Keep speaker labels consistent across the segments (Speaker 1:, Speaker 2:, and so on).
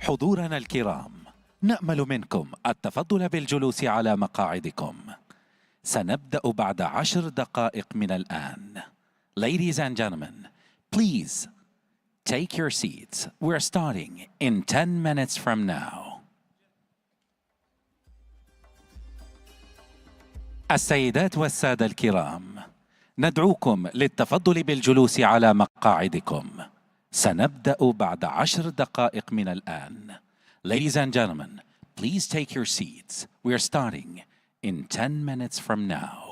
Speaker 1: حضورنا الكرام، نأمل منكم التفضل بالجلوس على مقاعدكم. سنبدأ بعد 10 دقائق من الآن. Ladies and gentlemen, please take your seats. We're starting in 10 minutes from now. السيدات والسادة الكرام، ندعوكم للتفضل بالجلوس على مقاعدكم. سنبدأ بعد 10 دقائق من الآن. Ladies and gentlemen, please take your seats. We are starting in 10 minutes from now.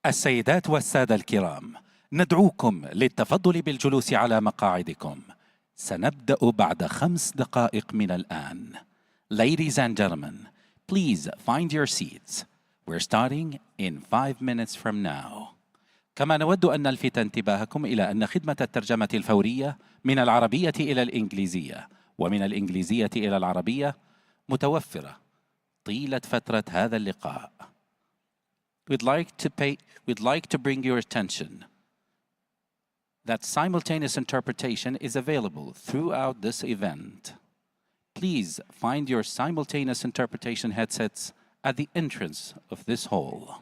Speaker 1: السيدات والسادة الكرام، ندعوكم للتفضل بالجلوس على مقاعدكم. سنبدأ بعد 5 دقائق من الآن. Ladies and gentlemen, please find your seats. We're starting in 5 minutes from now. كما نود أن نلفت انتباهكم إلى أن خدمة الترجمة الفورية من العربية إلى الإنجليزية ومن الإنجليزية إلى العربية متوفرة طيلة فترة هذا اللقاء. We'd like to bring your attention that simultaneous interpretation is available throughout this event. Please find your simultaneous interpretation headsets at the entrance of this hall.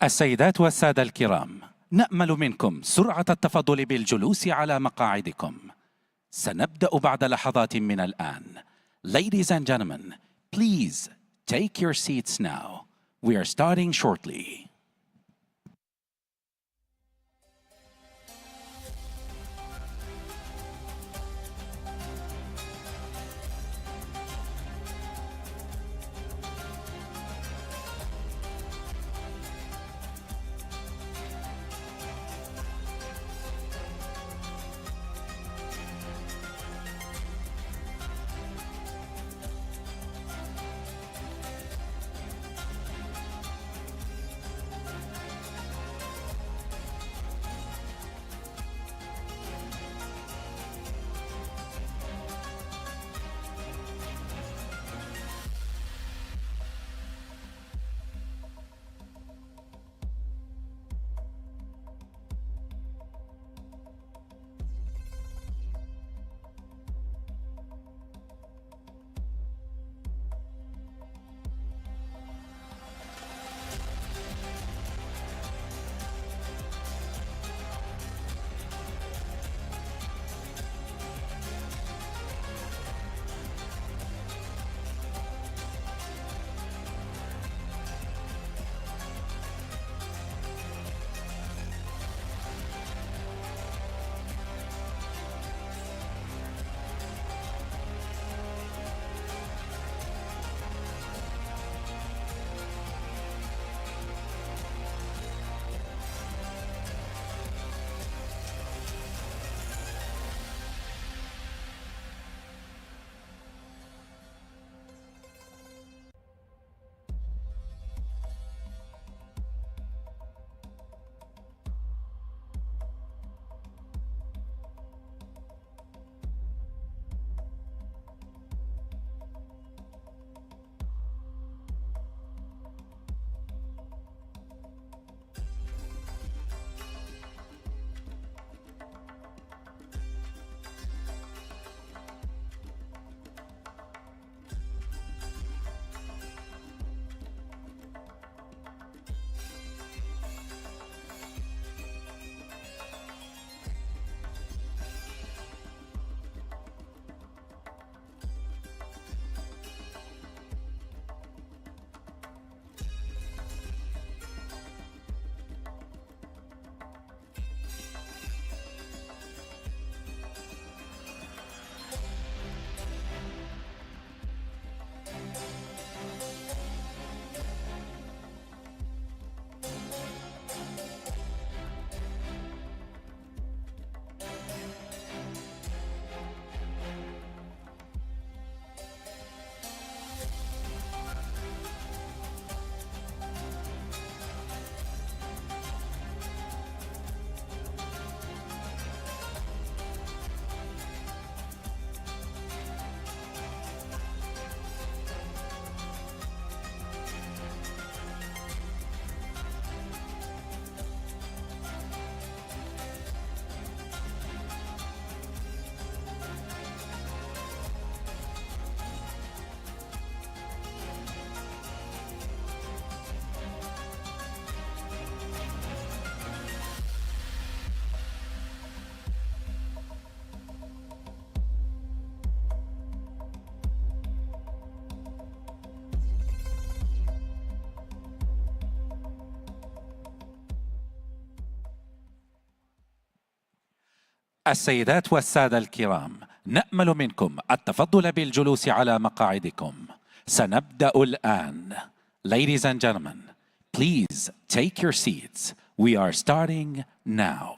Speaker 1: السيدات والسادة الكرام، نأمل منكم سرعة التفضل بالجلوس على مقاعدكم. سنبدأ بعد لحظات من الآن. Ladies and gentlemen, please take your seats now. We are starting shortly. السيدات والسادة الكرام، نأمل منكم التفضل بالجلوس على مقاعدكم. سنبدأ الآن. Ladies and gentlemen, please take your seats. We are starting now.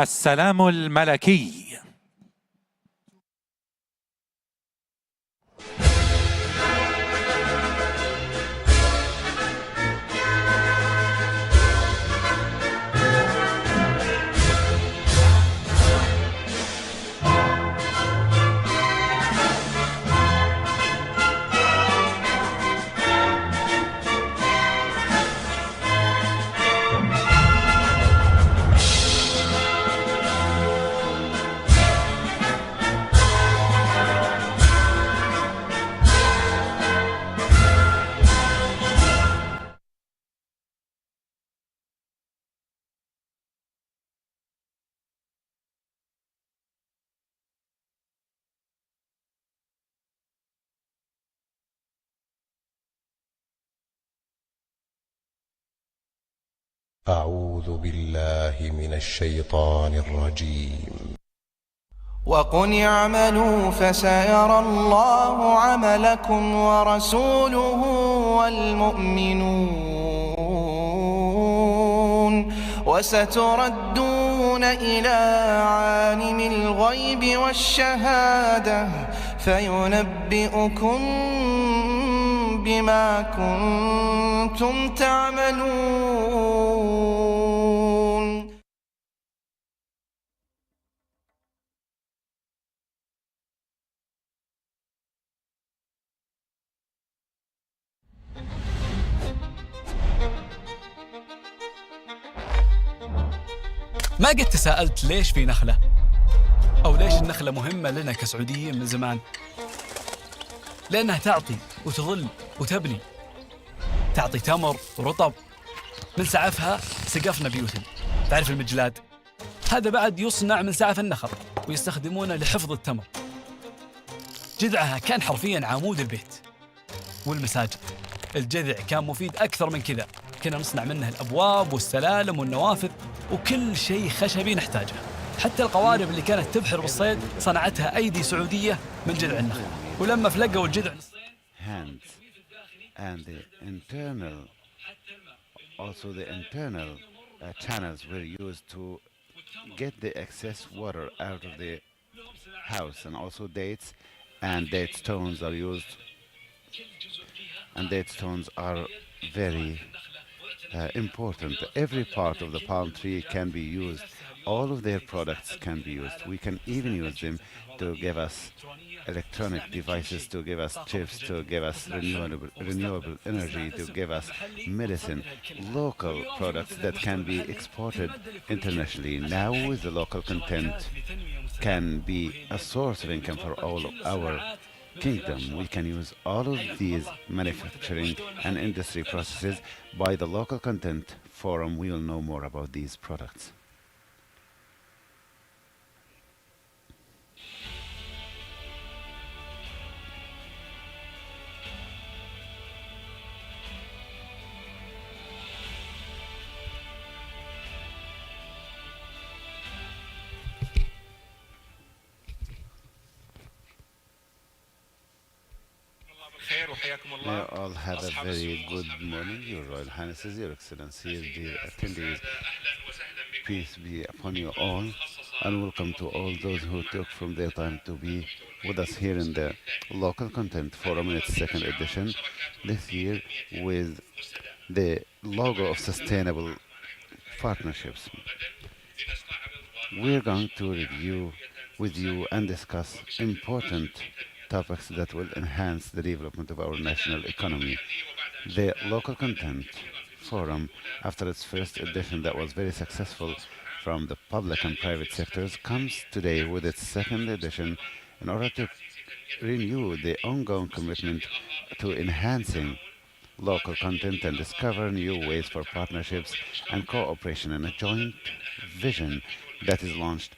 Speaker 1: السلام الملكي.
Speaker 2: أعوذ بالله من الشيطان الرجيم.
Speaker 3: وقل اعملوا فسيرى الله عملكم ورسوله والمؤمنون وستردون إلى عالم الغيب والشهادة فينبئكم بما كنتم تعملون.
Speaker 4: ما قد تساءلت ليش في نخلة؟ أو ليش النخلة مهمة لنا كسعوديين من زمان؟ لأنها تعطي وتظل وتبني، تعطي تمر ورطب، من سعفها سقفنا بيوتنا. تعرف المجلاد؟ هذا بعد يصنع من سعف النخل ويستخدمونه لحفظ التمر. جذعها كان حرفياً عمود البيت. والمساجد، الجذع كان مفيد أكثر من كذا، كنا نصنع منه الأبواب والسلالم والنوافذ وكل شيء خشبي نحتاجه. حتى القوارب اللي كانت تبحر بالصيد صنعتها أيدي سعودية من جذع النخل. ولما فلقوا الجذع
Speaker 5: hands and the internal channels were used to get the excess water out of the house, and also dates and date stones are used, and date stones are very important. Every part of the palm tree can be used. All of their products can be used. We can even use them to give us electronic devices, to give us chips, to give us renewable energy, to give us medicine, local products that can be exported internationally. Now with the local content can be a source of income for all of our kingdom. We can use all of these manufacturing and industry processes by the local content forum. We will know more about these products. May all have a very good morning, Your Royal Highnesses, Your Excellencies, dear attendees. Peace be upon you all, and welcome to all those who took from their time to be with us here in the Local Content Forum in its second edition this year with the logo of sustainable partnerships. We're going to review with you and discuss important topics that will enhance the development of our national economy. The Local Content Forum, after its first edition that was very successful from the public and private sectors, comes today with its second edition in order to renew the ongoing commitment to enhancing local content and discover new ways for partnerships and cooperation in a joint vision that is launched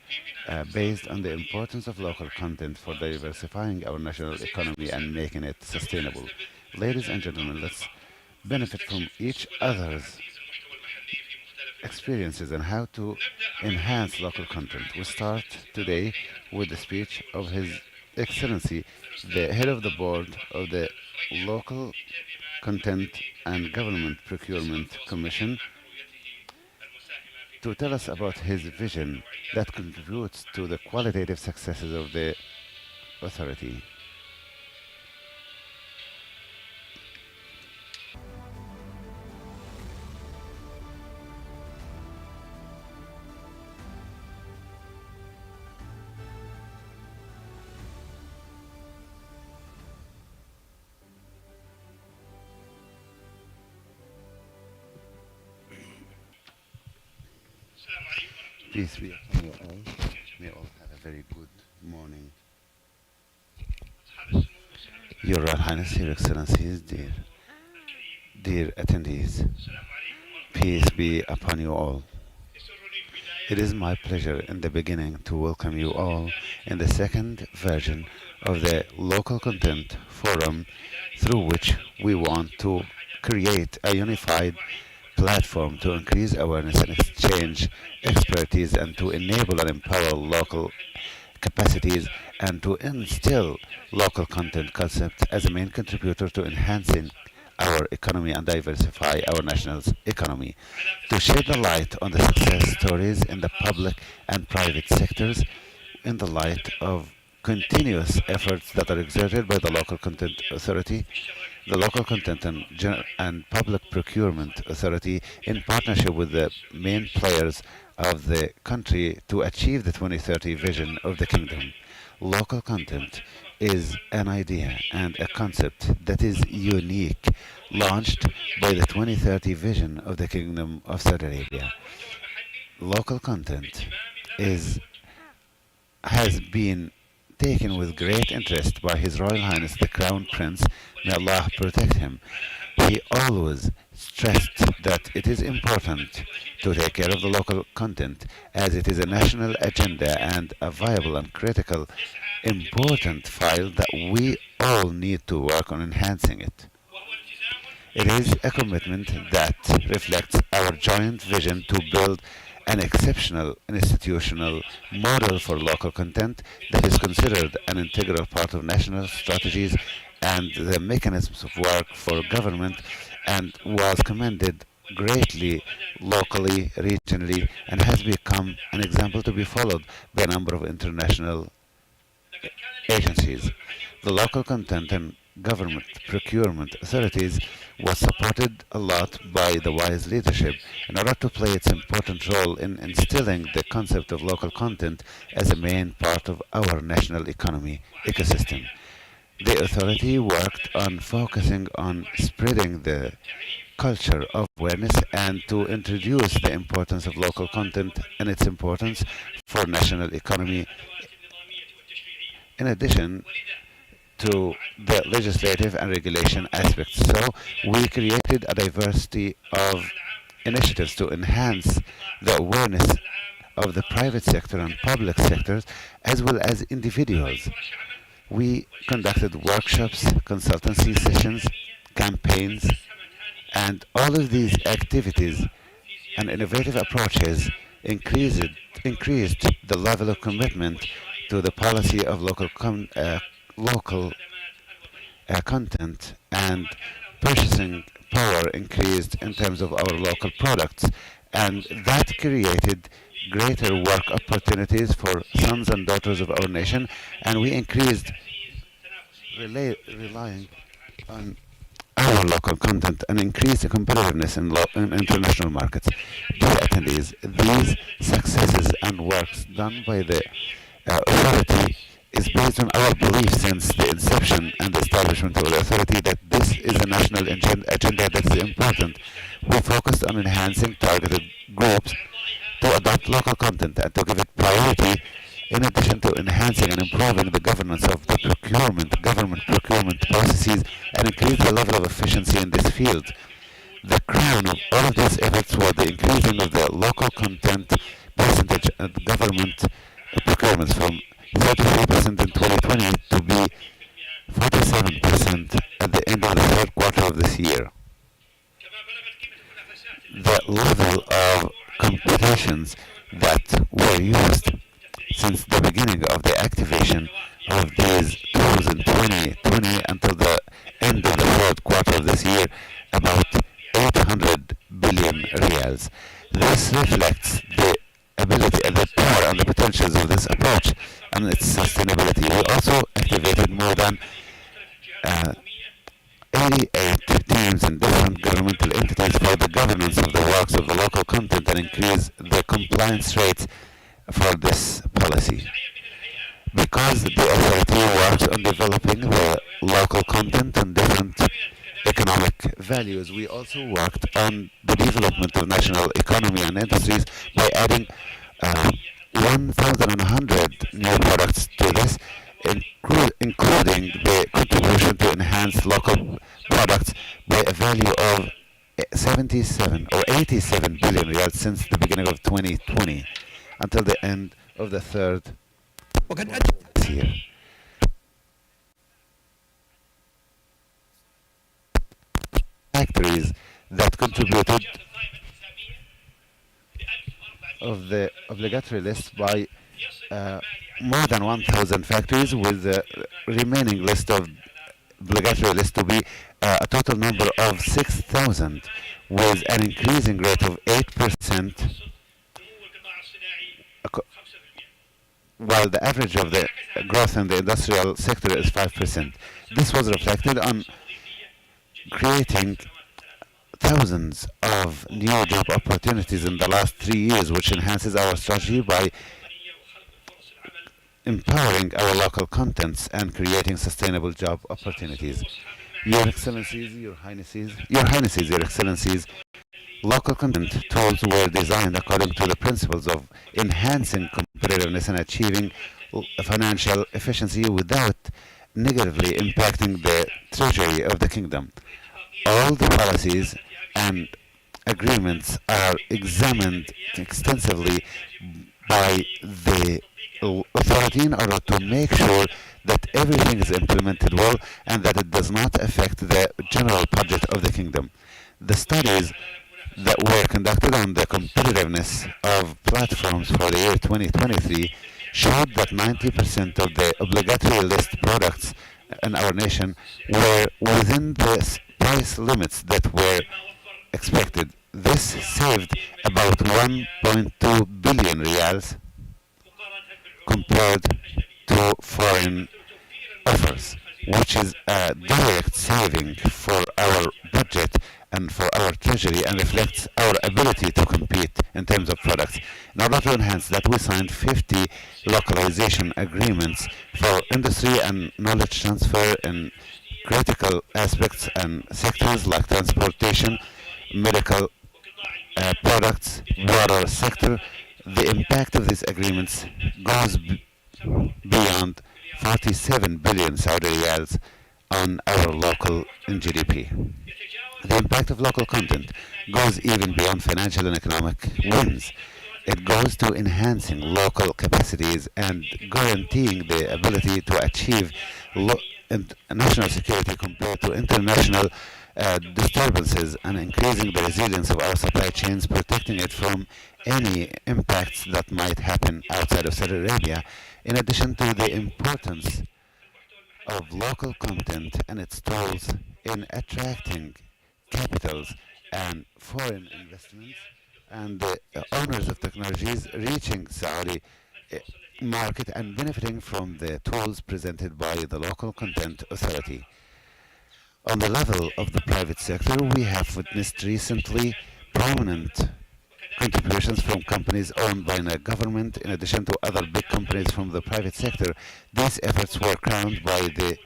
Speaker 5: based on the importance of local content for diversifying our national economy and making it sustainable. Ladies and gentlemen, let's benefit from each other's experiences and how to enhance local content. We start today with the speech of His Excellency, the head of the board of the Local Content and Government Procurement Commission, to tell us about his vision that contributes to the qualitative successes of the authority. Peace be upon you all. May all have a very good morning. Your Royal Highness, Your Excellencies, dear attendees, peace be upon you all. It is my pleasure in the beginning to welcome you all in the second version of the Local Content Forum, through which we want to create a unified platform to increase awareness and exchange expertise and to enable and empower local capacities and to instill local content concept as a main contributor to enhancing our economy and diversify our national economy. To shed the light on the success stories in the public and private sectors in the light of continuous efforts that are exerted by the Local Content Authority, the Local Content and Public Procurement Authority, in partnership with the main players of the country to achieve the 2030 vision of the kingdom. Local content is an idea and a concept that is unique, launched by the 2030 vision of the Kingdom of Saudi Arabia. Local content has been taken with great interest by His Royal Highness the Crown Prince, may Allah protect him. He always stressed that it is important to take care of the local content as it is a national agenda and a viable and critical, important file that we all need to work on enhancing it. It is a commitment that reflects our joint vision to build an exceptional institutional model for local content that is considered an integral part of national strategies and the mechanisms of work for government, and was commended greatly locally, regionally, and has become an example to be followed by a number of international agencies. The Local Content and Government Procurement Authorities was supported a lot by the WISE leadership in order to play its important role in instilling the concept of local content as a main part of our national economy ecosystem. The authority worked on focusing on spreading the culture of awareness and to introduce the importance of local content and its importance for national economy, in addition to the legislative and regulation aspects. So we created a diversity of initiatives to enhance the awareness of the private sector and public sectors as well as individuals. We conducted workshops, consultancy sessions, campaigns, and all of these activities and innovative approaches increased the level of commitment to the policy of local content, and purchasing power increased in terms of our local products, and that created greater work opportunities for sons and daughters of our nation, and we increased relying on our local content and increased the competitiveness in international markets. Dear attendees, these successes and works done by the authority is based on our belief since the inception and establishment of the authority that this is a national agenda that is important. We focused on enhancing targeted groups to adopt local content and to give it priority, in addition to enhancing and improving the governance of the government procurement processes, and increase the level of efficiency in this field. The crown of all of these efforts was the increasing of the local content percentage of government procurements from 33% in 2020 to be 47% at the end of the third quarter of this year. The level of competitions that were used since the beginning of the activation of these tools in 2020 until the end of the third quarter of this year, about 800 billion riyals. This reflects the ability and the power and the potentials of this approach and its sustainability. We also activated more than 88 teams in different governmental entities for the governance of the works of the local content and increase the compliance rates for this policy. Because the authority works on developing the local content and different economic values, we also worked on the development of national economy and industries by adding 1,100 new products to this, including the contribution to enhance local products by a value of 77 or 87 billion riyals since the beginning of 2020 until the end of the third year. Factories that contributed of the obligatory list by more than 1,000 factories, with the remaining list of obligatory list to be a total number of 6,000, with an increasing rate of 8%, while the average of the growth in the industrial sector is 5%. This was reflected on creating thousands of new job opportunities in the last 3 years, which enhances our strategy by empowering our local contents and creating sustainable job opportunities. Your Excellencies, Your Highnesses, Your Excellencies, local content tools were designed according to the principles of enhancing competitiveness and achieving financial efficiency without negatively impacting the treasury of the kingdom. All the policies and agreements are examined extensively by the authority in order to make sure that everything is implemented well and that it does not affect the general budget of the kingdom. The studies that were conducted on the competitiveness of platforms for the year 2023 showed that 90% of the obligatory list products in our nation were within the price limits that were expected. This saved about 1.2 billion riyals compared to foreign offers, which is a direct saving for our budget and for our treasury and reflects our ability to compete in terms of products. In order to enhance that, we signed 50 localization agreements for industry and knowledge transfer in critical aspects and sectors like transportation, medical products, water sector. The impact of these agreements goes beyond 47 billion Saudi riyals on our local GDP. The impact of local content goes even beyond financial and economic wins. It goes to enhancing local capacities and guaranteeing the ability to achieve national security compared to international disturbances and increasing the resilience of our supply chains, protecting it from any impacts that might happen outside of Saudi Arabia, in addition to the importance of local content and its tools in attracting capitals and foreign investments and the owners of technologies reaching Saudi market and benefiting from the tools presented by the local content authority. On the level of the private sector, we have witnessed recently prominent contributions from companies owned by the government, in addition to other big companies from the private sector. These efforts were crowned by the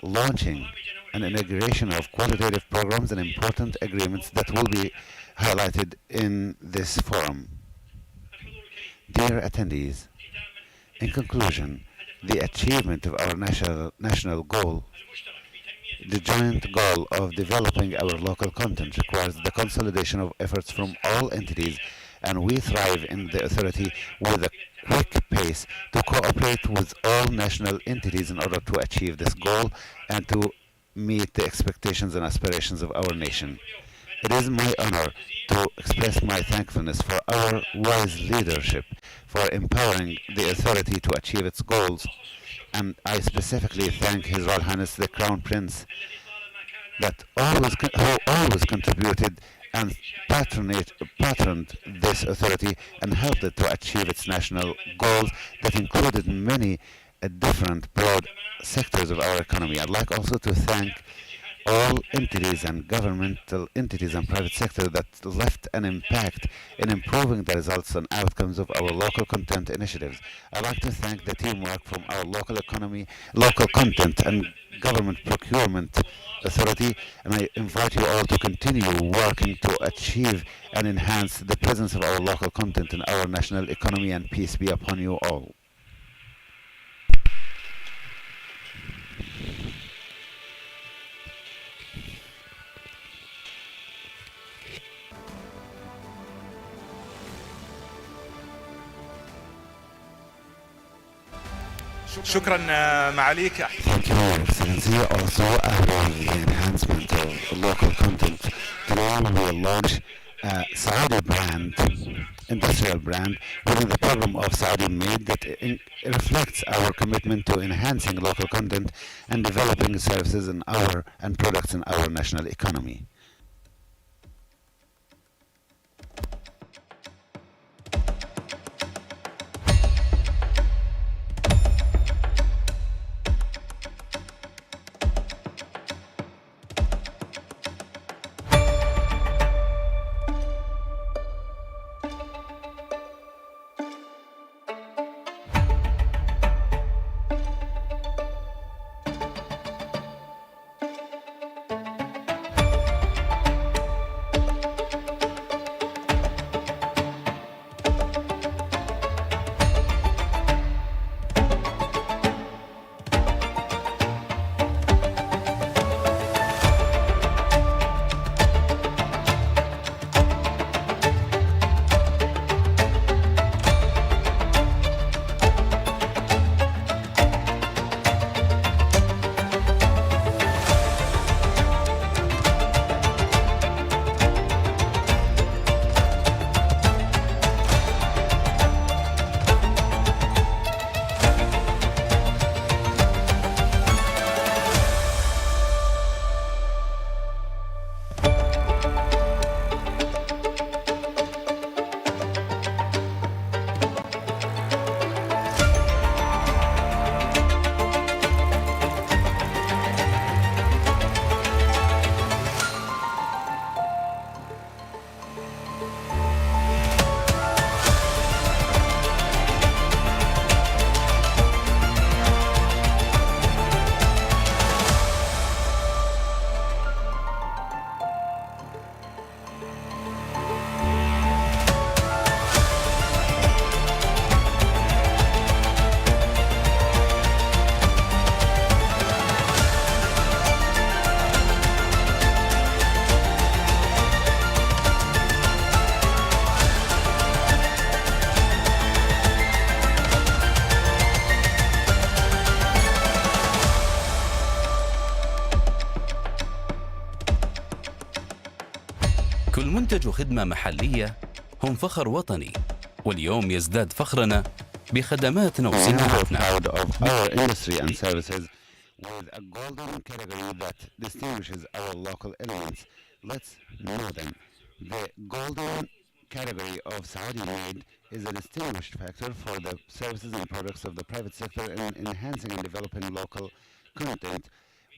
Speaker 5: launching and inauguration of qualitative programs and important agreements that will be highlighted in this forum. Dear attendees, in conclusion, the achievement of our national goal, the joint goal of developing our local content, requires the consolidation of efforts from all entities, and we thrive in the authority with a quick pace to cooperate with all national entities in order to achieve this goal and to meet the expectations and aspirations of our nation. It is my honor to express my thankfulness for our wise leadership for empowering the authority to achieve its goals, and I specifically thank His Royal Highness the Crown Prince who always contributed and patroned this authority and helped it to achieve its national goals that included many different broad sectors of our economy. I'd like also to thank all entities and governmental entities and private sector that left an impact in improving the results and outcomes of our local content initiatives. I'd like to thank the teamwork from our local economy, local content and government procurement authority, and I invite you all to continue working to achieve and enhance the presence of our local content in our national economy, and peace be upon you all.
Speaker 6: شكرا معاليك.
Speaker 5: Thank you, Your Excellency. Also, after the enhancement of local content, today we will launch a Saudi brand, industrial brand, within the program of Saudi Made that reflects our commitment to enhancing local content and developing services in our and products in our national economy.
Speaker 7: كل منتج وخدمة محلية هم فخر وطني، واليوم يزداد فخرنا بخدماتنا
Speaker 5: We are
Speaker 7: وصناعتنا.
Speaker 5: proud of our industry and services with a golden category that distinguishes our local elements. Let's know them. The golden category of Saudi Made is a distinguished factor for the services and products of the private sector in enhancing and developing local content,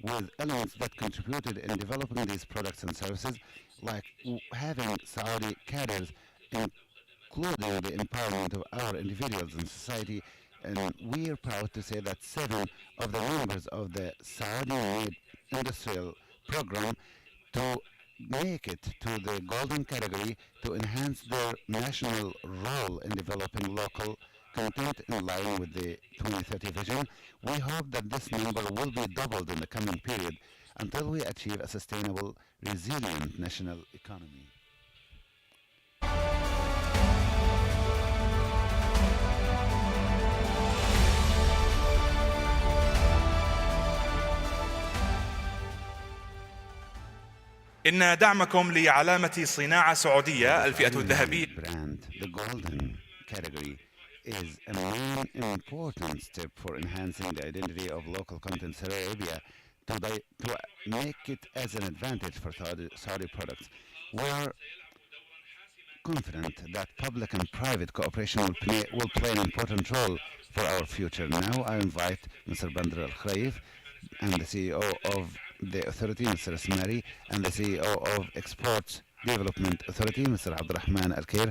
Speaker 5: with elements that contributed in developing these products and services, like having Saudi cadres, including the empowerment of our individuals in society. And we are proud to say that 7 of the members of the Saudi Made Industrial Program to make it to the golden category to enhance their national role in developing local content in line with the 2030 vision. We hope that this number will be doubled in the coming period until we achieve a sustainable, resilient national economy.
Speaker 6: إن دعمكم لعلامة صناعة سعودية الفئة الذهبية
Speaker 5: Brand, the golden category, is a main important step for enhancing the identity of local content Saudi Arabia to make it as an advantage for Saudi products. We're confident that public and private cooperation will play an important role for our future. Now I invite Mr. Bandar Al Khaif and the CEO of the authority, Mr. Ismari, and the CEO of Exports Development Authority, Mr. Abdurrahman Al Khair,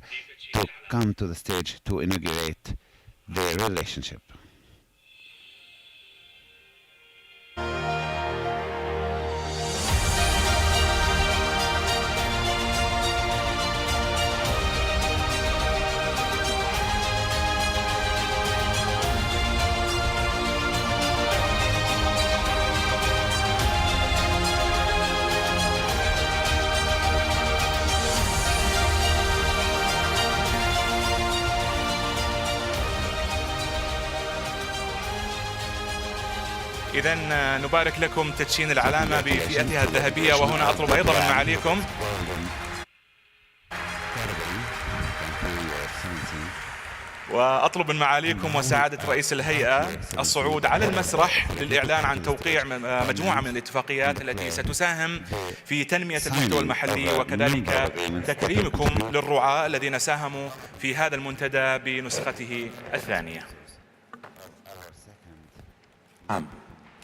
Speaker 5: to come to the stage to inaugurate the relationship.
Speaker 6: إذا نبارك لكم تدشين العلامة بفئتها الذهبية. وهنا أطلب أيضا من معاليكم وأطلب من معاليكم وسعادة رئيس الهيئة الصعود على المسرح للإعلان عن توقيع مجموعة من الاتفاقيات التي ستساهم في تنمية المحتوى المحلي، وكذلك تكريمكم للرعاة الذين ساهموا في هذا المنتدى بنسخته الثانية.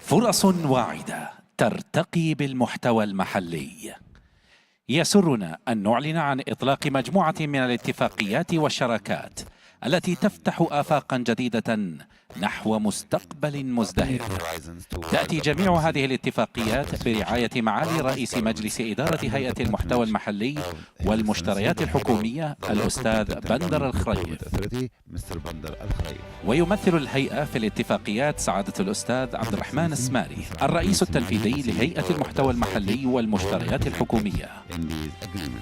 Speaker 1: فرص واعدة ترتقي بالمحتوى المحلي. يسرنا أن نعلن عن إطلاق مجموعة من الاتفاقيات والشراكات التي تفتح آفاقا جديدة نحو مستقبل مزدهر. تأتي جميع هذه الاتفاقيات برعاية معالي رئيس مجلس إدارة هيئة المحتوى المحلي والمشتريات الحكومية الأستاذ بندر الخريف. ويمثل الهيئة في الاتفاقيات سعادة الأستاذ عبد الرحمن السماري، الرئيس التنفيذي لهيئة المحتوى المحلي والمشتريات الحكومية.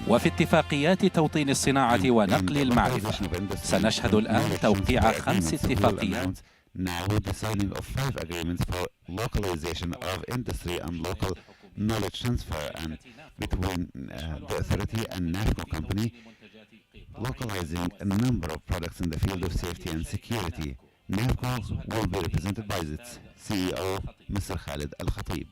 Speaker 1: وفي اتفاقيات توطين الصناعة ونقل المعرفة سنشهد الآن توقيع 5 اتفاقيات.
Speaker 5: Now the signing of 5 agreements for localization of industry and local knowledge transfer and between the authority and NAFCO company, localizing a number of products in the field of safety and security. NAFCO will be represented by its CEO, Mr. Khalid Al Khatib.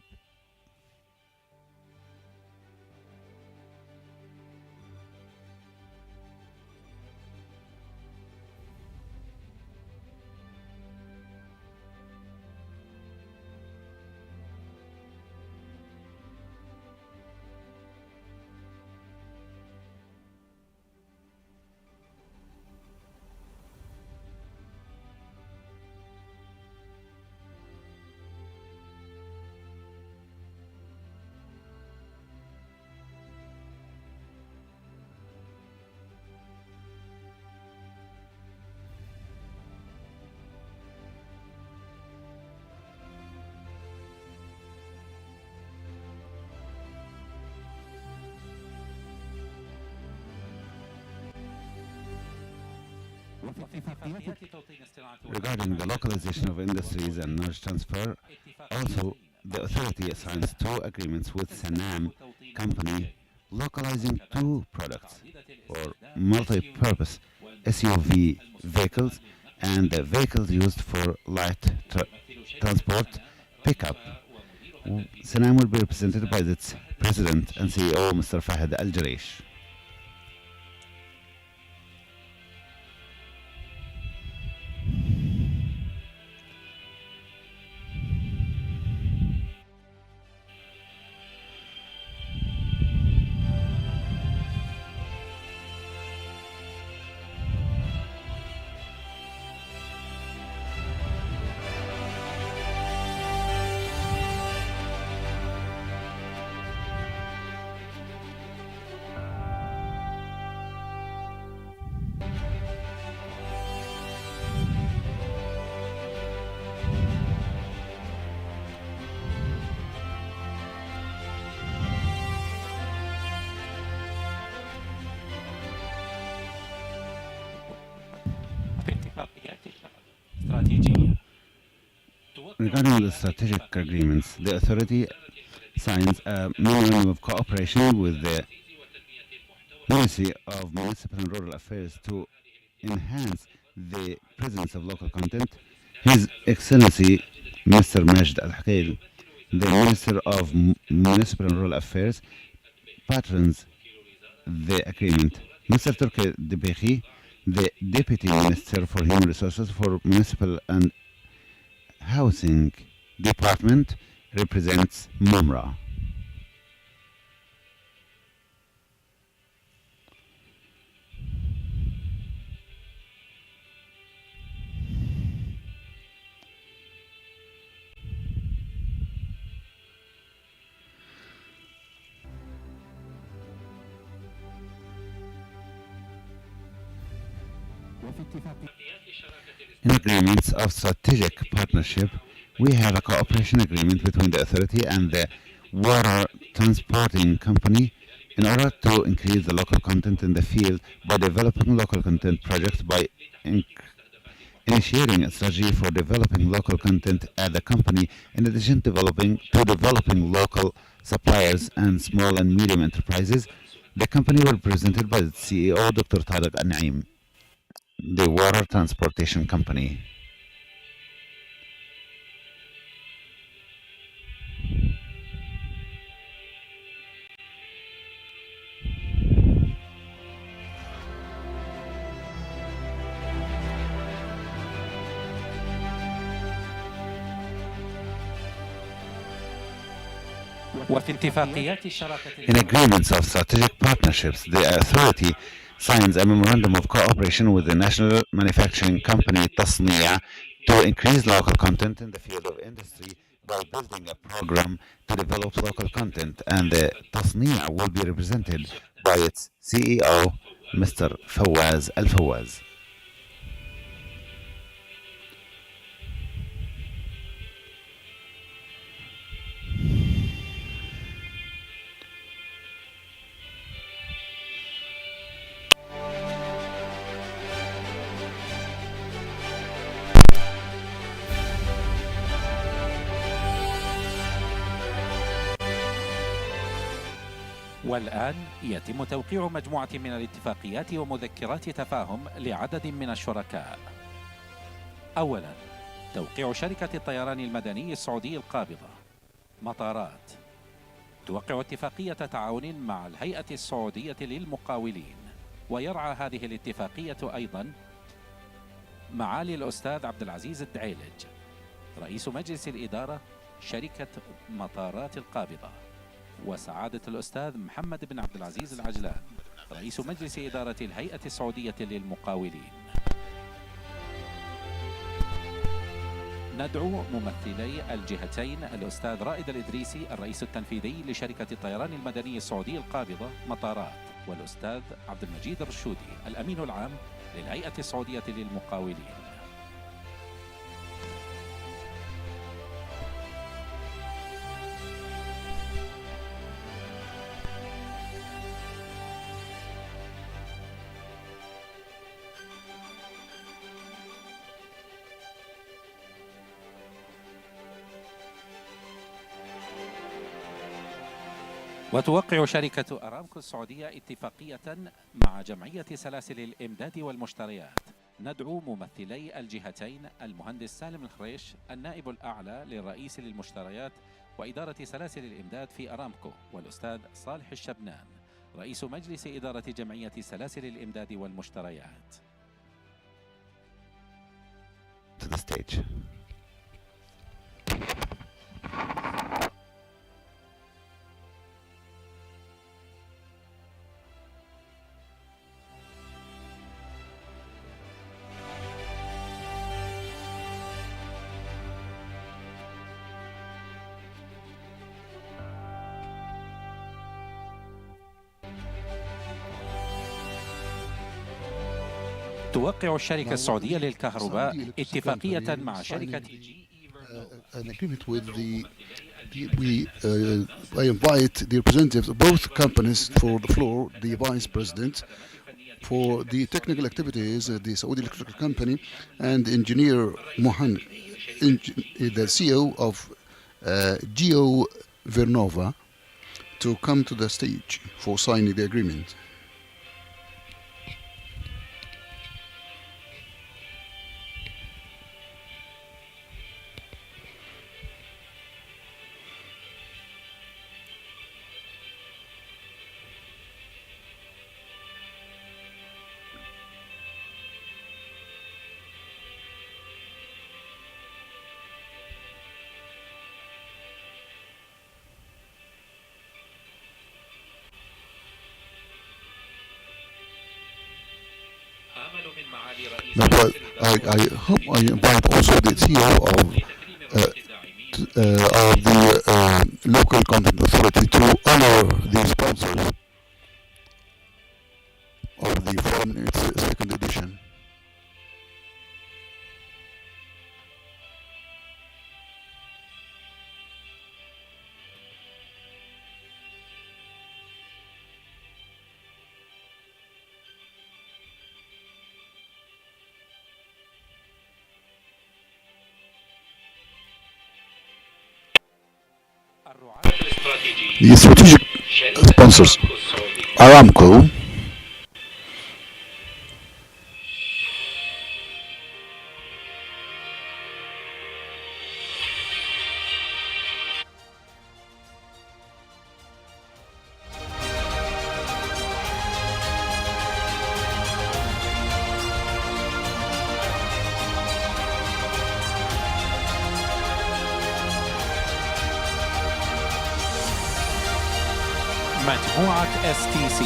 Speaker 5: Regarding the localization of industries and knowledge transfer, also the authority signs 2 agreements with Sanam company localizing 2 products for multi-purpose SUV vehicles and the vehicles used for light transport pickup. Sanam will be represented by its president and CEO, Mr. Fahad Al-Jarish. Regarding the strategic agreements, the authority signs a memorandum of cooperation with the Ministry of Municipal and Rural Affairs to enhance the presence of local content. His Excellency Mr. Majd Al Haqil The Minister of Municipal and Rural Affairs patrons the agreement. Mr. Turki Debekhi, the Deputy Minister for Human Resources for Municipal and Housing Department, represents MUMRA. In agreements of strategic partnership, we have a cooperation agreement between the authority and the water transporting company in order to increase the local content in the field by developing local content projects by initiating a strategy for developing local content at the company in addition to developing local suppliers and small and medium enterprises. The company was represented by its CEO, Dr. Tariq An-Naim, the water transportation company.
Speaker 1: وفي اتفاقيات الشراكة
Speaker 5: In agreements of strategic partnerships, the authority signs a memorandum of cooperation with the national manufacturing company Tasniya to increase local content in the field of industry by building a program to develop local content, and the Tasniya will be represented by its CEO, Mr. Fawaz Al-Fawaz.
Speaker 1: والآن يتم توقيع مجموعة من الاتفاقيات ومذكرات تفاهم لعدد من الشركاء. أولاً، توقيع شركة الطيران المدني السعودي القابضة مطارات توقع اتفاقية تعاون مع الهيئة السعودية للمقاولين، ويرعى هذه الاتفاقية أيضاً معالي الأستاذ عبد العزيز الدعيلج رئيس مجلس الإدارة شركة مطارات القابضة، وسعادة الأستاذ محمد بن عبد العزيز العجلان رئيس مجلس إدارة الهيئة السعودية للمقاولين. ندعو ممثلي الجهتين الأستاذ رائد الإدريسي الرئيس التنفيذي لشركة الطيران المدني السعودي القابضة مطارات، والأستاذ عبد المجيد الرشودي الأمين العام للهيئة السعودية للمقاولين. وتوقع شركة أرامكو السعودية اتفاقية مع جمعية سلاسل الإمداد والمشتريات. ندعو ممثلي الجهتين المهندس سالم الخريش النائب الأعلى للرئيس للمشتريات وإدارة سلاسل الإمداد في أرامكو، والأستاذ صالح الشبنان رئيس مجلس إدارة جمعية سلاسل الإمداد والمشتريات.
Speaker 5: To the stage.
Speaker 1: توقع الشركة السعودية للكهرباء اتفاقية مع شركة
Speaker 8: an agreement with I invite the representatives of both companies for the floor, the vice president for the technical activities, the Saudi Electrical Company, and engineer Mohan, the CEO of Geo Vernova, to come to the stage for signing the agreement. But I hope I invite also the CEO of the local content authority to honor the sponsors of the forum in its second edition. The strategic sponsors Aramco,
Speaker 1: مجموعة STC.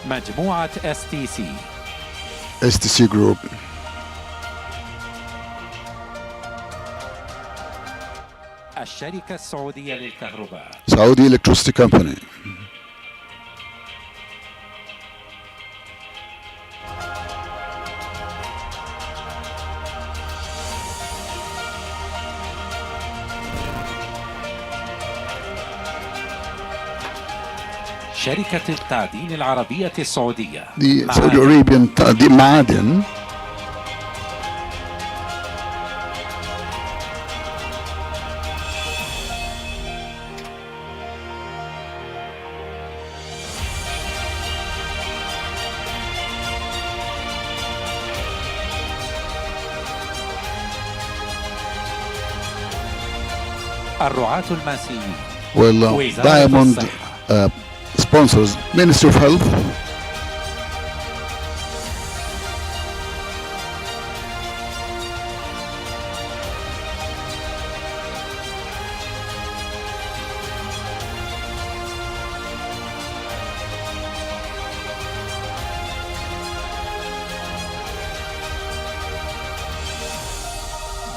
Speaker 1: مجموعة STC.
Speaker 8: STC Group,
Speaker 1: الشركة السعودية للكهرباء.
Speaker 8: Saudi Electricity Company,
Speaker 1: شركة التعدين العربية السعودية.
Speaker 8: the Saudi Arabian Ma'aden,
Speaker 1: الرعاة الماسيين.
Speaker 8: well,
Speaker 1: وزارة
Speaker 8: Diamond
Speaker 1: الصحة.
Speaker 8: sponsors Ministry of Health,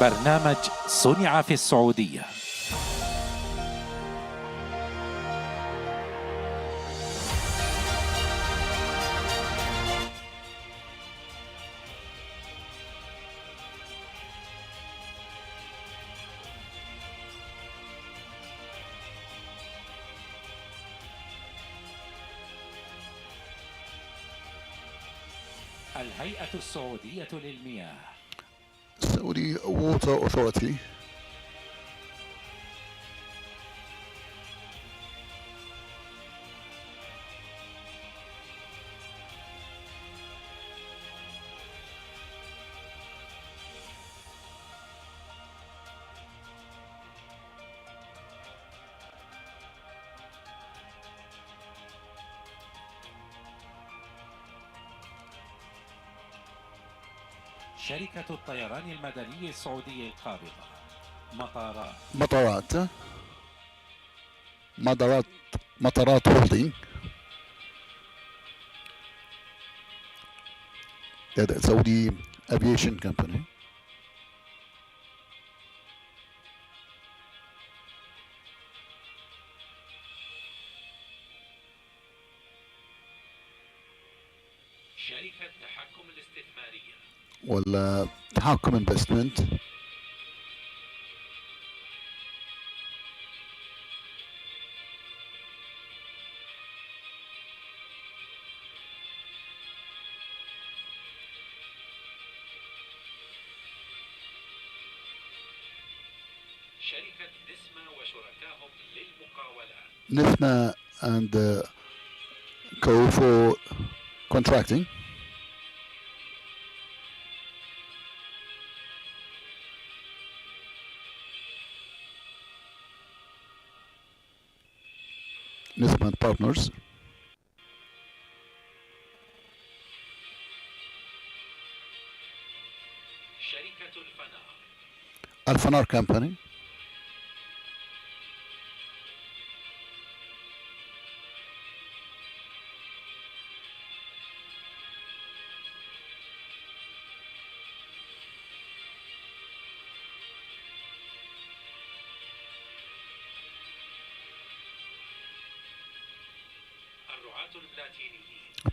Speaker 1: برنامج صنع في السعودية. الهيئة السعودية للمياه.
Speaker 8: Saudi Water Authority,
Speaker 1: شركة الطيران المدني السعودي القابضة.
Speaker 8: مطارات Holding, the Saudi Aviation Company,
Speaker 1: شركة تحكم الاستثمارية.
Speaker 8: ولا تحكم انفستمنت،
Speaker 1: شركة نسمة وشركائهم للمقاولات.
Speaker 8: NIFMA and Co for contracting, NIFMA and Partners,
Speaker 1: شركة الفناء.
Speaker 8: Alfanar Company,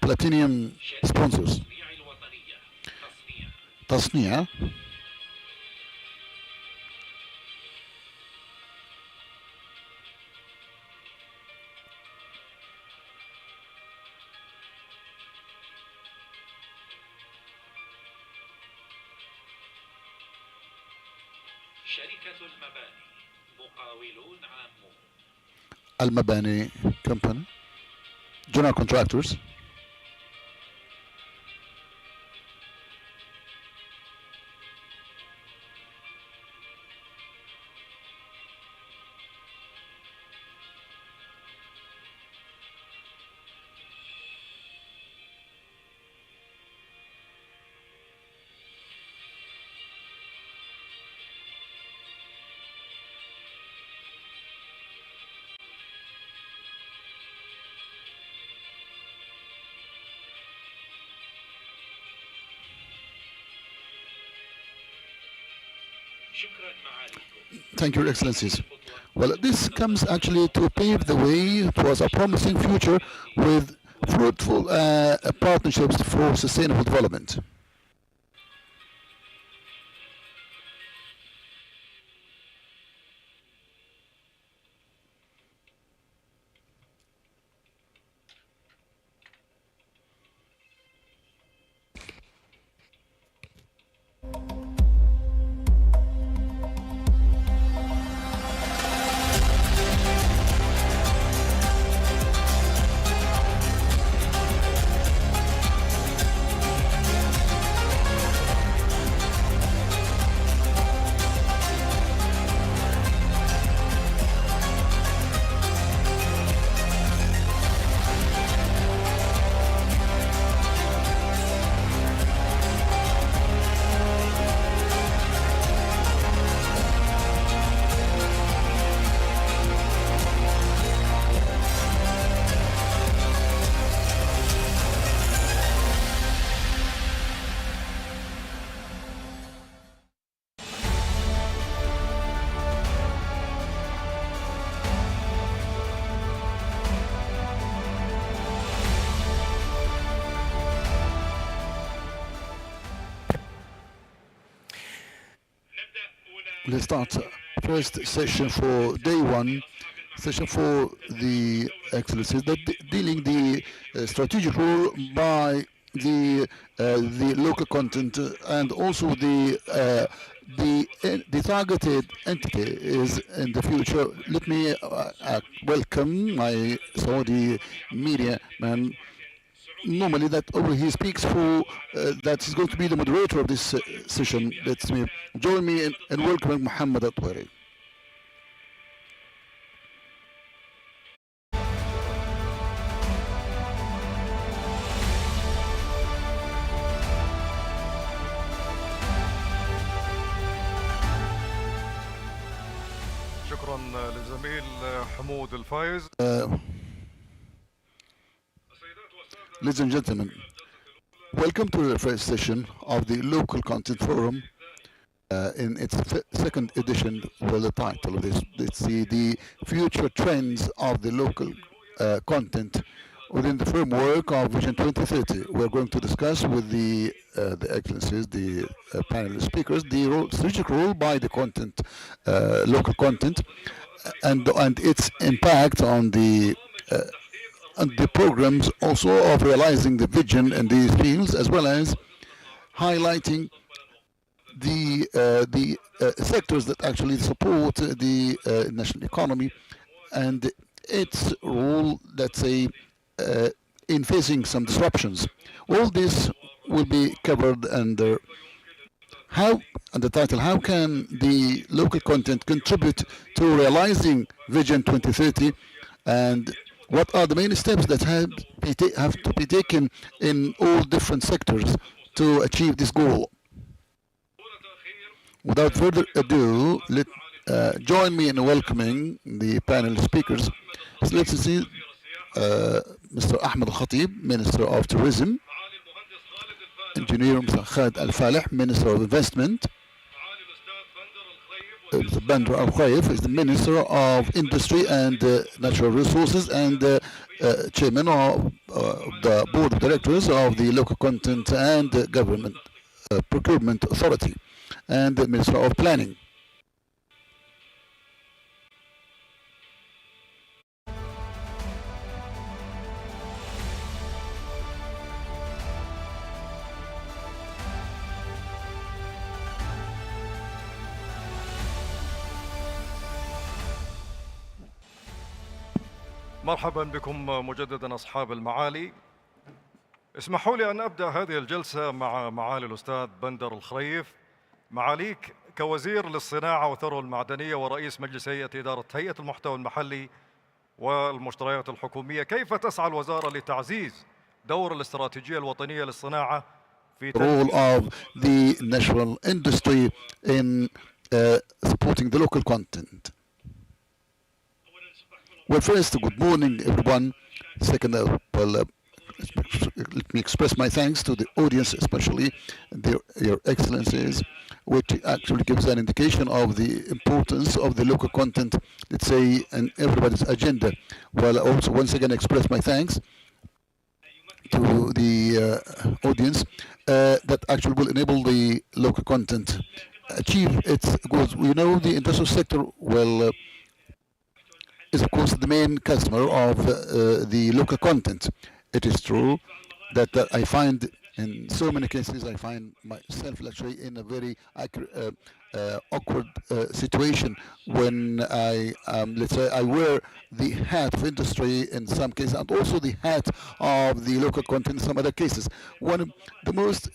Speaker 8: Platinum sponsors, تصنيع
Speaker 1: شركة المباني مقاولون عامون
Speaker 8: المباني company, general contractors, Thank you, Your Excellencies. Well, this comes actually to pave the way towards a promising future with fruitful partnerships for sustainable development. Let's start first session for day one, session for the Excellencies, that dealing the strategic role by the local content and also the targeted entity is in the future. Let me welcome my Saudi media man. Normally that over he speaks for that is going to be the moderator of this session. Let's me join me in welcoming Muhammad Atwari.
Speaker 9: شكرا للزميل حمود الفايز.
Speaker 8: Ladies and gentlemen, welcome to the first session of the Local Content Forum in its second edition. Well, the title of this, let's see the future trends of the local content within the framework of Vision 2030. We're going to discuss with the Excellencies, the panel speakers, the strategic role by the content, local content, and its impact on the programs also of realizing the vision in these fields, as well as highlighting the sectors that actually support the national economy and its role, let's say, in facing some disruptions. All this will be covered under the title, how can the local content contribute to realizing Vision 2030, and what are the main steps that have to be taken in all different sectors to achieve this goal? without further ado, join me in welcoming the panel speakers. So let's see Mr. Ahmed Al-Khatib, Minister of Tourism, Engineer Mr. Khalid Al-Faleh, Minister of Investment, Mr. Bandar Al-Khaif is the Minister of Industry and Natural Resources and Chairman of the Board of Directors of the Local Content and Government Procurement Authority, and the Minister of Planning.
Speaker 9: مرحبا بكم مجددا أصحاب المعالي. اسمحوا لي أن أبدأ هذه الجلسة مع معالي الأستاذ بندر الخريف. معاليك كوزير للصناعة والثروة المعدنية ورئيس مجلس هيئة إدارة هيئة المحتوى المحلي والمشتريات الحكومية، كيف تسعى الوزارة لتعزيز دور الاستراتيجية الوطنية للصناعة في
Speaker 8: role of the national industry in supporting the local content? Well, first, good morning, everyone. Second, let me express my thanks to the audience, especially your excellencies, which actually gives an indication of the importance of the local content, let's say, in everybody's agenda. Well, I also once again express my thanks to the audience that actually will enable the local content achieve its goals. We know the industrial sector will is of course the main customer of the local content. It is true that I find in so many cases I find myself actually in a very awkward situation when let's say I wear the hat of industry in some cases and also the hat of the local content in some other cases. One of the most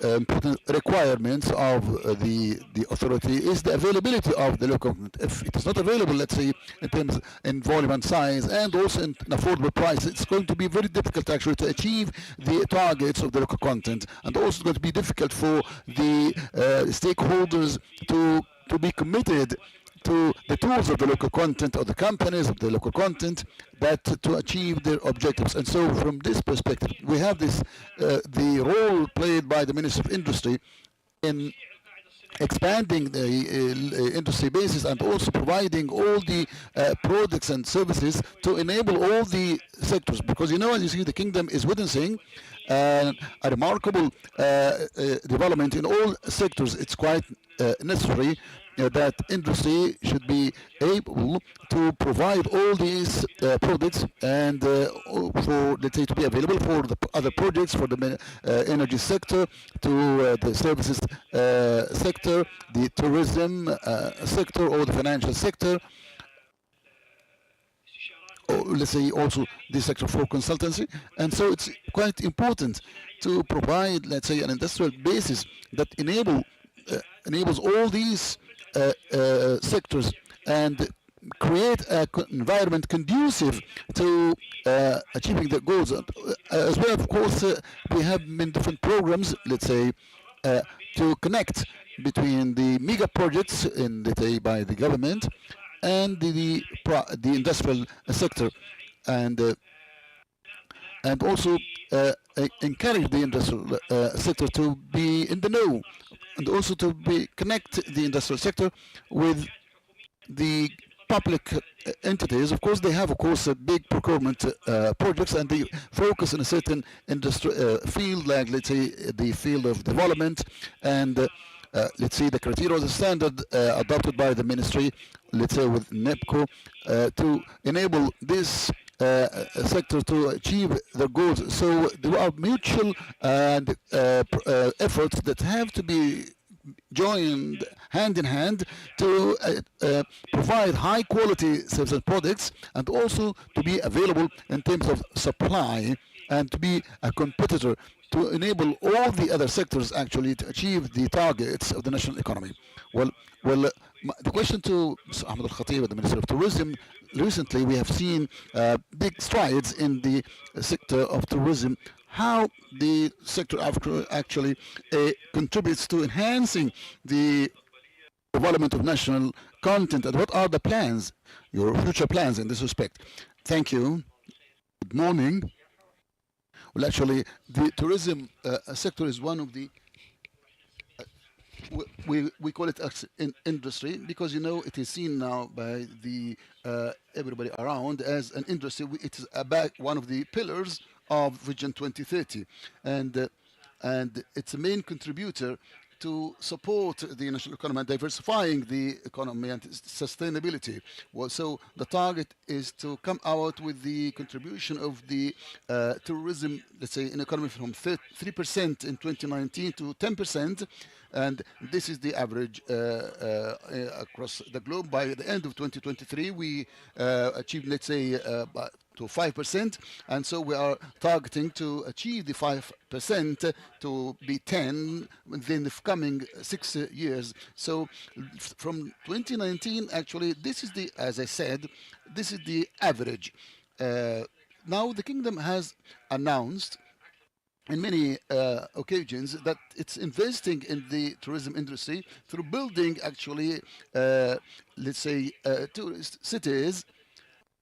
Speaker 8: important requirements of the authority is the availability of the local content. If it is not available, let's say in volume and size and also in affordable price, it's going to be very difficult actually to achieve the targets of the local content, and also it's going to be difficult for the stakeholders to be committed to the tools of the local content or the companies of the local content that to achieve their objectives. And so from this perspective, we have this the role played by the Ministry of Industry in expanding the industry basis and also providing all the products and services to enable all the sectors, because you know, as you see, the kingdom is witnessing a remarkable development in all sectors. It's quite necessary that industry should be able to provide all these products and for, let's say, to be available for the other projects, for the energy sector, to the services sector, the tourism sector, or the financial sector, or let's say also the sector for consultancy. And so it's quite important to provide, let's say, an industrial basis that enables all these sectors and create an environment conducive to achieving the goals. As well, of course, we have many different programs, let's say, to connect between the mega projects in, let's say, by the government and the industrial sector, and also encourage the industrial sector to be in the know, and also to connect the industrial sector with the public entities. Of course, they have, of course, big procurement projects, and they focus on a certain industry field, like, let's say, the field of development, and let's say the criteria or the standard adopted by the ministry, let's say with NEPCO, to enable this sector to achieve their goals. So there are mutual and efforts that have to be joined hand in hand to provide high quality services and products, and also to be available in terms of supply, and to be a competitor to enable all the other sectors actually to achieve the targets of the national economy. Well, the question to Mr. Ahmed Al-Khatib, the Minister of Tourism, recently we have seen big strides in the sector of tourism. how the sector actually contributes to enhancing the development of national content, and what are the plans, your future plans in this respect? Thank you. Good morning. Well, actually, the tourism sector is one of the we call it in industry because it is seen now by the everybody around as an industry. It is one of the pillars of Vision 2030, and it's a main contributor to support the national economy and diversifying the economy and sustainability. Well, so the target is to come out with the contribution of the tourism, let's say, in economy from 3% in 2019 to 10%, and this is the average across the globe. By the end of 2023, we achieved, let's say, to 5%, and so we are targeting to achieve the 5% to be 10 within the coming 6 years. So from 2019, actually, this is the, as I said, this is the average. Now the Kingdom has announced in many occasions that it's investing in the tourism industry through building actually, let's say, tourist cities,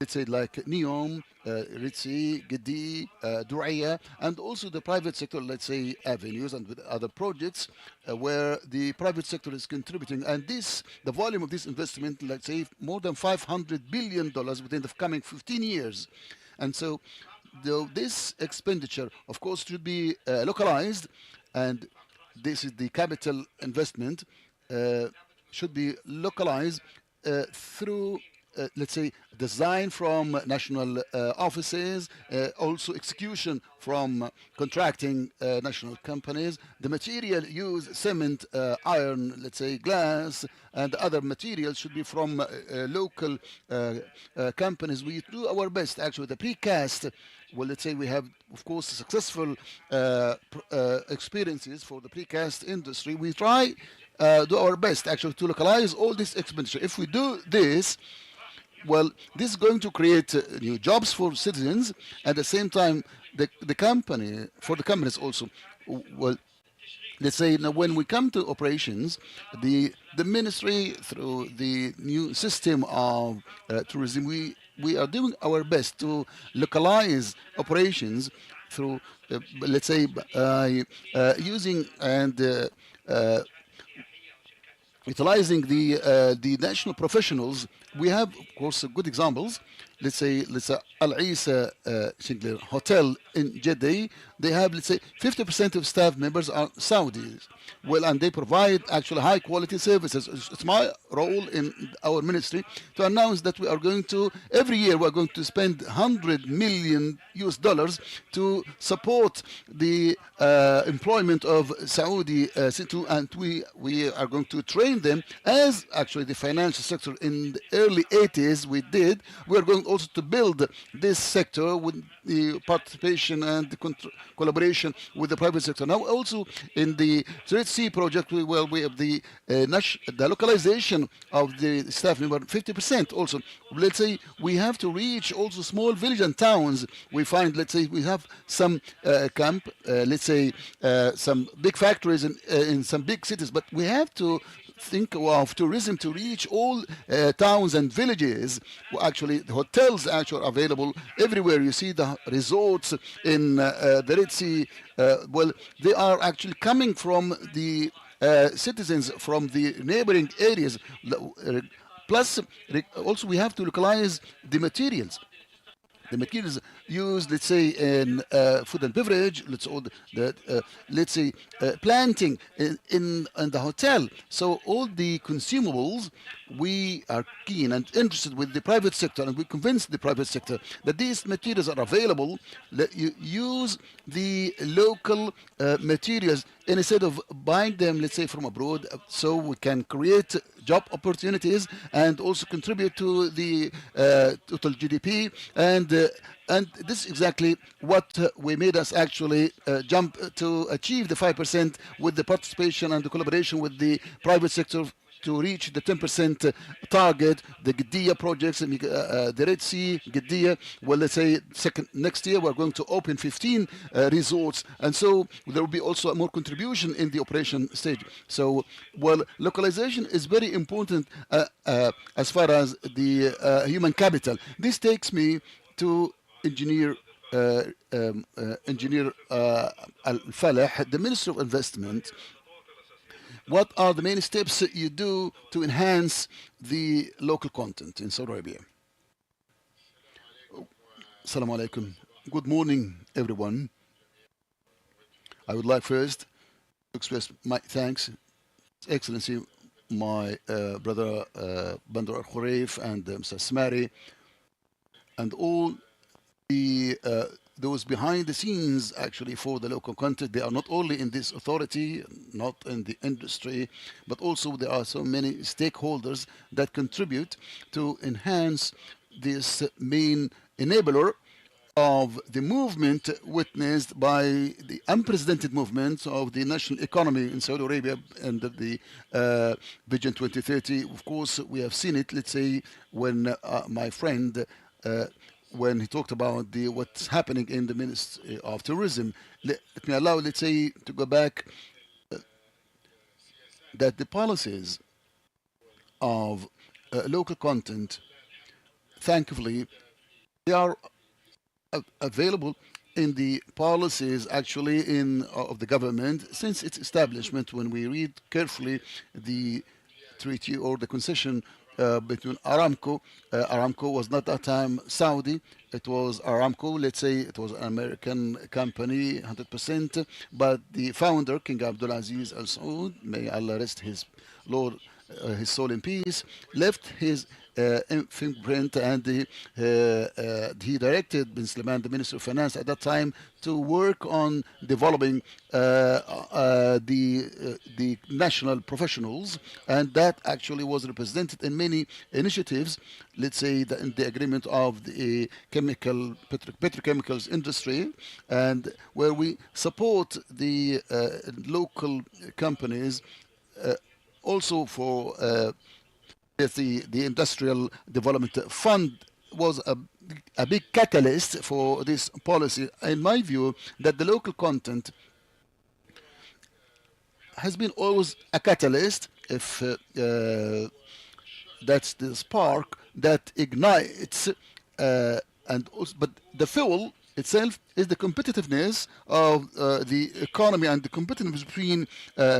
Speaker 8: let's say like Neom, Ritzi, Gedi, Du'aya, and also the private sector, let's say avenues and with other projects where the private sector is contributing. And this, the volume of this investment, let's say more than $500 billion within the coming 15 years. And so this expenditure, of course, should be localized, and this is the capital investment, should be localized through let's say, design from national offices, also execution from contracting national companies. The material used, cement, iron, let's say, glass, and other materials should be from local companies. We do our best, actually, the precast. Well, let's say we have, of course, successful experiences for the precast industry. We try do our best, actually, to localize all this expenditure. If we do this, well, this is going to create new jobs for citizens. At the same time, the company, for the companies also, well, let's say now when we come to operations, the ministry, through the new system of tourism, we are doing our best to localize operations through, let's say, using and utilizing the national professionals. We have, of course, good examples. Let's say Al Isa Hotel in Jeddah. They have, let's say, 50% of staff members are Saudis. Well, and they provide actually high quality services. It's my role in our ministry to announce that we are going to, every year we are going to spend $100 million to support the employment of Saudi citizens, and we are going to train them as actually the financial sector in the early 80s we did. We are going also to build this sector with the participation and the collaboration with the private sector. Now also in the Red Sea project, we have the localization of the staff member 50% also. Let's say we have to reach also small villages and towns. We find, let's say, we have some camp, let's say some big factories in some big cities, but we have to think of tourism to reach all towns and villages. Actually, the hotels actually are available everywhere. You see the resorts in the Red Sea. Well, they are actually coming from the citizens from the neighboring areas. Plus, also we have to localize the materials. The materials used, let's say, in food and beverage, let's say planting in the hotel. So all the consumables, we are keen and interested with the private sector, and we convince the private sector that these materials are available. Let you use the local materials instead of buying them, let's say, from abroad, so we can create job opportunities and also contribute to the total GDP. And this is exactly what we made us actually jump to achieve the 5% with the participation and the collaboration with the private sector to reach the 10% target. The Gidea projects, the Red Sea, Gidea, well, let's say next year we're going to open 15 resorts, and so there will be also more contribution in the operation stage. So, well, localization is very important as far as the human capital. This takes me to Engineer Al-Falah, the Minister of Investment. What are the main steps you do to enhance the local content in Saudi Arabia? Assalamu alaikum. Good morning, everyone. I would like first to express my thanks, His Excellency, my brother Bandar Al-Khuraif and Mr. Smari, and all the those behind the scenes actually for the local content. They are not only in this authority, not in the industry, but also there are so many stakeholders that contribute to enhance this main enabler of the movement witnessed by the unprecedented movement of the national economy in Saudi Arabia under the Vision 2030. Of course, we have seen it, let's say, when my friend when he talked about what's happening in the Ministry of Tourism. Let me allow, let's say, to go back that the policies of local content, thankfully, they are available in the policies actually of the government since its establishment. When we read carefully the treaty or the concession between Aramco. Aramco was not at that time Saudi. It was Aramco, let's say it was an American company, 100%. But the founder, King Abdulaziz Al Saud, may Allah rest his Lord, his soul in peace, left his fingerprint, and he directed Bin Salman, the Minister of Finance at that time, to work on developing the national professionals, and that actually was represented in many initiatives. Let's say in the agreement of the petrochemicals industry, and where we support the local companies, also for the Industrial Development Fund was a big catalyst for this policy. In my view, that the local content has been always a catalyst, if that's the spark that ignites, and also, but the fuel itself is the competitiveness of the economy and the competitiveness between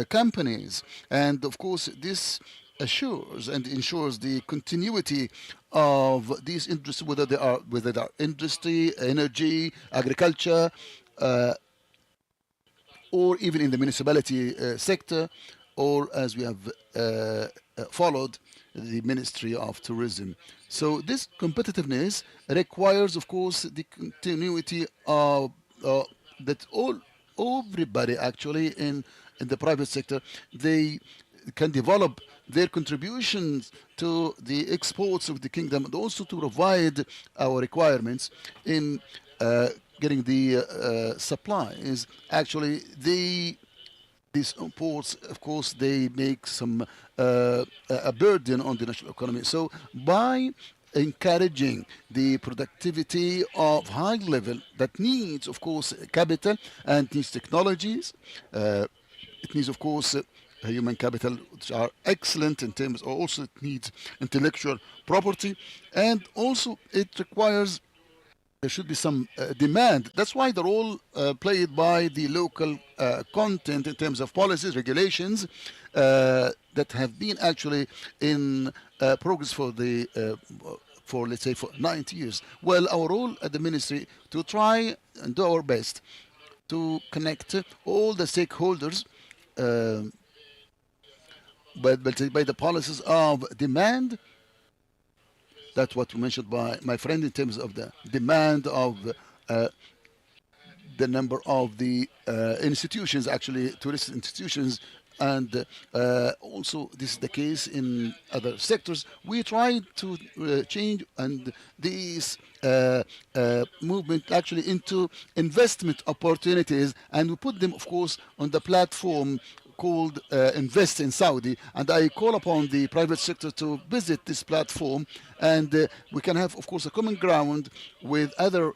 Speaker 8: companies. And of course, this assures and ensures the continuity of these industries, whether they are industry, energy, agriculture, or even in the municipality sector, or as we have followed the Ministry of Tourism. So this competitiveness requires, of course, the continuity of that everybody actually in the private sector, they can develop their contributions to the exports of the kingdom, and also to provide our requirements in getting the supplies. Actually, these imports, of course, they make some a burden on the national economy. So by encouraging the productivity of high level that needs, of course, capital and needs technologies, it needs, of course, human capital, which are excellent in terms of, also it needs intellectual property, and also it requires, there should be some demand. That's why the role played by the local content in terms of policies, regulations that have been actually in progress for let's say for 90 years. Well, our role at the ministry to try and do our best to connect all the stakeholders by the policies of demand. That's what we mentioned by my friend in terms of the demand of the number of the institutions, actually tourist institutions, and also this is the case in other sectors. We try to change and these movement actually into investment opportunities, and we put them, of course, on the platform called Invest in Saudi, and I call upon the private sector to visit this platform, and we can have, of course, a common ground with other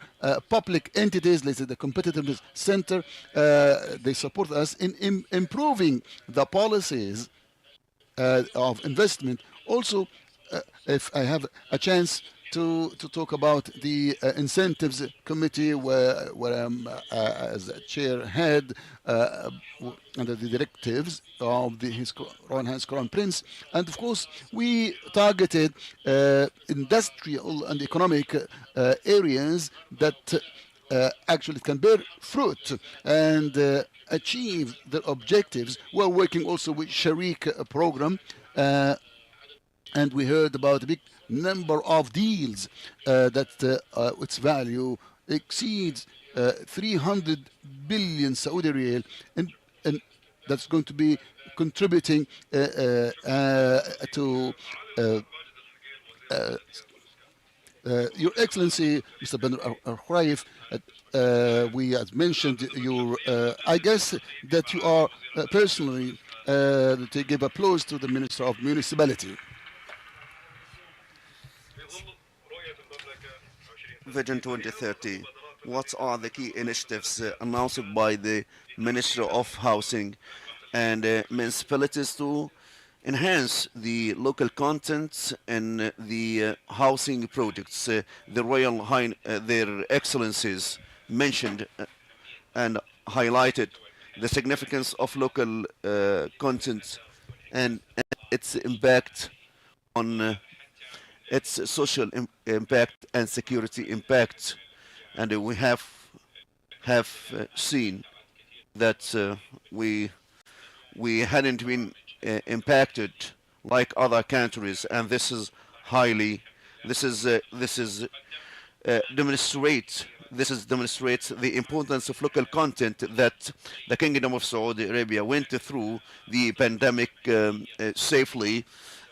Speaker 8: public entities. Let's say the Competitiveness Center. They support us in improving the policies of investment. Also, if I have a chance to talk about the incentives committee where I'm as a chair head under the directives of His Royal Highness Crown Prince, and of course we targeted industrial and economic areas that actually can bear fruit and achieve their objectives. We're working also with Sharik program, and we heard about a big number of deals that its value exceeds 300 billion Saudi riyal, and that's going to be contributing to Your Excellency, Mr. Ben Al-Khuraif. We had mentioned your, I guess that you are personally to give applause to the Minister of Municipality.
Speaker 10: Vision 2030. What are the key initiatives announced by the Ministry of Housing and municipalities to enhance the local content and the housing projects? Their Excellencies mentioned and highlighted the significance of local content and its impact on its social impact and security impact, and we have seen that we hadn't been impacted like other countries, and this demonstrates the importance of local content that the Kingdom of Saudi Arabia went through the pandemic safely.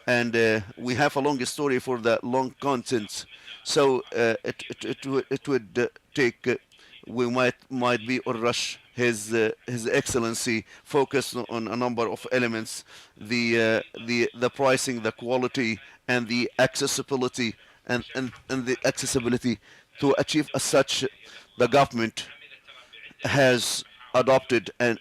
Speaker 10: And we have a long story for the long content, so it would take. We might be or rush His Excellency focus on a number of elements: the pricing, the quality, and the accessibility, and the accessibility. To achieve as such, the government has adopted a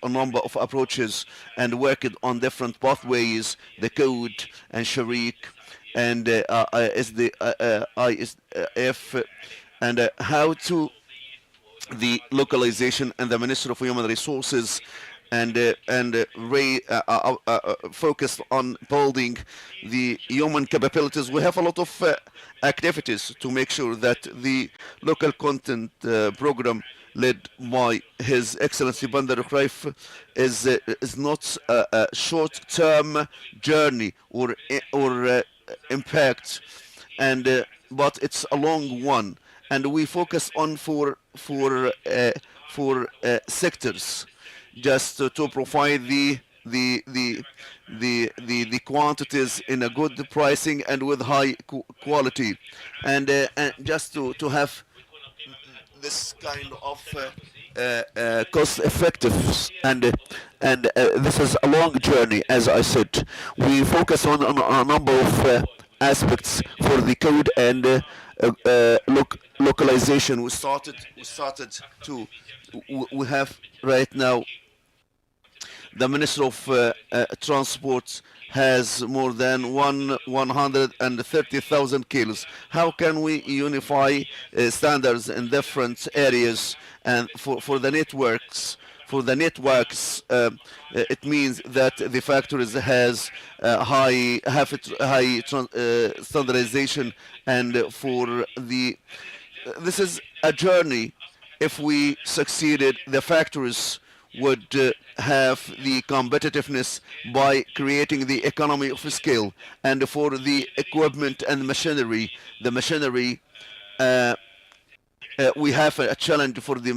Speaker 10: number of approaches and worked on different pathways, the code and Sharik and ISF, and how to the localization and the Ministry of Human Resources and focused on building the human capabilities. We have a lot of activities to make sure that the local content program led by His Excellency Bandar Khuraif is not a short-term journey or impact, and but it's a long one, and we focus on four sectors, just to provide the quantities in a good pricing and with high quality, and just to have this kind of cost effective, and this is a long journey. As I said, we focus on a number of aspects for the code and localization. We have right now the Minister of Transport has more than 130,000 kilos. How can we unify standards in different areas? And for the networks, it means that the factories has high standardization, and for this is a journey. If we succeeded, the factories would have the competitiveness by creating the economy of scale, and for the equipment and machinery, we have a challenge for the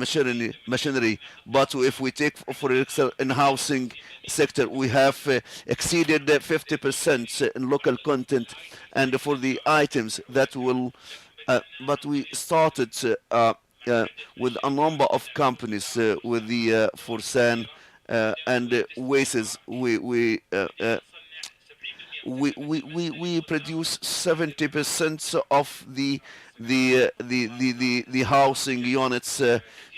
Speaker 10: machinery, but if we take, for example, in housing sector, we have exceeded 50% in local content, and for the items that will, but we started with a number of companies with the Forsan and wastes. We produce 70% of the housing units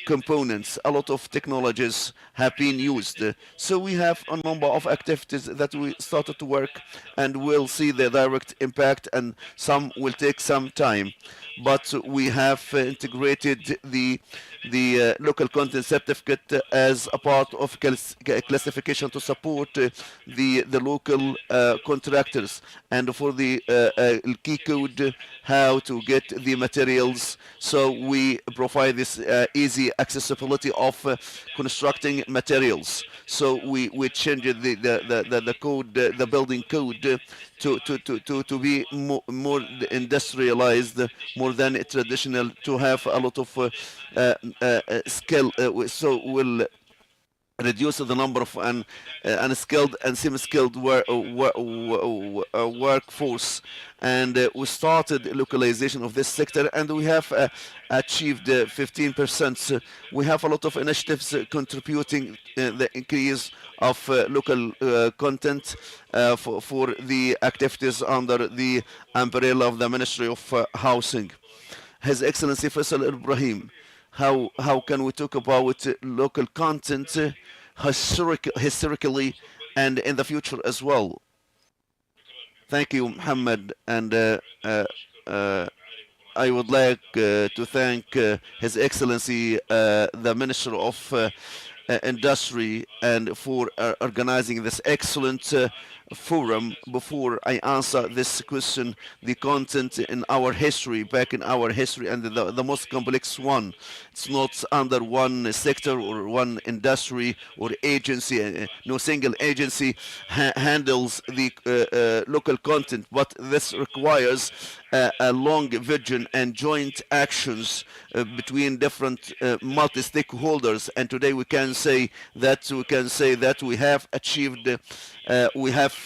Speaker 10: components. A lot of technologies have been used. So we have a number of activities that we started to work, and we'll see the direct impact, and some will take some time. But we have integrated the local content certificate as a part of classification to support the local contractors, and for the key code how to get the materials. So we provide this easy accessibility of constructing materials. So we changed the code, the building code, to be more industrialized, more than traditional, to have a lot of skill. So we'll reduce the number of unskilled and semi-skilled workforce, and we started localization of this sector, and we have achieved 15%. We have a lot of initiatives contributing the increase of local content for the activities under the umbrella of the Ministry of Housing. His Excellency Faisal Ibrahim, how can we talk about local content historically and in the future as well? Thank you, Muhammad, and I would like to thank His Excellency the Minister of Industry, and for organizing this excellent forum. Before I answer this question, the content in our history, back in our history, and the most complex one, it's not under one sector or one industry or agency. No single agency handles the local content, but this requires a long vision and joint actions between different multi-stakeholders. And today we can say that we have achieved, we have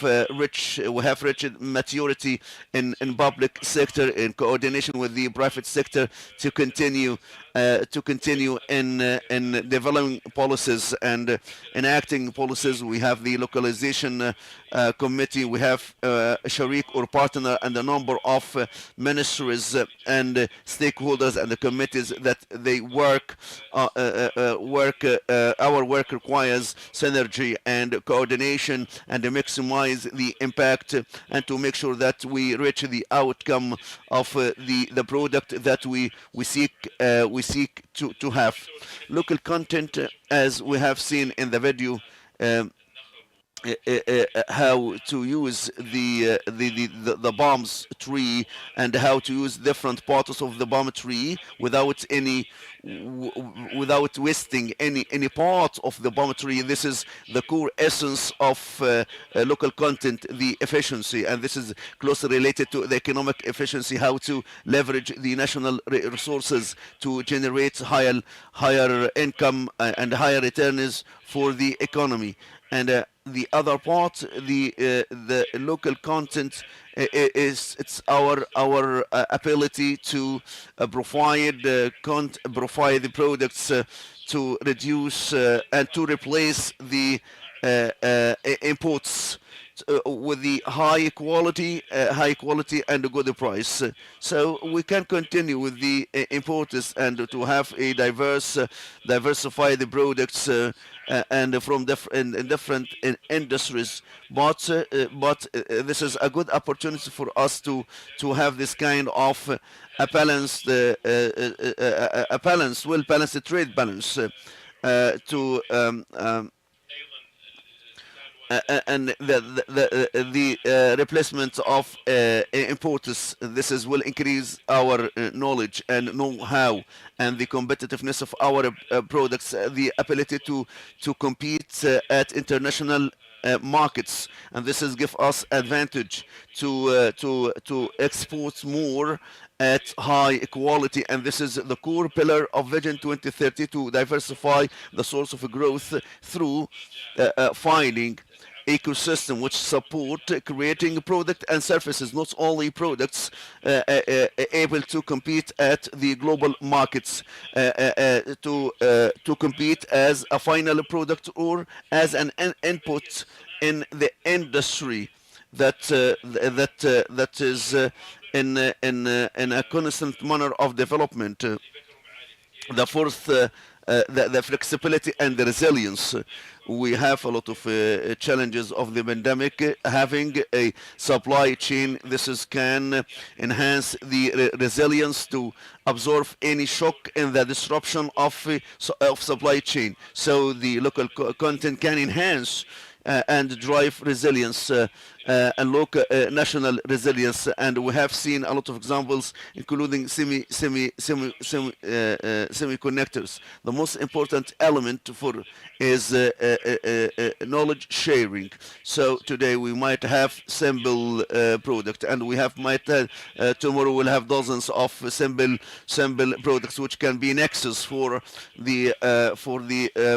Speaker 10: reached maturity in public sector, in coordination with the private sector, to continue in developing policies and enacting policies. We have the localization committee, we have a sharik or partner, and a number of ministries and stakeholders and the committees that they work. Our work requires synergy and coordination, and to maximize the impact, and to make sure that we reach the outcome of the product that we seek to have. Local content, as we have seen in the video, how to use the palm tree, and how to use different parts of the palm tree without wasting any part of the palm tree. This is the core essence of local content, the efficiency, and this is closely related to the economic efficiency, how to leverage the national resources to generate higher income and higher returns for the economy. And the other part, the local content, it's our ability to provide the products to reduce and to replace the imports with the high quality and a good price. So we can continue with the imports and to have a diversified products and from different industries. But this is a good opportunity for us to have this kind of a balanced, well-balanced trade balance to and the replacement of imports. This will increase our knowledge and know-how and the competitiveness of our products, the ability to compete at international markets, and this is give us advantage to export more at high quality. And this is the core pillar of Vision 2030, to diversify the source of growth through finding ecosystem which support creating product and services, not only products, able to compete at the global markets, to compete as a final product or as an input in the industry that is in a constant manner of development. The fourth, the flexibility and the resilience. We have a lot of challenges of the pandemic. Having a supply chain, can enhance the resilience to absorb any shock in the disruption of supply chain. So the local content can enhance and drive resilience and local national resilience, and we have seen a lot of examples, including semiconductors. The most important element for is knowledge sharing. So today we might have simple product, and we might tomorrow we'll have dozens of simple products which can be nexus for the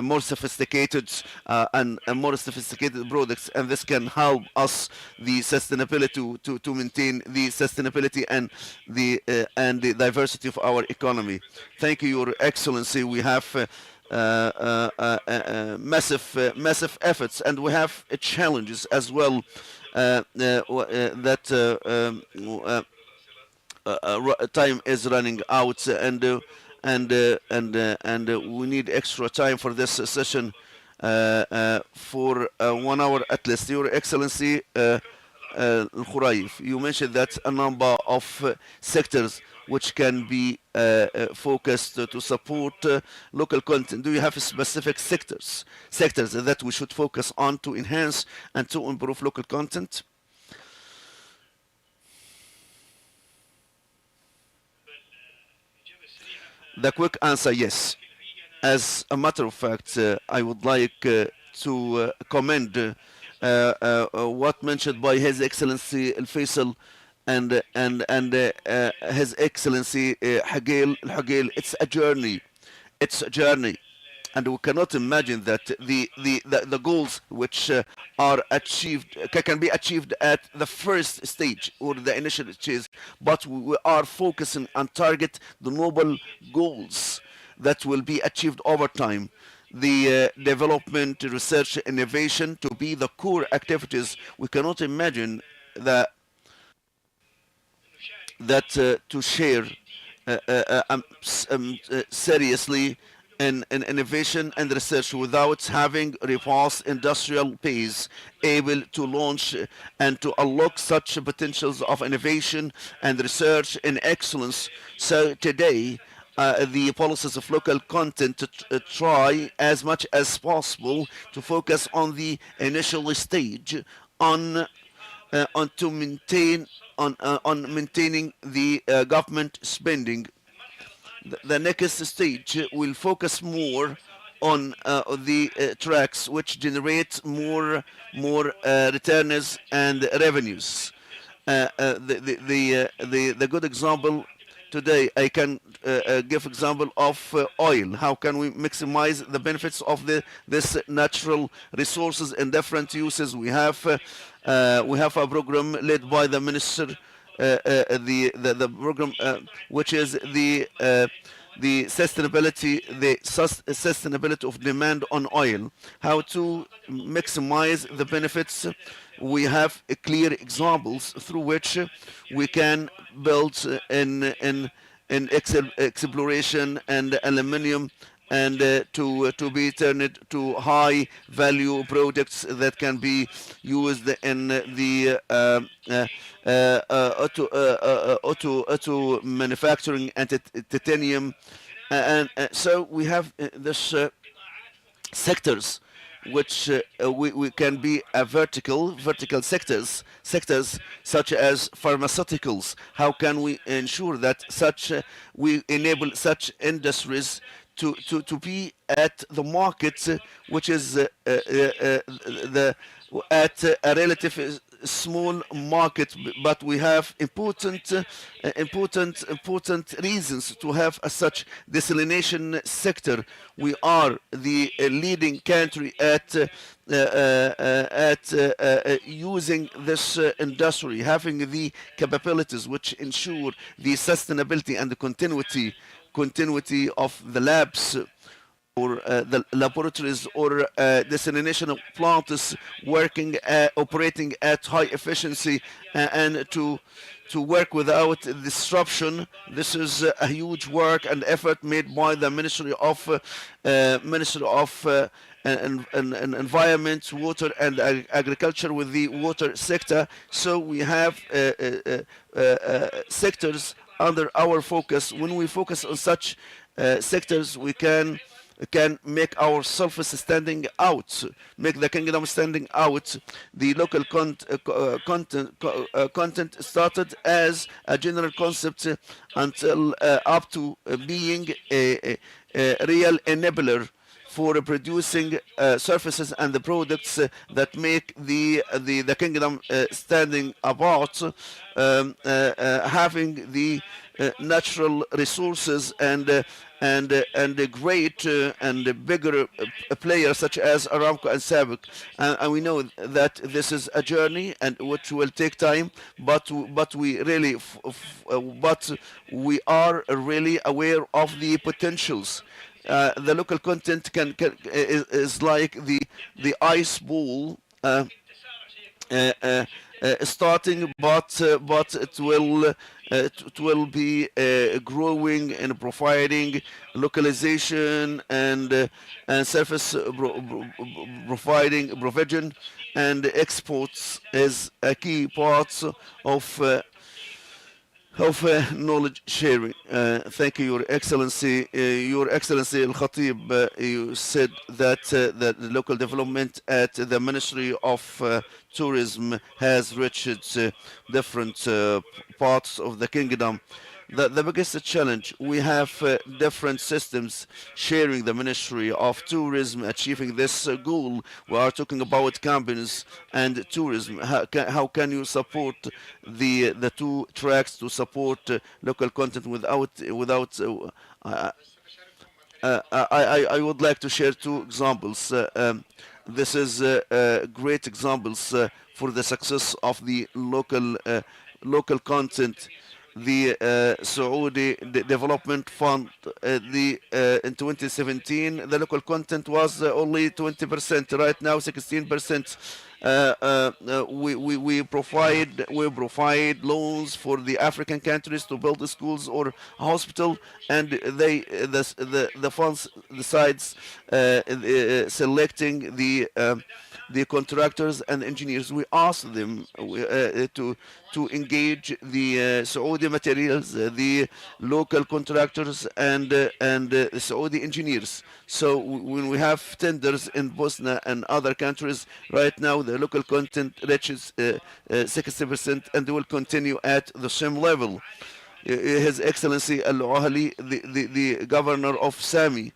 Speaker 10: more sophisticated and more sophisticated products, and this can help us the sustainability to maintain the sustainability and the diversity of our economy. Thank you, Your Excellency. We have massive efforts, and we have challenges as well that time is running out, and we need extra time for this session. For 1 hour at least. Your Excellency Khuraif, you mentioned that a number of sectors which can be focused to support local content. Do you have specific sectors that we should focus on to enhance and to improve local content? The quick answer, yes. As a matter of fact, I would like to commend what mentioned by His Excellency Al Faisal and His Excellency Hagel. It's a journey. And we cannot imagine that the goals which are achieved can be achieved at the first stage or the initial stage, but we are focusing on target the noble goals that will be achieved over time. The development, research, innovation to be the core activities. We cannot imagine that to share seriously in innovation and research without having robust industrial base able to launch and to unlock such potentials of innovation and research and excellence. So today, the policies of local content to try as much as possible to focus on the initial stage on maintaining the government spending. The next stage will focus more on the tracks which generate more returns and revenues. The good example today, I can give example of oil. How can we maximize the benefits of this natural resources in different uses? We have a program led by the minister, the program which is the sustainability of demand on oil. How to maximize the benefits? We have clear examples through which we can build in exploration and aluminium, and to be turned to high value products that can be used in the auto manufacturing and titanium, and so we have this sectors which we can be a vertical sectors such as pharmaceuticals. How can we ensure that we enable such industries to be at the market which is at a relative small market, but we have important reasons to have a such desalination sector. We are the leading country at using this industry, having the capabilities which ensure the sustainability and the continuity of the labs or the laboratories or desalination plants working, operating at high efficiency and to work without disruption. This is a huge work and effort made by the Ministry of Environment, Water and Agriculture with the water sector. So we have sectors under our focus. When we focus on such sectors, we can make ourselves standing out, make the kingdom standing out. The local content started as a general concept until up to being a real enabler for producing services and the products that make the kingdom standing apart, having the natural resources and a great and bigger players such as Aramco and SABIC. And we know that this is a journey and which will take time, but we are really aware of the potentials. The local content is like the ice ball starting, but it will be growing and providing localization and service provision, and exports is a key part of knowledge sharing. Thank you, Your Excellency. Your Excellency Al-Khatib, you said that the local development at the Ministry of Tourism has reached different parts of the kingdom. The biggest challenge, we have different systems sharing the Ministry of Tourism, achieving this goal. We are talking about companies and tourism. How can you support the two tracks to support local content without I would like to share two examples. This is great examples for the success of the local content. The Saudi Development Fund, in 2017, the local content was only 20%. Right now, 16%. We provide loans for the African countries to build schools or hospital, and the funds decides selecting the contractors and engineers. We ask them to engage the Saudi materials, the local contractors, and Saudi engineers. So when we have tenders in Bosnia and other countries, right now the local content reaches 60%, and they will continue at the same level. His Excellency Al-Ahli, the governor of Sami,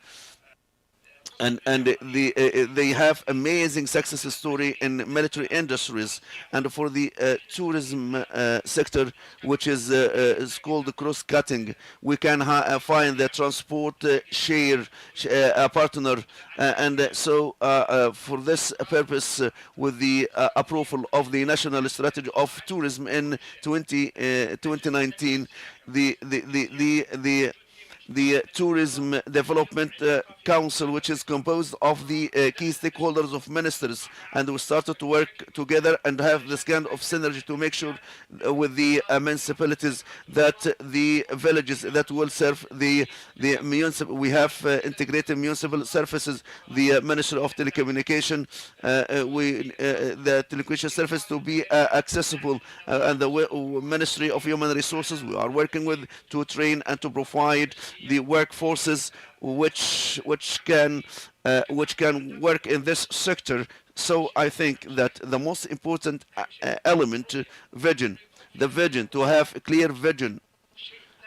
Speaker 10: and they have amazing success story in military industries, and for the tourism sector, which is called cross-cutting, we can find the transport share partner, and so for this purpose, with the approval of the National Strategy of Tourism in 2019, the Tourism Development Council, which is composed of the key stakeholders of ministers, and we started to work together and have this kind of synergy to make sure with the municipalities that the villages that will serve the municipal, we have integrated municipal services, the Ministry of Telecommunication, the telecommunication service to be accessible, and the Ministry of Human Resources we are working with to train and to provide the workforces which can work in this sector. So I think that the most important element, vision, to have a clear vision,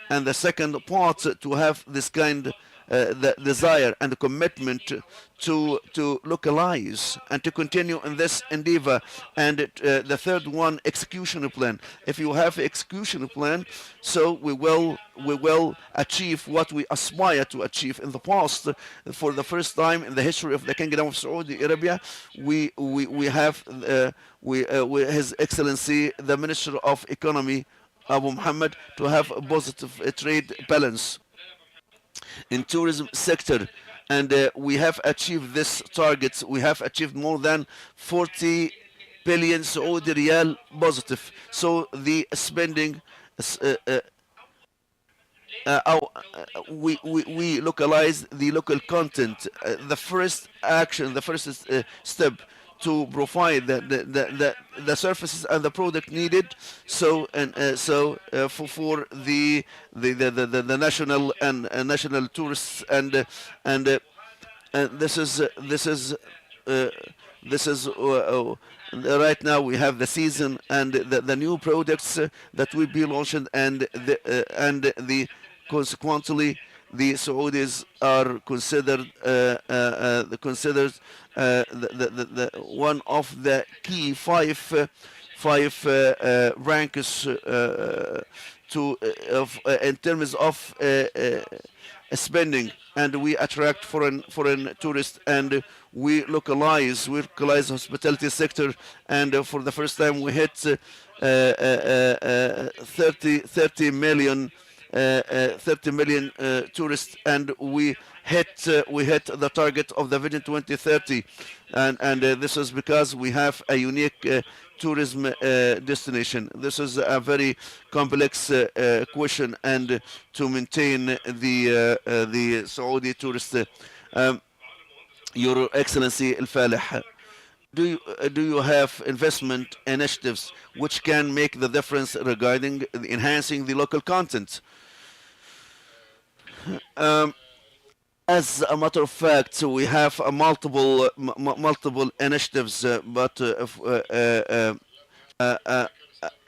Speaker 10: and the second part, to have this kind the desire and the commitment to localize and to continue in this endeavor. And the third one, execution plan. If you have execution plan, so we will achieve what we aspire to achieve. In the past, for the first time in the history of the Kingdom of Saudi Arabia, we have His Excellency the Minister of Economy Abu Muhammad to have a positive trade balance in tourism sector, and we have achieved this target. We have achieved more than 40 billion Saudi Riyal positive. So the spending, we localize the local content. The first action, the first step to provide the services and the product needed. So for the national and national tourists, and this is right now we have the season and the new products that will be launched, and the consequently the Saudis are considered one of the key five ranks in terms of spending, and we attract foreign tourists, and we localize hospitality sector, and for the first time we hit 30 million tourists, and we hit the target of the Vision 2030, and this is because we have a unique tourism destination. This is a very complex question, and to maintain the Saudi tourist. Your Excellency Al Falih, do you have investment initiatives which can make the difference regarding enhancing the local content? As a matter of fact, we have multiple initiatives, but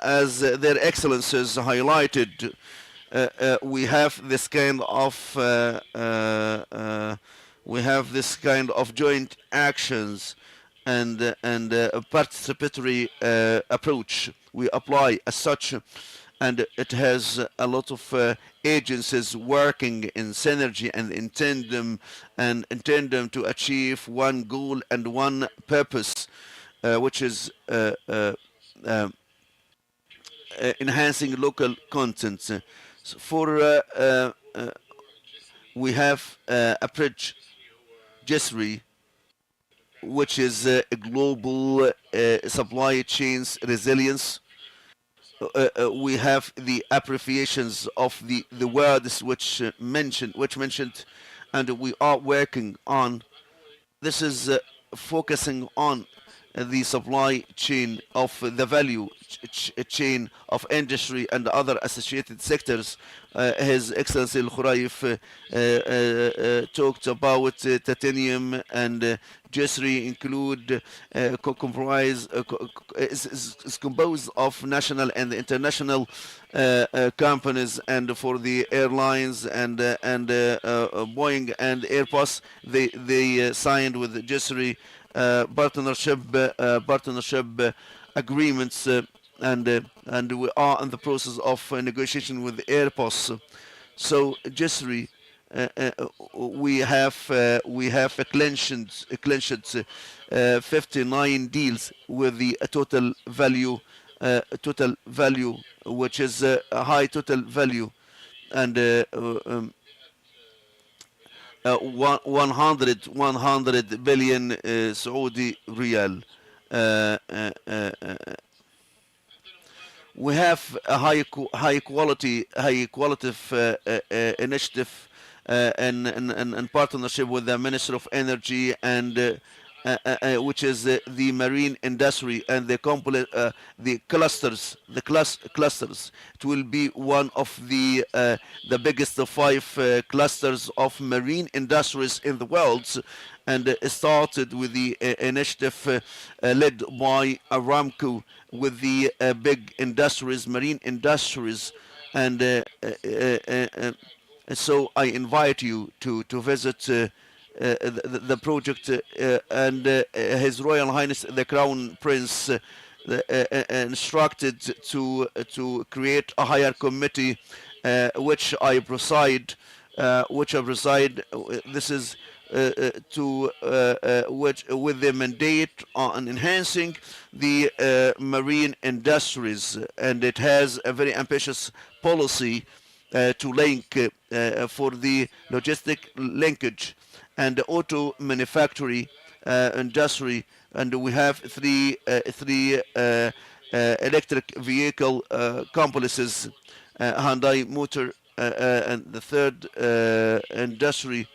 Speaker 10: as their excellencies highlighted, we have this kind of joint actions and a participatory approach we apply as such, and it has a lot of agencies working in synergy and intend them to achieve one goal and one purpose, which is enhancing local content. So we have a bridge, Jisri, which is a global supply chains resilience. We have the abbreviations of the words which mentioned, and we are working on. This is focusing on the supply chain of the value chain of industry and other associated sectors. His Excellency Al Khuraif talked about titanium, and Jisri is composed of national and international companies, and for the airlines and Boeing and Airbus, they signed with Jisri partnership agreements, and we are in the process of negotiation with Airbus. So Jisri, we have clinched 59 deals with the total value which is a high total value, and 100 billion Saudi Riyal. We have a high quality initiative in partnership with the Minister of Energy, and which is the marine industry and the clusters. It will be one of the biggest five clusters of marine industries in the world, and it started with the initiative led by Aramco with the big industries, marine industries, and So I invite you to visit the project, and His Royal Highness the Crown Prince instructed to create a higher committee, which I preside. This is which with the mandate on enhancing the marine industries, and it has a very ambitious policy to link for the logistic linkage and the auto manufacturing industry, and we have three electric vehicle complexes, Hyundai Motor, and the third industry.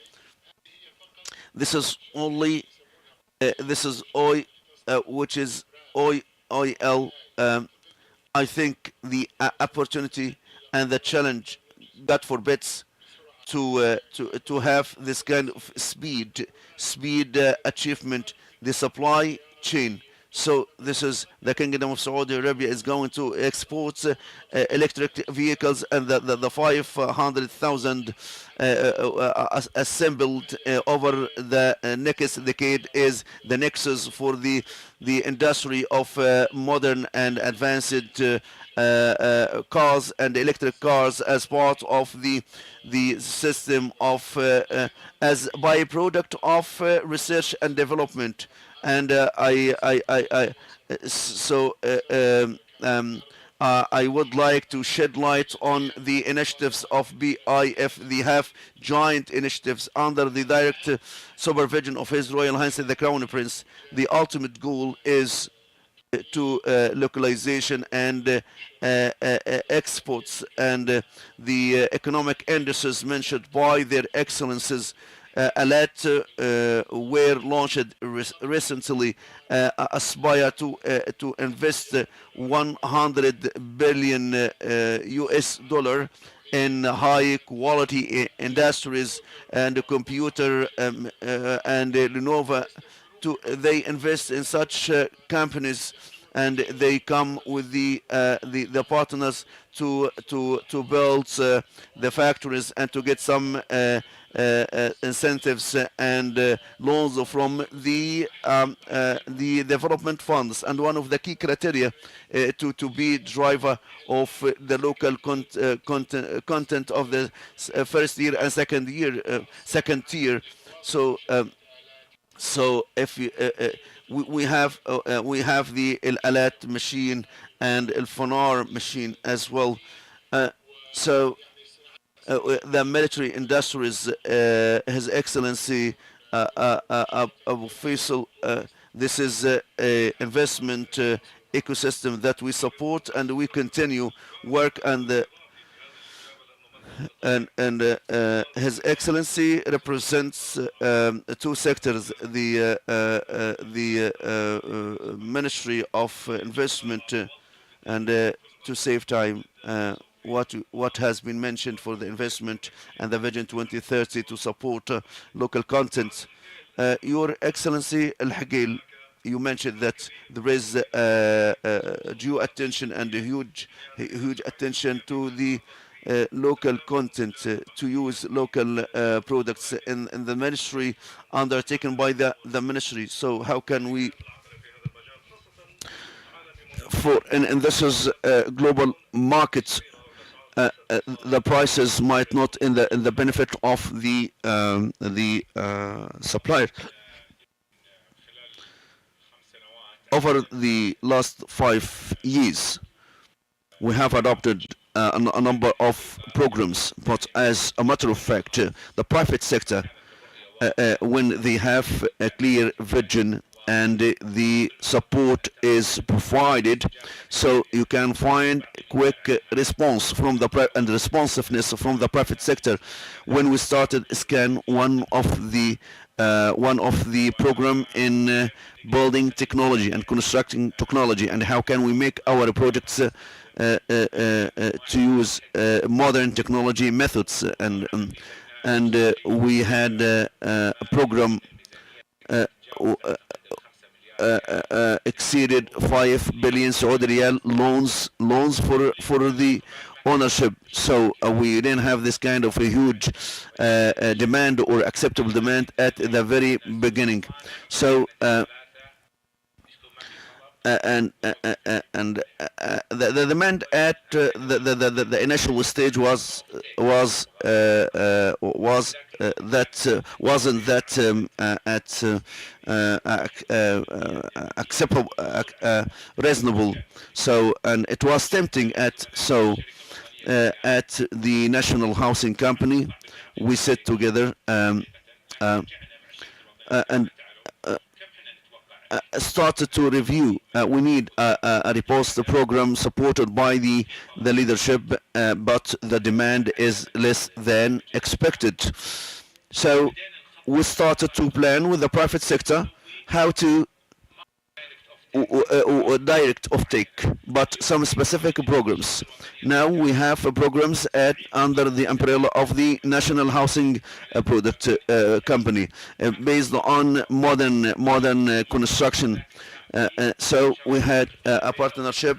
Speaker 10: This is only this is oil, which is oil. I think the opportunity and the challenge, God forbids, to have this kind of speed achievement, the supply chain. So this is the Kingdom of Saudi Arabia is going to export electric vehicles, and the 500,000 assembled over the next decade is the nexus for the industry of modern and advanced cars and electric cars as part of the system of as byproduct of research and development. And I would like to shed light on the initiatives of BIF. They have joint initiatives under the direct supervision of His Royal Highness the Crown Prince. The ultimate goal is to localization and exports, and the economic indices mentioned by their excellencies ALAT were launched recently, aspire to invest 100 billion US dollar in high quality industries and computer and Lenovo. They invest in such companies, and they come with the partners to build the factories and to get some incentives and loans from the development funds. And one of the key criteria to be driver of the local content of the first year and second tier. So if we have the Al-Alat machine and Al-Fanar machine as well. The military industries, His Excellency Abu Faisal, this is a investment ecosystem that we support, and we continue work, and His Excellency represents two sectors: the Ministry of Investment, and to save time, what has been mentioned for the investment and the Vision 2030 to support local content. Your Excellency Al-Hagil, you mentioned that there is due attention and a huge attention to the local content, to use local products in the ministry, undertaken by the ministry. So how can we, and this is global markets, the prices might not in the benefit of the supplier. Over the last 5 years, we have adopted a number of programs, but as a matter of fact, the private sector, when they have a clear vision and the support is provided, so you can find quick response from and responsiveness from the private sector. When we started SCAN, one of the program in building technology and constructing technology, and how can we make our projects to use modern technology methods, and we had a program exceeded 5 billion Saudi Riyal loans for the ownership. So we didn't have this kind of a huge demand or acceptable demand at the very beginning. So the demand at the initial stage that wasn't that acceptable, reasonable. So, and it was tempting at the National Housing Company. We sit together and started to review. We need a riposte program supported by the leadership, but the demand is less than expected. So we started to plan with the private sector how to direct offtake, but some specific programs. Now we have programs under the umbrella of the National Housing Product Company, based on modern construction. So we had a partnership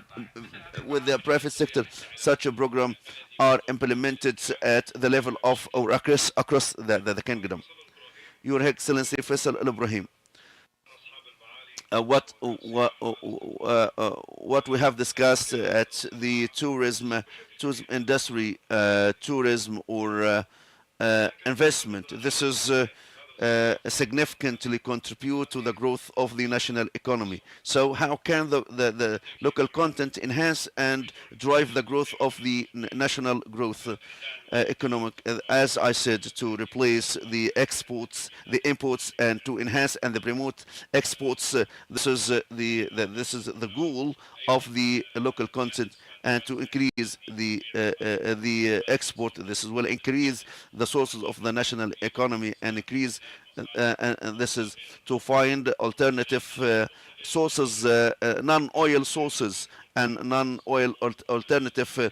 Speaker 10: with the private sector. Such a program are implemented at the level of or across the kingdom. Your Excellency Faisal Al Ibrahim. What we have discussed at the tourism industry, tourism or investment. This is significantly contribute to the growth of the national economy. So how can the local content enhance and drive the growth of the national growth economic, as I said, to replace the exports, the imports, and to enhance and promote exports. This is the goal of the local content, and to increase the export. This will increase the sources of the national economy and increase and this is to find alternative sources, non-oil sources and non-oil alternative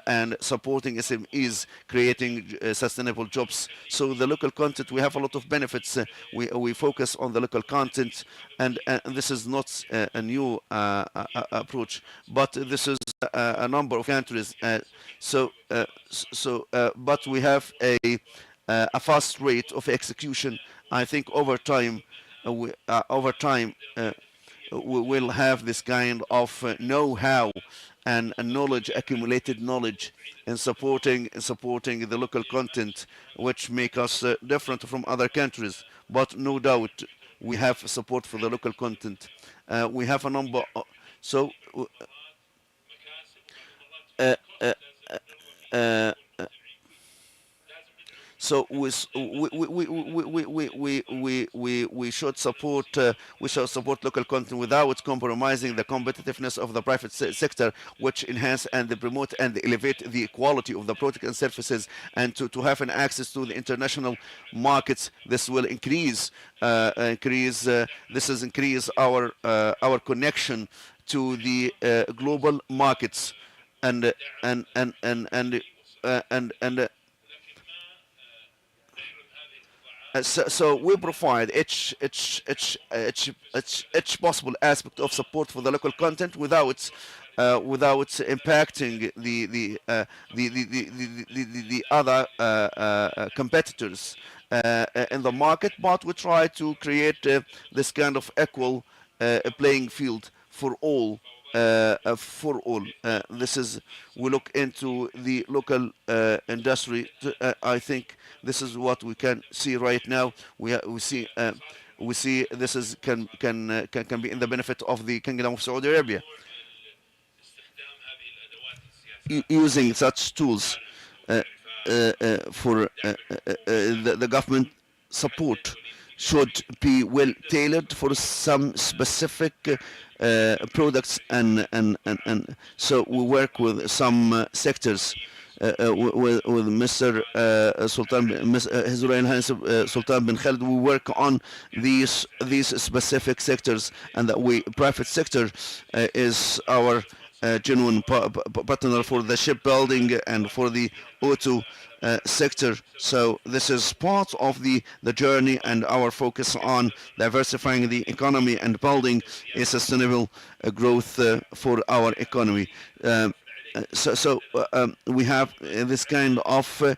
Speaker 10: and supporting SMEs, creating sustainable jobs. So the local content, we have a lot of benefits. We focus on the local content, and this is not a new approach, but this is a number of countries. But we have a fast rate of execution. I think over time, we will have this kind of know-how and knowledge, accumulated knowledge, in supporting the local content, which make us different from other countries. But no doubt, we have support for the local content. We have a number. So we should support local content without compromising the competitiveness of the private sector, which enhance and promote and elevate the quality of the product and services, and to have an access to the international markets. This will increase increase our connection to the global markets and so we provide each possible aspect of support for the local content without impacting the other competitors in the market. But we try to create this kind of equal playing field for all. This is, we look into the local industry. I think this is what we can see right now. We see this is can be in the benefit of the Kingdom of Saudi Arabia. Using such tools for the government support should be well tailored for some specific products, and so we work with some sectors with Mr. Sultan, His Royal Highness Sultan bin Khalid. We work on these specific sectors, and that private sector is our genuine partner for the shipbuilding and for the auto sector. So this is part of the journey and our focus on diversifying the economy and building a sustainable growth for our economy. we have this kind of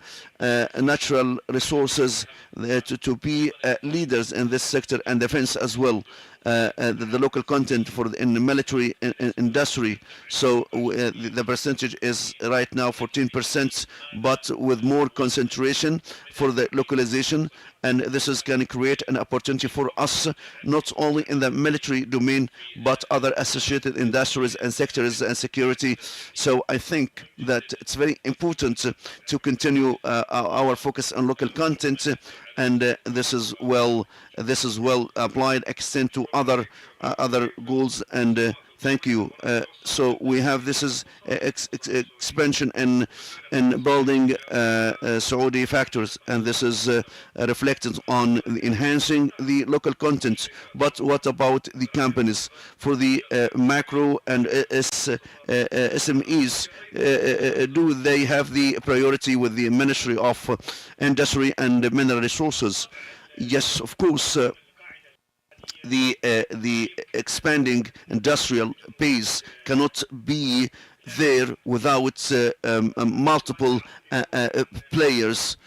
Speaker 10: natural resources to be leaders in this sector and defense as well. The local content in the military industry. So the percentage is right now 14%, but with more concentration for the localization, and this is going to create an opportunity for us, not only in the military domain, but other associated industries and sectors and security. So I think that it's very important to continue our focus on local content, and this is well applied, extend to other goals. And thank you. So we have this is expansion in building Saudi factors, and this is reflected on enhancing the local content. But what about the companies for the macro and SMEs? Do they have the priority with the Ministry of Industry and Mineral Resources? Yes, of course. The expanding industrial base cannot be there without multiple players,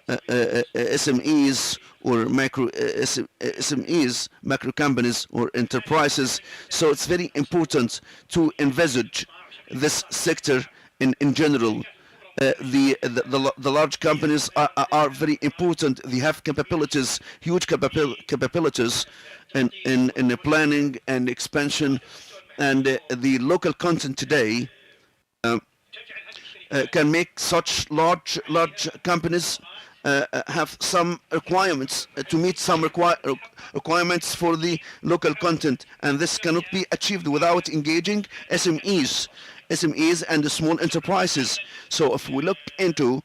Speaker 10: SMEs or macro SMEs, macro companies or enterprises. So it's very important to envisage this sector in general. The large companies are very important. They have capabilities, huge capabilities in the planning and expansion, and the local content today can make such large companies have some requirements to meet some requirements for the local content, and this cannot be achieved without engaging SMEs and the small enterprises. So if we look into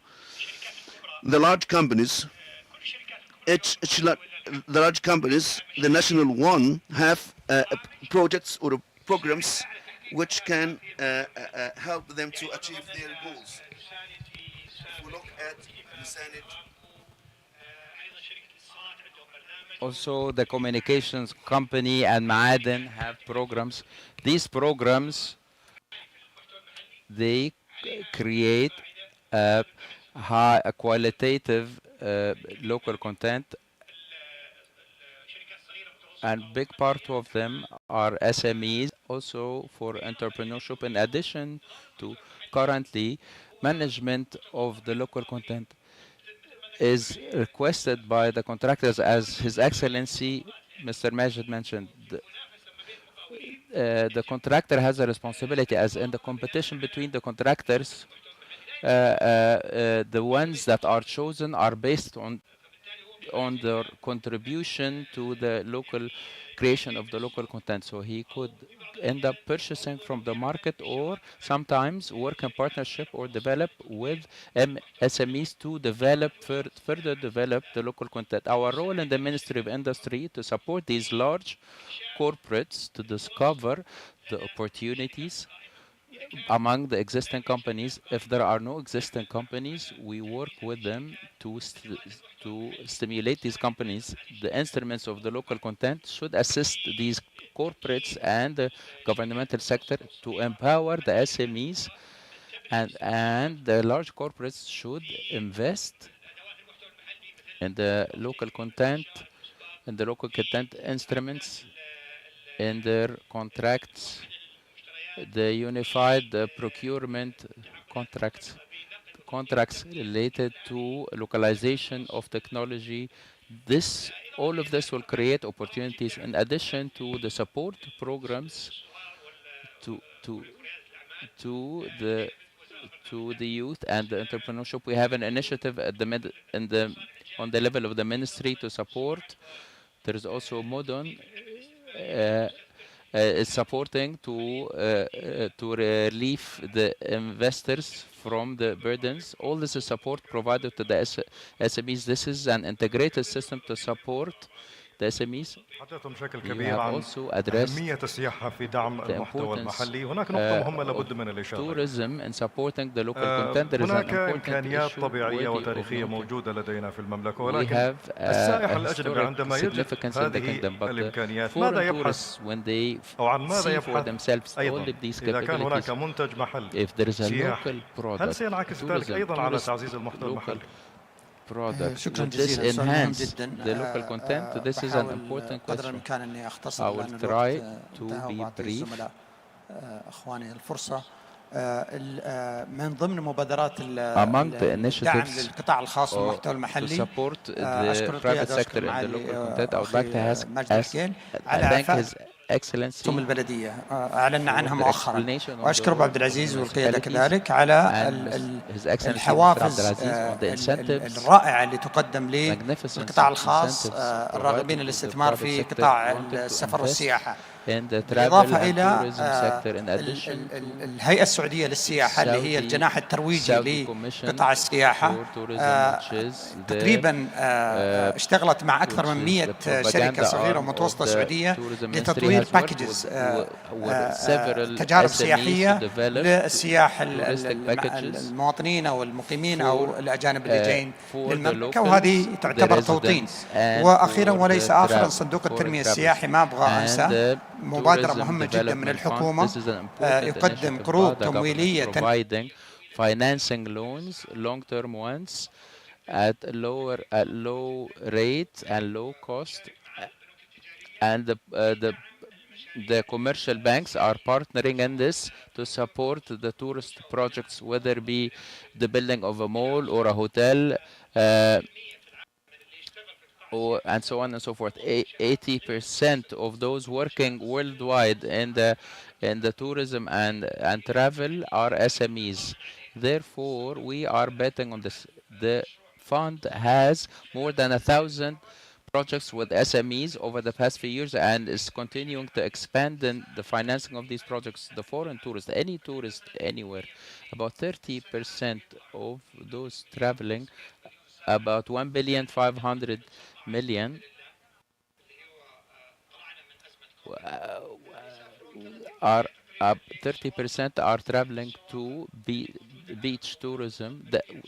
Speaker 10: the large companies, the large companies, the national one, have projects or programs which can help them to achieve their goals. If we look at
Speaker 11: also the communications company and Ma'aden have programs. These programs, they create a qualitative local content, and big part of them are SMEs, also for entrepreneurship. In addition to currently, management of the local content is requested by the contractors, as His Excellency Mr. Majid mentioned. The contractor has a responsibility, as in the competition between the contractors, the ones that are chosen are based on their contribution to the local creation of the local content. So he could end up purchasing from the market, or sometimes work in partnership or develop with SMEs to further develop the local content. Our role in the Ministry of Industry to support these large corporates to discover the opportunities among the existing companies. If there are no existing companies, we work with them to stimulate these companies. The instruments of the local content should assist these corporates and the governmental sector to empower the SMEs, and the large corporates should invest in the local content, in the local content instruments, in their contracts, the unified procurement contracts related to localization of technology. All of this will create opportunities in addition to the support programs to the youth and the entrepreneurship. We have an initiative at on the level of the ministry to support. There is also Modon is supporting to relieve the investors from the burdens. All this is support provided to the SMEs. This is an integrated system to support the SMEs.
Speaker 9: تحدثتم بشكل
Speaker 11: You
Speaker 9: كبير
Speaker 11: have
Speaker 9: عن
Speaker 11: also addressed
Speaker 9: أهمية السياحة في دعم
Speaker 11: the
Speaker 9: المحتوى
Speaker 11: importance
Speaker 9: المحلي. هناك نقطة مهمة
Speaker 11: of
Speaker 9: لابد من الإشارة.
Speaker 11: tourism in supporting the local content. There is an
Speaker 9: هناك
Speaker 11: important
Speaker 9: إمكانيات
Speaker 11: issue
Speaker 9: طبيعية
Speaker 11: worthy of
Speaker 9: وتاريخية
Speaker 11: noting.
Speaker 9: موجودة لدينا في المملكة،
Speaker 11: We
Speaker 9: ولكن
Speaker 11: have
Speaker 9: السائح
Speaker 11: a
Speaker 9: الأجنبي
Speaker 11: historic
Speaker 9: عندما يجد
Speaker 11: significance in the
Speaker 9: هذه
Speaker 11: kingdom, but the
Speaker 9: الإمكانيات ماذا
Speaker 11: foreign
Speaker 9: يبحث
Speaker 11: tourists, when they
Speaker 9: أو عن ماذا
Speaker 11: see for
Speaker 9: يبحث
Speaker 11: themselves all
Speaker 9: أيضا؟
Speaker 11: of these
Speaker 9: إذا كان هناك
Speaker 11: capabilities,
Speaker 9: منتج محلي
Speaker 11: if there is a
Speaker 9: سياحي،
Speaker 11: local
Speaker 9: هل
Speaker 11: product,
Speaker 9: سينعكس ذلك
Speaker 11: tourism,
Speaker 9: أيضا على
Speaker 11: tourist,
Speaker 9: تعزيز المحتوى
Speaker 11: local
Speaker 9: المحلي؟
Speaker 11: product,
Speaker 3: شكرا
Speaker 11: would this
Speaker 3: جزيلا، سؤال مهم
Speaker 11: enhance
Speaker 3: جدا.
Speaker 11: the local content? This is an
Speaker 3: بحاول
Speaker 11: important
Speaker 3: قدر
Speaker 11: question.
Speaker 3: الإمكان أني
Speaker 11: I
Speaker 3: أختصر
Speaker 11: will
Speaker 3: لأن
Speaker 11: try
Speaker 3: الوقت
Speaker 11: to
Speaker 3: انتهى،
Speaker 11: be
Speaker 3: وبعطي
Speaker 11: brief.
Speaker 3: الزملاء أخواني الفرصة. من ضمن مبادرات
Speaker 11: Among the
Speaker 3: الدعم
Speaker 11: initiatives
Speaker 3: للقطاع الخاص والمحتوى
Speaker 11: to
Speaker 3: المحلي،
Speaker 11: support the
Speaker 3: أشكر
Speaker 11: private
Speaker 3: القيادة
Speaker 11: sector
Speaker 3: وأشكر
Speaker 11: in the
Speaker 3: معالي
Speaker 11: local content, I would like to
Speaker 3: أخي ماجد الحكيل على
Speaker 11: I thank
Speaker 3: إعفاء
Speaker 11: His Excellency
Speaker 3: البلدية أعلنا عنها
Speaker 11: for the
Speaker 3: مؤخرا،
Speaker 11: explanation of
Speaker 3: وأشكر أبو عبد
Speaker 11: the
Speaker 3: العزيز والقيادة
Speaker 11: municipalities
Speaker 3: كذلك على
Speaker 11: and His Excellency Mr.
Speaker 3: الحوافز
Speaker 11: Abdulaziz on the incentives,
Speaker 3: الرائعة اللي تقدم
Speaker 11: magnificent
Speaker 3: للقطاع الخاص
Speaker 11: incentives
Speaker 3: الراغبين
Speaker 11: provided to the
Speaker 3: الاستثمار
Speaker 11: private
Speaker 3: في
Speaker 11: sector
Speaker 3: قطاع
Speaker 11: wanting to
Speaker 3: السفر
Speaker 11: invest
Speaker 3: والسياحة،
Speaker 11: in the travel
Speaker 3: بالإضافة
Speaker 11: and
Speaker 3: إلى
Speaker 11: tourism sector in addition to
Speaker 3: الهيئة السعودية للسياحة اللي هي الجناح الترويجي لقطاع السياحة.
Speaker 11: for tourism, which is the
Speaker 3: تقريبا اشتغلت مع أكثر من 100 شركة صغيرة ومتوسطة سعودية لتطوير باكجز تجارب سياحية للسياح المواطنين أو المقيمين أو الأجانب اللي جايين للمملكة، وهذه تعتبر توطين. وأخيرا وليس آخرا، صندوق التنمية السياحي ما أبغى أنسى، مبادرة مهمة جدا من الحكومة، يقدم قروض تمويلية
Speaker 11: financing loans, long-term ones, at low rate and low cost, and the commercial banks are partnering in this to support the tourist projects, whether it be the building of a mall or a hotel, and so on and so forth. 80% of those working worldwide in the tourism and travel are SMEs. Therefore, we are betting on this. The fund has more than 1,000 projects with SMEs over the past few years and is continuing to expand in the financing of these projects. The foreign tourist, any tourist anywhere, about 30% of those traveling, about 1,500,000,000 are 30% are traveling to beach tourism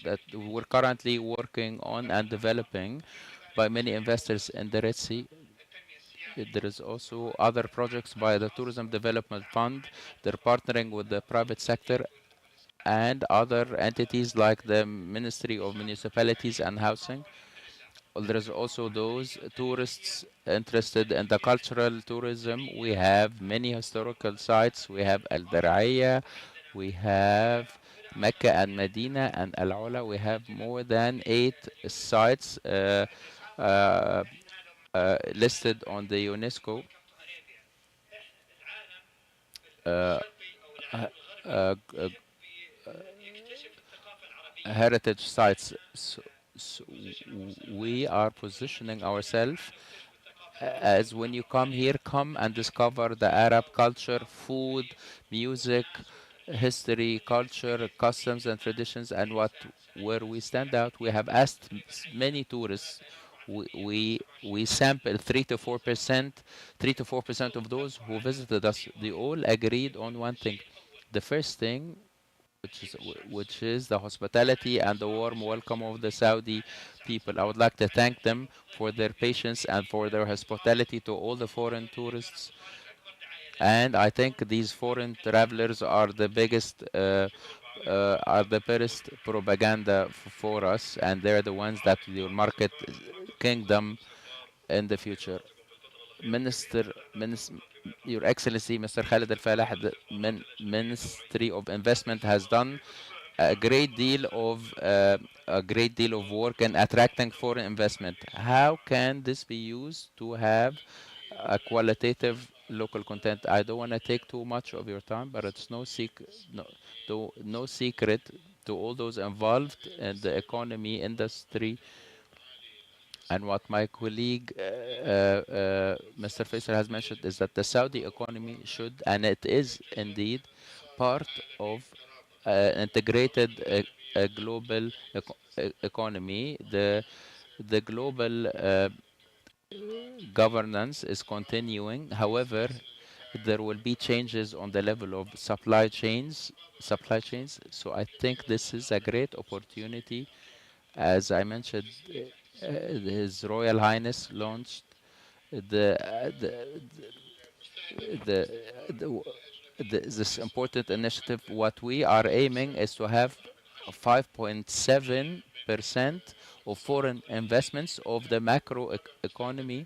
Speaker 11: that we're currently working on and developing by many investors in the Red Sea. There is also other projects by the Tourism Development Fund. They're partnering with the private sector and other entities like the Ministry of Municipalities and Housing. There is also those tourists interested in the cultural tourism. We have many historical sites. We have Al Daraya, we have Mecca and Medina and Al Ula. We have more than 8 sites listed on the UNESCO heritage sites. So we are positioning ourselves as when you come here, come and discover the Arab culture, food, music, history, culture, customs and traditions, and where we stand out. We have asked many tourists. We sampled 3 to 4% of those who visited us. They all agreed on one thing. The first thing, which is the hospitality and the warm welcome of the Saudi people. I would like to thank them for their patience and for their hospitality to all the foreign tourists. And I think these foreign travelers are the best propaganda for us, and they're the ones that will market kingdom in the future. Your Excellency, Mr. Khalid Al Falah, the Ministry of Investment has done a great deal of work in attracting foreign investment. How can this be used to have a qualitative local content? I don't want to take too much of your time, but it's no secret to all those involved in the economy industry. And what my colleague, Mr. Faisal, has mentioned is that the Saudi economy should, and it is indeed, part of integrated global economy. The global governance is continuing. However, there will be changes on the level of supply chains. So I think this is a great opportunity. As I mentioned, His Royal Highness launched the, uh, the, the, the, this important initiative. What we are aiming is to have 5.7% of foreign investments of the macro economy,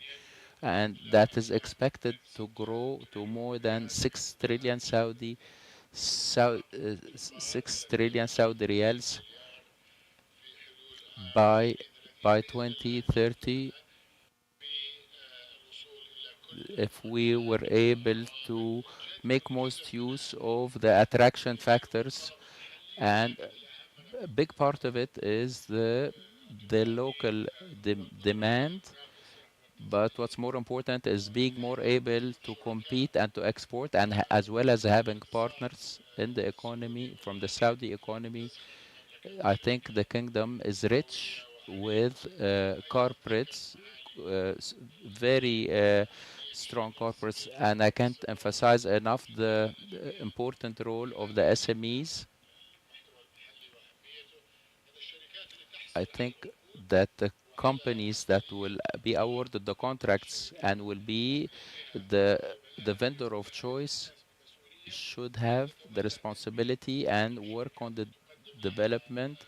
Speaker 11: and that is expected to grow to more than 6 trillion Sau- uh, 6 trillion Saudi riyals by 2030, if we were able to make most use of the attraction factors. And a big part of it is the local demand. But what's more important is being more able to compete and to export, and as well as having partners in the economy from the Saudi economy. I think the kingdom is rich with corporates, very strong corporates, and I can't emphasize enough the important role of the SMEs. I think that the companies that will be awarded the contracts and will be the the vendor of choice should have the responsibility and work on the development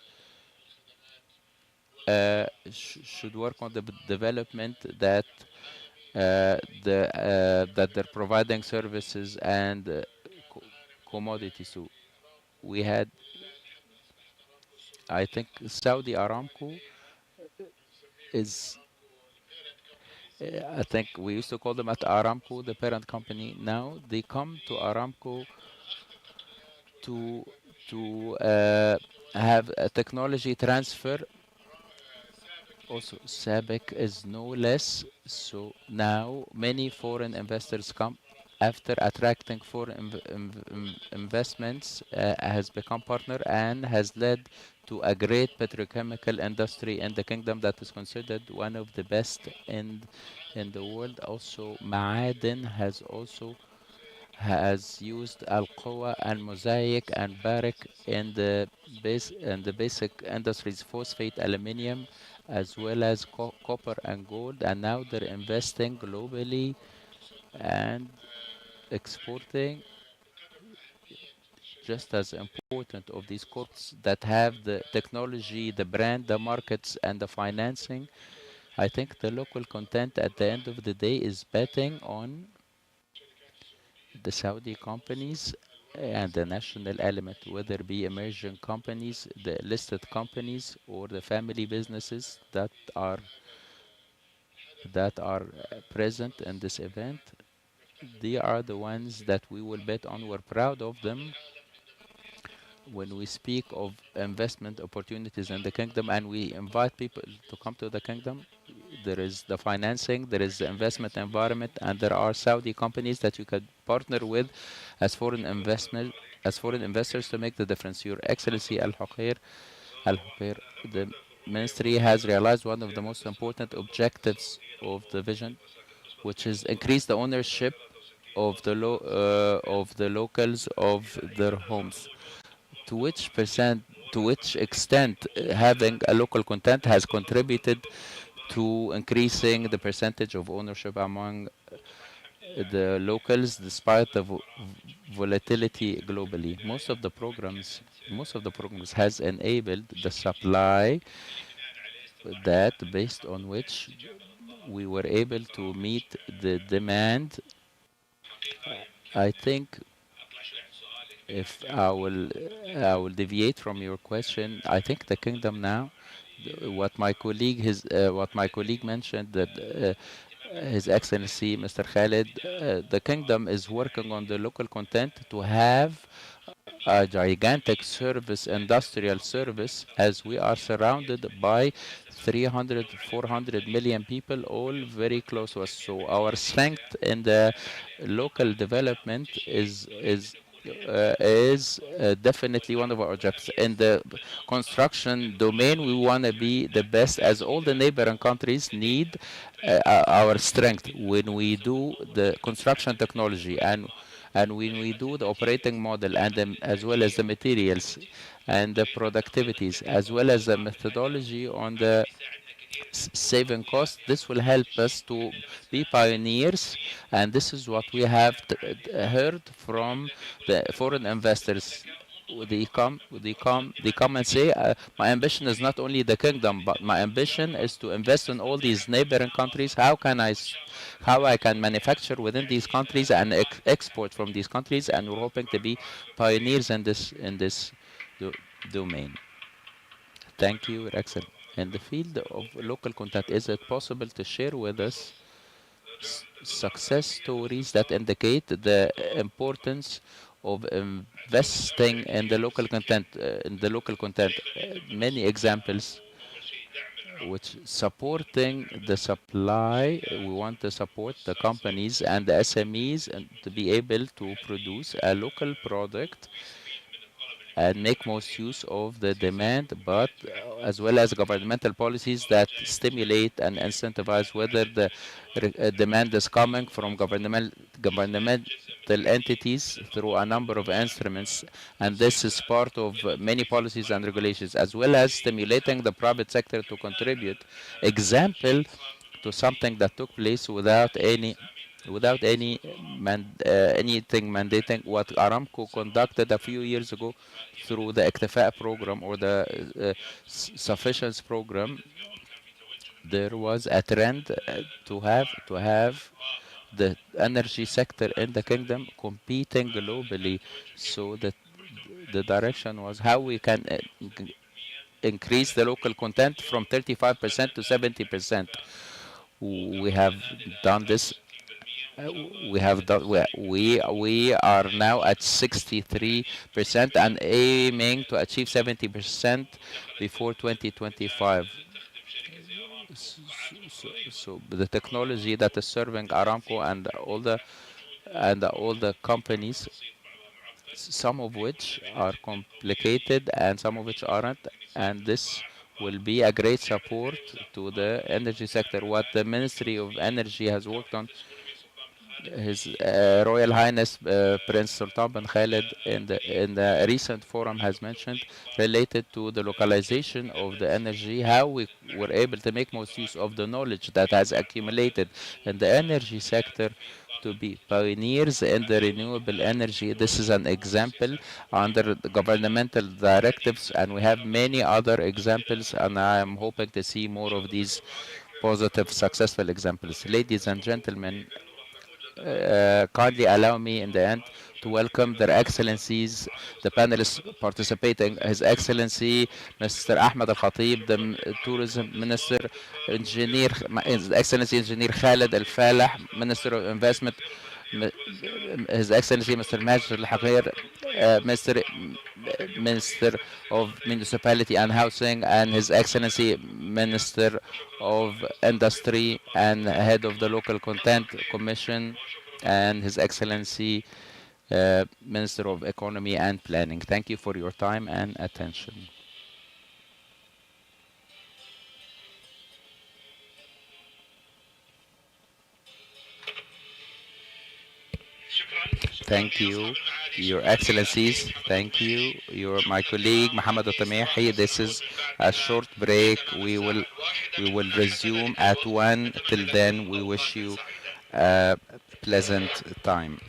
Speaker 11: should work on the development that that they're providing services and commodities to. We had, I think, Saudi Aramco is. I think we used to call them at Aramco, the parent company. Now they come to Aramco to have a technology transfer. Also, SABIC is no less. So now many foreign investors come after attracting foreign investments, has become partner and has led to a great petrochemical industry in the kingdom that is considered one of the best in the world. Also, Ma'aden has used Alcoa and Mosaic and Barrick in the basic industries, phosphate, aluminium, as well as copper and gold, and now they're investing globally and exporting. Just as important of these corps that have the technology, the brand, the markets, and the financing. I think the local content at the end of the day is betting on the Saudi companies and the national element, whether it be emerging companies, the listed companies, or the family businesses that are present in this event. They are the ones that we will bet on. We're proud of them when we speak of investment opportunities in the kingdom, and we invite people to come to the kingdom. There is the financing, there is the investment environment, and there are Saudi companies that you could partner with as foreign investors to make the difference. Your Excellency Al-Huqair, the ministry has realized one of the most important objectives of the vision, which is increase the ownership of the locals of their homes. To which extent having a local content has contributed to increasing the percentage of ownership among the locals despite the volatility globally. Most of the programs has enabled the supply that based on which we were able to meet the demand. I think if I will deviate from your question, I think the kingdom now, what my colleague mentioned, that His Excellency Mr. Khalid, the kingdom is working on the local content to have a gigantic industrial service, as we are surrounded by 300, 400 million people, all very close to us. So our strength in the local development is definitely one of our objectives. In the construction domain, we want to be the best, as all the neighboring countries need our strength when we do the construction technology and when we do the operating model and as well as the materials and the productivities as well as the methodology on the saving costs. This will help us to be pioneers, and this is what we have heard from the foreign investors. They come and say, my ambition is not only the kingdom, but my ambition is to invest in all these neighboring countries. How I can manufacture within these countries and export from these countries, and we're hoping to be pioneers in this domain. Thank you, Your Excellency. In the field of local content, is it possible to share with us success stories that indicate the importance of investing in the local content? Many examples which supporting the supply. We want to support the companies and the SMEs and to be able to produce a local product and make most use of the demand, but as well as governmental policies that stimulate and incentivize whether the demand is coming from governmental entities through a number of instruments, and this is part of many policies and regulations, as well as stimulating the private sector to contribute. Example to something that took place without anything mandating what Aramco conducted a few years ago through the Iktifa program or the sufficiency program. There was a trend to have the energy sector in the kingdom competing globally. So that the direction was how we can increase the local content from 35% to 70%. We have done this. We are now at 63% and aiming to achieve 70% before 2025. So the technology that is serving Aramco and all the companies, some of which are complicated and some of which aren't, and this will be a great support to the energy sector. What the Ministry of Energy has worked on, His Royal Highness Prince Sultan bin Khalid in the recent forum has mentioned, related to the localization of the energy, how we were able to make most use of the knowledge that has accumulated in the energy sector to be pioneers in the renewable energy. This is an example under the governmental directives, and we have many other examples, and I am hoping to see more of these positive, successful examples. Ladies and gentlemen, kindly allow me in the end to welcome their excellencies, the panelists participating, His Excellency Mr. Ahmed Al Khatib, the Tourism Minister, His Excellency Engineer Khalid Al Falah, Minister of Investment, His Excellency Mr. Majid Al Haqir, Minister of Municipality and Housing, and His Excellency Minister of Industry and Head of the Local Content Commission, and His Excellency Minister of Economy and Planning. Thank you for your time and attention. Thank you, Your Excellencies. Thank you. My colleague Mohammed Al-Tamihi. This is a short break. We will resume at 1. Till then, we wish you a pleasant time.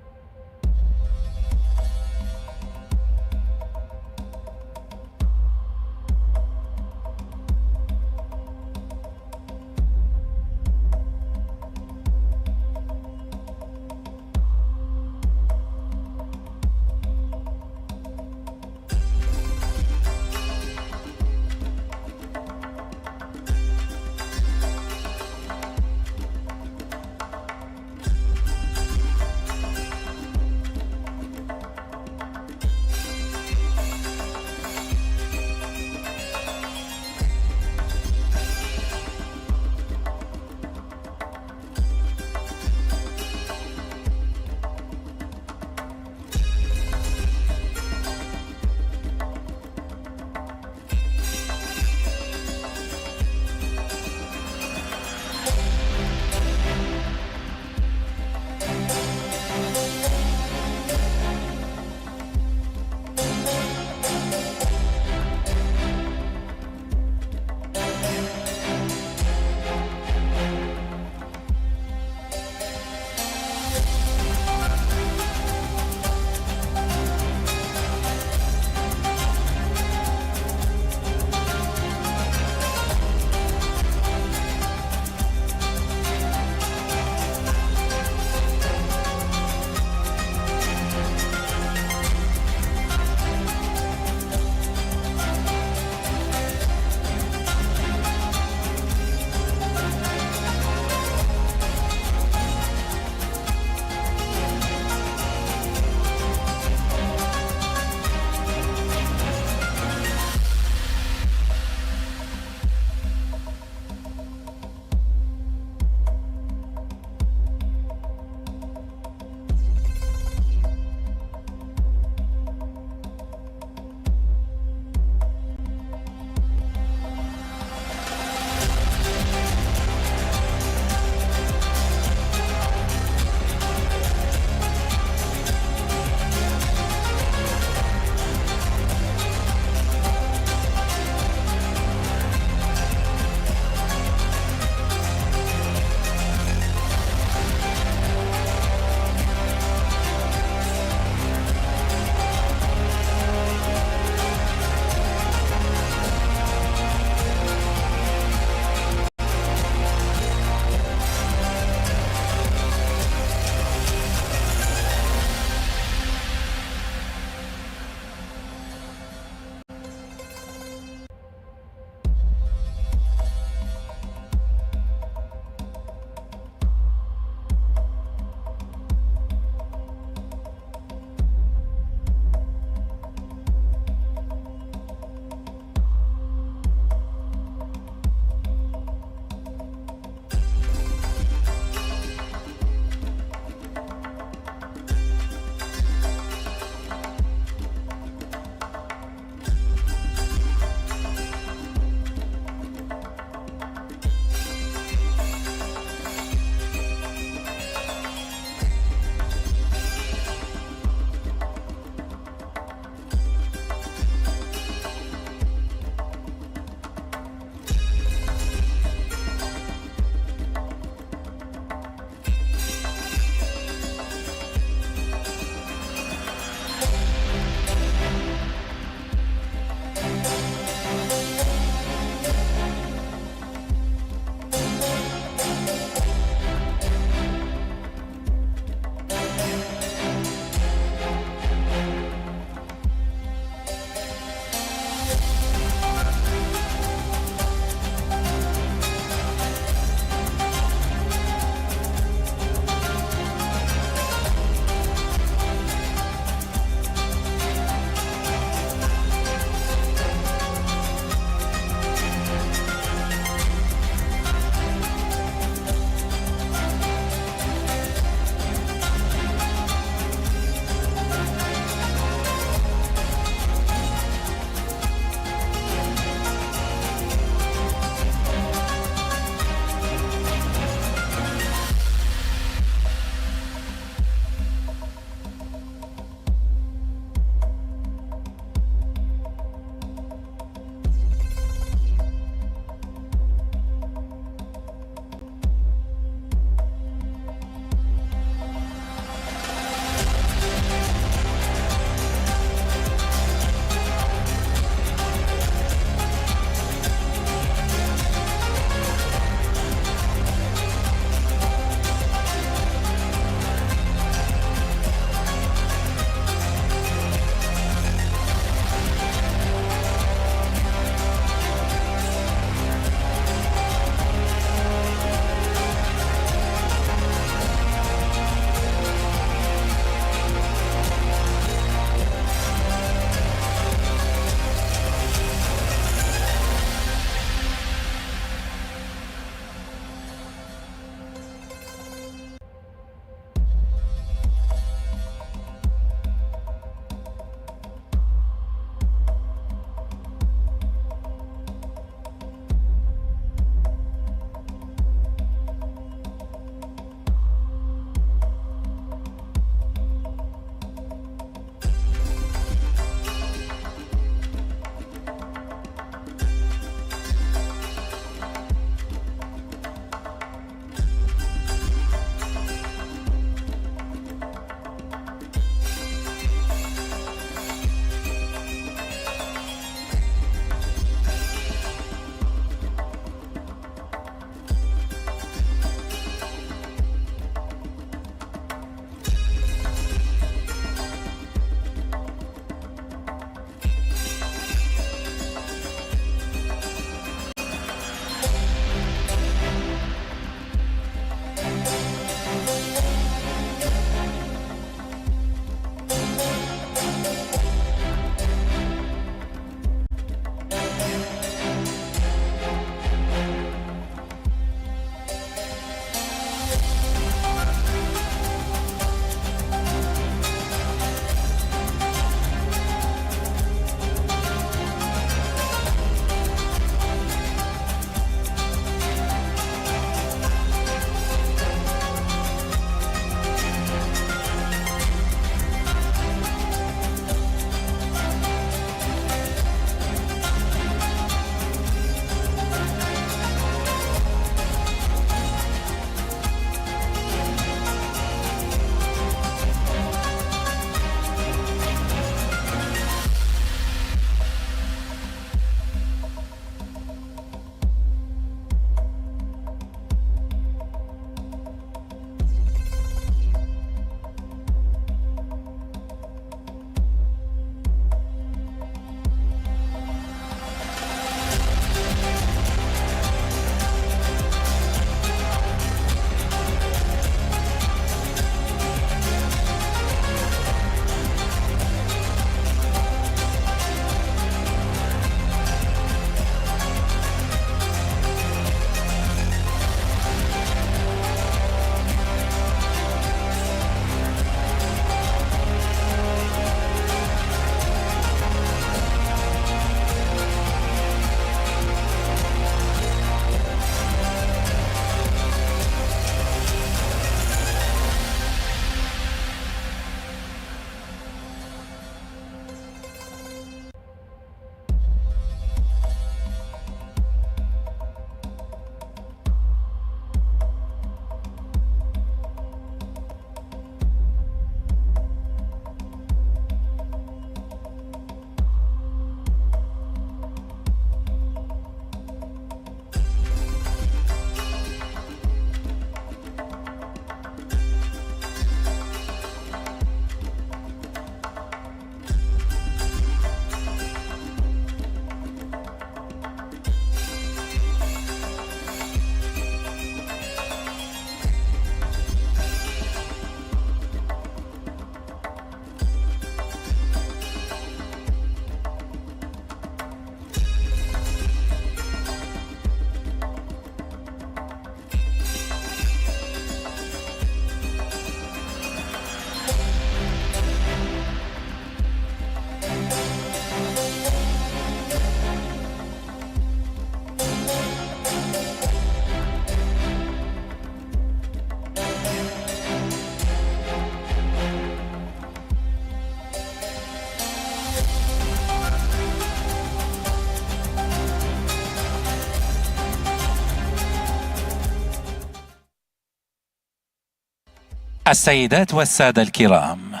Speaker 1: السيدات والسادة الكرام،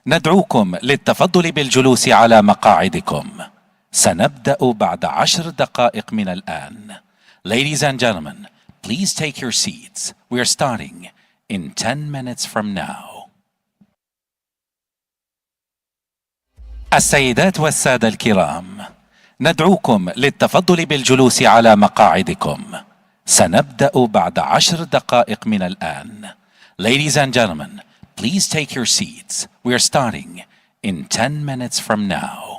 Speaker 1: ندعوكم للتفضل بالجلوس على مقاعدكم. سنبدأ بعد 10 دقائق من الآن. Ladies and gentlemen, please take your seats. We are starting in 10 minutes from now. السيدات والسادة الكرام، ندعوكم للتفضل بالجلوس على مقاعدكم. سنبدأ بعد 10 دقائق من الآن. Ladies and gentlemen, please take your seats. We are starting in 10 minutes from now.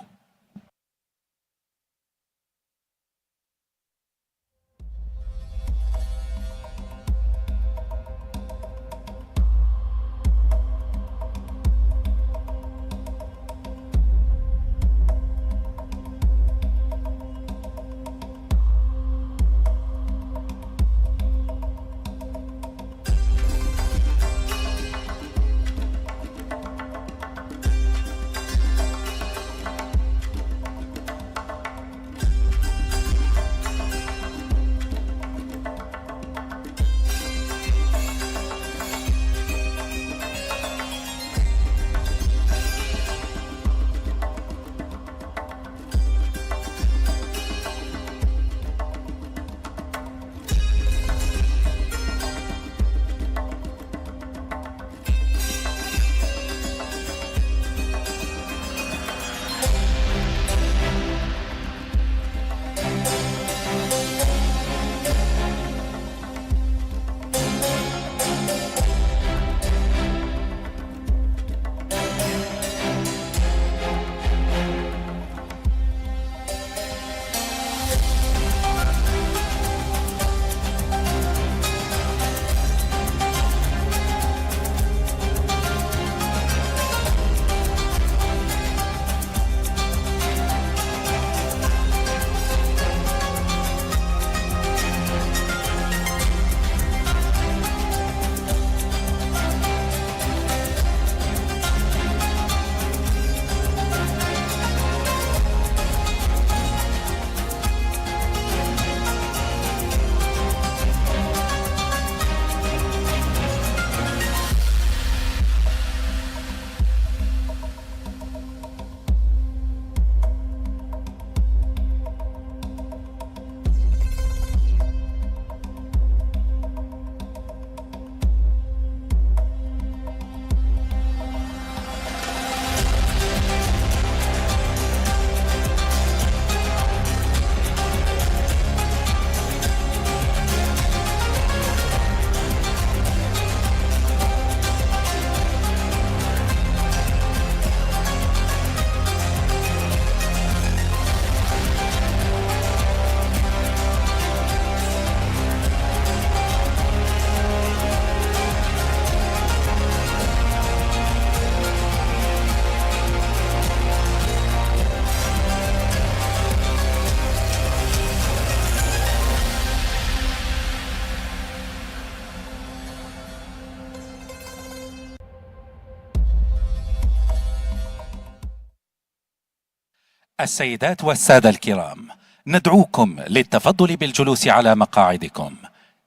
Speaker 1: السيدات والسادة الكرام، ندعوكم للتفضل بالجلوس على مقاعدكم.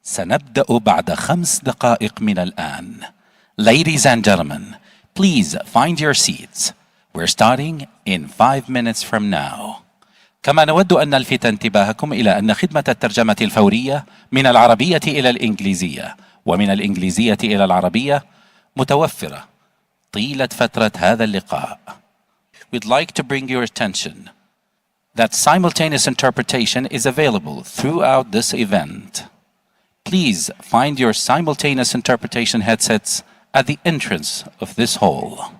Speaker 1: سنبدأ بعد 5 دقائق من الآن. Ladies and gentlemen, please find your seats. We're starting in 5 minutes from now. كما نود أن نلفت انتباهكم إلى أن خدمة الترجمة الفورية من العربية إلى الإنجليزية ومن الإنجليزية إلى العربية متوفرة طيلة فترة هذا اللقاء. We'd like to bring your attention that simultaneous interpretation is available throughout this event. Please find your simultaneous interpretation headsets at the entrance of this hall.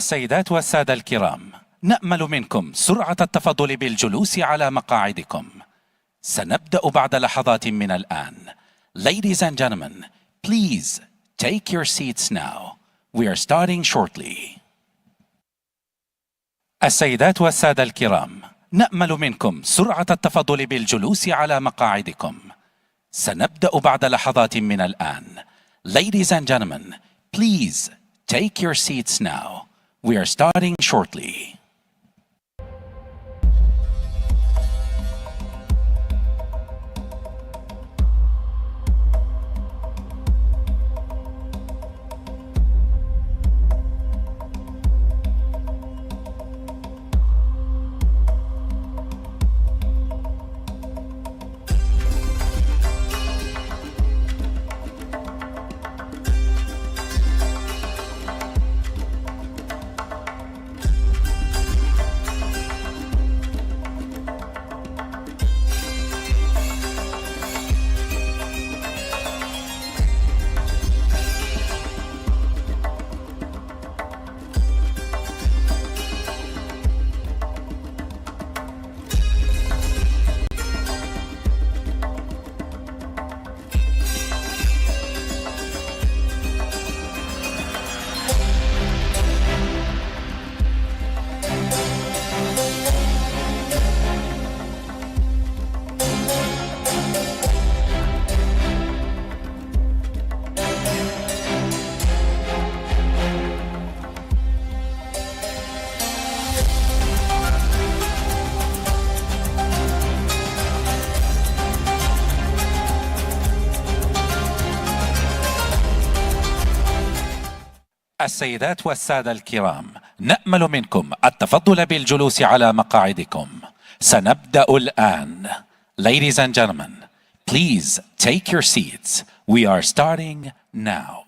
Speaker 1: السيدات والسادة الكرام، نأمل منكم سرعة التفضل بالجلوس على مقاعدكم. سنبدأ بعد لحظات من الآن. Ladies and gentlemen, please take your seats now. We are starting shortly. السيدات والسادة الكرام، نأمل منكم سرعة التفضل بالجلوس على مقاعدكم. سنبدأ بعد لحظات من الآن. Ladies and gentlemen, please take your seats now. We are starting shortly. السيدات والسادة الكرام، نأمل منكم التفضل بالجلوس على مقاعدكم. سنبدأ الآن. Ladies and gentlemen, please take your seats. We are starting now.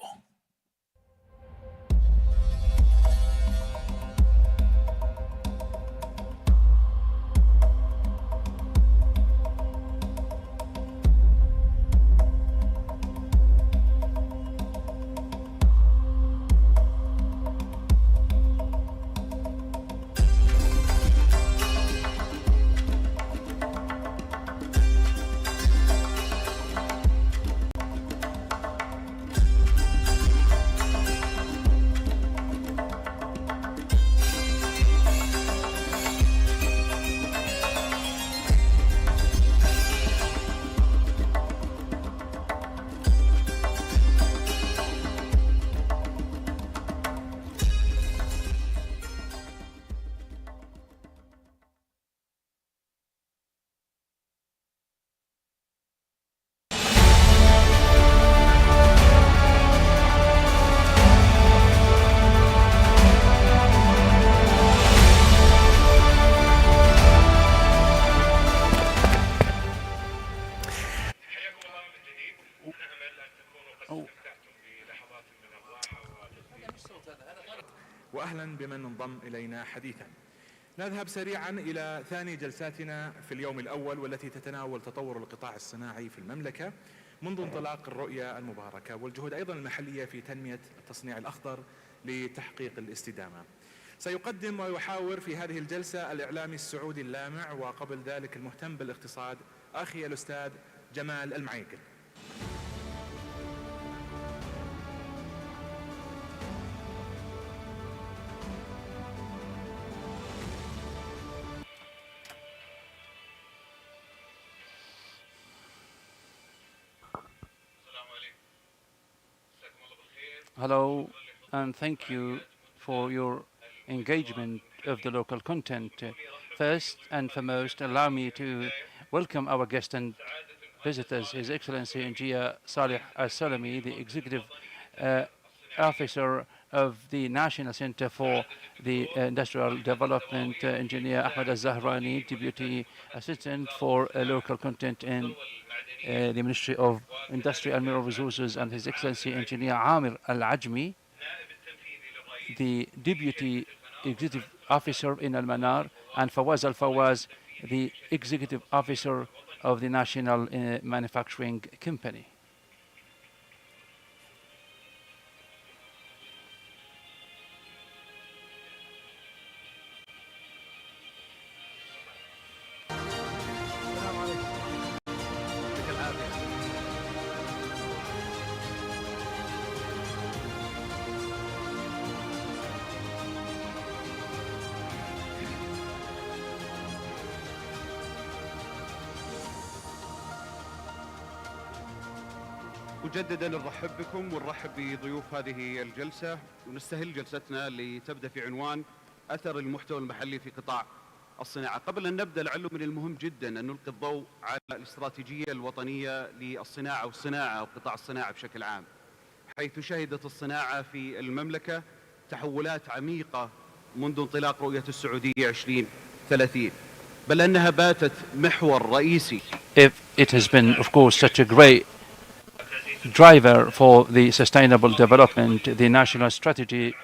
Speaker 6: وأهلا بمن انضم إلينا حديثا. نذهب سريعا إلى ثاني جلساتنا في اليوم الأول، والتي تتناول تطور القطاع الصناعي في المملكة منذ انطلاق الرؤية المباركة والجهود أيضا المحلية في تنمية التصنيع الأخضر لتحقيق الاستدامة. سيقدم ويحاور في هذه الجلسة الإعلامي السعودي اللامع، وقبل ذلك المهتم بالاقتصاد، أخي الأستاذ جمال المعيقل.
Speaker 12: Hello, and thank you for your engagement of the local content. First and foremost, allow me to welcome our guests and visitors, His Excellency Engineer Salih Al-Salami, the Executive Officer of the National Center for the Industrial Development, Engineer Ahmed Al-Zahrani, Deputy Assistant for Local Content in the Ministry of Industry and Mineral Resources, and His Excellency Engineer Amir Al-Ajmi, the Deputy Executive Officer in Al-Manar, and Fawaz Al-Fawaz, the Executive Officer of the National Manufacturing Company.
Speaker 13: مجددا نرحب بكم ونرحب بضيوف هذه الجلسة، ونستهل جلستنا لتبدأ في عنوان أثر المحتوى المحلي في قطاع الصناعة. قبل أن نبدأ لعله من المهم جدا أن نلقي الضوء على الاستراتيجية الوطنية للصناعة والصناعة وقطاع الصناعة بشكل عام، حيث شهدت الصناعة في المملكة تحولات عميقة منذ انطلاق رؤية السعودية 2030، بل أنها باتت محور رئيسي.
Speaker 12: It has been, of course, such a great driver for the sustainable development. The national strategy,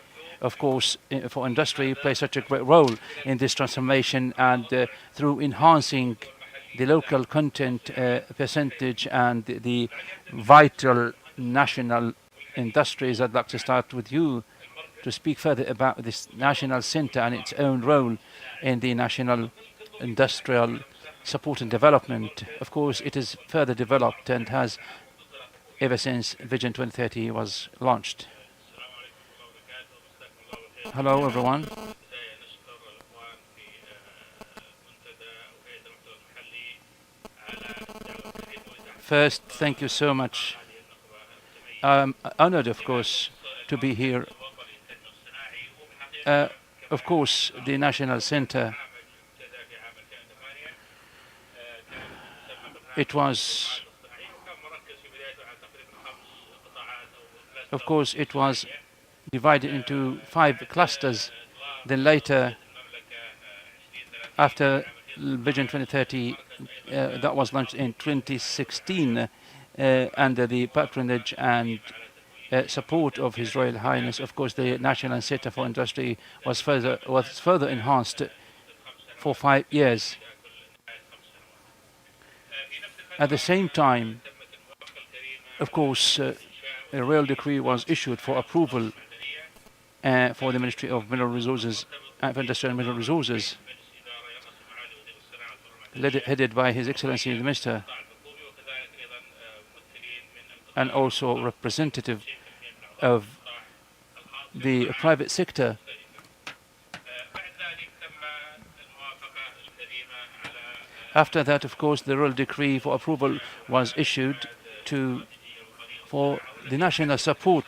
Speaker 12: of course, for industry plays such a great role in this transformation, and through enhancing the local content percentage and the vital national industries. I'd like to start with you to speak further about this national center and its own role in the national industrial support and development. Of course, it is further developed and has ever since Vision 2030 was launched. Hello, everyone. First, thank you so much. I'm honored, of course, to be here. Of course, the National Center, it was divided into 5 clusters. Then later, after Vision 2030, that was launched in 2016 under the patronage and support of His Royal Highness. Of course, the National Center for Industry was further enhanced for 5 years. At the same time, of course, a royal decree was issued for approval for the Ministry of Mineral Resources and Industrial Mineral Resources, headed by His Excellency the Minister, and also representative of the private sector. After that, of course, the royal decree for approval was issued for the national support.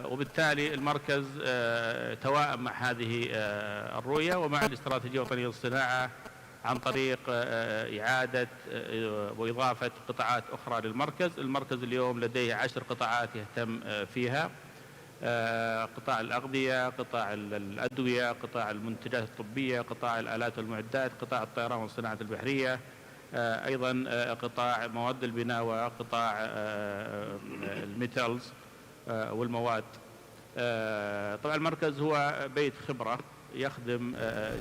Speaker 14: وبالتالي المركز توائم مع هذه الرؤية ومع الاستراتيجية الوطنية للصناعة عن طريق إعادة وإضافة قطاعات أخرى للمركز. المركز اليوم لديه 10 قطاعات يهتم فيها: قطاع الأغذية، قطاع الأدوية، قطاع المنتجات الطبية، قطاع الآلات والمعدات، قطاع الطيران والصناعة البحرية، أيضا قطاع مواد البناء وقطاع الميتالز والمواد. طبعا المركز هو بيت خبرة يخدم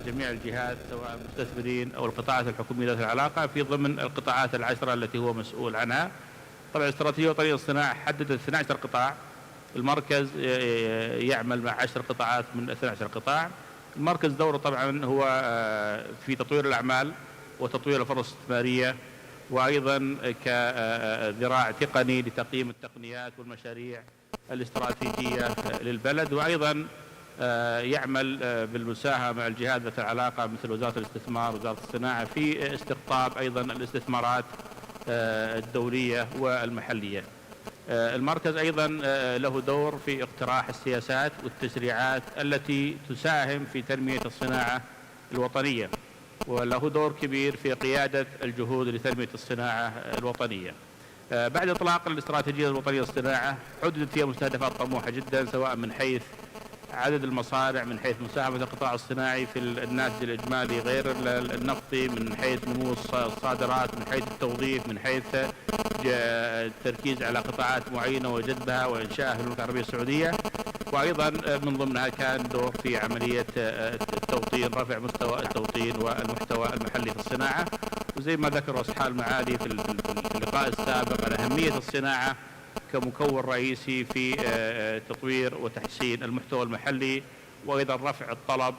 Speaker 14: جميع الجهات سواء المستثمرين أو القطاعات الحكومية ذات العلاقة في ضمن القطاعات 10 التي هو مسؤول عنها. طبعا الاستراتيجية الوطنية للصناعة حددت 12 قطاع. المركز يعمل مع 10 قطاعات من 12 قطاع. المركز دوره طبعا هو في تطوير الأعمال وتطوير الفرص الاستثمارية، وأيضا كذراع تقني لتقييم التقنيات والمشاريع الاستراتيجية للبلد، وأيضا يعمل بالمساهمة مع الجهات ذات العلاقة مثل وزارة الاستثمار ووزارة الصناعة في استقطاب أيضا الاستثمارات الدولية والمحلية. المركز أيضا له دور في اقتراح السياسات والتشريعات التي تساهم في تنمية الصناعة الوطنية، وله دور كبير في قيادة الجهود لتنمية الصناعة الوطنية. بعد إطلاق الاستراتيجية الوطنية للصناعة حددت فيها مستهدفات طموحة جدا، سواء من حيث عدد المصانع، من حيث مساهمة القطاع الصناعي في الناتج الإجمالي غير النفطي، من حيث نمو الصادرات، من حيث التوظيف، من حيث التركيز على قطاعات معينة وجذبها وإنشائها في المملكة العربية السعودية. وأيضا من ضمنها كان دور في عملية التوطين، رفع مستوى التوطين والمحتوى المحلي في الصناعة. وزي ما ذكر أصحاب المعالي في اللقاء السابق عن أهمية الصناعة كمكون رئيسي في تطوير وتحسين المحتوى المحلي، وأيضا رفع الطلب،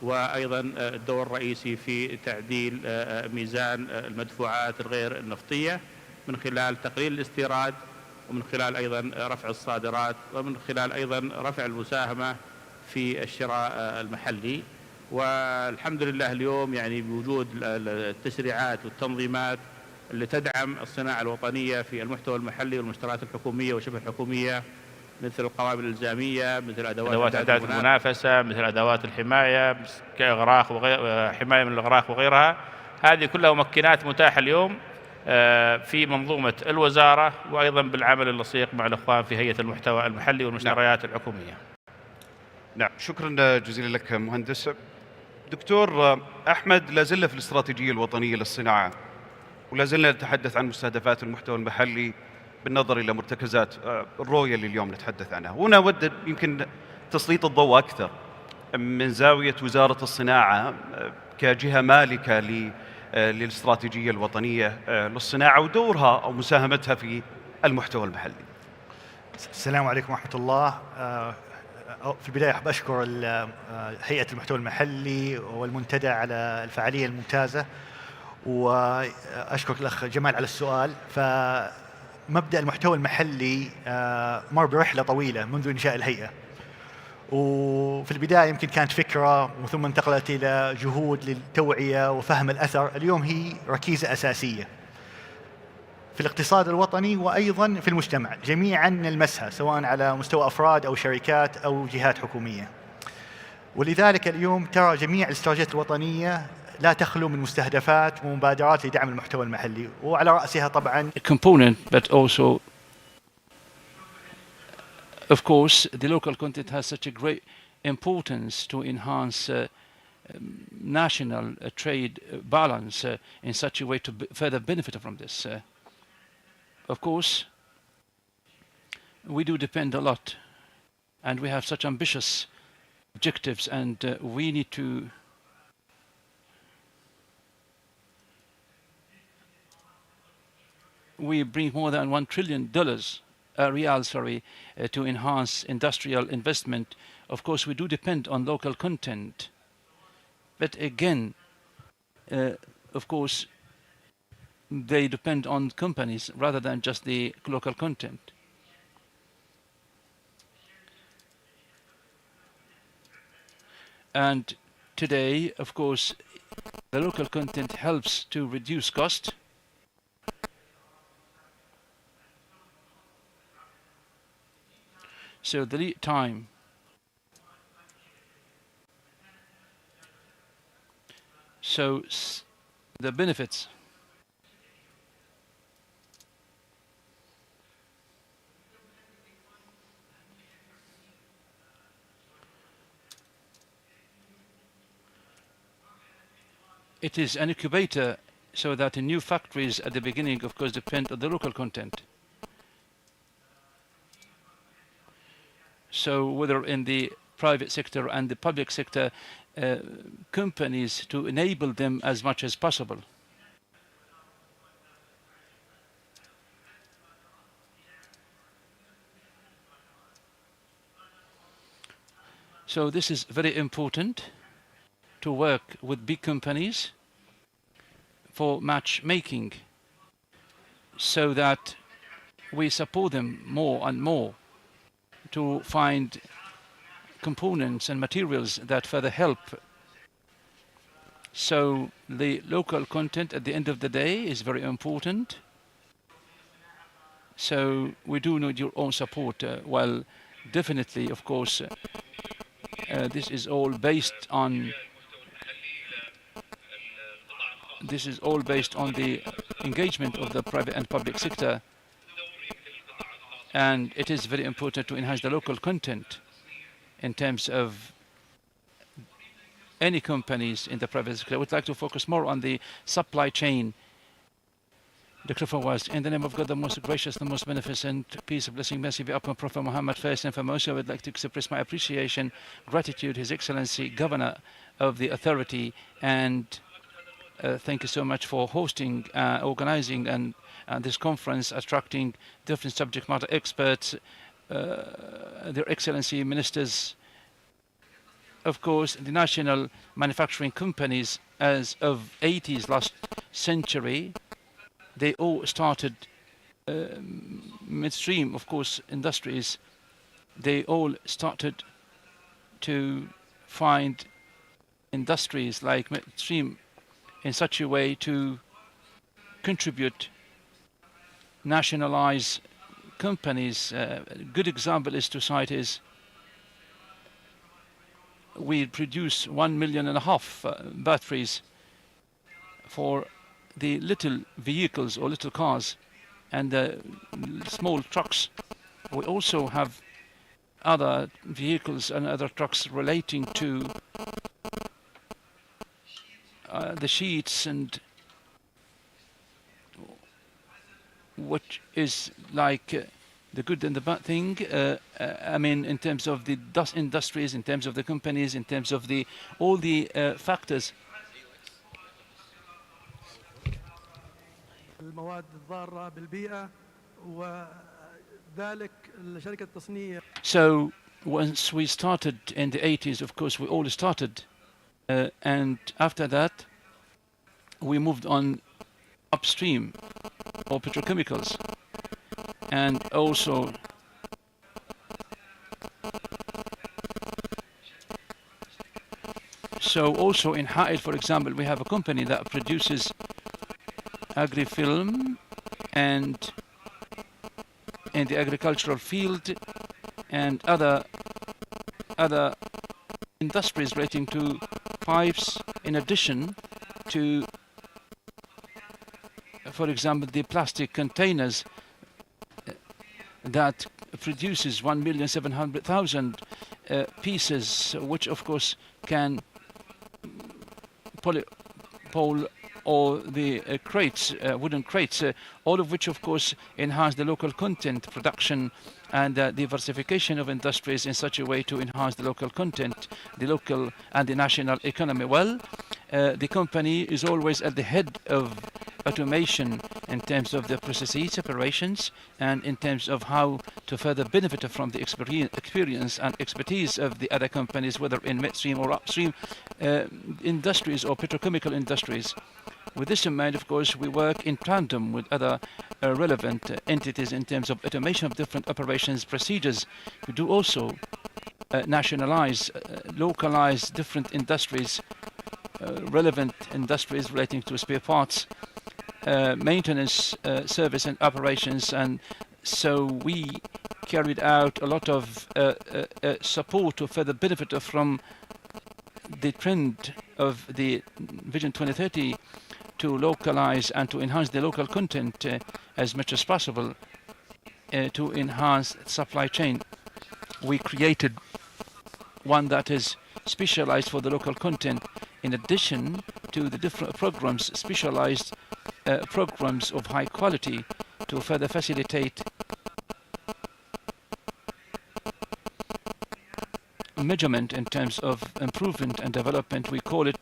Speaker 14: وأيضا الدور الرئيسي في تعديل ميزان المدفوعات الغير النفطية من خلال تقليل الاستيراد، ومن خلال أيضا رفع الصادرات، ومن خلال أيضا رفع المساهمة في الشراء المحلي. والحمد لله اليوم يعني بوجود التشريعات والتنظيمات اللي تدعم الصناعة الوطنية في المحتوى المحلي والمشتريات الحكومية وشبه الحكومية، مثل القوائم الإلزامية، مثل أدوات إعداد المنافسة، مثل أدوات الحماية كإغراق حماية من الإغراق وغيرها. هذه كلها ممكنات متاحة اليوم في منظومة الوزارة، وأيضا بالعمل اللصيق مع الأخوان في هيئة المحتوى المحلي والمشتريات الحكومية.
Speaker 13: نعم، شكرا جزيلا لك مهندس. دكتور أحمد، لا زلنا في الاستراتيجية الوطنية للصناعة، ولا زلنا نتحدث عن مستهدفات المحتوى المحلي بالنظر إلى مرتكزات الرؤية اللي اليوم نتحدث عنها. هنا أود يمكن تسليط الضوء أكثر من زاوية وزارة الصناعة كجهة مالكة للاستراتيجية الوطنية للصناعة ودورها أو مساهمتها في المحتوى المحلي.
Speaker 15: السلام عليكم ورحمة الله. في البداية أحب أشكر هيئة المحتوى المحلي والمنتدى على الفعالية الممتازة، وأشكر الأخ جمال على السؤال. فمبدأ المحتوى المحلي مر برحلة طويلة منذ إنشاء الهيئة، وفي البداية يمكن كانت فكرة وثم انتقلت إلى جهود للتوعية وفهم الأثر. اليوم هي ركيزة أساسية في الاقتصاد الوطني وأيضا في المجتمع جميعا نلمسها، سواء على مستوى أفراد أو شركات أو جهات حكومية. ولذلك اليوم ترى جميع الاستراتيجيات الوطنية لا تخلو من مستهدفات ومبادرات لدعم المحتوى المحلي، وعلى رأسها طبعا
Speaker 12: component, but also of course the local content has such a great importance to enhance national trade balance in such a way to further benefit from this. Of course, we do depend a lot, and we have such ambitious objectives, and we need to bring more than $1 trillion to enhance industrial investment. Of course, we do depend on local content, but again, of course, they depend on companies rather than just the local content. And today, of course, the local content helps to reduce cost. So the lead time the benefits it is an incubator, so that the new factories at the beginning, of course, depend on the local content. So whether in the private sector and the public sector, companies to enable them as much as possible. So this is very important, to work with big companies for matchmaking, so that we support them more and more to find components and materials that further help. So the local content at the end of the day is very important. So we do need your own support. Well, definitely, of course, this is all based on the engagement of the private and public sector, and it is very important to enhance the local content in terms of any companies in the private sector. I would like to focus more on the supply chain. Dr. Fawaz, in the name of God, the most gracious, the most beneficent, peace, blessing, mercy be upon Prophet Muhammad. First and foremost, I would like to express my appreciation, gratitude, His Excellency, Governor of the Authority, and thank you so much for hosting, organizing, and this conference, attracting different subject matter experts, Their Excellency Ministers. Of course, the national manufacturing companies, as of 80s last century, they all started midstream, of course, industries. They all started to find industries like midstream in such a way to contribute, nationalize companies. A good example is to cite is we produce 1.5 million batteries for the little vehicles or little cars and the small trucks. We also have other vehicles and other trucks relating to the sheets and what is like the good and the bad thing. I mean, in terms of the industries, in terms of the companies, in terms of the all the factors. So once we started in the 80s, of course, we all started, and after that, we moved on upstream or petrochemicals, and also in Ha'il, for example, we have a company that produces agri-film and in the agricultural field and other industries relating to pipes, in addition to, for example, the plastic containers that produces 1,700,000 pieces, which of course can polypole or the crates, wooden crates, all of which of course enhance the local content production and the diversification of industries in such a way to enhance the local content, the local and the national economy. Well, the company is always at the head of automation in terms of the processes, operations, and in terms of how to further benefit from the experience and expertise of the other companies, whether in midstream or upstream industries or petrochemical industries. With this in mind, of course, we work in tandem with other relevant entities in terms of automation of different operations procedures. We do also nationalize, localize different industries, relevant industries relating to spare parts, maintenance, service and operations, and so we carried out a lot of support to further benefit from the trend of the Vision 2030 to localize and to enhance the local content as much as possible to enhance supply chain. We created one that is specialized for the local content, in addition to the different programs, specialized programs of high quality to further facilitate measurement in terms of improvement and development. We call it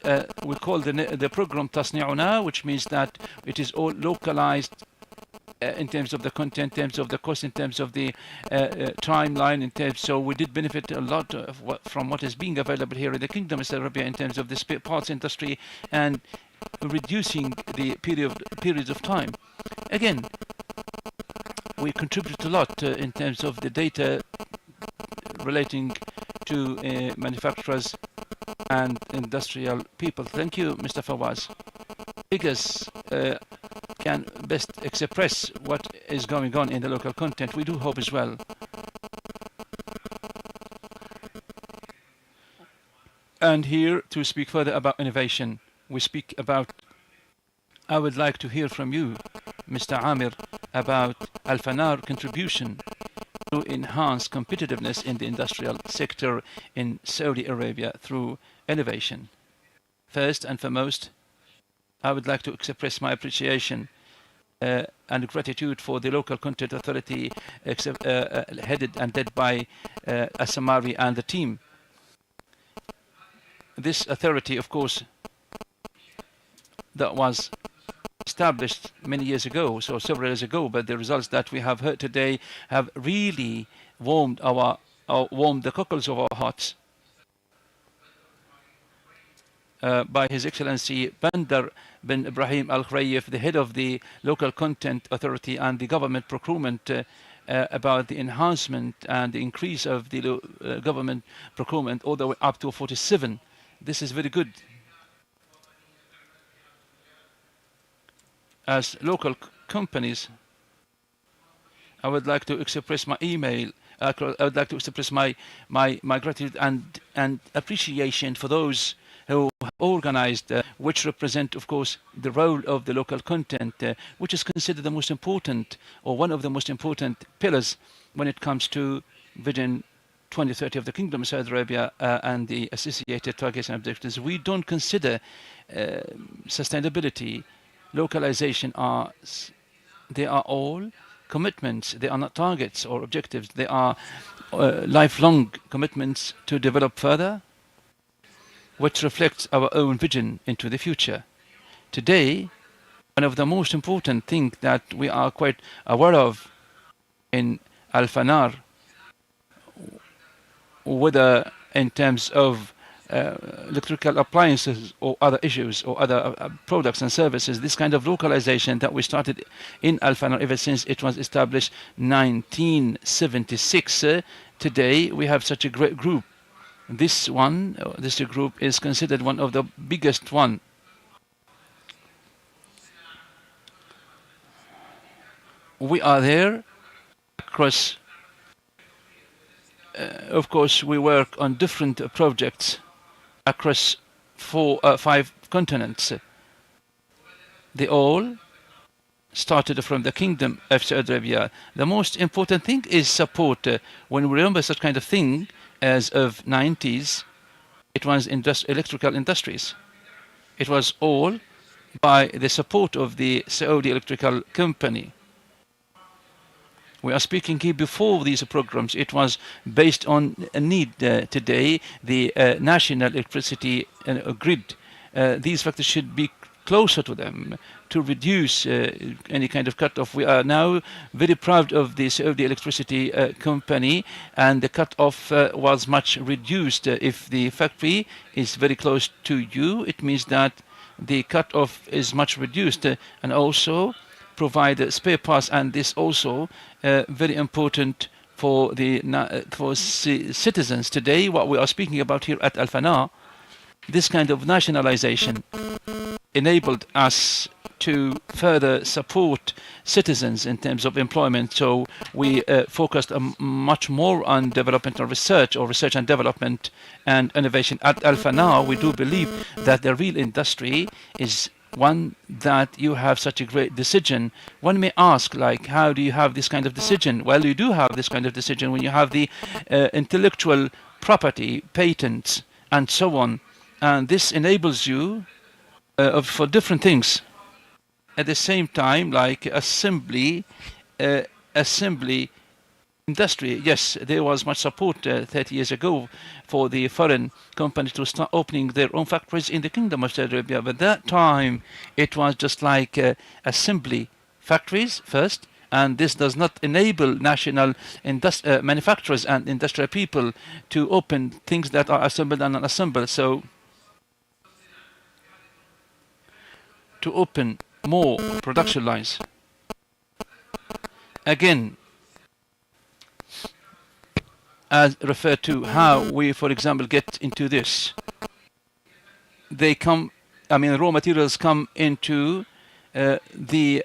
Speaker 12: the program Tasni'una, which means that it is all localized in terms of the content, in terms of the cost, in terms of the timeline, in terms. So we did benefit a lot from what is being available here in the Kingdom of Saudi Arabia in terms of the spare parts industry and reducing the periods of time. Again, we contribute a lot in terms of the data relating to manufacturers and industrial people. Thank you, Mr. Fawaz. Figures can best express what is going on in the local content. We do hope as well. And here to speak further about innovation, we speak about, I would like to hear from you, Mr. Amir, about Al-Fanar contribution to enhance competitiveness in the industrial sector in Saudi Arabia through innovation. First and foremost, I would like to express my appreciation and gratitude for the local content authority headed and led by As-Samari and the team. This authority, of course, that was established many years ago, so several years ago, but the results that we have heard today have really warmed the cockles of our hearts. By His Excellency Bandar bin Ibrahim Al Khrayyef, the head of the local content authority and the government procurement, about the enhancement and the increase of the government procurement all the way up to 47. This is very good. as local companies, I would like to express my email. I would like to express my gratitude and appreciation for those who organized, which represent, of course, the role of the local content, which is considered the most important or one of the most important pillars when it comes to Vision 2030 of the Kingdom of Saudi Arabia and the associated targets and objectives. We don't consider sustainability, localization they are all commitments. They are not targets or objectives. They are lifelong commitments to develop further, which reflects our own vision into the future. Today, one of the most important things that we are quite aware of in Al-Fanar, whether in terms of electrical appliances or other issues or other products and services, this kind of localization that we started in Al-Fanar ever since it was established 1976. Today we have such a great group. This group is considered one of the biggest one. We are there across, of course, we work on different projects across 5 continents. They all started from the Kingdom of Saudi Arabia. The most important thing is support. When we remember such kind of thing as of 90s, it was electrical industries. It was all by the support of the Saudi Electrical Company. We are speaking here before these programs. It was based on a need today, the national electricity grid. These factors should be closer to them to reduce any kind of cut-off. We are now very proud of the Saudi Electricity Company, and the cut-off was much reduced. If the factory is very close to you, it means that the cut-off is much reduced, and also provide spare parts, and this also very important for the citizens. Today, what we are speaking about here at Al-Fanar, this kind of nationalization enabled us to further support citizens in terms of employment. So we focused much more on development and research, or research and development and innovation. At Al-Fanar, we do believe that the real industry is one that you have such a great decision. One may ask, like, how do you have this kind of decision? Well, you do have this kind of decision when you have the intellectual property, patents, and so on. And this enables you for different things. At the same time, like assembly industry, yes, there was much support 30 years ago for the foreign companies to start opening their own factories in the Kingdom of Saudi Arabia. But that time, it was just like assembly factories first, and this does not enable national manufacturers and industrial people to open things that are assembled and unassembled. So to open more production lines. Again, as referred to how we, for example, get into this. They come, raw materials come into the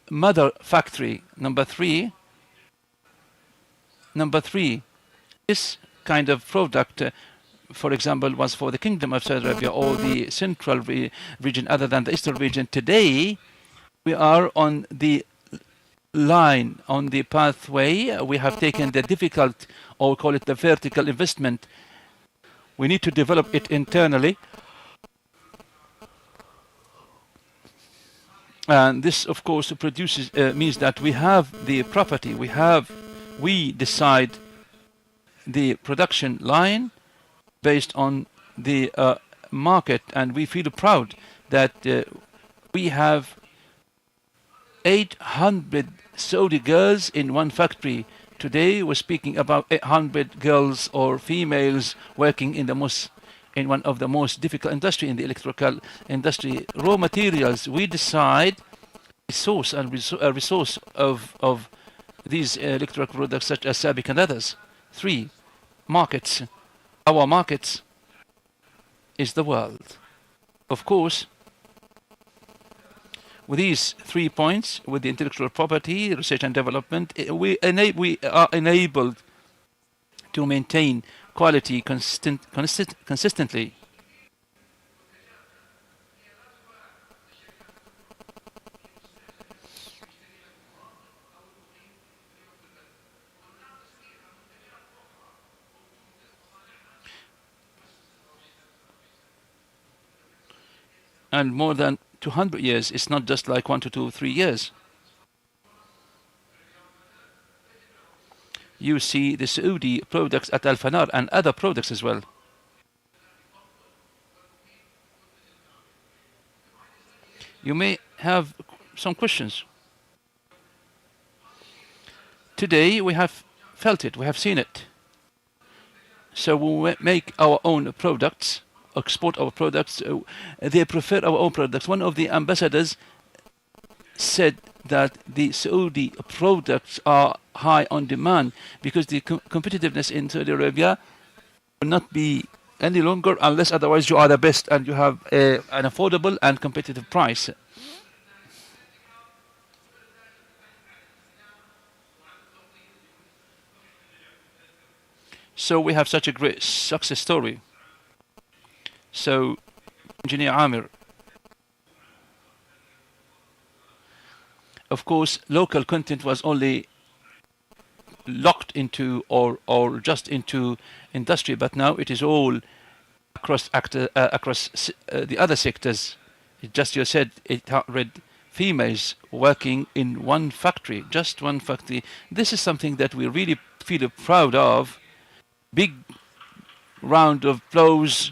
Speaker 12: mother factory. Number three, this kind of product, for example, was for the Kingdom of Saudi Arabia or the central region other than the eastern region. Today, we are on the line, on the pathway. We have taken the difficult, or call it the vertical investment. We need to develop it internally. And this, of course, produces means that we have the property. We decide the production line based on the market, and we feel proud that we have 800 Saudi girls in one factory. Today we're speaking about 800 girls or females working in one of the most difficult industry in the electrical industry. Raw materials, we decide a resource of these electrical products such as SABIC and others. 3, markets. Our markets is the world. Of course, with these 3 points, with the intellectual property, research and development, we are enabled to maintain quality consistently. And more than 200 years, it's not just like 1 to 2 or 3 years. You see the Saudi products at Al-Fanar and other products as well. You may have some questions. Today we have felt it, we have seen it. So we make our own products, export our products. They prefer our own products. One of the ambassadors said that the Saudi products are high on demand because the competitiveness in Saudi Arabia will not be any longer unless otherwise you are the best and you have an affordable and competitive price. So we have such a great success story. So, Engineer Amir, of course, local content was only locked into or just into industry, but now it is all across the other sectors. Just you said 800 females working in one factory, just one factory. This is something that we really feel proud of. Big round of applause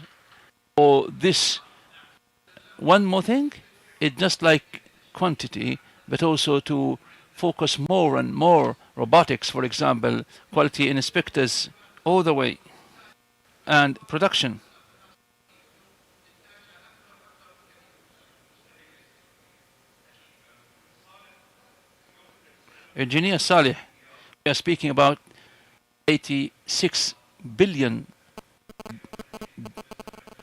Speaker 12: for this. One more thing, it's just like quantity, but also to focus more and more robotics, for example, quality inspectors all the way, and production. Engineer Saleh, we are speaking about 86 billion.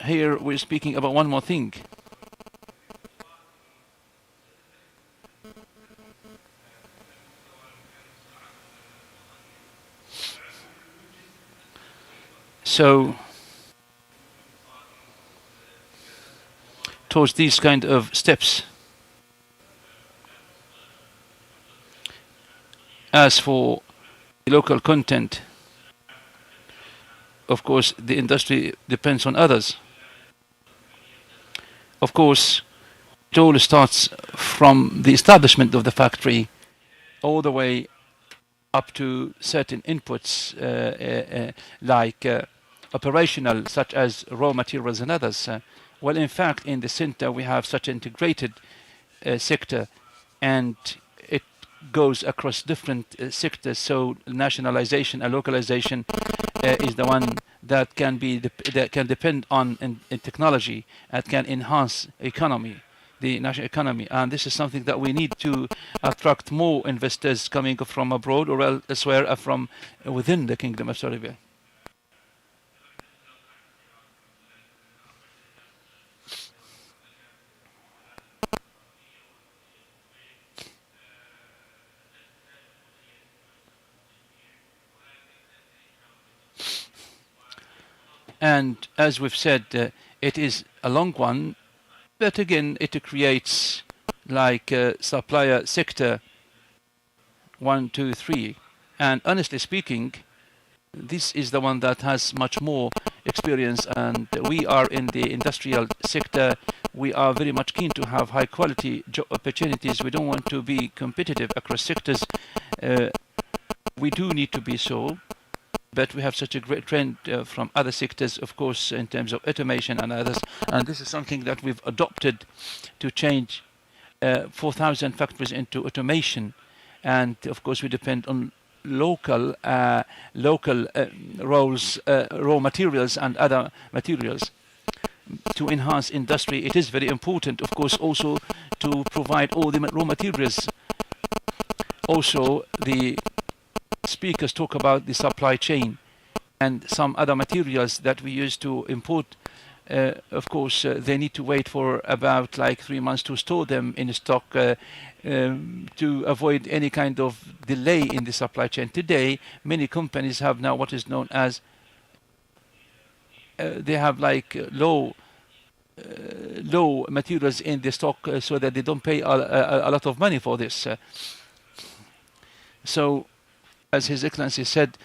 Speaker 12: Here we're speaking about one more thing. So, towards these kind of steps. As for the local content, of course, the industry depends on others. Of course, it all starts from the establishment of the factory all the way up to certain inputs like operational, such as raw materials and others. Well, in fact, in the center we have such an integrated sector, and it goes across different sectors. So nationalization and localization is the one that can depend on in technology and can enhance economy, the national economy. And this is something that we need to attract more investors coming from abroad or elsewhere from within the Kingdom of Saudi Arabia. And as we've said, it is a long one, but again, it creates like supplier sector 1, 2, 3. And honestly speaking, this is the one that has much more experience, and we are in the industrial sector. We are very much keen to have high quality job opportunities. We don't want to be competitive across sectors. We do need to be so. But we have such a great trend from other sectors, of course, in terms of automation and others. And this is something that we've adopted to change 4,000 factories into automation. And of course, we depend on local roles, raw materials and other materials to enhance industry. It is very important, of course, also to provide all the raw materials. Also, the speakers talk about the supply chain and some other materials that we use to import of course, they need to wait for about like 3 months to store them in stock to avoid any kind of delay in the supply chain. Today, many companies have now what is known as they have like low materials in the stock so that they don't pay a lot of money for this. So, as His Excellency said,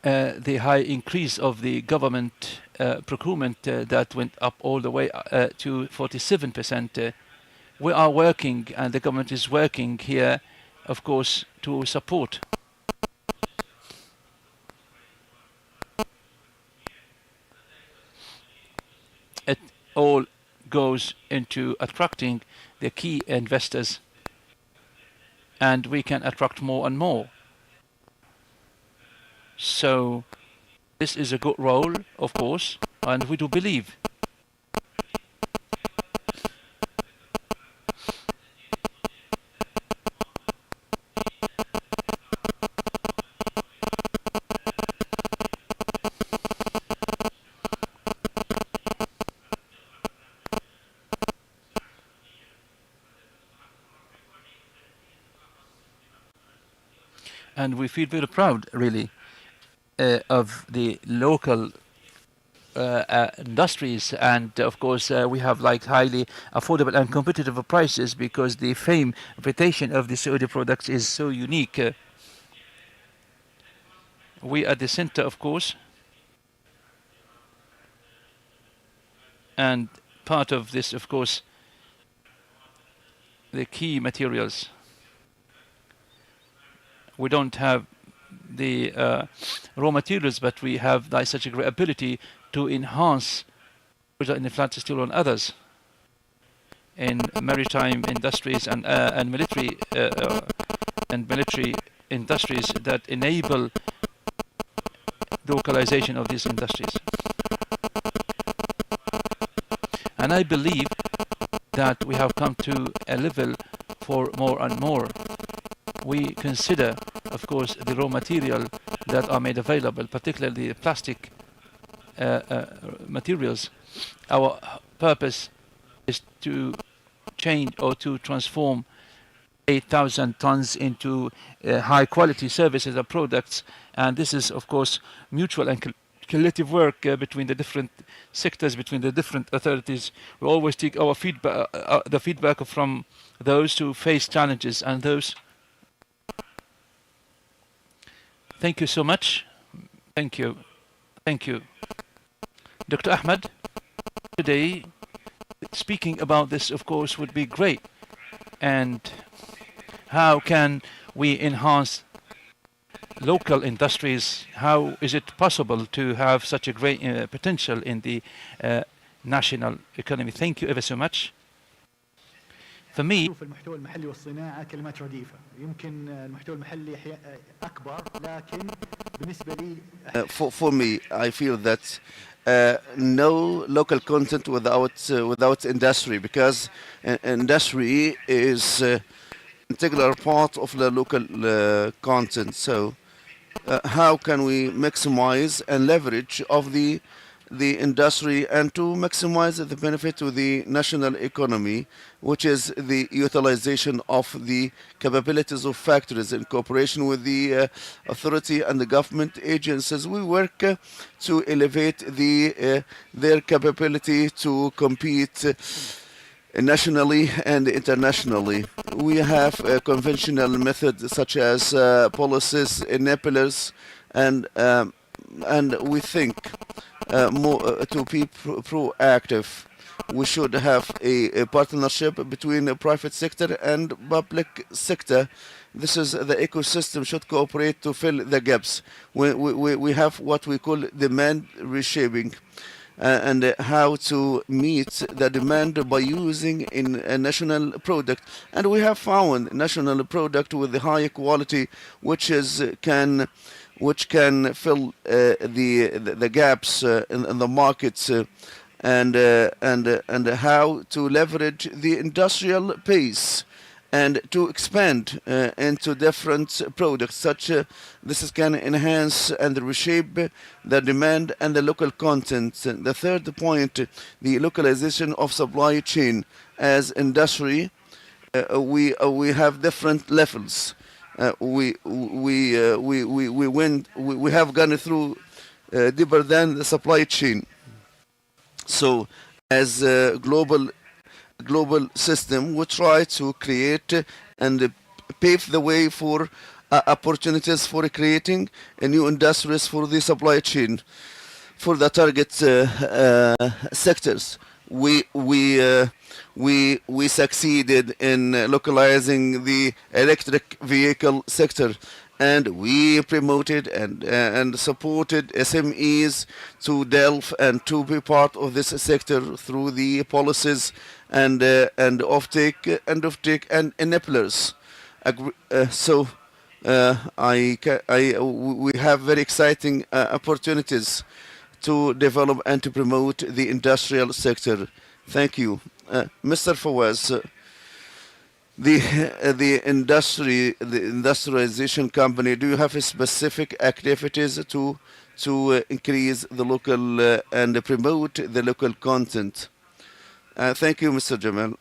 Speaker 12: the high increase of the government procurement that went up all the way to 47%. We are working, and the government is working here, of course, to support. It all goes into attracting the key investors, and we can attract more and more. So this is a good role, of course, and we do believe. And we feel very proud, really, of the local industries, and of course we have like highly affordable and competitive prices because the fame, reputation of the Saudi products is so unique. We are at the center, of course, and part of this, of course, the key materials. We don't have the raw materials, but we have like such a great ability to enhance in the flat steel on others in maritime industries and military industries that enable localization of these industries. And I believe that we have come to a level for more and more. We consider, of course, the raw material that are made available, particularly the plastic materials. Our purpose is to change or to transform 8,000 tons into high quality services and products, and this is, of course, mutual and collective work between the different sectors, between the different authorities. We always take our feedback, the feedback from those who face challenges and those. Thank you so much. Thank you. Thank you. Dr. Ahmed, today speaking about this, of course, would be great. And how can we enhance local industries? How is it possible to have such a great potential in the national economy? Thank you ever so much. For me,
Speaker 15: المحتوى المحلي والصناعة كلمات رديفة. يمكن المحتوى المحلي أكبر لكن بالنسبة لي
Speaker 10: for me, I feel that no local content without industry, because industry is integral part of the local content. So how can we maximize and leverage of the industry and to maximize the benefit to the national economy, which is the utilization of the capabilities of factories in cooperation with the authority and the government agencies. We work to elevate their capability to compete nationally and internationally. We have conventional methods such as policies, enablers, and we think more to be proactive. We should have a partnership between the private sector and public sector. This is the ecosystem should cooperate to fill the gaps. We have what we call demand reshaping. And how to meet the demand by using a national product, and we have found national product with the high quality, which can fill the gaps in the markets, and how to leverage the industrial pace and to expand into different products. This can enhance and reshape the demand and the local content. The third point, the localization of supply chain. As industry, we have different levels. We have gone through deeper than the supply chain. So, as a global system, we try to create and pave the way for opportunities for creating new industries for the supply chain for the target sectors. We succeeded in localizing the electric vehicle sector, and we promoted and supported SMEs to delve and to be part of this sector through the policies and offtake and enablers. We have very exciting opportunities to develop and to promote the industrial sector. Thank you. Mr. Fawaz, the industrialization company, do you have specific activities to increase the local and promote the local content? Thank you, Mr. Jamal.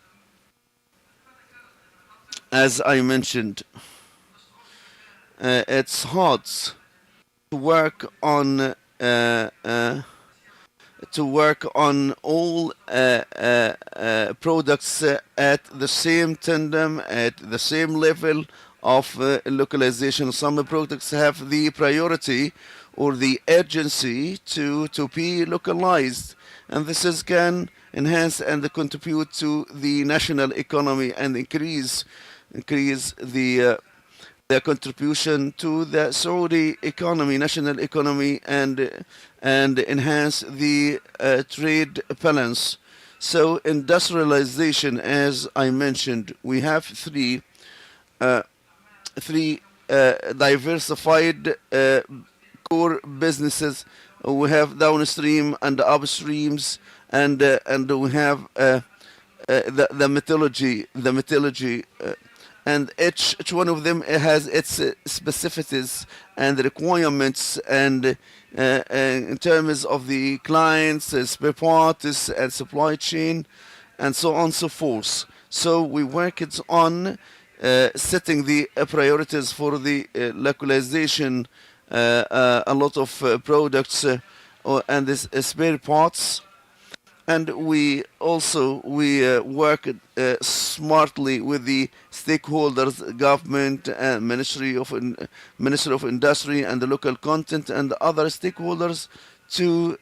Speaker 10: As I mentioned, it's hard to work on all products at the same tandem, at the same level of localization. Some products have the priority or the urgency to be localized, and this can enhance and contribute to the national economy and increase the contribution to the Saudi economy, national economy, and enhance the trade balance. So industrialization, as I mentioned, we have three diversified core businesses. We have downstream and upstreams, and we have the metallurgy. And each one of them has its specificities and requirements, and in terms of the clients, spare parts, and supply chain, and so on and so forth. So we worked on setting the priorities for the localization, a lot of products and this spare parts. And we work smartly with the stakeholders, government, and Ministry of Industry and the local content and other stakeholders to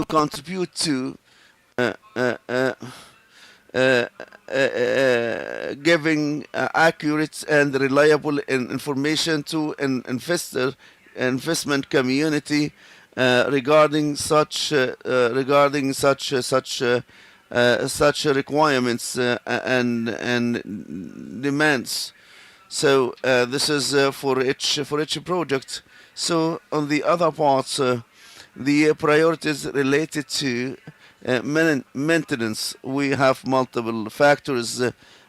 Speaker 10: contribute to giving accurate and reliable information to an investment community regarding such requirements and demands. So this is for each project. So on the other parts, the priorities related to maintenance, we have multiple factors.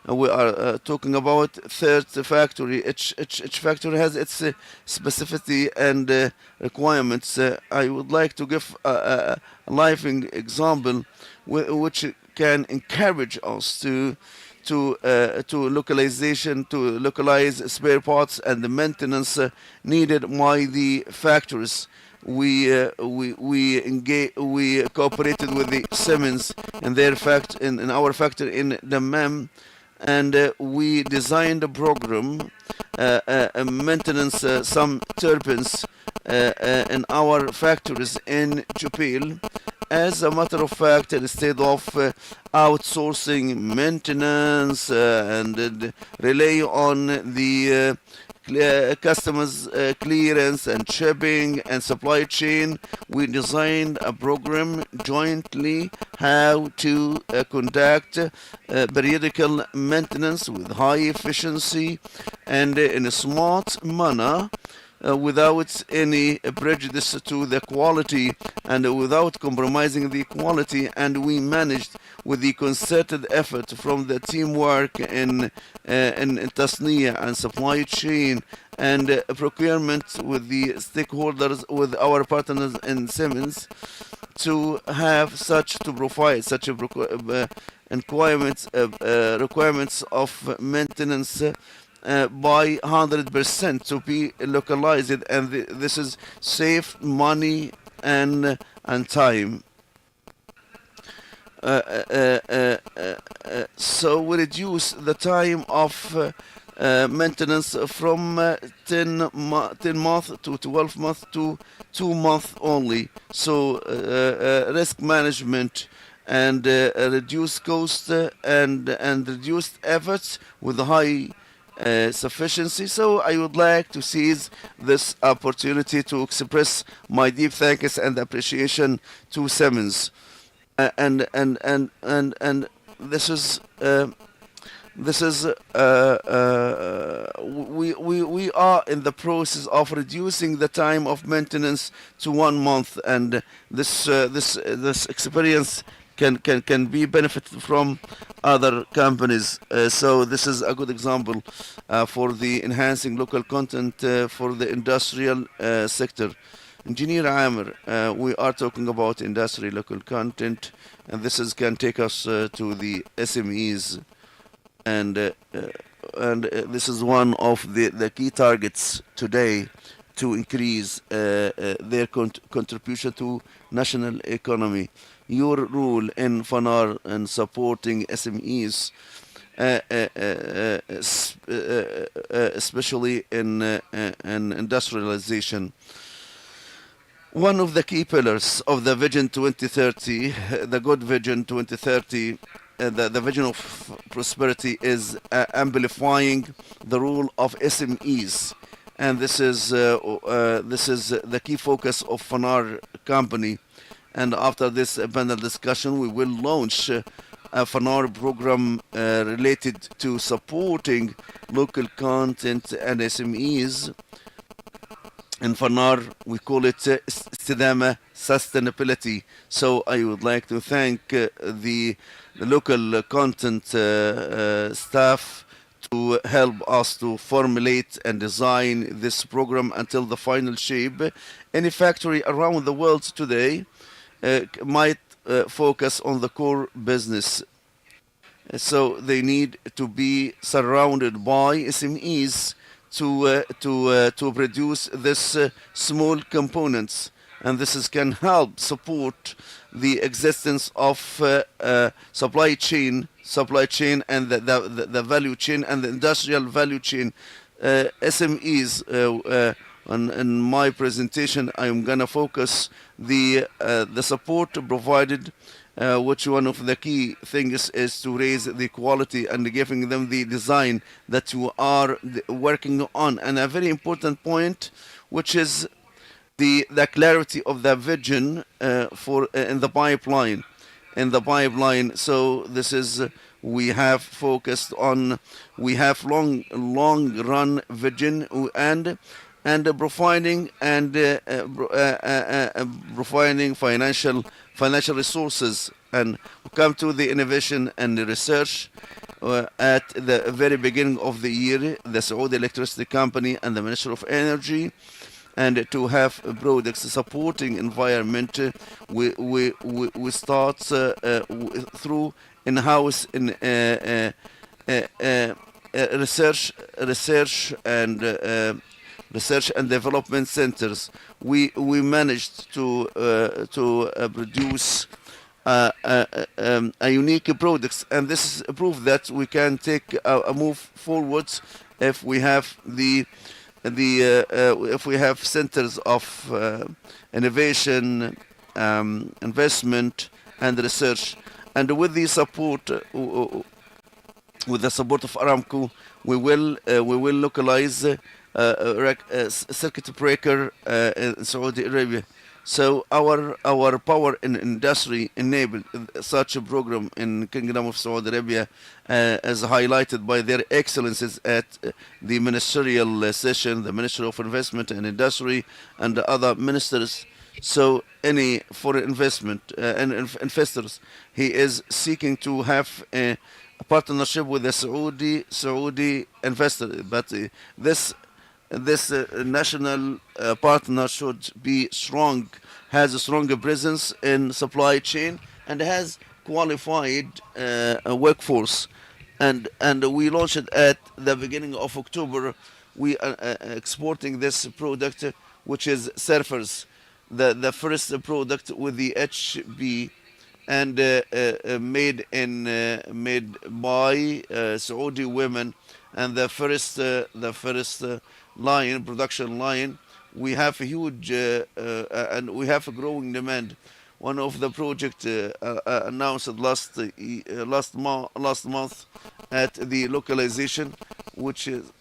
Speaker 10: We are talking about third factory. Each factory has its specificity and requirements. I would like to give a living example which can encourage us to localize spare parts and the maintenance needed by the factories. We cooperated with the Siemens in our factory in Dammam, and we designed a program, maintenance some turbines in our factories in Jubail. As a matter of fact, instead of outsourcing maintenance and rely on the customers clearance and shipping and supply chain, we designed a program jointly how to conduct periodical maintenance with high efficiency and in a smart manner without any prejudice to the quality and without compromising the quality, and we managed with the concerted effort from the teamwork in Tasniya and supply chain and procurement with the stakeholders, with our partners in Siemens, to have to provide such a requirements of maintenance by 100% to be localized, and this is save money and time. So we reduce the time of maintenance from 10 months to 12 months to 2 months only. So risk management and reduced cost and reduced efforts with high sufficiency. So I would like to seize this opportunity to express my deep thanks and appreciation to Siemens. And this is we are in the process of reducing the time of maintenance to 1 month, and this experience can be benefited from other companies. So this is a good example for the enhancing local content for the industrial sector. Engineer Amir, we are talking about industry local content, and this can take us to the SMEs, and this is one of the key targets today to increase their contribution to national economy. Your role in FANAR and supporting SMEs, especially in industrialization. One of the key pillars of the Vision 2030, the good Vision 2030, the vision of prosperity, is amplifying the role of SMEs, and this is the key focus of FANAR company. And after this panel discussion, we will launch a FANAR program related to supporting local content and SMEs. In FANAR, we call it Istidama Sustainability. So I would like to thank the local content staff to help us to formulate and design this program until the final shape. Any factory around the world today might focus on the core business. So they need to be surrounded by SMEs to produce this small components, and this can help support the existence of supply chain and the value chain and the industrial value chain. SMEs. In my presentation, I'm gonna focus the support provided, which one of the key things is to raise the quality and giving them the design that you are working on, and a very important point, which is the clarity of the vision for in the pipeline. So this is we have focused on, we have long run vision and providing financial resources, and come to the innovation and the research. At the very beginning of the year, the Saudi Electricity Company and the Ministry of Energy, and to have products supporting environment, we start through in-house research and development centers. We managed to produce a unique products, and this is a proof that we can take a move forwards if we have if we have centers of innovation, investment, and research, and with the support of Aramco, we will localize circuit breaker in Saudi Arabia. So our power in industry enabled such a program in Kingdom of Saudi Arabia, as highlighted by their excellences at the ministerial session, the Ministry of Investment and Industry, and the other ministers. So any foreign investment and investors, he is seeking to have a partnership with the Saudi investor, but this national partner should be strong, has a stronger presence in supply chain, and has qualified workforce. And we launched it at the beginning of October. We are exporting this product, which is surfers, the first product with the HB, and made by Saudi women, and the first production line. We have a huge and we have a growing demand. One of the project announced last month at the localization, which is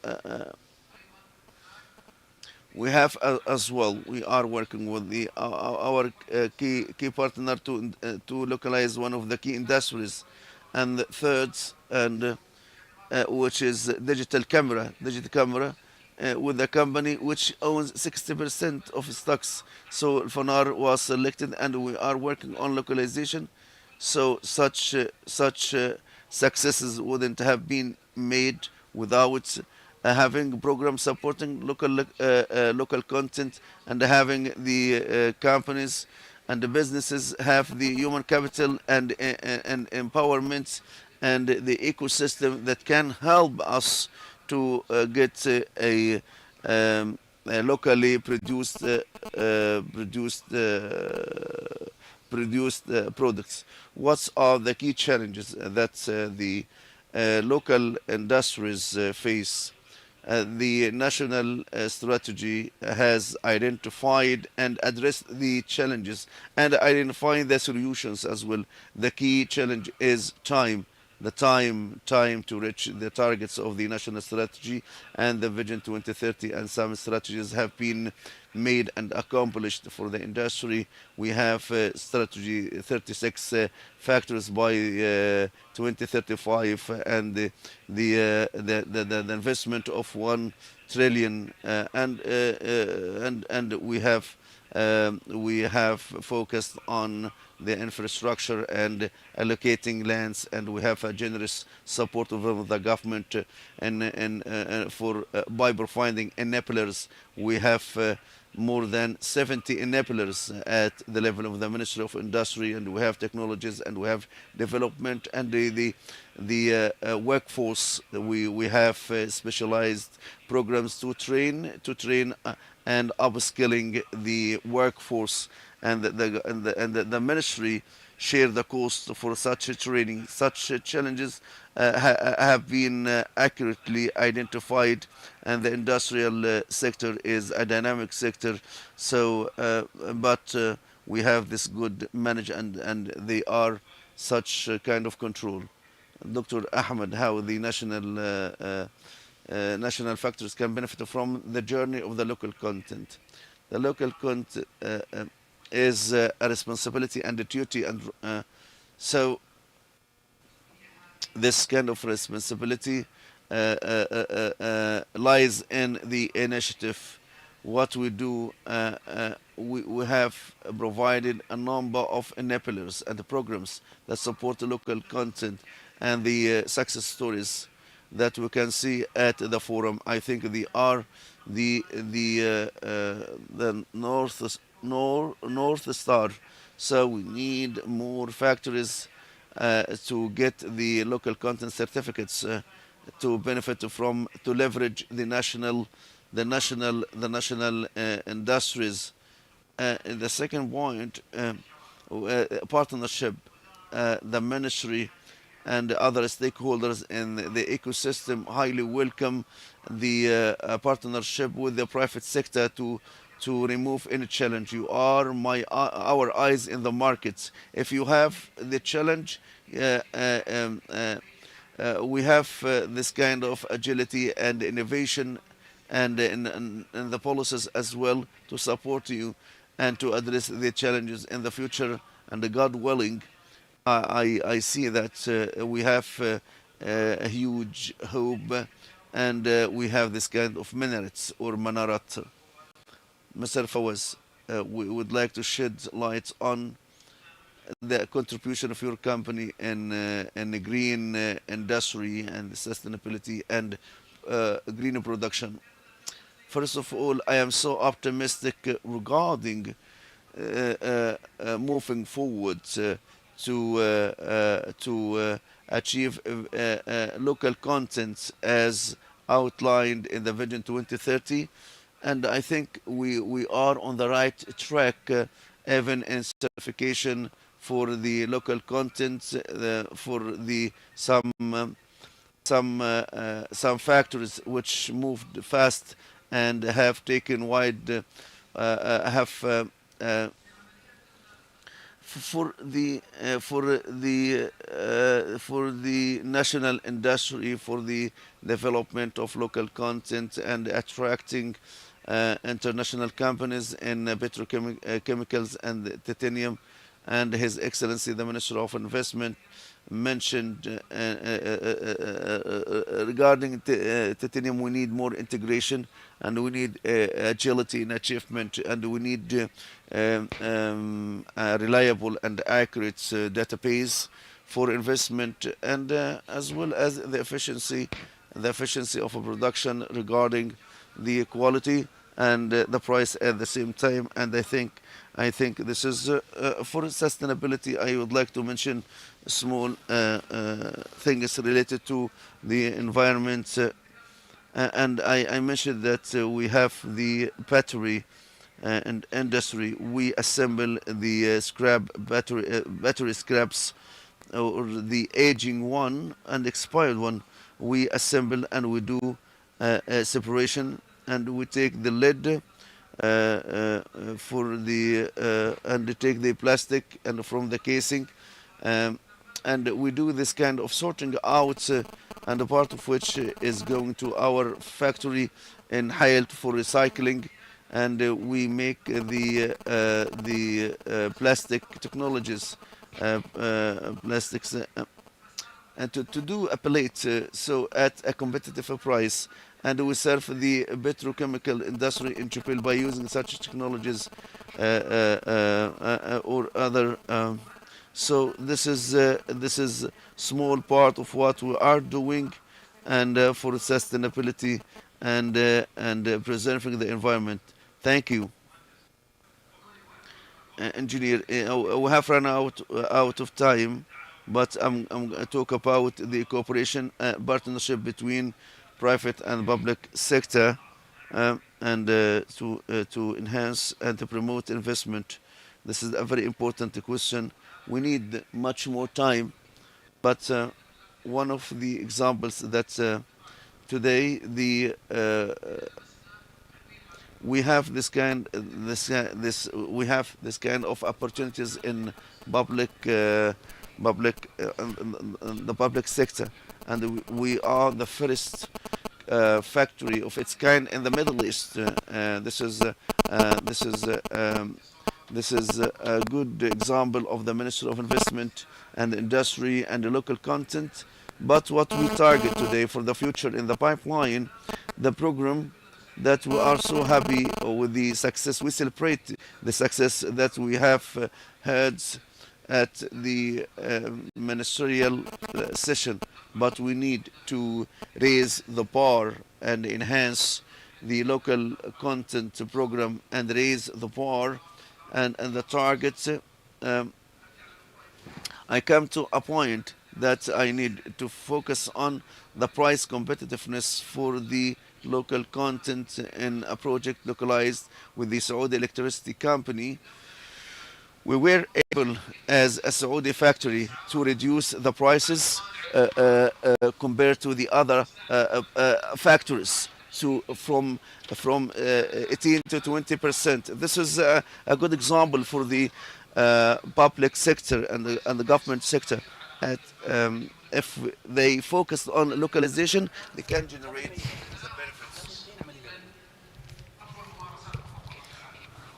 Speaker 10: we have as well. We are working with our key partner to localize one of the key industries, and third, and which is digital camera, with the company which owns 60% of stocks. So Fanar was selected, and we are working on localization. So such successes wouldn't have been made without having programs supporting local content, and having the companies and the businesses have the human capital and empowerment and the ecosystem that can help us to get a locally produced products. What are the key challenges that the local industries face? The national strategy has identified and addressed the challenges and identifying the solutions as well. The key challenge is time. The time to reach the targets of the national strategy and the Vision 2030, and some strategies have been made and accomplished for the industry. We have strategy 36 factors by 2035, and the investment of 1 trillion, and we have focused on the infrastructure and allocating lands, and we have a generous support of the government by providing enablers. We have more than 70 enablers at the level of the Ministry of Industry, and we have technologies, and we have development, and the workforce. We have specialized programs to train and upskilling the workforce, and the ministry share the cost for such a training. Such challenges have been accurately identified, and the industrial sector is a dynamic sector. So, but we have this good manage, and they are such kind of control. Dr. Ahmed, how the national factors can benefit from the journey of the local content. The local content is a responsibility and a duty, and so this kind of responsibility lies in the initiative. What we do, we have provided a number of enablers and programs that support the local content, and the success stories that we can see at the forum. I think they are the North Star. So we need more factories to get the local content certificates to benefit from, to leverage the national industries. The second point, partnership. The ministry and other stakeholders in the ecosystem highly welcome the partnership with the private sector to remove any challenge. You are our eyes in the market. If you have the challenge, we have this kind of agility and innovation, and in the policies as well to support you. and to address the challenges in the future. And God willing, I see that we have a huge hope, and we have this kind of minarets or manarat. Mr. Fawaz, we would like to shed light on the contribution of your company in the green industry and sustainability and green production. First of all, I am so optimistic regarding moving forward to achieve local content as outlined in the Vision 2030. And I think we are on the right track, even in certification for the local content, for the some factories which moved fast and have taken wide have for the national industry, for the development of local content and attracting international companies in petrochemicals and titanium. And His Excellency the Minister of Investment mentioned regarding titanium, we need more integration, and we need agility in achievement, and we need a reliable and accurate database for investment, and as well as the efficiency of a production regarding the quality and the price at the same time. And I think this is for sustainability. I would like to mention small things related to the environment, and I mentioned that we have the battery and industry. We assemble the battery scraps, or the aging one and expired one. We assemble and we do separation, and we take the lead for the and take the plastic and from the casing, and we do this kind of sorting out, and a part of which is going to our factory in Haylt for recycling, and we make the plastic technologies, plastics, and to do a plate so at a competitive price. And we serve the petrochemical industry in Chupil by using such technologies or other. So this is small part of what we are doing, and for sustainability and preserving the environment. Thank you. Engineer, we have run out of time, but I'm going to talk about the cooperation partnership between private and public sector, and to enhance and to promote investment. This is a very important question. We need much more time, but one of the examples that today we have this kind of opportunities in the public sector, and we are the first factory of its kind in the Middle East. This is a good example of the Minister of Investment and Industry and the local content. But what we target today for the future in the pipeline, the program that we are so happy with the success. We celebrate the success that we have had at the ministerial session, but we need to raise the bar and enhance the local content program and raise the bar and the targets. I come to a point that I need to focus on the price competitiveness for the local content in a project localized with the Saudi Electricity Company. We were able, as a Saudi factory, to reduce the prices compared to the other factories, from 18 to 20%. This is a good example for the public sector and the government sector. If they focus on localization, they can generate the benefits.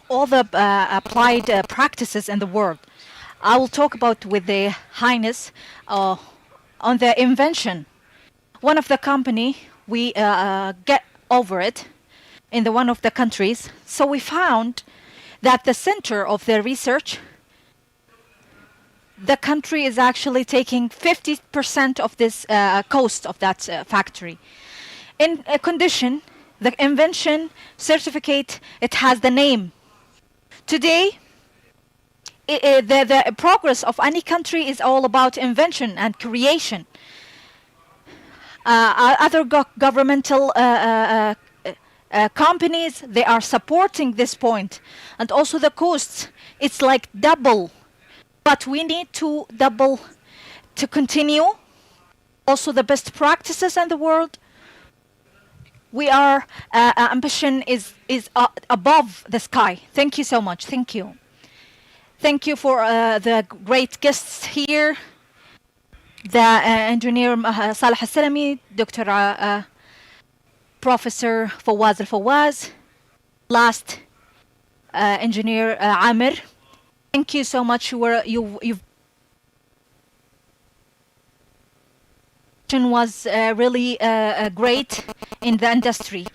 Speaker 16: all the applied practices in the world. I will talk about with the Highness on the invention. One of the company, we get over it in one of the countries. So we found that the center of the research, the country is actually taking 50% of this cost of that factory. In a condition, the invention certificate, it has the name. Today, the progress of any country is all about invention and creation. Other governmental companies, they are supporting this point. And also the costs, it's like double. But we need to double to continue. Also the best practices in the world. We are, ambition is above the sky. Thank you so much. Thank you. Thank you for the great guests here. The engineer Saleh Al-Salami, Dr. Professor Fawaz Al-Fawaz, last engineer Amir. Thank you so much. You've was really great in the industry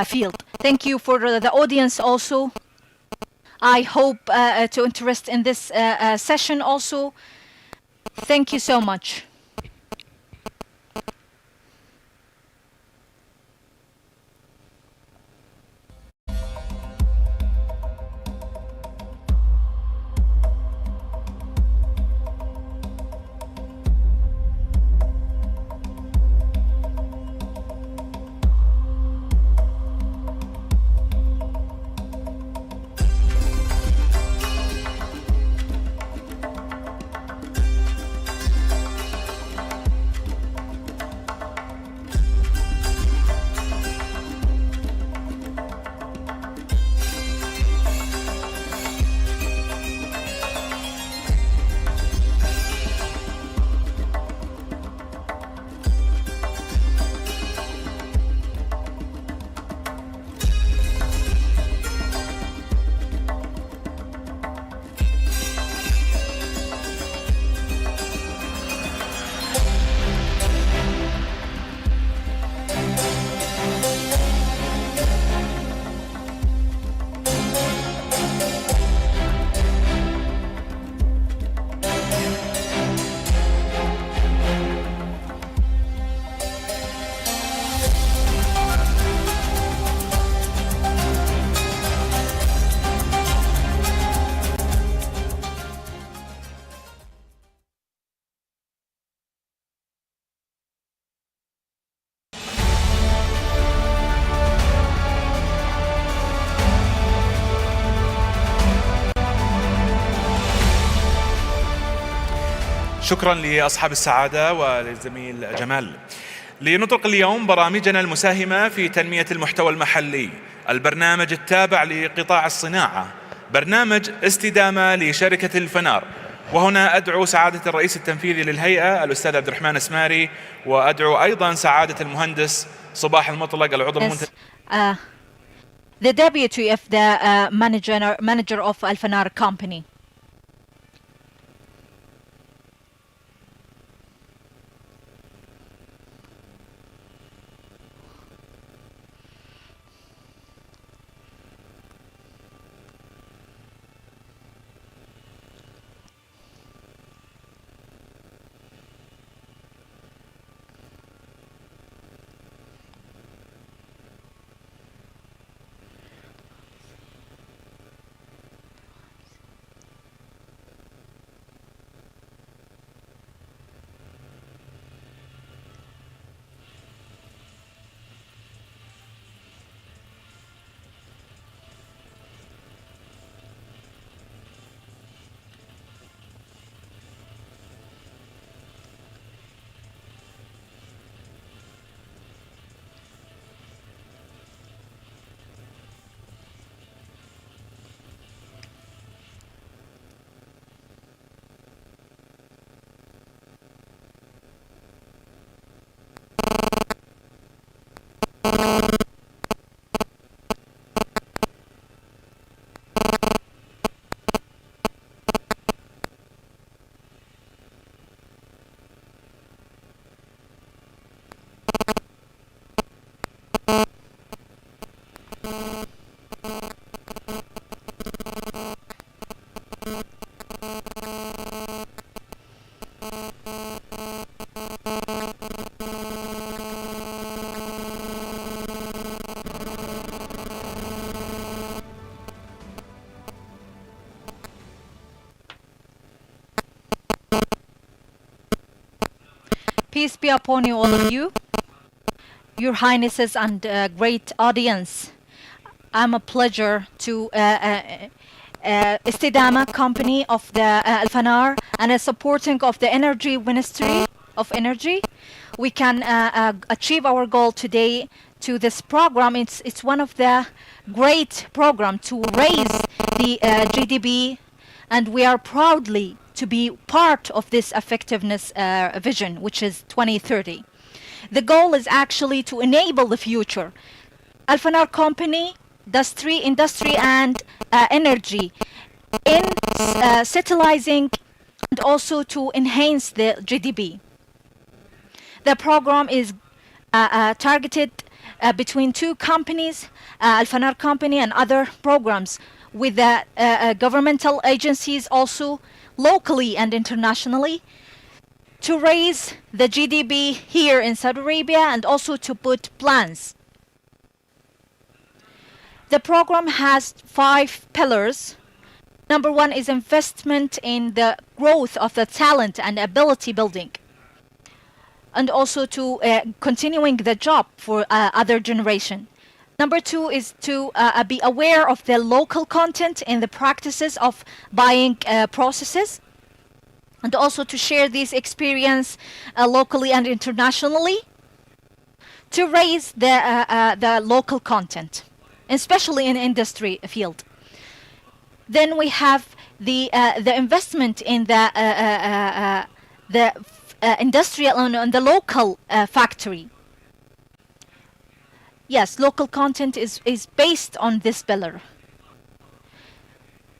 Speaker 16: field. Thank you for the audience also. I hope to interest in this session also. Thank you so much.
Speaker 6: شكرا لأصحاب السعادة وللزميل جمال. لنطلق اليوم برامجنا المساهمة في تنمية المحتوى المحلي. البرنامج التابع لقطاع الصناعة، برنامج استدامة لشركة الفنار. وهنا أدعو سعادة الرئيس التنفيذي للهيئة الأستاذ عبد الرحمن اسماري، وأدعو أيضا سعادة المهندس صباح المطلق العضو المنتدب.
Speaker 16: The deputy of the manager of Al-Fanar company. Peace be upon you, all of you, Your Highnesses and great audience. I'm a pleasure to Istidama company of the Al-Fanar and a supporting of the Energy Ministry of Energy. We can achieve our goal today to this program. It's one of the great program to raise the GDP, and we are proudly to be part of this effectiveness vision, which is 2030. The goal is actually to enable the future. Al-Fanar company does three: industry and energy, in satellizing and also to enhance the GDP. The program is targeted between two companies, Al-Fanar company and other programs with the governmental agencies also locally and internationally, to raise the GDP here in Saudi Arabia and also to put plans. The program has 5 pillars. Number 1 is investment in the growth of the talent and ability building, and also to continuing the job for other generation. Number 2 is to be aware of the local content in the practices of buying processes, and also to share this experience locally and internationally, to raise the local content, especially in industry field. Then we have the investment in the industrial and the local factory. Yes, local content is based on this pillar.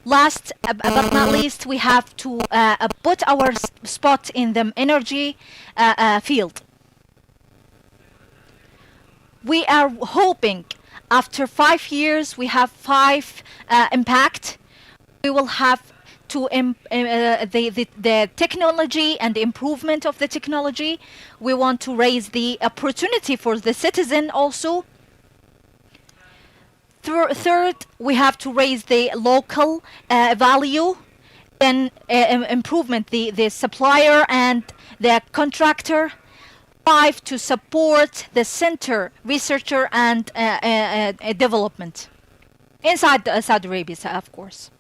Speaker 16: Last but not least, we have to put our spot in the energy field. We are hoping after 5 years we have 5 impact. We will have to the technology and the improvement of the technology. We want to raise the opportunity for the citizen also. Third, we have to raise the local value, then improvement the supplier and the contractor. 5, to support the center, researcher and development inside Saudi Arabia, of course.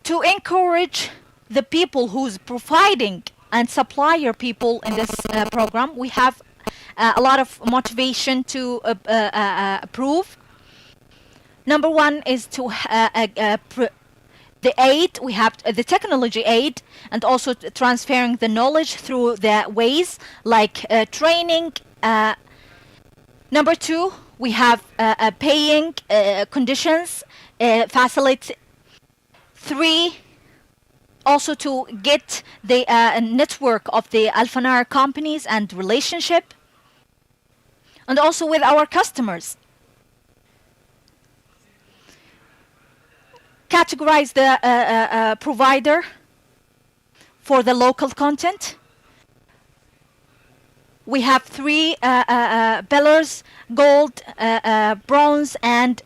Speaker 16: To encourage the people who's providing and supplier people in this program, we have a lot of motivation to approve. Number 1 is to the aid. We have the technology aid and also transferring the knowledge through the ways like training. Number 2, we have paying conditions, facilitate. 3, also to get the network of the Al-Fanar companies and relationship, and also with our customers. Categorize the provider for the local content. We have 3 pillars: gold, bronze and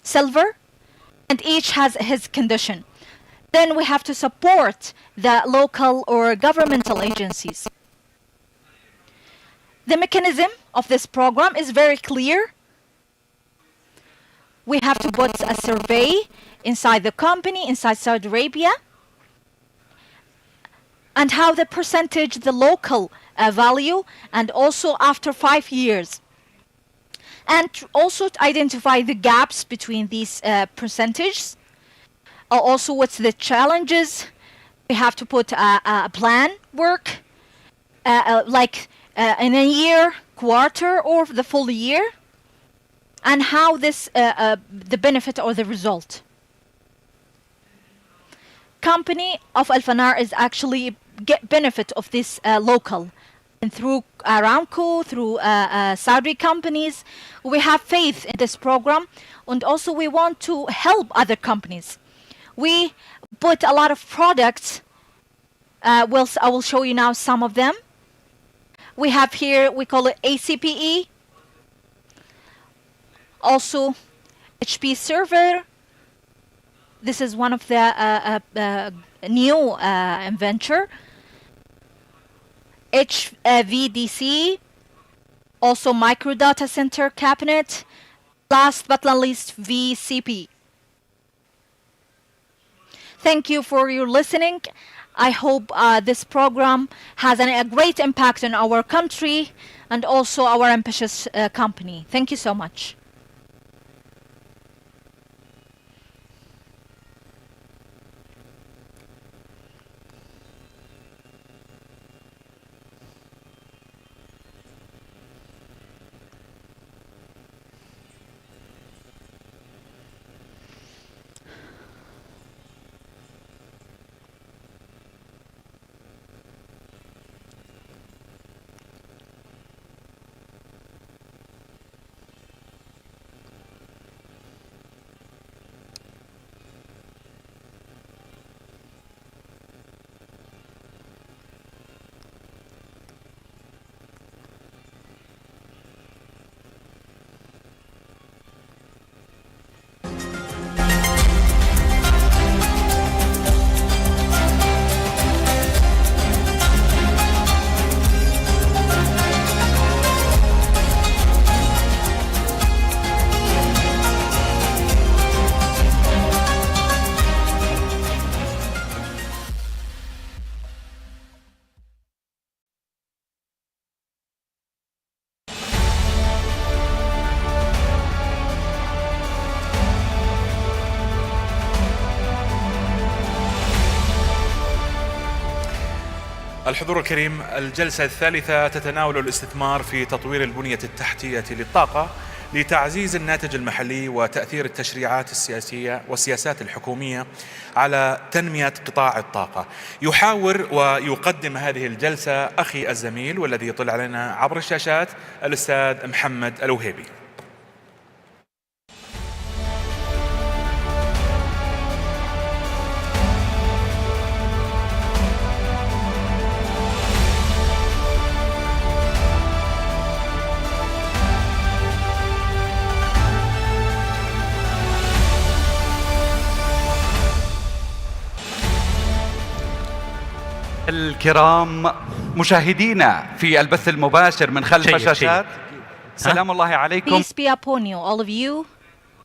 Speaker 16: silver, and each has his condition. Then we have to support the local or governmental agencies. The mechanism of this program is very clear. We have to put a survey inside the company, inside Saudi Arabia, and how the percentage, the local value, and also after 5 years. And also to identify the gaps between these percentages. Also, what's the challenges? We have to put a plan work, like in a year, quarter, or the full year, and how this the benefit or the result. Company of Al-Fanar is actually get benefit of this local, and through Aramco, through Saudi companies. We have faith in this program, and also we want to help other companies. We put a lot of products. I will show you now some of them. We have here, we call it ACPE, also HP server, This is one of the new inventor. HVDC, also micro data center cabinet. Last but not least, VCP. Thank you for your listening. I hope this program has a great impact on our country and also our ambitious company. Thank you so much.
Speaker 6: الحضور الكريم، الجلسة الثالثة تتناول الاستثمار في تطوير البنية التحتية للطاقة لتعزيز الناتج المحلي وتأثير التشريعات السياسية والسياسات الحكومية على تنمية قطاع الطاقة. يحاور ويقدم هذه الجلسة أخي الزميل والذي يطل علينا عبر الشاشات الأستاذ محمد الوهيبي.
Speaker 17: الكرام مشاهدينا في البث المباشر من خلف الشاشات، سلام الله عليكم.
Speaker 16: Peace be upon you, all of you.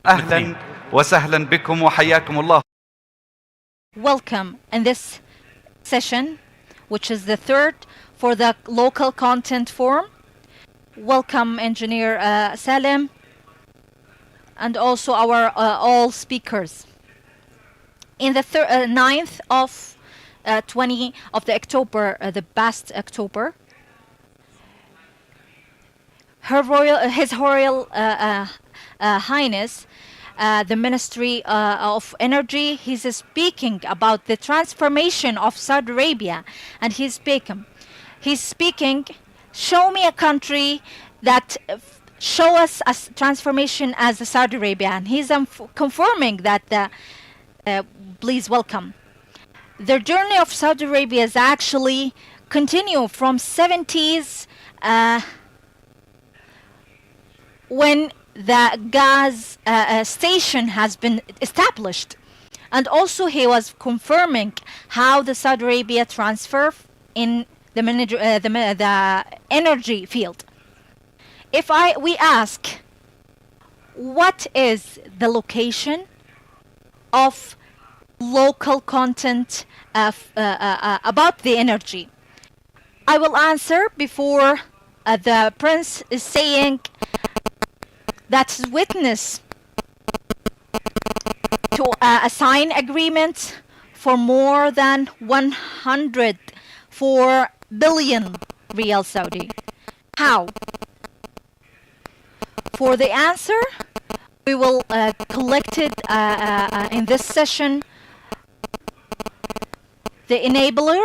Speaker 17: أهلا وسهلا بكم وحياكم الله.
Speaker 16: Welcome in this session, which is the third for the local content forum. Welcome Engineer Salim and also our all speakers. In the 9th of 20 of the October, the past October, His Royal Highness, the Ministry of Energy, he's speaking about the transformation of Saudi Arabia, and he's speaking, show me a country that show us a transformation as Saudi Arabia, and he's confirming that please welcome. The journey of Saudi Arabia is actually continue from 70s when the gas station has been established, and also he was confirming how the Saudi Arabia transfer in the energy field. If we ask, what is the location of local content about the energy? I will answer before the prince is saying that's witness to a sign agreement for more than 104 billion Riyal Saudi. How? For the answer, we will collect it in this session the enabler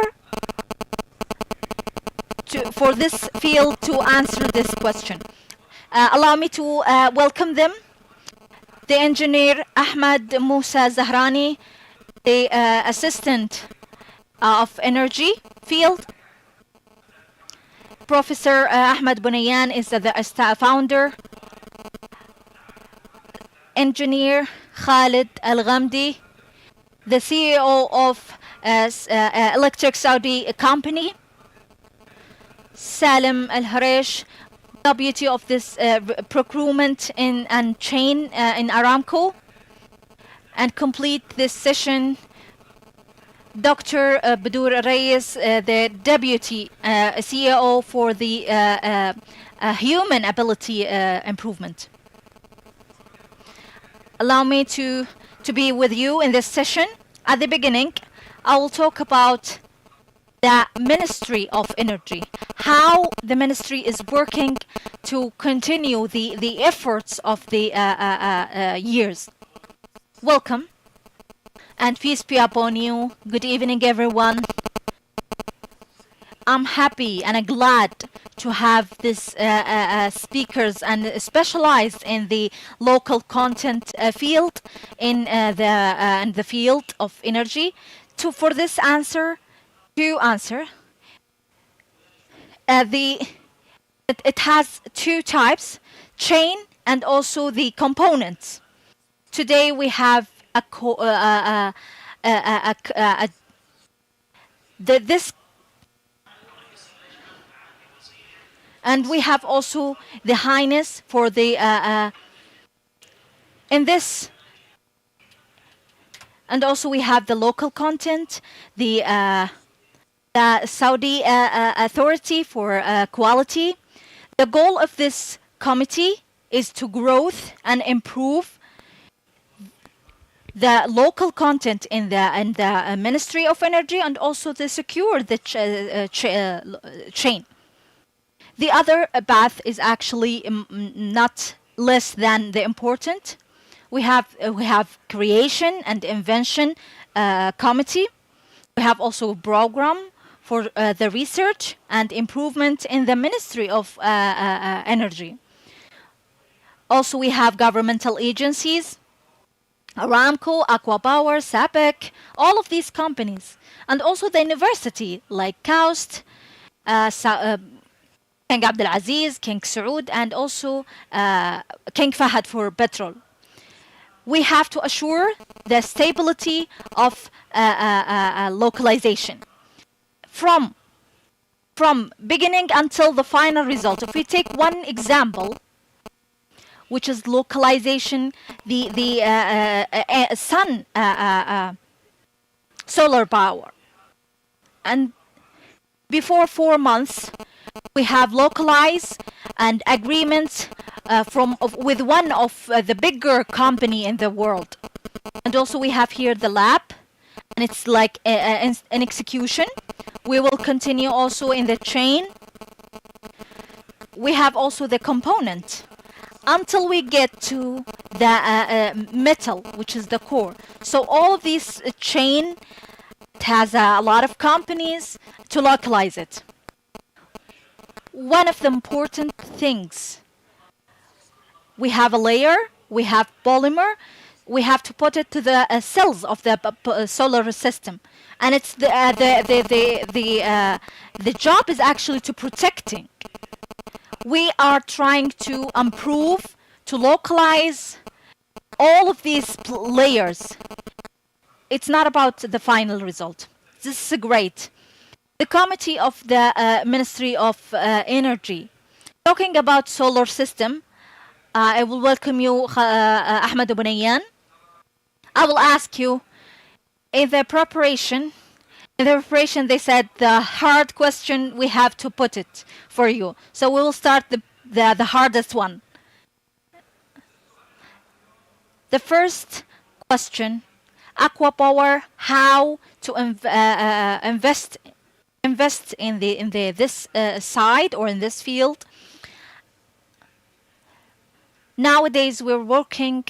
Speaker 16: for this field to answer this question. Allow me to welcome them. The engineer Ahmad Musa Zahrani, the assistant of energy field. Professor Ahmad Bunayan is the founder. Engineer Khalid Al-Ghamdi, the CEO of Electric Saudi Company, Salim Al-Harish, deputy of this procurement and chain in Aramco, and complete this session, Dr. Badur Reyes, the deputy CEO for the human ability improvement. Allow me to be with you in this session. At the beginning, I will talk about the Ministry of Energy, how the ministry is working to continue the efforts of the years. Welcome, and peace be upon you. Good evening, everyone. I'm happy and glad to have this speakers and specialized in the local content field in the field of energy for this answer to answer. It has two types, chain and also the components. Today we have this, and we have also the highness for the in this, and also we have the local content, the Saudi Authority for Quality. The goal of this committee is to growth and improve the local content in the Ministry of Energy, and also to secure the chain. The other path is actually not less than the important. We have creation and invention committee. We have also a program for the research and improvement in the Ministry of Energy. Also, we have governmental agencies, Aramco, Aqua Power, SAPEC, all of these companies, and also the university like KAUST, King Abdulaziz, King Saud, and also King Fahad for petrol. We have to assure the stability of localization from beginning until the final result. If we take one example, which is localization, the sun solar power, and before 4 months we have localized and agreements with one of the bigger company in the world, and also we have here the lab, and it's like an execution. We will continue also in the chain. We have also the component until we get to the metal, which is the core. So all of this chain has a lot of companies to localize it. One of the important things, we have a layer, we have polymer, we have to put it to the cells of the solar system, and it's the job is actually to protecting. We are trying to improve, to localize all of these layers. It's not about the final result. This is great. The committee of the Ministry of Energy, talking about solar system, I will welcome you, Ahmed Bunayyan. I will ask you, in the preparation, they said the hard question, we have to put it for you. So we will start the hardest one. The first question, Aqua Power, how to invest in this side or in this field. Nowadays we're working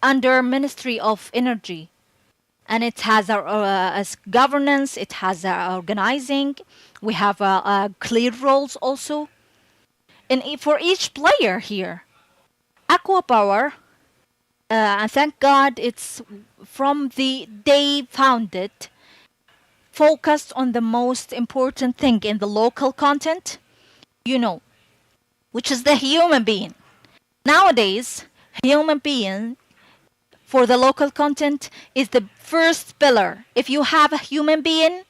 Speaker 16: under Ministry of Energy, and it has our governance, it has our organizing, we have clear roles also. And for each player here, Aqua Power, and thank God it's from the day founded, focused on the most important thing in the local content, which is the human being. Nowadays, human being for the local content is the first pillar. If you have a human being,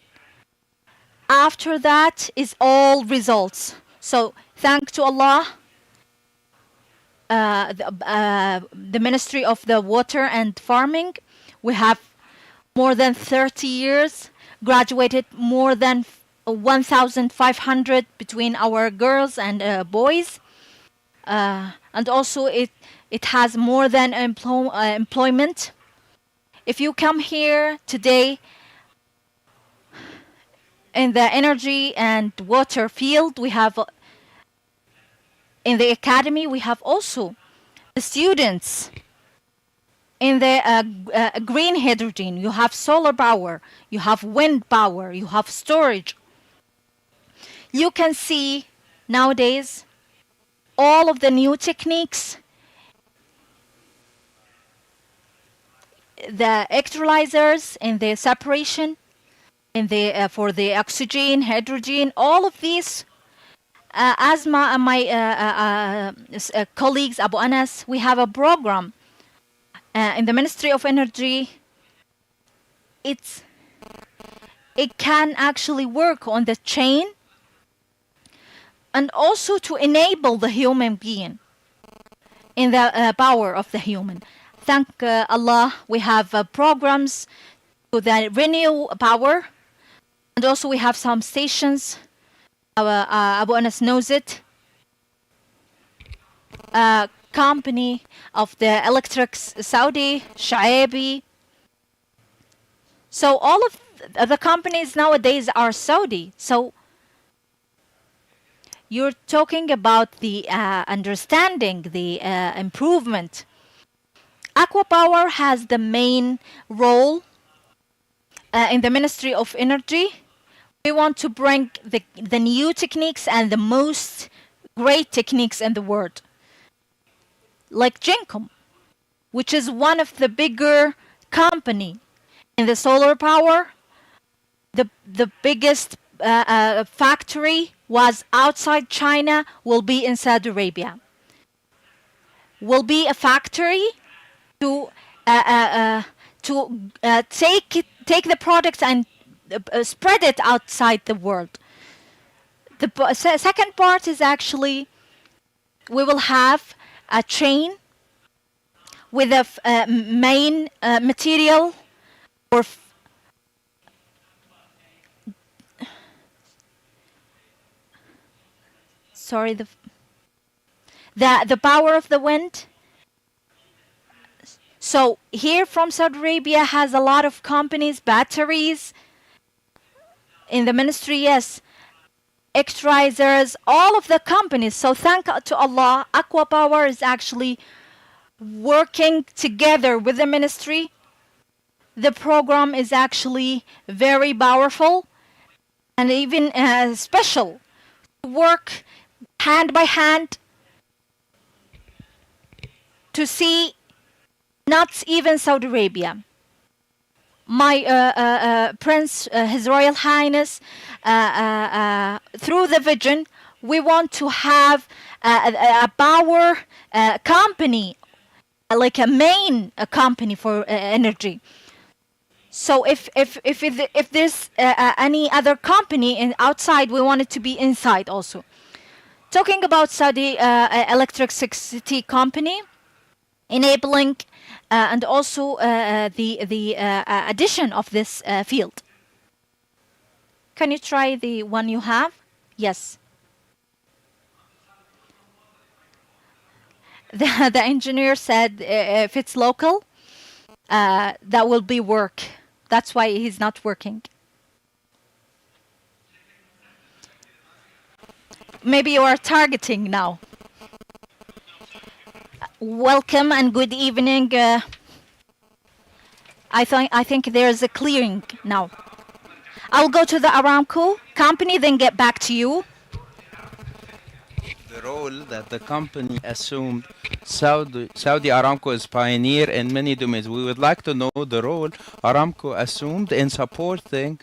Speaker 16: after that is all results. So thank to Allah, the Ministry of the Water and Farming, we have more than 30 years, graduated more than 1,500 between our girls and boys. And also it has more than employment. If you come here today in the energy and water field, we have in the academy, we have also the students in the green hydrogen. You have solar power, you have wind power, you have storage. You can see nowadays all of the new techniques, the electrolyzers and the separation, and the for the oxygen, hydrogen, all of these. As my colleagues, Abu Anas, we have a program in the Ministry of Energy. It can actually work on the chain and also to enable the human being in the power of the human. Thank Allah, we have programs to the renew power, and also we have some stations. Abu Anas knows it. Company of the Electric Saudi, Shaibi. So all of the companies nowadays are Saudi. So you're talking about the understanding, the improvement. Aqua Power has the main role in the Ministry of Energy. We want to bring the new techniques and the most great techniques in the world. Like Gencom, which is one of the bigger company in the solar power. The biggest factory was outside China, will be in Saudi Arabia. Will be a factory to take the products and spread it outside the world. The second part is actually we will have a chain with a main material or sorry, the power of the wind. So here from Saudi Arabia has a lot of companies, batteries. In the ministry, yes, extractors, all of the companies. So thank to Allah, Aqua Power is actually working together with the ministry. The program is actually very powerful and even special. Work hand by hand to see not even Saudi Arabia. My Prince, His Royal Highness, through the vision, we want to have a power company, like a main company for energy. So if there's any other company outside, we want it to be inside also. Talking about Saudi Electricity Company, enabling and also the addition of this field. Can you try the one you have? Yes. The engineer said if it's local, that will be work. That's why he's not working. Maybe you are targeting now. Welcome and good evening. I think there's a clearing now. I'll go to the Aramco company, then get back to you.
Speaker 11: The role that the company assumed, Saudi Aramco is pioneer in many domains. We would like to know the role Aramco assumed in supporting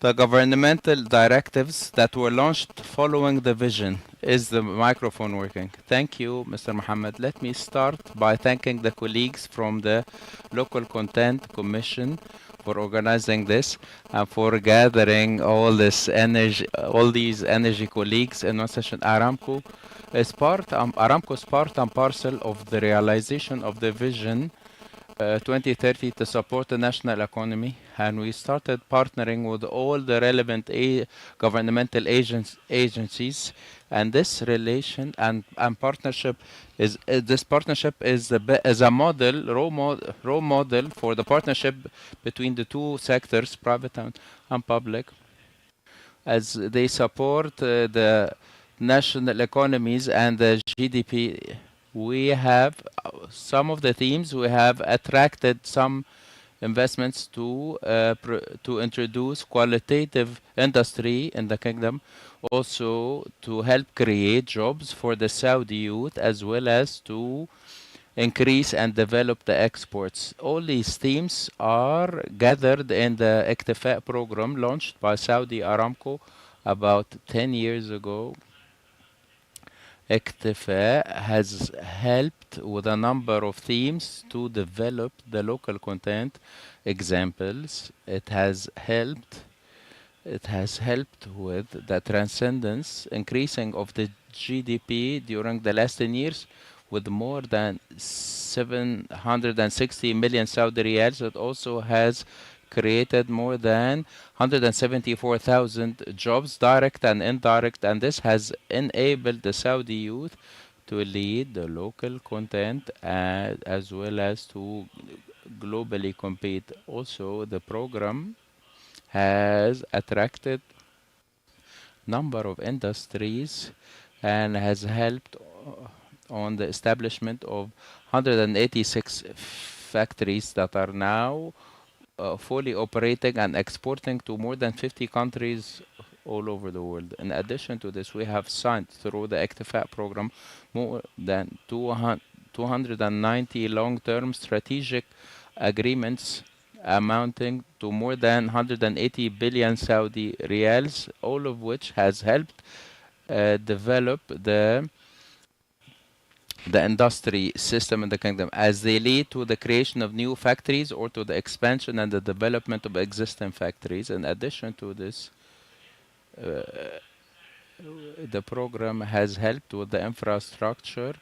Speaker 11: The governmental directives that were launched following the vision. Is the microphone working? Thank you, Mr. Mohammed. Let me start by thanking the colleagues from the Local Content Commission for organizing this and for gathering all this energy, all these energy colleagues in one session. Aramco is part and parcel of the realization of the vision 2030 to support the national economy, and we started partnering with all the relevant governmental agencies, and this relation and partnership is a role model for the partnership between the two sectors, private and public, as they support the national economies and the GDP. We have some of the themes. We have attracted some investments to introduce qualitative industry in the kingdom, also to help create jobs for the Saudi youth, as well as to increase and develop the exports. All these themes are gathered in the Iktifa program launched by Saudi Aramco about 10 years ago. Iktifa has helped with a number of themes to develop the local content examples. It has helped with the transcendence, increasing of the GDP during the last 10 years with more than 760 million Saudi riyals. It also has created more than 174,000 jobs, direct and indirect, and this has enabled the Saudi youth to lead the local content as well as to globally compete. Also, the program has attracted number of industries and has helped on the establishment of 186 factories that are now fully operating and exporting to more than 50 countries all over the world. In addition to this, we have signed through the Iktifa program more than 290 long-term strategic agreements amounting to more than 180 billion Saudi riyals, all of which has helped develop the industry system in the kingdom, as they lead to the creation of new factories or to the expansion and the development of existing factories. In addition to this, the program has helped with the infrastructure,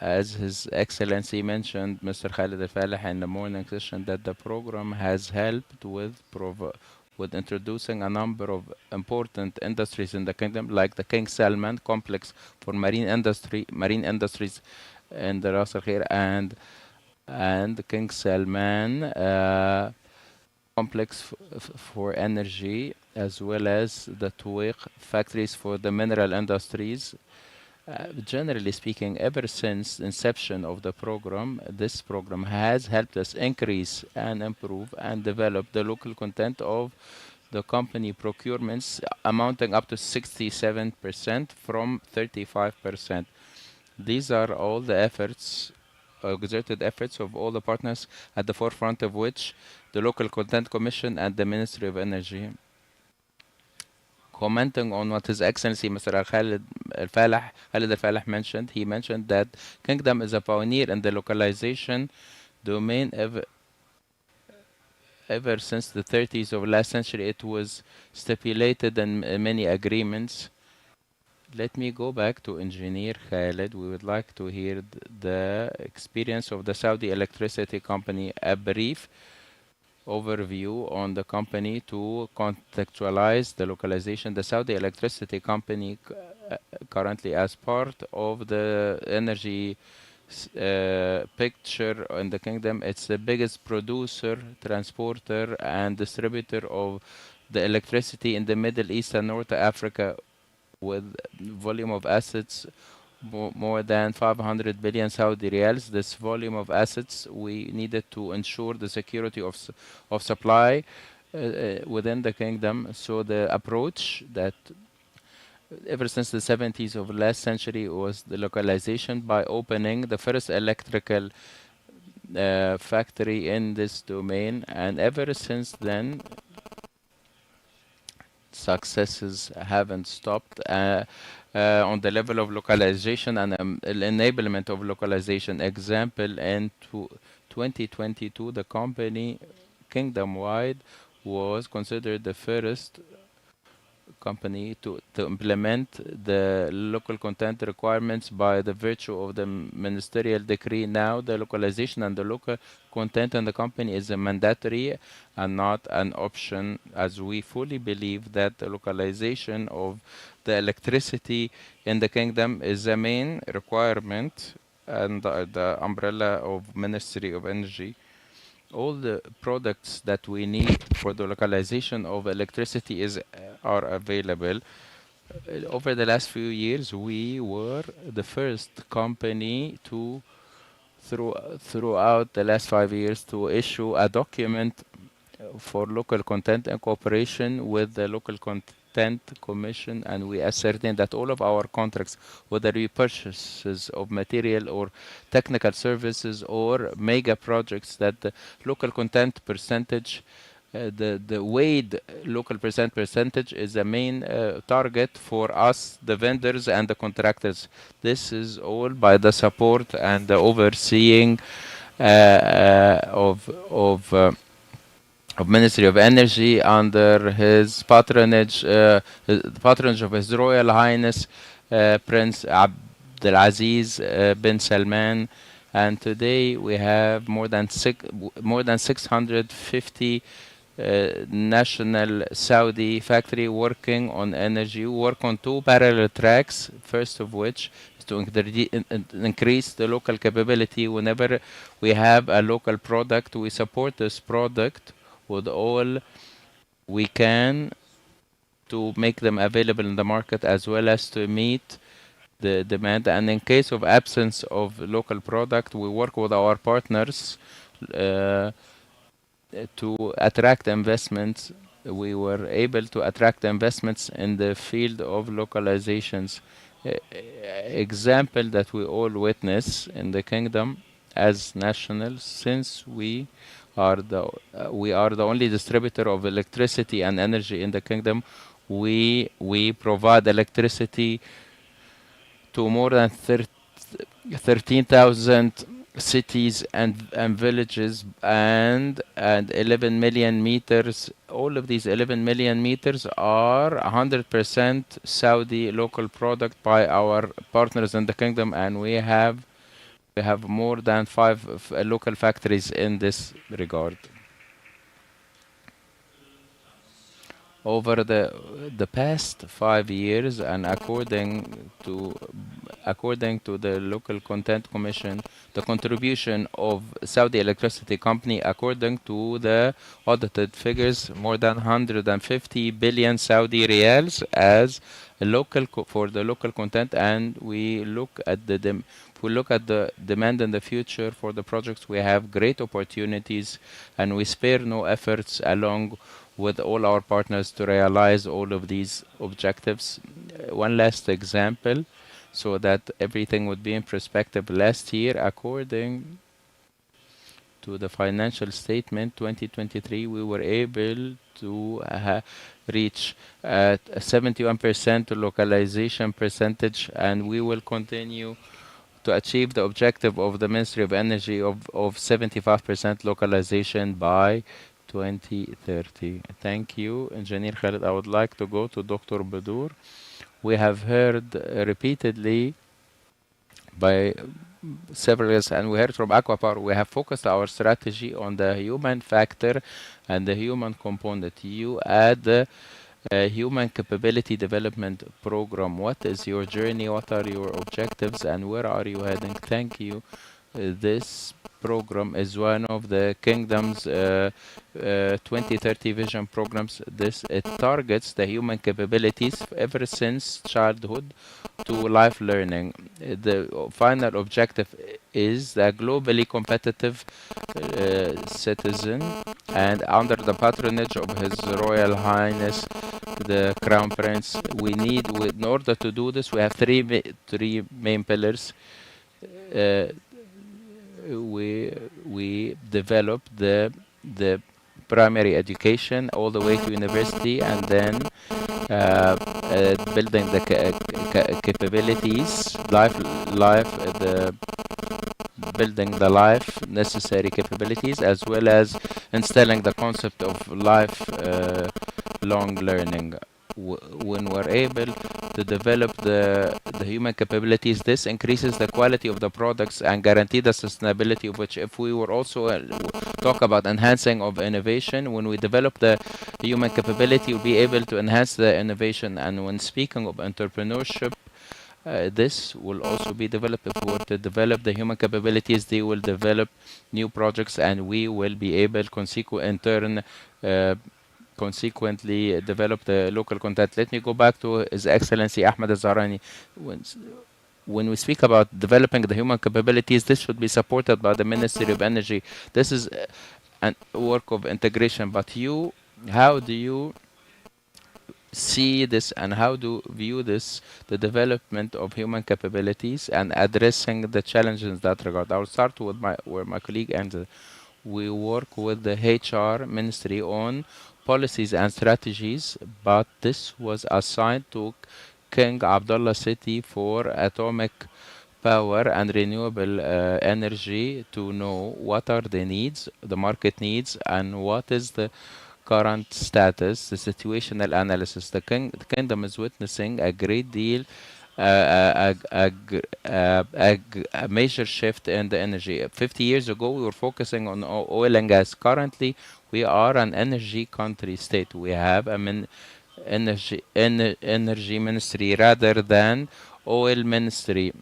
Speaker 11: as His Excellency mentioned, Mr. Khalid Al-Falih, in the morning session, that the program has helped with introducing a number of important industries in the kingdom, like the King Salman complex for marine industries in the Ras Al Khair, and the King Salman complex for energy, as well as the Tuwaiq factories for the mineral industries. Generally speaking, ever since the inception of the program, this program has helped us increase and improve and develop the local content of the company procurements, amounting up to 67% from 35%. These are all the efforts, exerted efforts of all the partners, at the forefront of which the Local Content Commission and the Ministry of Energy. Commenting on what His Excellency Mr. Khalid Al-Falih mentioned, he mentioned that Kingdom is a pioneer in the localization domain ever since the 30s of last century. It was stipulated in many agreements. Let me go back to Engineer Khalid. We would like to hear the experience of the Saudi Electricity Company, a brief overview on the company to contextualize the localization. The Saudi Electricity Company currently, as part of the energy picture in the kingdom, it's the biggest producer, transporter and distributor of the electricity in the Middle East and North Africa, with volume of assets more than 500 billion Saudi riyals. This volume of assets, we needed to ensure the security of supply within the kingdom. So the approach that ever since the 70s of last century was the localization by opening the first electrical factory in this domain, and ever since then successes haven't stopped on the level of localization and enablement of localization. Example, in 2022, the company kingdom-wide was considered the first company to implement the local content requirements by the virtue of the ministerial decree. Now the localization and the local content in the company is a mandatory and not an option, as we fully believe that the localization of the electricity in the kingdom is the main requirement and the umbrella of Ministry of Energy. All the products that we need for the localization of electricity are available. Over the last few years, we were the first company to, throughout the last 5 years, to issue a document for local content in cooperation with the Local Content Commission, and we ascertain that all of our contracts, whether we purchases of material or technical services or mega projects, that the local content percentage, the weighed local percentage is the main target for us, the vendors and the contractors. This is all by the support and the overseeing of Ministry of Energy under his patronage, the patronage of His Royal Highness Prince Abdulaziz bin Salman. And today we have more than 650 national Saudi factory working on energy. We work on 2 parallel tracks, first of which is to increase the local capability. Whenever we have a local product, we support this product with all we can to make them available in the market, as well as to meet the demand. And in case of absence of local product, we work with our partners to attract investments. We were able to attract investments in the field of localizations. Example that we all witness in the kingdom as nationals, since we are the only distributor of electricity and energy in the kingdom. We provide electricity to more than 13,000 cities and villages and 11 million meters. All of these 11 million meters are 100% Saudi local product by our partners in the kingdom, and we have more than 5 local factories in this regard. Over the past 5 years, and according to the Local Content Commission, the contribution of Saudi Electricity Company, according to the audited figures, more than 150 billion Saudi riyals as for the local content. And we look at the demand in the future for the projects. We have great opportunities, and we spare no efforts along with all our partners to realize all of these objectives. One last example, so that everything would be in perspective. Last year, according to the financial statement 2023, we were able to reach a 71% localization percentage, and we will continue to achieve the objective of the Ministry of Energy of 75% localization by 2030. Thank you, Engineer Khalid. I would like to go to Dr. Badur. We have heard repeatedly by several years, and we heard from Aquapower, we have focused our strategy on the human factor and the human component. You add a human capability development program. What is your journey? What are your objectives, and where are you heading? Thank you. This program is one of the kingdom's 2030 vision programs. It targets the human capabilities ever since childhood to life learning. The final objective is the globally competitive citizen, and under the patronage of His Royal Highness the Crown Prince, in order to do this, we have three main pillars. We develop the primary education all the way to university, and then building the capabilities, building the life necessary capabilities, as well as instilling the concept of lifelong learning. When we're able to develop the human capabilities, this increases the quality of the products and guarantee the sustainability of which. If we were also talk about enhancing of innovation, when we develop the human capability, we'll be able to enhance the innovation. And when speaking of entrepreneurship, this will also be developed. If we were to develop the human capabilities, they will develop new projects, and we will be able consequently develop the local content. Let me go back to His Excellency Ahmed Al-Zahrani. When we speak about developing the human capabilities, this should be supported by the Ministry of Energy. This is a work of integration. But how do you see this, and how do you view this, the development of human capabilities and addressing the challenges in that regard? I'll start with where my colleague ended. We work with the HR Ministry on policies and strategies, but this was assigned to King Abdullah City for atomic power and renewable energy to know what are the needs, the market needs, and what is the current status, the situational analysis. The kingdom is witnessing a great deal, a major shift in the energy. 50 years ago, we were focusing on oil and gas. Currently, we are an energy country state. We have an energy ministry rather than oil ministry.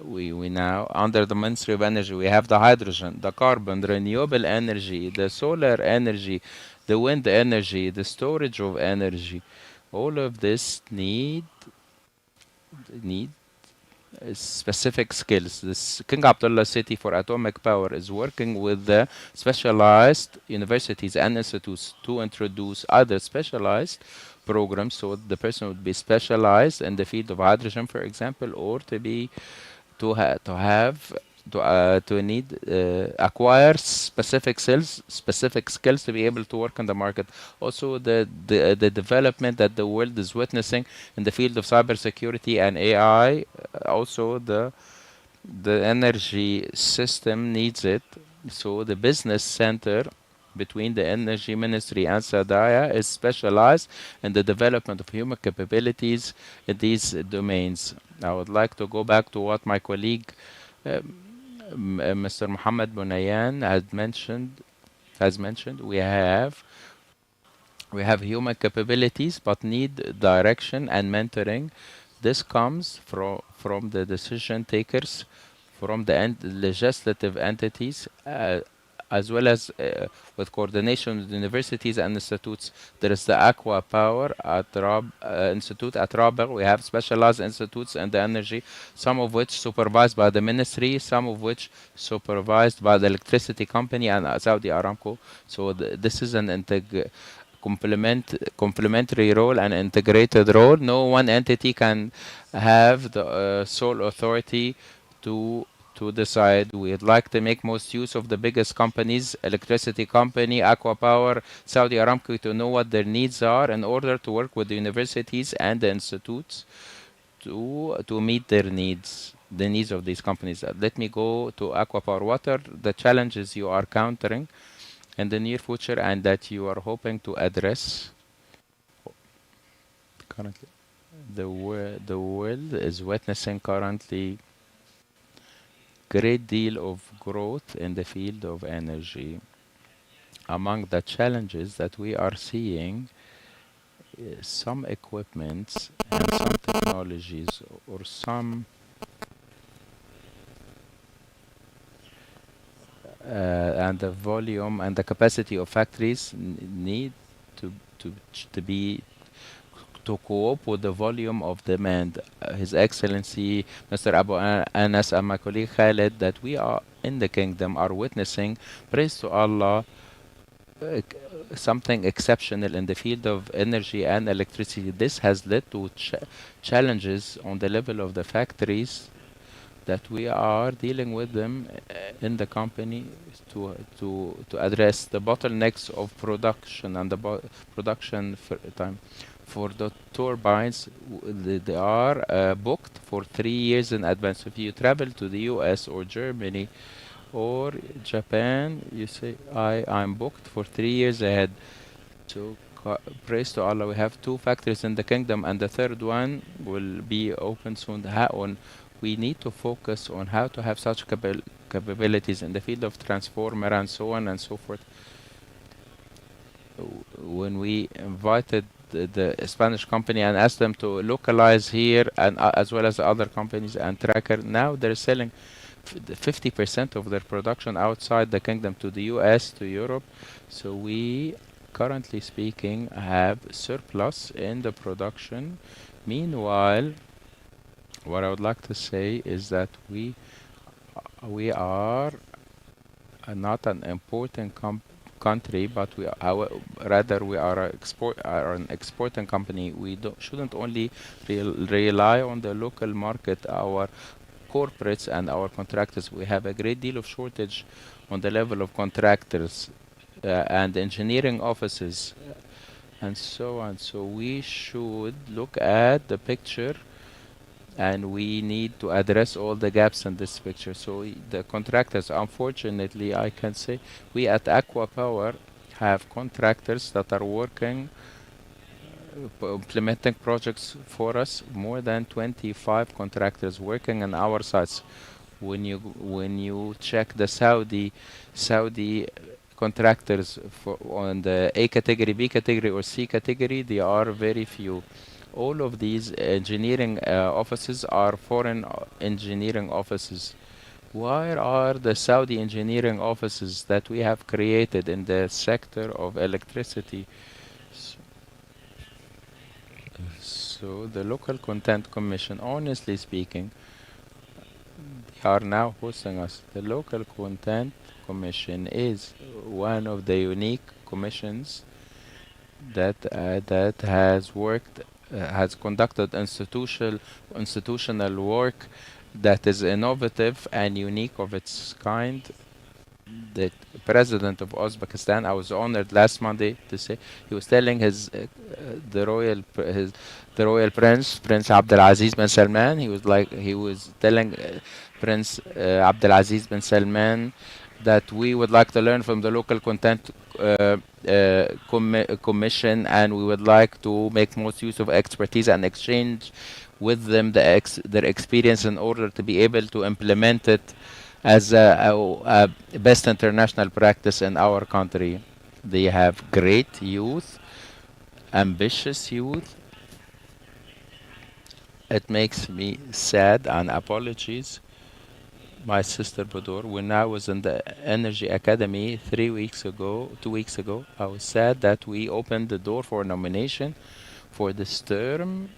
Speaker 11: We now, under the Ministry of Energy, we have the hydrogen, the carbon, the renewable energy, the solar energy, the wind energy, the storage of energy. All of this need specific skills. This King Abdullah City for Atomic Power is working with the specialized universities and institutes to introduce other specialized programs, so the person would be specialized in the field of hydrogen, for example, or acquire specific skills to be able to work in the market. Also, the development that the world is witnessing in the field of cybersecurity and AI, also the energy system needs it. So the business center between the Energy Ministry and Sadaya is specialized in the development of human capabilities in these domains. I would like to go back to what my colleague Mr. Muhammad Bunayan has mentioned. We have human capabilities but need direction and mentoring. This comes from the decision takers, from the legislative entities, as well as with coordination with universities and institutes. There is the Aqua Power at Institute at Rabigh. We have specialized institutes in the energy, some of which supervised by the ministry, some of which supervised by the electricity company and Saudi Aramco. So this is an complementary role and integrated role. No one entity can have the sole authority to decide. We'd like to make most use of the biggest companies, electricity company, Aqua Power, Saudi Aramco, to know what their needs are in order to work with the universities and the institutes to meet their needs, the needs of these companies. Let me go to Aqua Power. What are the challenges you are countering in the near future and that you are hoping to address currently? The world is witnessing currently great deal of growth in the field of energy. Among the challenges that we are seeing, some equipments and some technologies or some and the volume and the capacity of factories need to cope with the volume of demand. His Excellency Mr. Abu Anas and my colleague Khaled, that we are in the kingdom are witnessing, praise to Allah, something exceptional in the field of energy and electricity. This has led to challenges on the level of the factories that we are dealing with them in the company to address the bottlenecks of production and the production time. For the turbines, they are booked for 3 years in advance. If you travel to the US or Germany or Japan, you say, I'm booked for 3 years ahead. So praise to Allah, we have 2 factories in the kingdom, and the third one will be open soon. We need to focus on how to have such capabilities in the field of transformer and so on and so forth. When we invited the Spanish company and asked them to localize here, and as well as other companies and tracker, now they're selling 50% of their production outside the kingdom, to the US, to Europe. So we, currently speaking, have surplus in the production. Meanwhile, what I would like to say is that we are not an importing country, but rather we are an exporting company. We shouldn't only rely on the local market. Our corporates and our contractors, we have a great deal of shortage on the level of contractors and engineering offices and so on. So we should look at the picture, and we need to address all the gaps in this picture. So the contractors, unfortunately, I can say, we at Aqua Power have contractors that are working, implementing projects for us, more than 25 contractors working on our sites. When you check the Saudi contractors on the A category, B category, or C category, they are very few. All of these engineering offices are foreign engineering offices. Where are the Saudi engineering offices that we have created in the sector of electricity? So the Local Content Commission, honestly speaking, they are now hosting us. The Local Content Commission is one of the unique commissions that has worked, has conducted institutional work that is innovative and unique of its kind. The president of Uzbekistan, I was honored last Monday to say, he was telling the royal prince Abdulaziz bin Salman, he was telling Prince Abdulaziz bin Salman that we would like to learn from the Local Content Commission, and we would like to make most use of expertise and exchange with them their experience in order to be able to implement it as a best international practice in our country. They have great youth, ambitious youth. It makes me sad, and apologies, my sister Badur, when I was in the Energy Academy 2 weeks ago, I was sad that we opened the door for nomination for this term.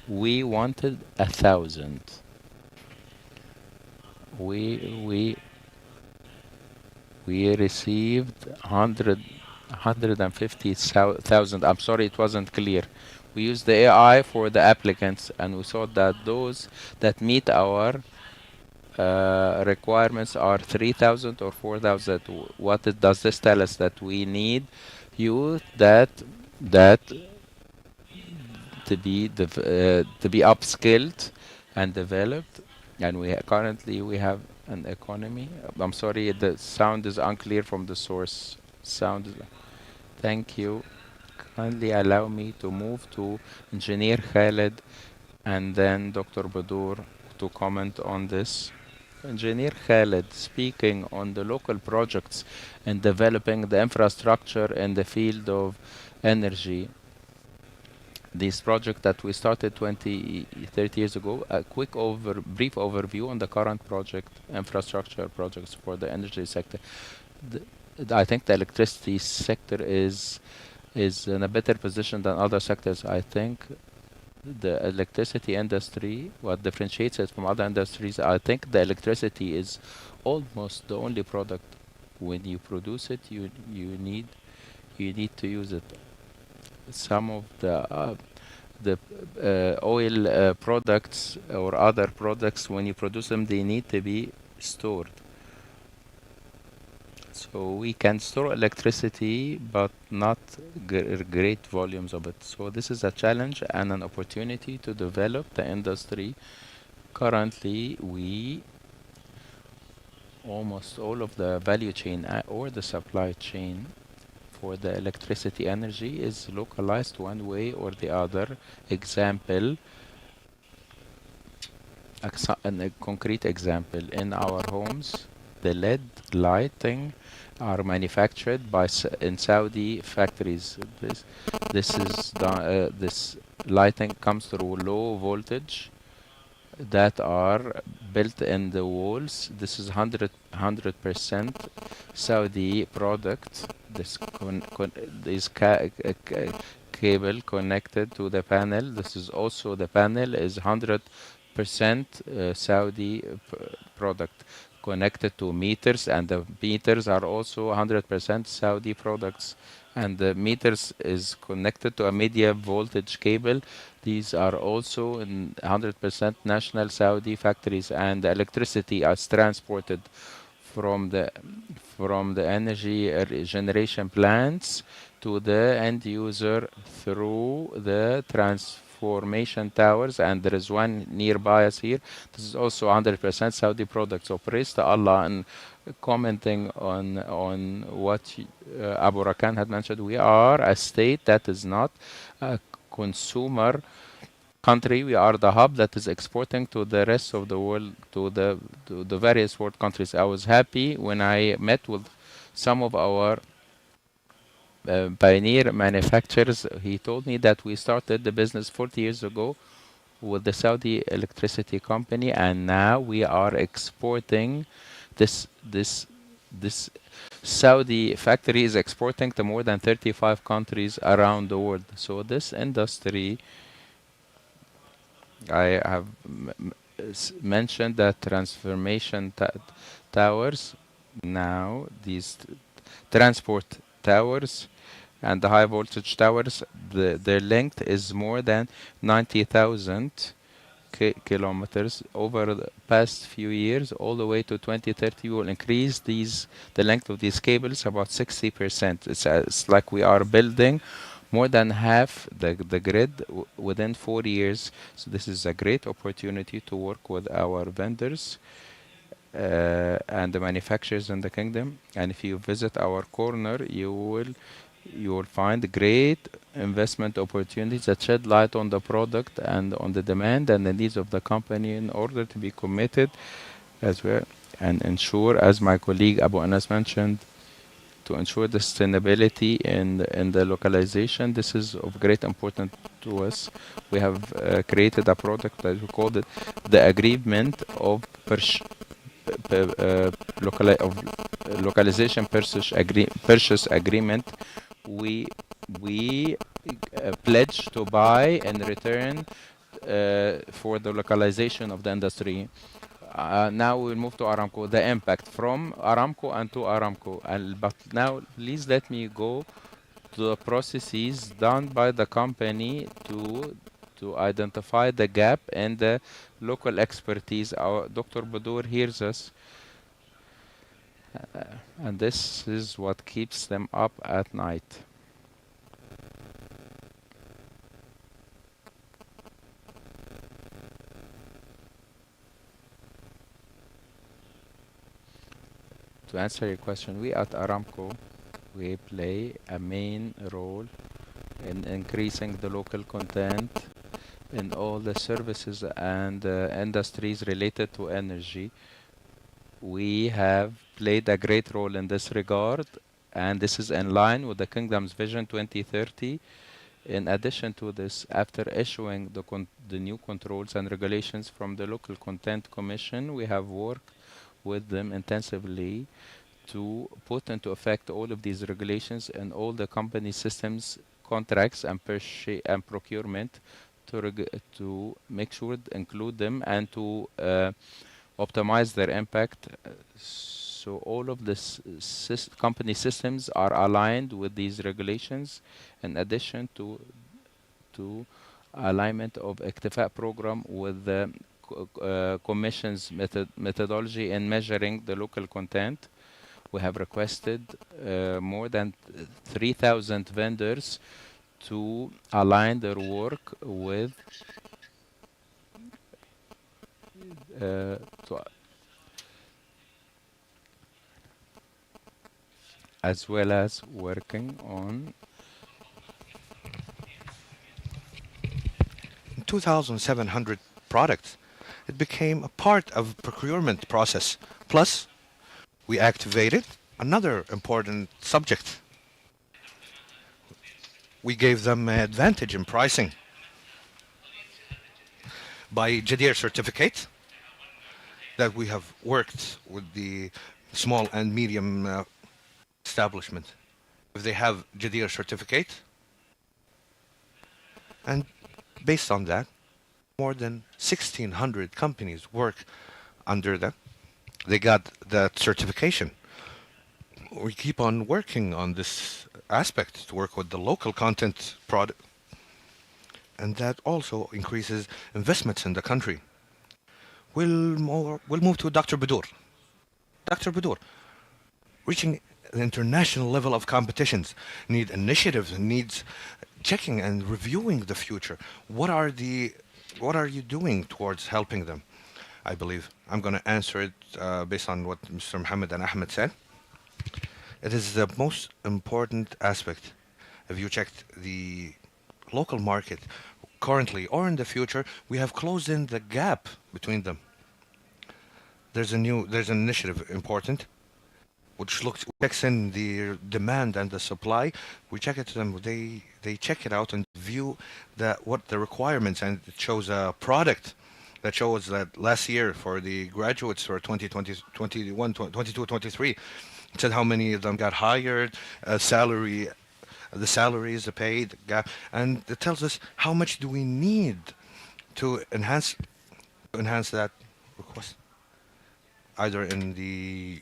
Speaker 11: We wanted 1,000. We received 150,000. I'm sorry, it wasn't clear. We used the AI for the applicants, and we saw that those that meet our requirements are 3,000 or 4,000. Does this tell us? That we need youth that to be upskilled and developed, and currently we have an economy. I'm sorry, the sound is unclear from the source. Thank you. Kindly allow me to move to Engineer Khaled and then Dr. Badur to comment on this. Engineer Khaled, speaking on the local projects and developing the infrastructure in the field of energy. This project that we started 30 years ago, a brief overview on the current infrastructure projects for the energy sector. I think the electricity sector is in a better position than other sectors. I think the electricity industry, what differentiates it from other industries, I think the electricity is almost the only product. When you produce it, you need to use it. Some of the oil products or other products, when you produce them, they need to be stored. So we can store electricity, but not great volumes of it. So this is a challenge and an opportunity to develop the industry. Currently, almost all of the value chain or the supply chain for the electricity energy is localized one way or the other. Example, a concrete example, in our homes, the LED lighting are manufactured by in Saudi factories. This lighting comes through low voltage that are built in the walls. This is 100% Saudi product. This cable connected to the panel. This is also, the panel is 100% Saudi product connected to meters, and the meters are also 100% Saudi products, and the meters is connected to a medium voltage cable. These are also in 100% national Saudi factories, and the electricity is transported from the energy generation plants to the end user through the transformation towers, and there is one nearby us here. This is also 100% Saudi product. So praise to Allah. And commenting on what Abu Rakan had mentioned, we are a state that is not a consumer country. We are the hub that is exporting to the rest of the world, to the various world countries. I was happy when I met with some of our pioneer manufacturers. He told me that we started the business 40 years ago with the Saudi electricity company, and now we are exporting this Saudi factory is exporting to more than 35 countries around the world. So this industry, I have mentioned that transformation towers. Now these transport towers and the high voltage towers, their length is more than 90,000 kilometers. Over the past few years, all the way to 2030, we will increase the length of these cables about 60%. It's like we are building more than half the grid within 4 years. So this is a great opportunity to work with our vendors and the manufacturers in the kingdom. And if you visit our corner, you will find great investment opportunities that shed light on the product and on the demand and the needs of the company in order to be committed as well and ensure, as my colleague Abu Anas mentioned, to ensure the sustainability in the localization. This is of great importance to us. We have created a product that we called it the agreement of localization purchase agreement. We pledge to buy in return for the localization of the industry. Now we'll move to Aramco, the impact from Aramco and to Aramco. But now please let me go to the processes done by the company to identify the gap and the local expertise. Our Dr. Badur hears us, and this is what keeps them up at night. To answer your question, we at Aramco, we play a main role in increasing the local content in all the services and industries related to energy. We have played a great role in this regard, and this is in line with the Kingdom's Vision 2030. In addition to this, after issuing the new controls and regulations from the Local Content Commission, we have worked with them intensively to put into effect all of these regulations in all the company systems, contracts, and procurement to make sure to include them and to optimize their impact. So all of the company systems are aligned with these regulations, in addition to alignment of Iktifa program with the Commission's methodology in measuring the local content. We have requested more than 3,000 vendors to align their work with as well as working on
Speaker 18: 2,700 products. It became a part of procurement process. Plus, we activated another important subject. We gave them an advantage in pricing by Jadir certificate that we have worked with the small and medium establishment. If they have Jadir certificate, and based on that, more than 1,600 companies work under them. They got that certification. We keep on working on this aspect to work with the local content product, and that also increases investments in the country. We'll move to Dr. Badour. Dr. Badour, reaching the international level of competitions need initiatives, needs checking and reviewing the future. What are you doing towards helping them? I believe I'm going to answer it based on what Mr. Mohammed and Ahmed said. It is the most important aspect. If you checked the local market currently or in the future, we have closed in the gap between them. There's an initiative important, which checks in the demand and the supply. We check it to them. They check it out and view what the requirements, and it shows a product that shows that last year for the graduates for 2020, 21, 22, 23, it said how many of them got hired, the salaries, the pay, the gap, and it tells us how much do we need to enhance that request, either in the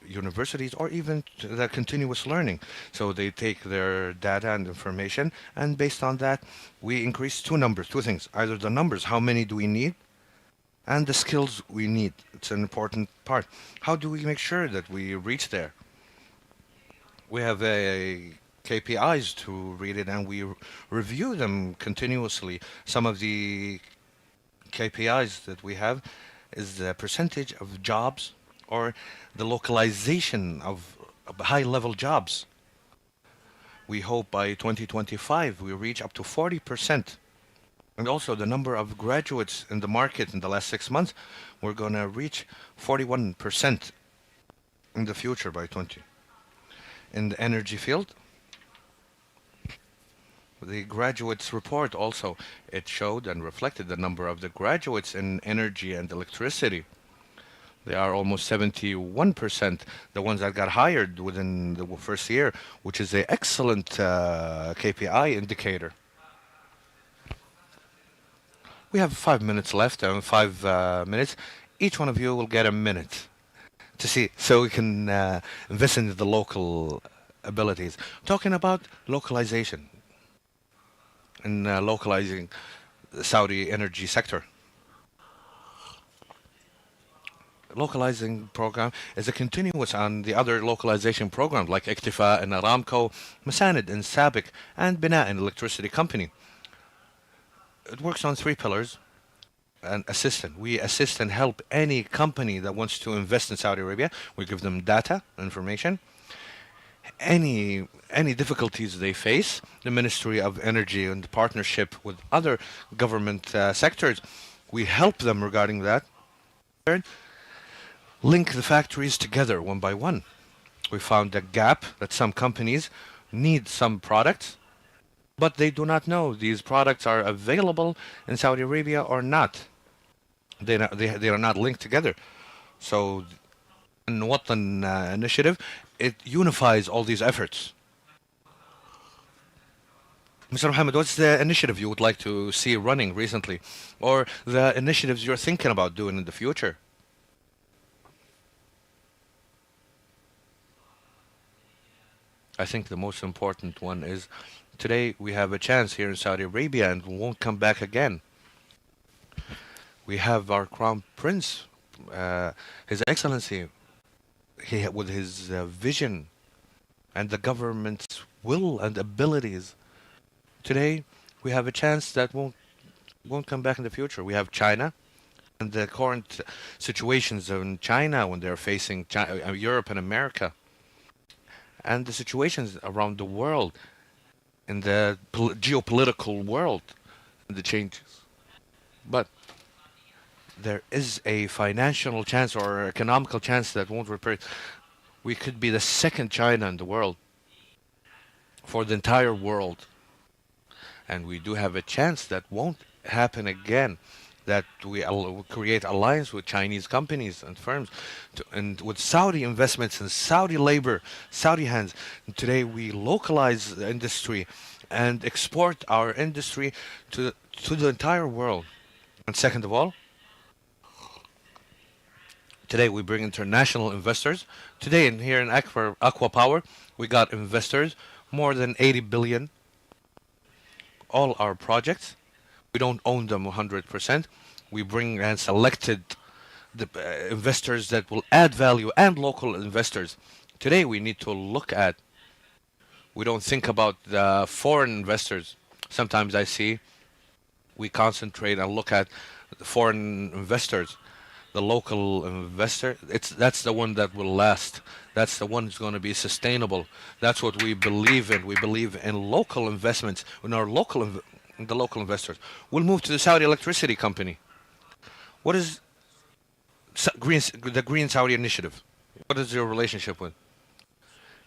Speaker 18: universities or even the continuous learning. So they take their data and information, and based on that, we increase two things, either the numbers, how many do we need, and the skills we need. It's an important part. How do we make sure that we reach there? We have KPIs to read it, and we review them continuously. Some of the KPIs that we have is the percentage of jobs or the localization of high-level jobs. We hope by 2025 we reach up to 40%. And also the number of graduates in the market in the last 6 months, we're going to reach 41% in the future by 20. In the energy field, the graduates report also, it showed and reflected the number of the graduates in energy and electricity. They are almost 71%, the ones that got hired within the first year, which is an excellent KPI indicator. We have 5 minutes left, and 5 minutes. Each one of you will get a minute to see, so we can invest in the local abilities. Talking about localization and localizing the Saudi energy sector. Localizing program is a continuous on the other localization programs like Iktifa and Aramco, Masanid and Sabiq, and Bina and Electricity Company. It works on 3 pillars. And assistant. We assist and help any company that wants to invest in Saudi Arabia. We give them data, information. Any difficulties they face, the Ministry of Energy and partnership with other government sectors, we help them regarding that. Third, link the factories together one by one. We found a gap that some companies need some products, but they do not know these products are available in Saudi Arabia or not. They are not linked together. So, in Watan initiative, it unifies all these efforts. Mr. Mohammed, what's the initiative you would like to see running recently, or the initiatives you're thinking about doing in the future? I think the most important one is today we have a chance here in Saudi Arabia and we won't come back again. We have our Crown Prince, His Excellency with his vision and the government's will and abilities. Today, we have a chance that won't come back in the future. We have China and the current situations in China when they're facing Europe and America, and the situations around the world in the geopolitical world and the changes. But there is a financial chance or economical chance that won't repeat. We could be the second China in the world for the entire world. And we do have a chance that won't happen again, that we create alliance with Chinese companies and firms and with Saudi investments and Saudi labor, Saudi hands. And today we localize the industry and export our industry to the entire world. And second of all, today we bring international investors. Today here in Aqua Power, we got investors, more than 80 billion. All our projects, we don't own them 100%. We bring and selected the investors that will add value and local investors. Today we need to look at, we don't think about the foreign investors. Sometimes I see we concentrate and look at the foreign investors. The local investor, that's the one that will last. That's the one who's going to be sustainable. That's what we believe in. We believe in local investments, in our local the local investors. We'll move to the Saudi Electricity Company. What is the Green Saudi Initiative? What is your relationship with?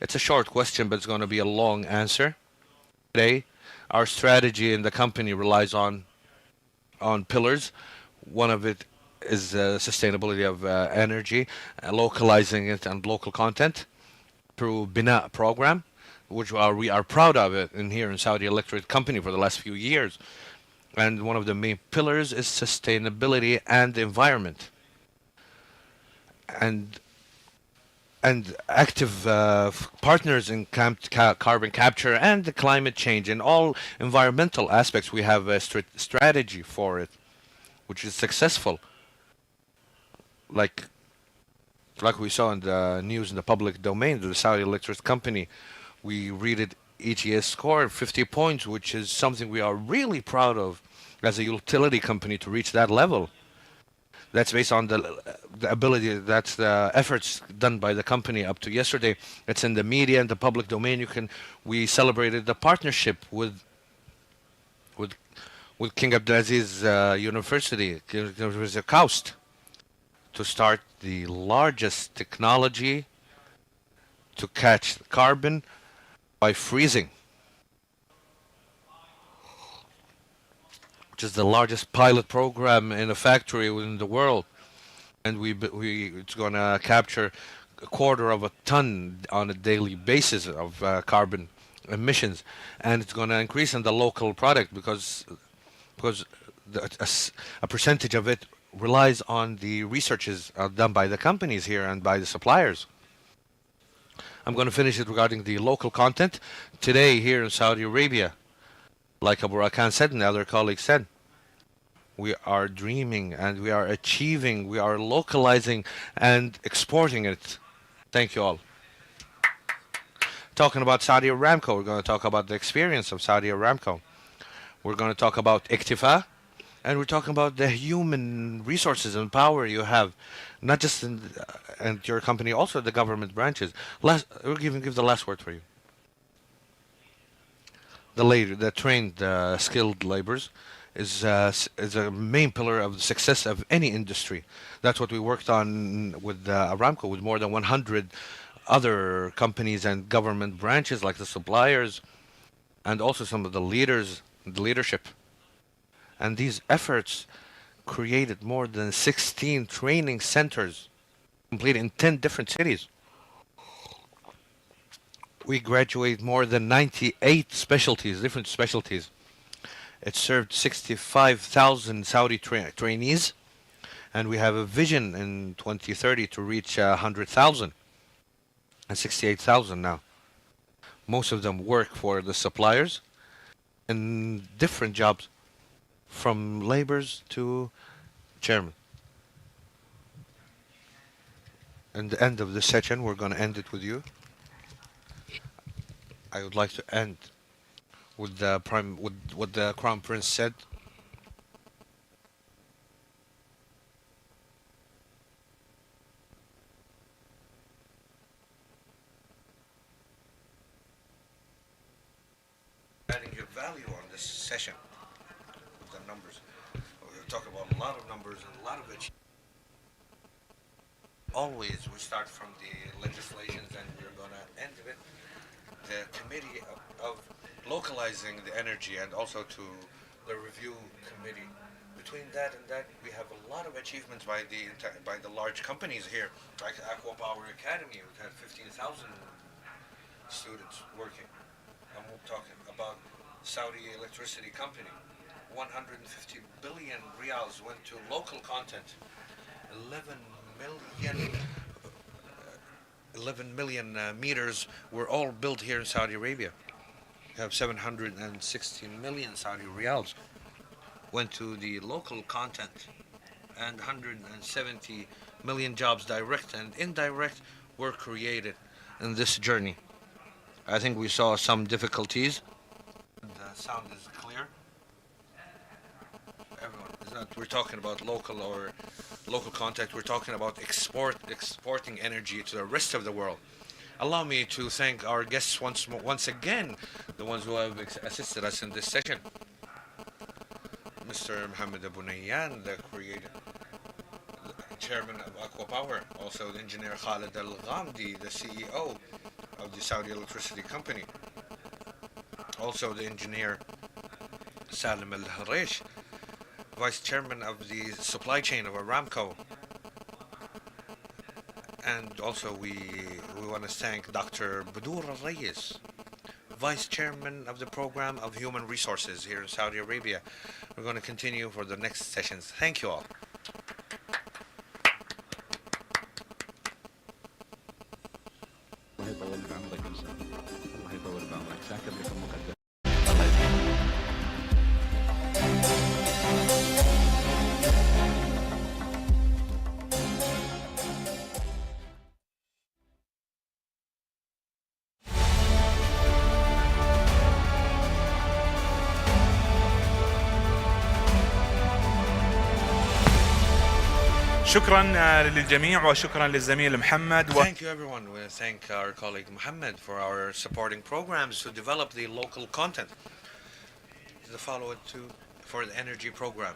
Speaker 18: It's a short question, but it's going to be a long answer. Today, our strategy in the company relies on pillars. One of it is sustainability of energy, localizing it and local content through Bina program, which we are proud of it in here in Saudi Electric Company for the last few years. And one of the main pillars is sustainability and the environment. And active partners in carbon capture and the climate change and all environmental aspects. We have a strategy for it, which is successful. Like we saw in the news in the public domain, the Saudi Electric Company, we rated EGS score 50 points, which is something we are really proud of as a utility company to reach that level. That's based on the ability, that's the efforts done by the company up to yesterday. It's in the media and the public domain. We celebrated the partnership with King Abdulaziz University, University of KAUST, to start the largest technology to catch carbon by freezing, which is the largest pilot program in a factory in the world. And it's going to capture a quarter of a ton on a daily basis of carbon emissions. And it's going to increase in the local product because a percentage of it relies on the researches done by the companies here and by the suppliers. I'm going to finish it regarding the local content. Today here in Saudi Arabia, like Abu Rakan said and the other colleagues said, we are dreaming and we are achieving, we are localizing and exporting it. Thank you all. Talking about Saudi Aramco, we're going to talk about the experience of Saudi Aramco. We're going to talk about Iktifa, and we're talking about the human resources and power you have, not just in your company, also the government branches. We'll give the last word for you. The trained, skilled laborers is a main pillar of the success of any industry. That's what we worked on with Aramco, with more than 100 other companies and government branches like the suppliers and also some of the leaders, the leadership. And these efforts created more than 16 training centers completed in 10 different cities. We graduate more than 98 specialties, different specialties. It served 65,000 Saudi trainees, and we have a vision in 2030 to reach 100,000 and 68,000 now. Most of them work for the suppliers in different jobs, from laborers to chairman. And the end of this session, we're going to end it with you. I would like to end with what the Crown Prince said. Adding your value on this session with the numbers. We're talking about a lot of numbers and a lot of it. Always we start from the legislations and we're going to end it. The committee of localizing the energy and also to the review committee. Between that and that, we have a lot of achievements by the large companies here, like Aqua Power Academy. We've had 15,000 students working. And we're talking about Saudi Electricity Company. 150 billion riyals went to local content. 11 million meters were all built here in Saudi Arabia. We have 716 million Saudi riyals went to the local content, and 170 million jobs, direct and indirect, were created in this journey. I think we saw some difficulties. The sound is clear. Everyone, it's not, we're talking about local or local contact. We're talking about exporting energy to the rest of the world. Allow me to thank our guests once again, the ones who have assisted us in this session. Mr. Mohammed Abu Nayyan, the chairman of Aqua Power, also the engineer Khalid Al-Ghamdi, the CEO of the Saudi Electricity Company, also the engineer Salim Al-Harish, vice chairman of the supply chain of Aramco. And also we want to thank Dr. Badur Al-Rayes, vice chairman of the program of human resources here in Saudi Arabia. We're going to continue for the next sessions. Thank you all.
Speaker 6: شكرا للجميع وشكرا للزميل محمد.
Speaker 18: Thank you everyone. We thank our colleague Muhammad for our supporting programs to develop the local content. The follow-up for the energy program.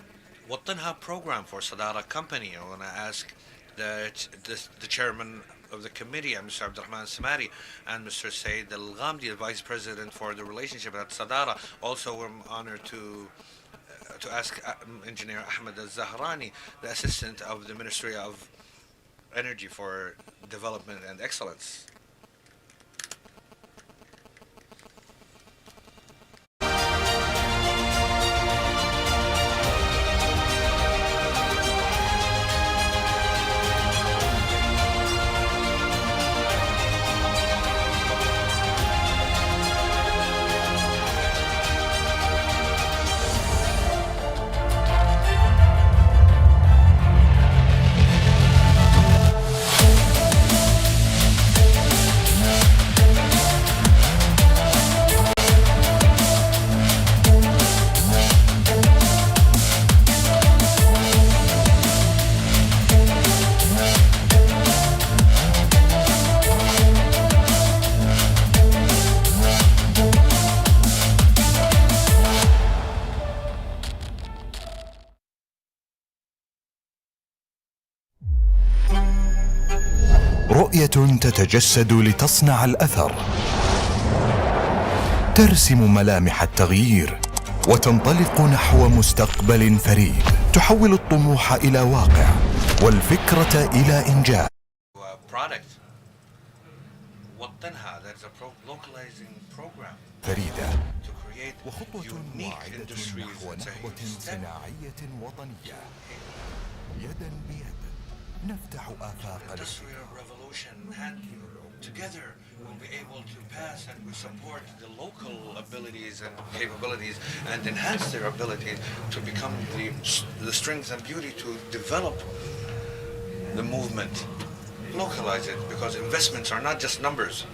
Speaker 18: Watanha program for Sadara Company. I want to ask the chairman of the committee, Mr. Abdurrahman Samari, and Mr. Said Al-Ghamdi, the vice president for the relationship at Sadara. Also, we're honored to ask Engineer Ahmed Al-Zahrani, the Assistant of the Ministry of Energy for Development and Excellence.
Speaker 19: رؤية تتجسد لتصنع الأثر، ترسم ملامح التغيير وتنطلق نحو مستقبل فريد، تحول الطموح إلى واقع والفكرة إلى إنجاز. فريدة وخطوة واعدة نحو نهضة صناعية وطنية. يدا بيد نفتح آفاق
Speaker 18: Together, we'll be able to pass and we support the local abilities and capabilities and enhance their ability to become the strength and beauty to develop the movement localize it, because investments are not just numbers,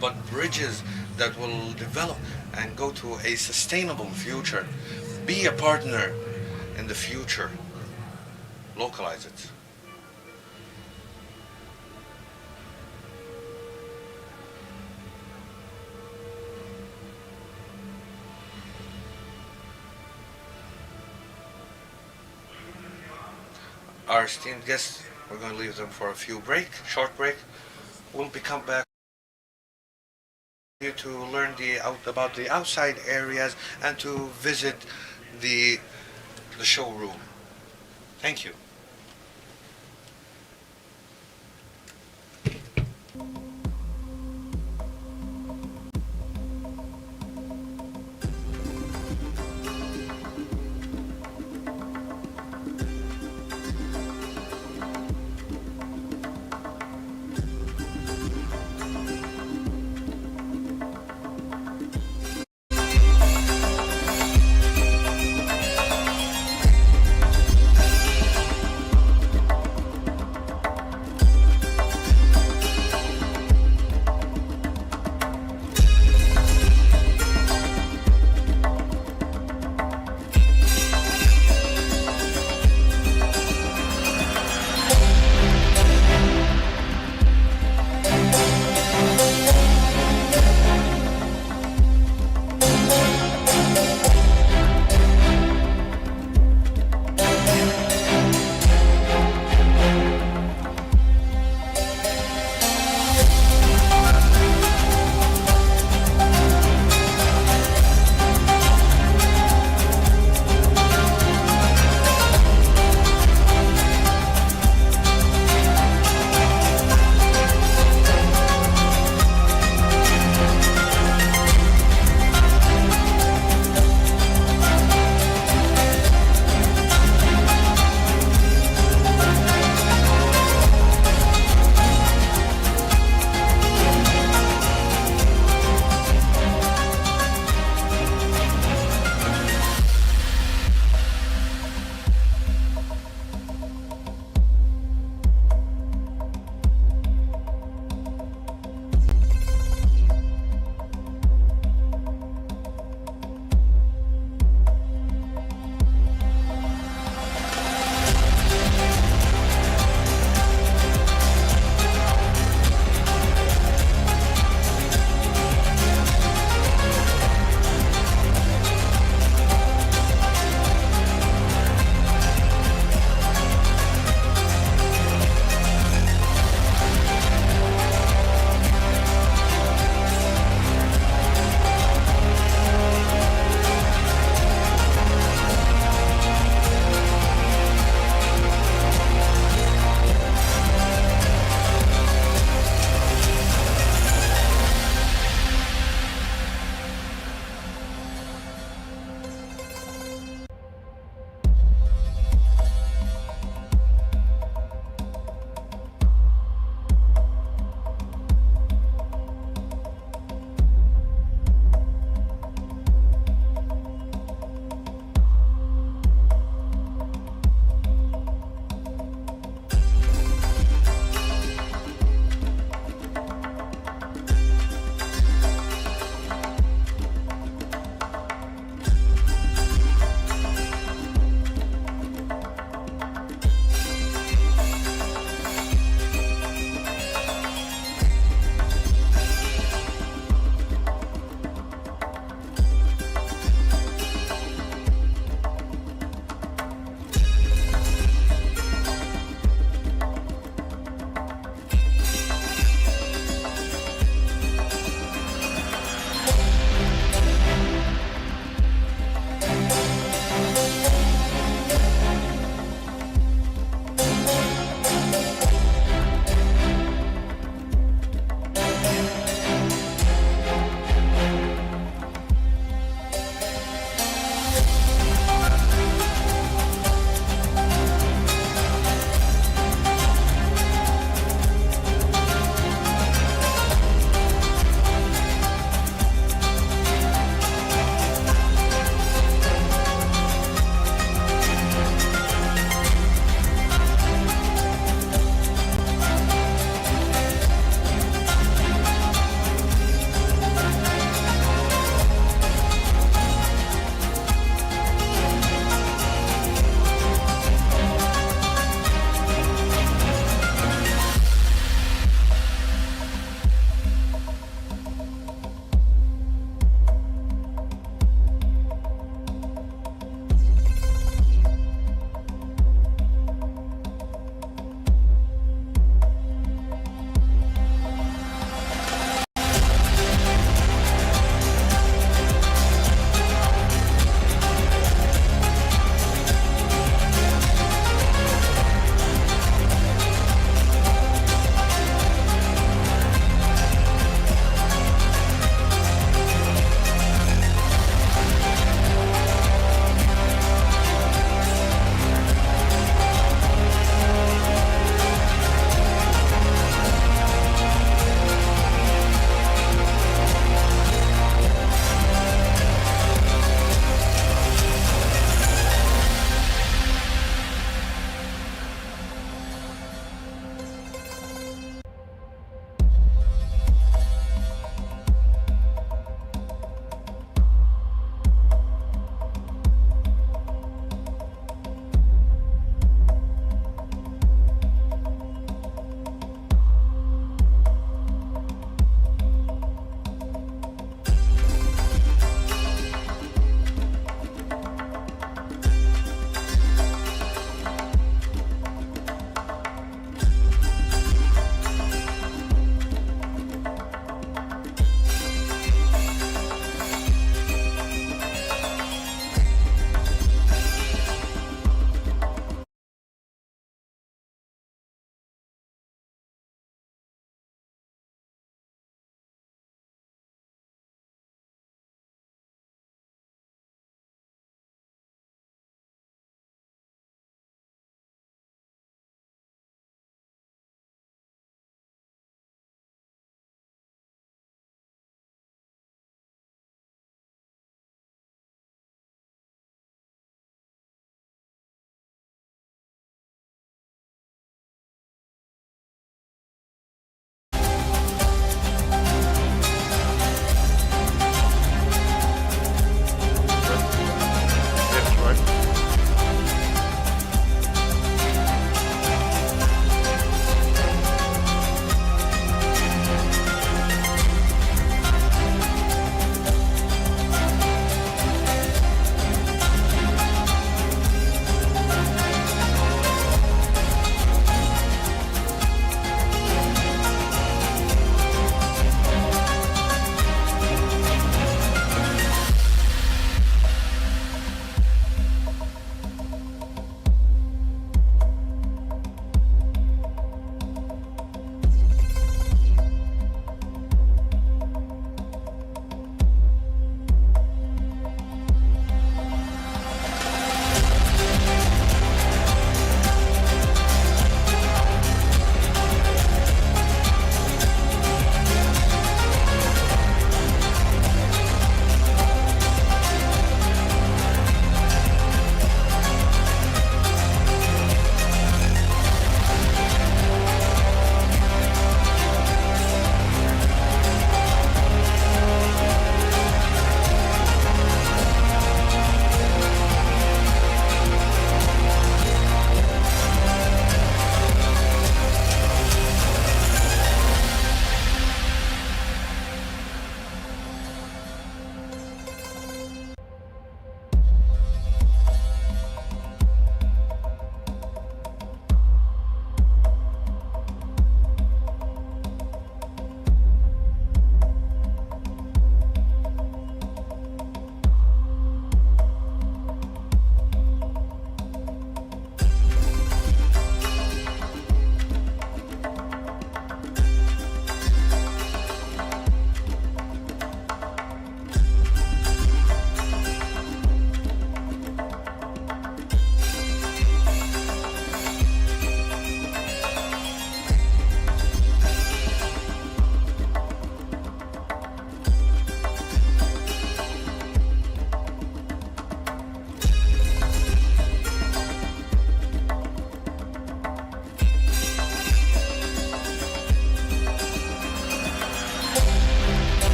Speaker 18: but bridges that will develop and go to a sustainable future. Be a partner in the future. Localize it. Our esteemed guests, we're going to leave them for a short break. We'll come back to learn about the outside areas and to visit the showroom. Thank you.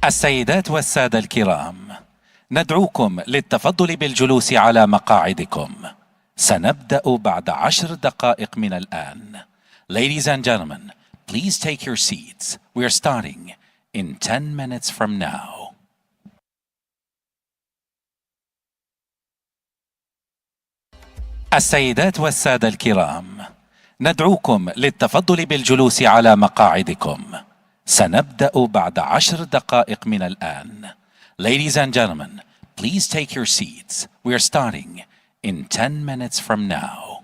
Speaker 1: السيدات والسادة الكرام، ندعوكم للتفضل بالجلوس على مقاعدكم. سنبدأ بعد 10 دقائق من الآن. Ladies and gentlemen, please take your seats. We are starting in 10 minutes from now. السيدات والسادة الكرام، ندعوكم للتفضل بالجلوس على مقاعدكم. سنبدأ بعد 10 دقائق من الآن. Ladies and gentlemen, please take your seats. We are starting in 10 minutes from now.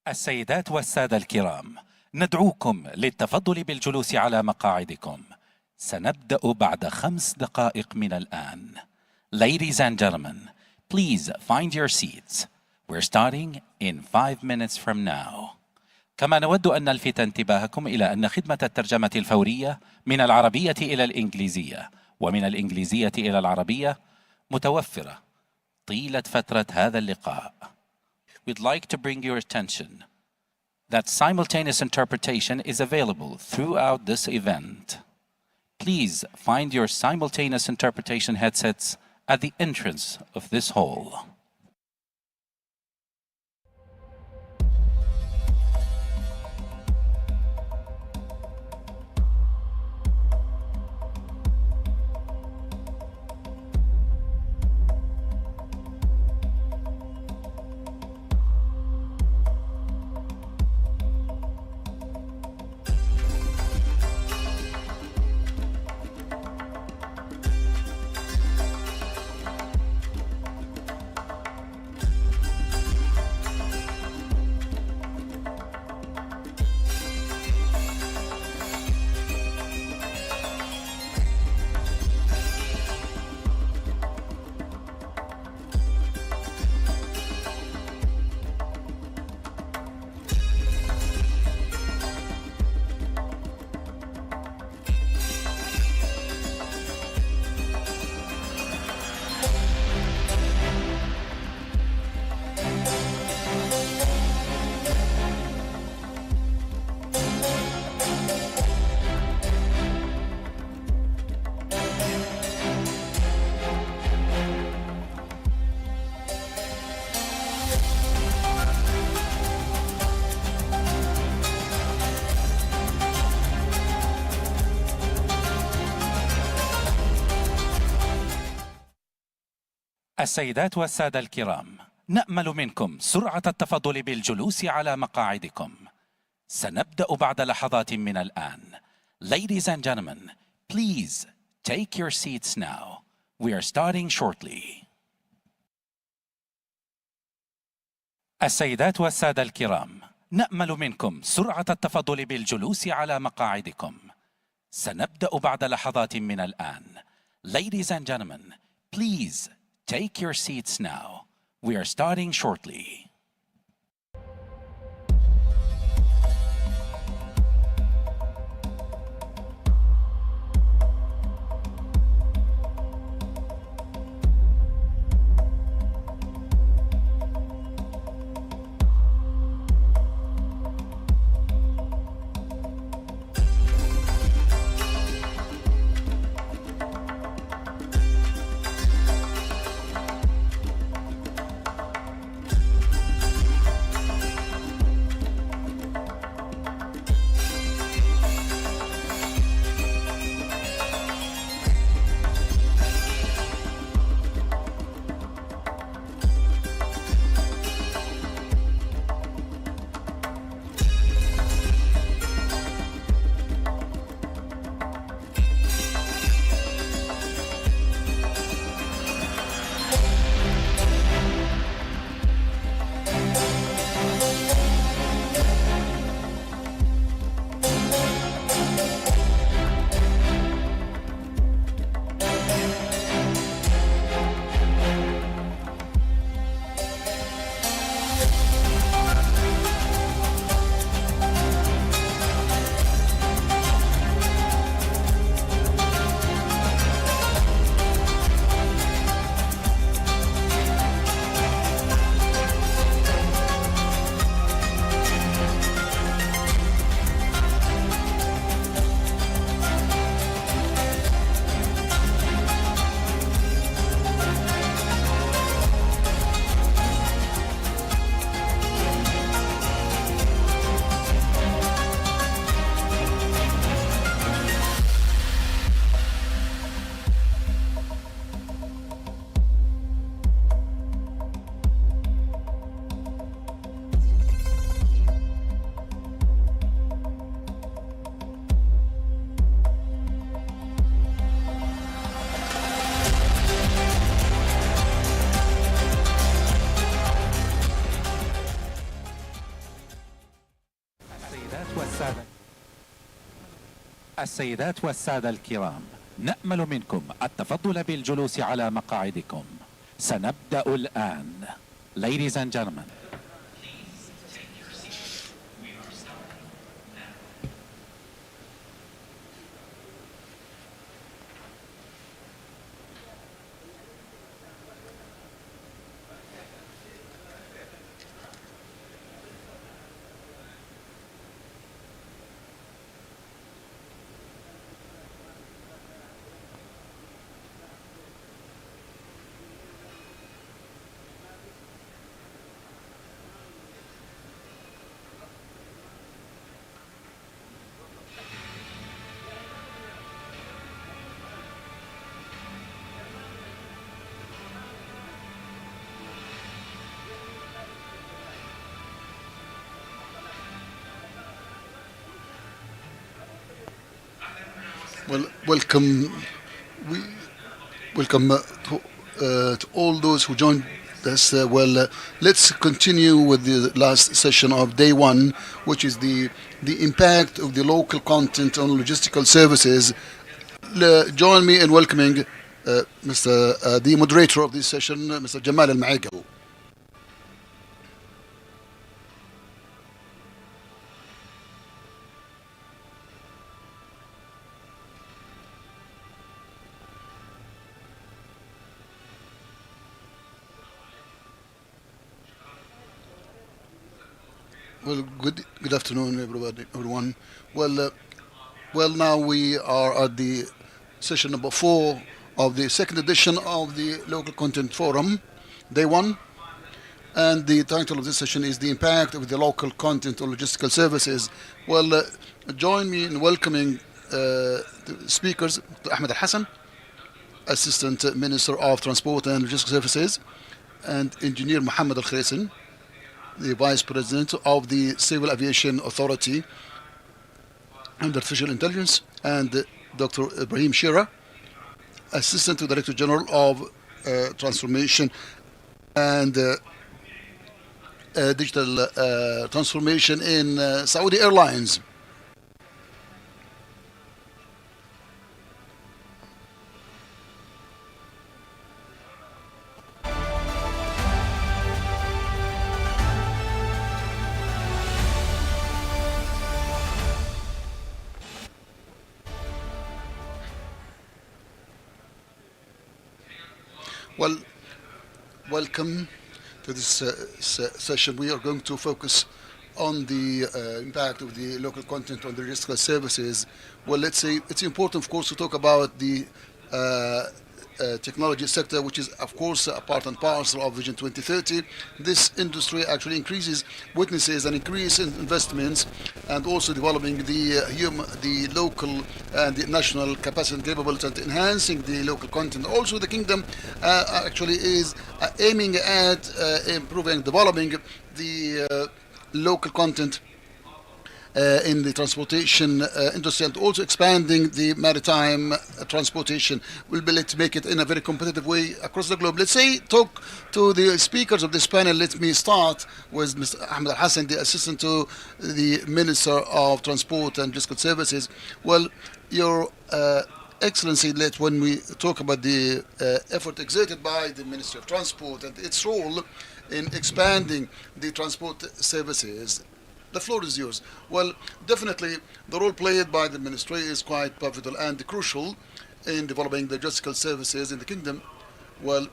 Speaker 1: السيدات والسادة الكرام، ندعوكم للتفضل بالجلوس على مقاعدكم. سنبدأ بعد 5 دقائق من الآن. Ladies and gentlemen, please find your seats. We're starting in 5 minutes from now. كما نود أن نلفت انتباهكم إلى أن خدمة الترجمة الفورية من العربية إلى الإنجليزية ومن الإنجليزية إلى العربية متوفرة طيلة فترة هذا اللقاء. We'd like to bring your attention that simultaneous interpretation is available throughout this event. Please find your simultaneous interpretation headsets at the entrance of this hall. السيدات والسادة الكرام، نأمل منكم سرعة التفضل بالجلوس على مقاعدكم. سنبدأ بعد لحظات من الآن. Ladies and gentlemen, please take your seats now. We are starting shortly. السيدات والسادة الكرام، نأمل منكم سرعة التفضل بالجلوس على مقاعدكم. سنبدأ بعد لحظات من الآن. Ladies and gentlemen, please take your seats now. We are starting shortly. السيدات والسادة الكرام، نأمل منكم التفضل بالجلوس على مقاعدكم. سنبدأ الآن. Ladies and gentlemen.
Speaker 8: Well, welcome to all those who joined us. Let's continue with the last session of day one, which is the impact of the local content on logistical services. Join me in welcoming the moderator of this session, Mr. Jamal Al-Ma'iqawi. Well, good afternoon, everyone. Well, now we are at the session number 4 of the second edition of the Local Content Forum, day 1. And the title of this session is The Impact of the Local Content on Logistical Services. Well, join me in welcoming the speakers, Ahmed Al-Hassan, Assistant Minister of Transport and Logistical Services, and Engineer Mohammed Al-Khaisin, the Vice President of the Civil Aviation Authority and Artificial Intelligence, and Dr. Ibrahim Shira, Assistant to Director General of Transformation and Digital Transformation in Saudi Airlines. Well, welcome to this session. We are going to focus on the impact of the local content on the logistical services. Well, let's say it's important, of course, to talk about the technology sector, which is, of course, a part and parcel of Vision 2030. This industry actually witnesses an increase in investments and also developing the local and the national capacity and capability and enhancing the local content. Also, the kingdom actually is aiming at improving, developing the local content in the transportation industry, and also expanding the maritime transportation. We'll be able to make it in a very competitive way across the globe. Let's say, talk to the speakers of this panel. Let me start with Mr. Ahmed Al-Hassan, the Assistant to the Minister of Transport and Logistical Services. Well, Your Excellency, when we talk about the effort exerted by the Ministry of Transport and its role in expanding the transport services, the floor is yours. Well, definitely the role played by the ministry is quite pivotal and crucial in developing the logistical services in the kingdom. Well,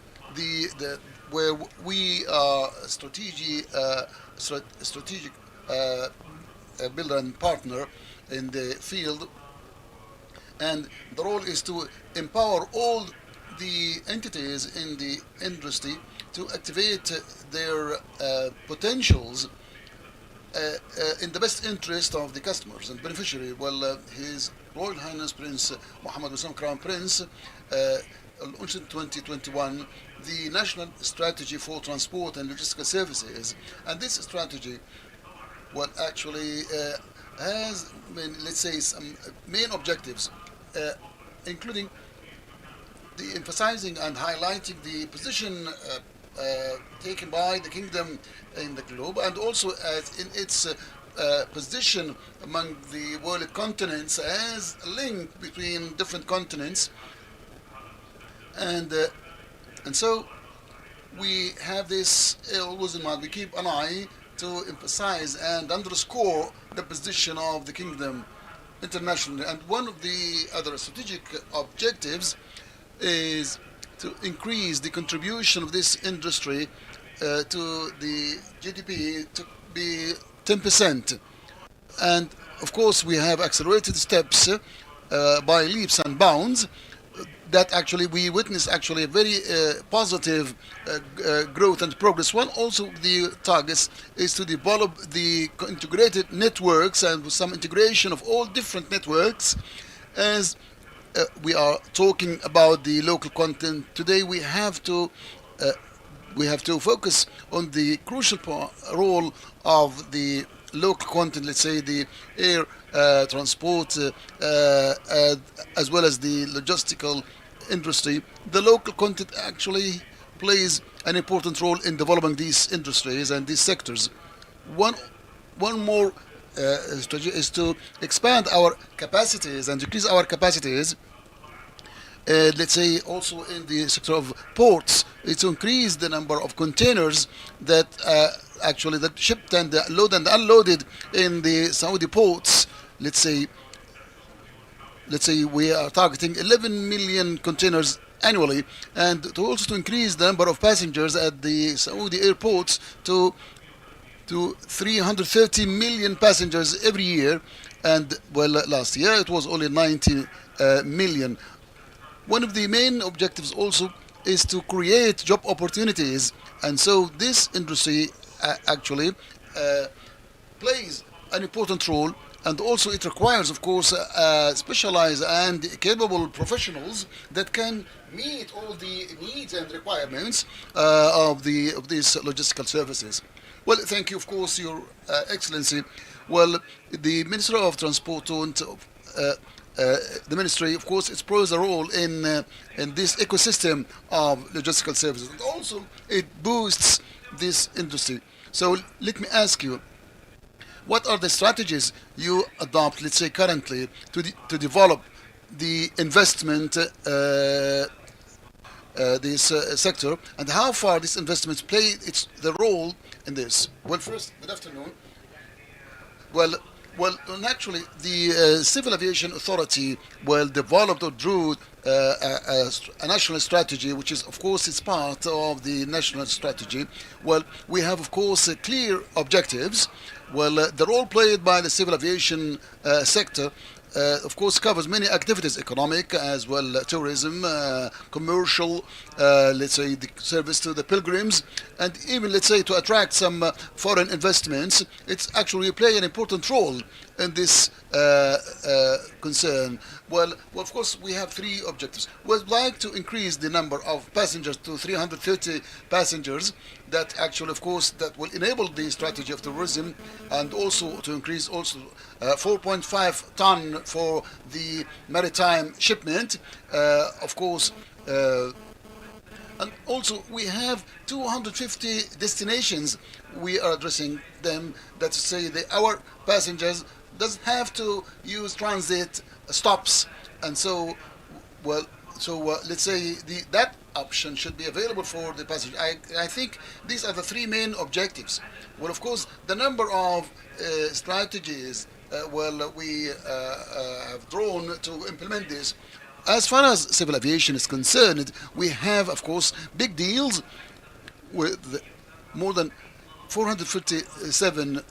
Speaker 8: where we are a strategic builder and partner in the field, and the role is to empower all the entities in the industry to activate their potentials in the best interest of the customers and beneficiary. Well, His Royal Highness Prince Mohammed bin Salman, Crown Prince, launched in 2021 the National Strategy for Transport and Logistical Services, and this strategy, well, actually has, let's say, some main objectives, including the emphasizing and highlighting the position taken by the kingdom in the globe, and also in its position among the world continents as a link between different continents, and so we have this always in mind. We keep an eye to emphasize and underscore the position of the kingdom internationally. And one of the other strategic objectives is to increase the contribution of this industry to the GDP to be 10%. And of course we have accelerated steps by leaps and bounds that actually we witness actually a very positive growth and progress. One also of the targets is to develop the integrated networks and with some integration of all different networks. As we are talking about the local content today, we have to focus on the crucial role of the local content, let's say the air transport as well as the logistical industry. The local content actually plays an important role in developing these industries and these sectors. One more strategy is to expand our capacities and increase our capacities. Let's say also in the sector of ports, it's to increase the number of containers that actually that shipped and loaded and unloaded in the Saudi ports. Let's say we are targeting 11 million containers annually, and to increase the number of passengers at the Saudi airports to 330 million passengers every year. And well, last year it was only 90 million. One of the main objectives also is to create job opportunities, and so this industry actually plays an important role, and also it requires, of course, specialized and capable professionals that can meet all the needs and requirements of these logistical services. Well, thank you, of course, Your Excellency. Well, the Minister of Transport and the ministry, of course, it plays a role in this ecosystem of logistical services, and also it boosts this industry. So let me ask you, what are the strategies you adopt, let's say currently, to develop the investment this sector, and how far these investments play the role in this? Well, first, good afternoon. Well, naturally, the Civil Aviation Authority developed or drew a national strategy, which is, of course, it's part of the national strategy. Well, we have, of course, clear objectives. Well, the role played by the civil aviation sector, of course, covers many activities, economic as well, tourism, commercial, let's say the service to the pilgrims, and even, let's say, to attract some foreign investments. It's actually play an important role in this concern. Well, of course, we have three objectives. We'd like to increase the number of passengers to 330 passengers. That actually, of course, that will enable the strategy of tourism, and also to increase also 4.5 ton for the maritime shipment, of course. And also we have 250 destinations. We are addressing them. That's to say that our passengers doesn't have to use transit stops, and so let's say that option should be available for the passenger. I think these are the three main objectives. Well, of course, the number of strategies we have drawn to implement this. As far as civil aviation is concerned, we have, of course, big deals with more than 457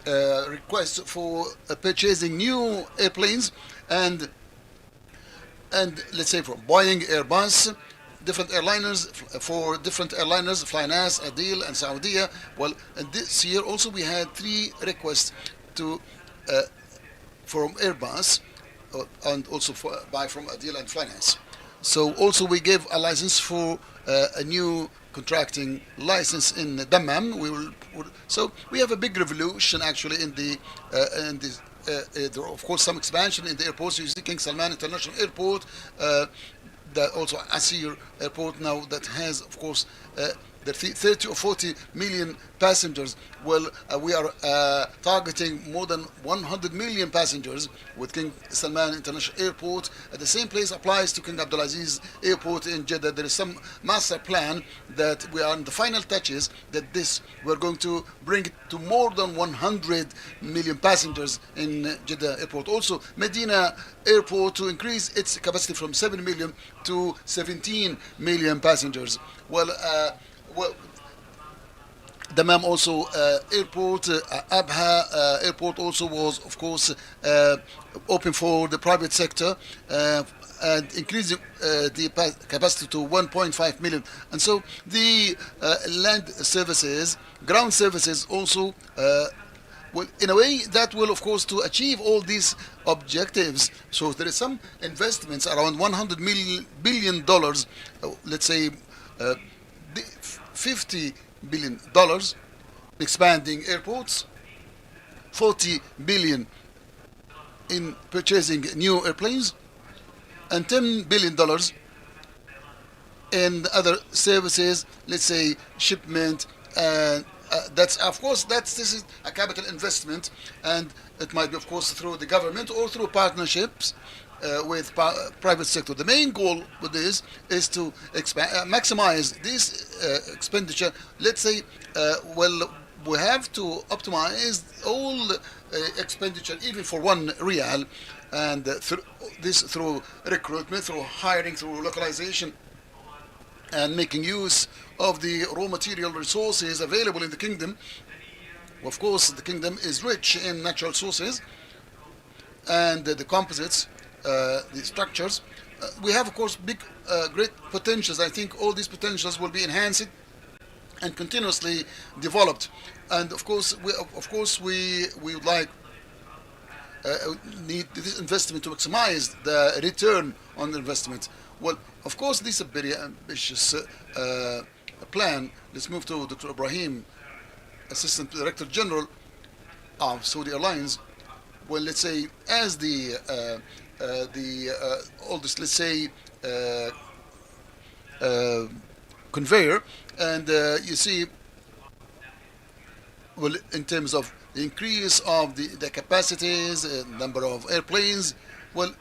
Speaker 8: requests for purchasing new airplanes, and let's say from Boeing, Airbus, different airliners, for different airliners, Flynas, Adil, and Saudia. Well, and this year also we had 3 requests to from Airbus, and also from Adil and Flynas. So also we gave a license for a new contracting license in Dammam. So we have a big revolution actually in the there are, of course, some expansion in the airports. You see King Salman International Airport, also Asir Airport now that has, of course, the 30 or 40 million passengers. Well, we are targeting more than 100 million passengers with King Salman International Airport. The same place applies to King Abdulaziz Airport in Jeddah. There is some master plan that we are in the final touches, that this we're going to bring it to more than 100 million passengers in Jeddah Airport. Also, Medina Airport to increase its capacity from 7 million to 17 million passengers. Well, Dammam also airport, Abha airport also was, of course, open for the private sector and increasing the capacity to 1.5 million. And so the land services, ground services also, well, in a way that will, of course, to achieve all these objectives. So there is some investments around $100 billion, let's say $50 billion expanding airports, 40 billion in purchasing new airplanes, and $10 billion in other services, let's say shipment. And that's, of course, this is a capital investment, and it might be, of course, through the government or through partnerships with private sector. The main goal with this is to maximize this expenditure. Let's say, well, we have to optimize all expenditure, even for $1 and through recruitment, through hiring, through localization, and making use of the raw material resources available in the kingdom. Of course, the kingdom is rich in natural sources and the composites, the structures. We have, of course, great potentials. I think all these potentials will be enhanced and continuously developed. And of course, we would like need this investment to maximize the return on the investment. Well, of course, this is a very ambitious plan. Let's move to Dr. Ibrahim, Assistant Director General of Saudi Airlines. Well, let's say as the oldest, let's say, conveyor, and you see, well, in terms of the increase of the capacities, number of airplanes. Well,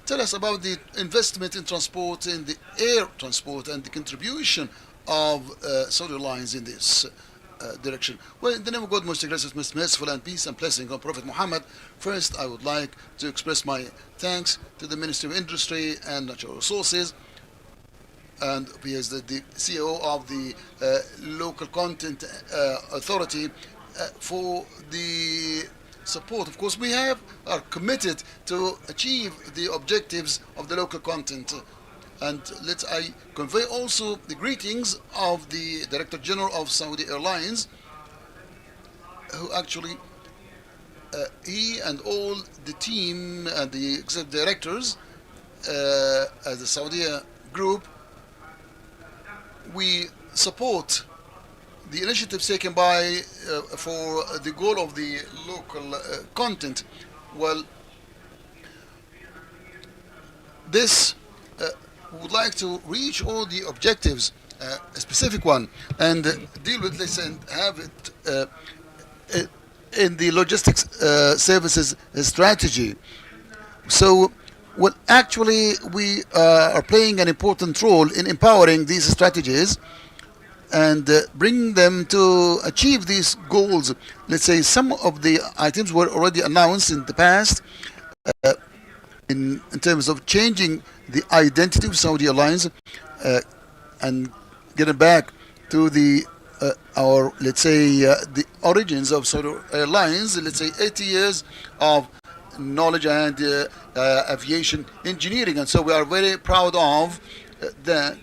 Speaker 8: tell us about the investment in transport, in the air transport, and the contribution of Saudi Airlines in this direction. Well, in the name of God, most gracious, most merciful, and peace and blessing on Prophet Muhammad, first I would like to express my thanks to the Ministry of Industry and Natural Resources, and he is the CEO of the Local Content Authority for the support. Of course, we are committed to achieve the objectives of the local content. And I convey also the greetings of the Director General of Saudi Airlines, who actually, he and all the team and the executive directors as the Saudi group, we support the initiatives taken by for the goal of the local content. Well, this would like to reach all the objectives, a specific one, and deal with this and have it in the logistics services strategy. So, well, actually, we are playing an important role in empowering these strategies and bring them to achieve these goals. Let's say some of the items were already announced in the past in terms of changing the identity of Saudi Airlines and getting back to the our, let's say, the origins of Saudi Airlines. Let's say 80 years of knowledge and aviation engineering, and so we are very proud of that.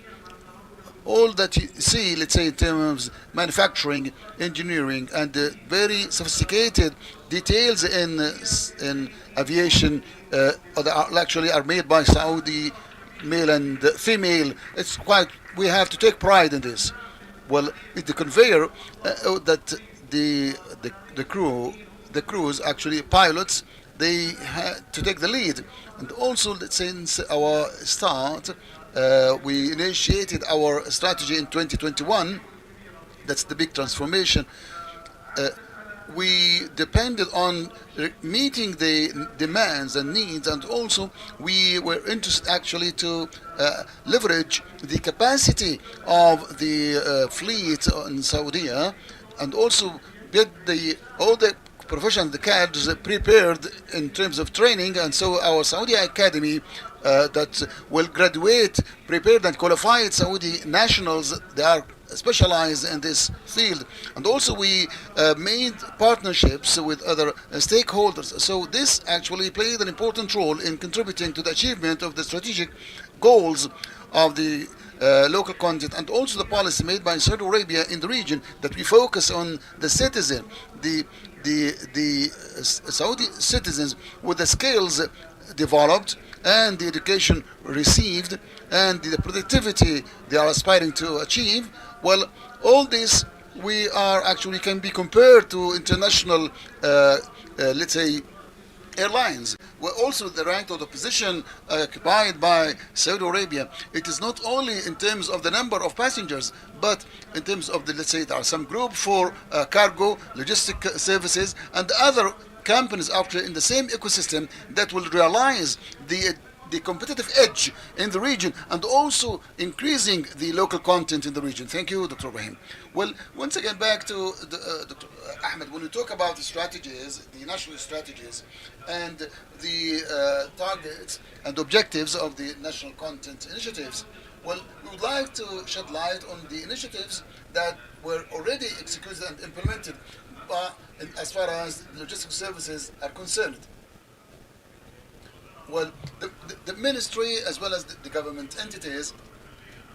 Speaker 8: All that you see, let's say, in terms of manufacturing, engineering, and very sophisticated details in aviation that actually are made by Saudi male and female. It's quite, we have to take pride in this. Well, with the conveyor, that the crews, actually pilots, they had to take the lead. And also, since our start, we initiated our strategy in 2021. that's the big transformation. We depended on meeting the demands and needs, and also we were interested actually to leverage the capacity of the fleet in Saudi, and also get all the professionals, the cadres prepared in terms of training. And so our Saudi Academy that will graduate prepared and qualified Saudi nationals, they are specialized in this field. And also we made partnerships with other stakeholders. So this actually played an important role in contributing to the achievement of the strategic goals of the local content, and also the policy made by Saudi Arabia in the region, that we focus on the citizen, the Saudi citizens, with the skills developed and the education received and the productivity they are aspiring to achieve. Well, all this we are actually can be compared to international, let's say, airlines, where also the rank of the position occupied by Saudi Arabia. It is not only in terms of the number of passengers, but in terms of the, let's say, there are some group for cargo, logistic services, and other companies actually in the same ecosystem that will realize the competitive edge in the region, and also increasing the local content in the region. Thank you, Dr. Ibrahim. Well, once again, back to Dr. Ahmed, when we talk about the strategies, the national strategies, and the targets and objectives of the national content initiatives, well, we would like to shed light on the initiatives that were already executed and implemented as far as logistics services are concerned. Well, the ministry as well as the government entities,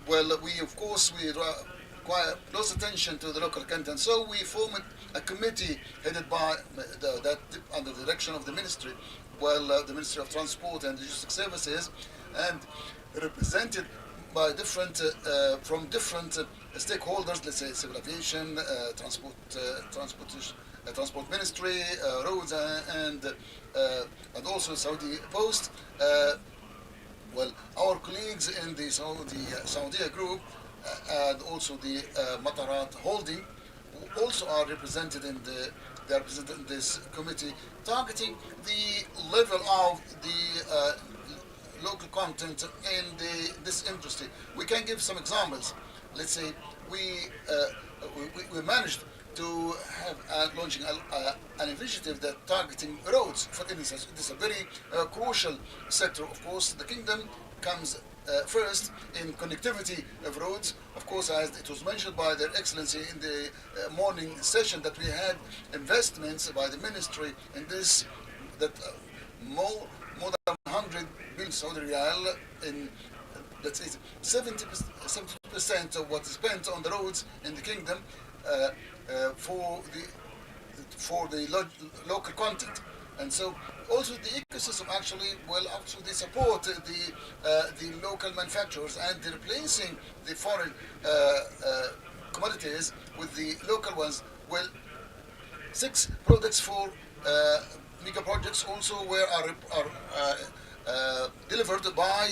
Speaker 8: well, we require close attention to the local content. So we formed a committee headed by that under the direction of the ministry, well, the Ministry of Transport and Logistics Services, and represented by different from different stakeholders. Let's say civil aviation, transport ministry, roads, and also Saudi Post. Well, our colleagues in the Saudi group and also the Matarat Holding also are represented in this committee, targeting the level of the local content in this industry. We can give some examples. Let's say we managed to have launching an initiative that targeting roads. For instance, this is a very crucial sector. Of course, the kingdom comes first in connectivity of roads. Of course, as it was mentioned by Their Excellency in the morning session, that we had investments by the ministry in this, that more than 100 billion Saudi riyal, in let's say 70% of what is spent on the roads in the kingdom for the local content. And so also the ecosystem actually they support the local manufacturers, and they're replacing the foreign commodities with the local ones. Well, 6 products for mega projects also are delivered by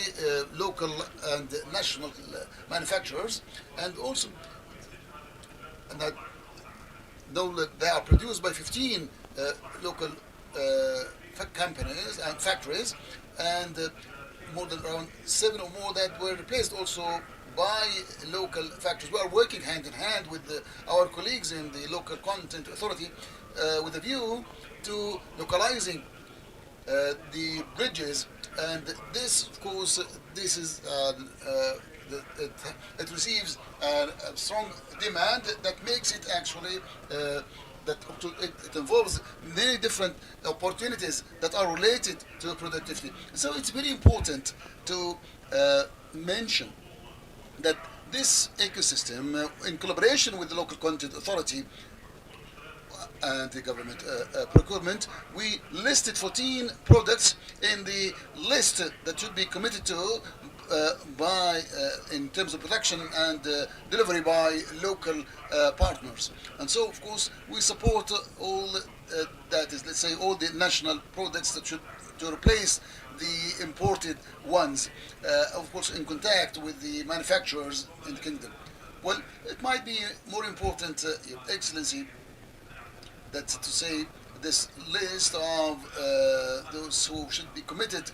Speaker 8: local and national manufacturers, and also that though they are produced by 15 local companies and factories, and more than around 7 or more that were replaced also by local factories. We are working hand in hand with our colleagues in the local content authority with a view to localizing the bridges, and this, of course, this is it receives a strong demand that makes it actually that it involves many different opportunities that are related to productivity. So it's very important to mention that this ecosystem, in collaboration with the local content authority and the government procurement, we listed 14 products in the list that should be committed to in terms of production and delivery by local partners. And so, of course, we support all that is, let's say, all the national products that should to replace the imported ones, of course, in contact with the manufacturers in the kingdom. Well, it might be more important, Your Excellency, that to say this list of those who should be committed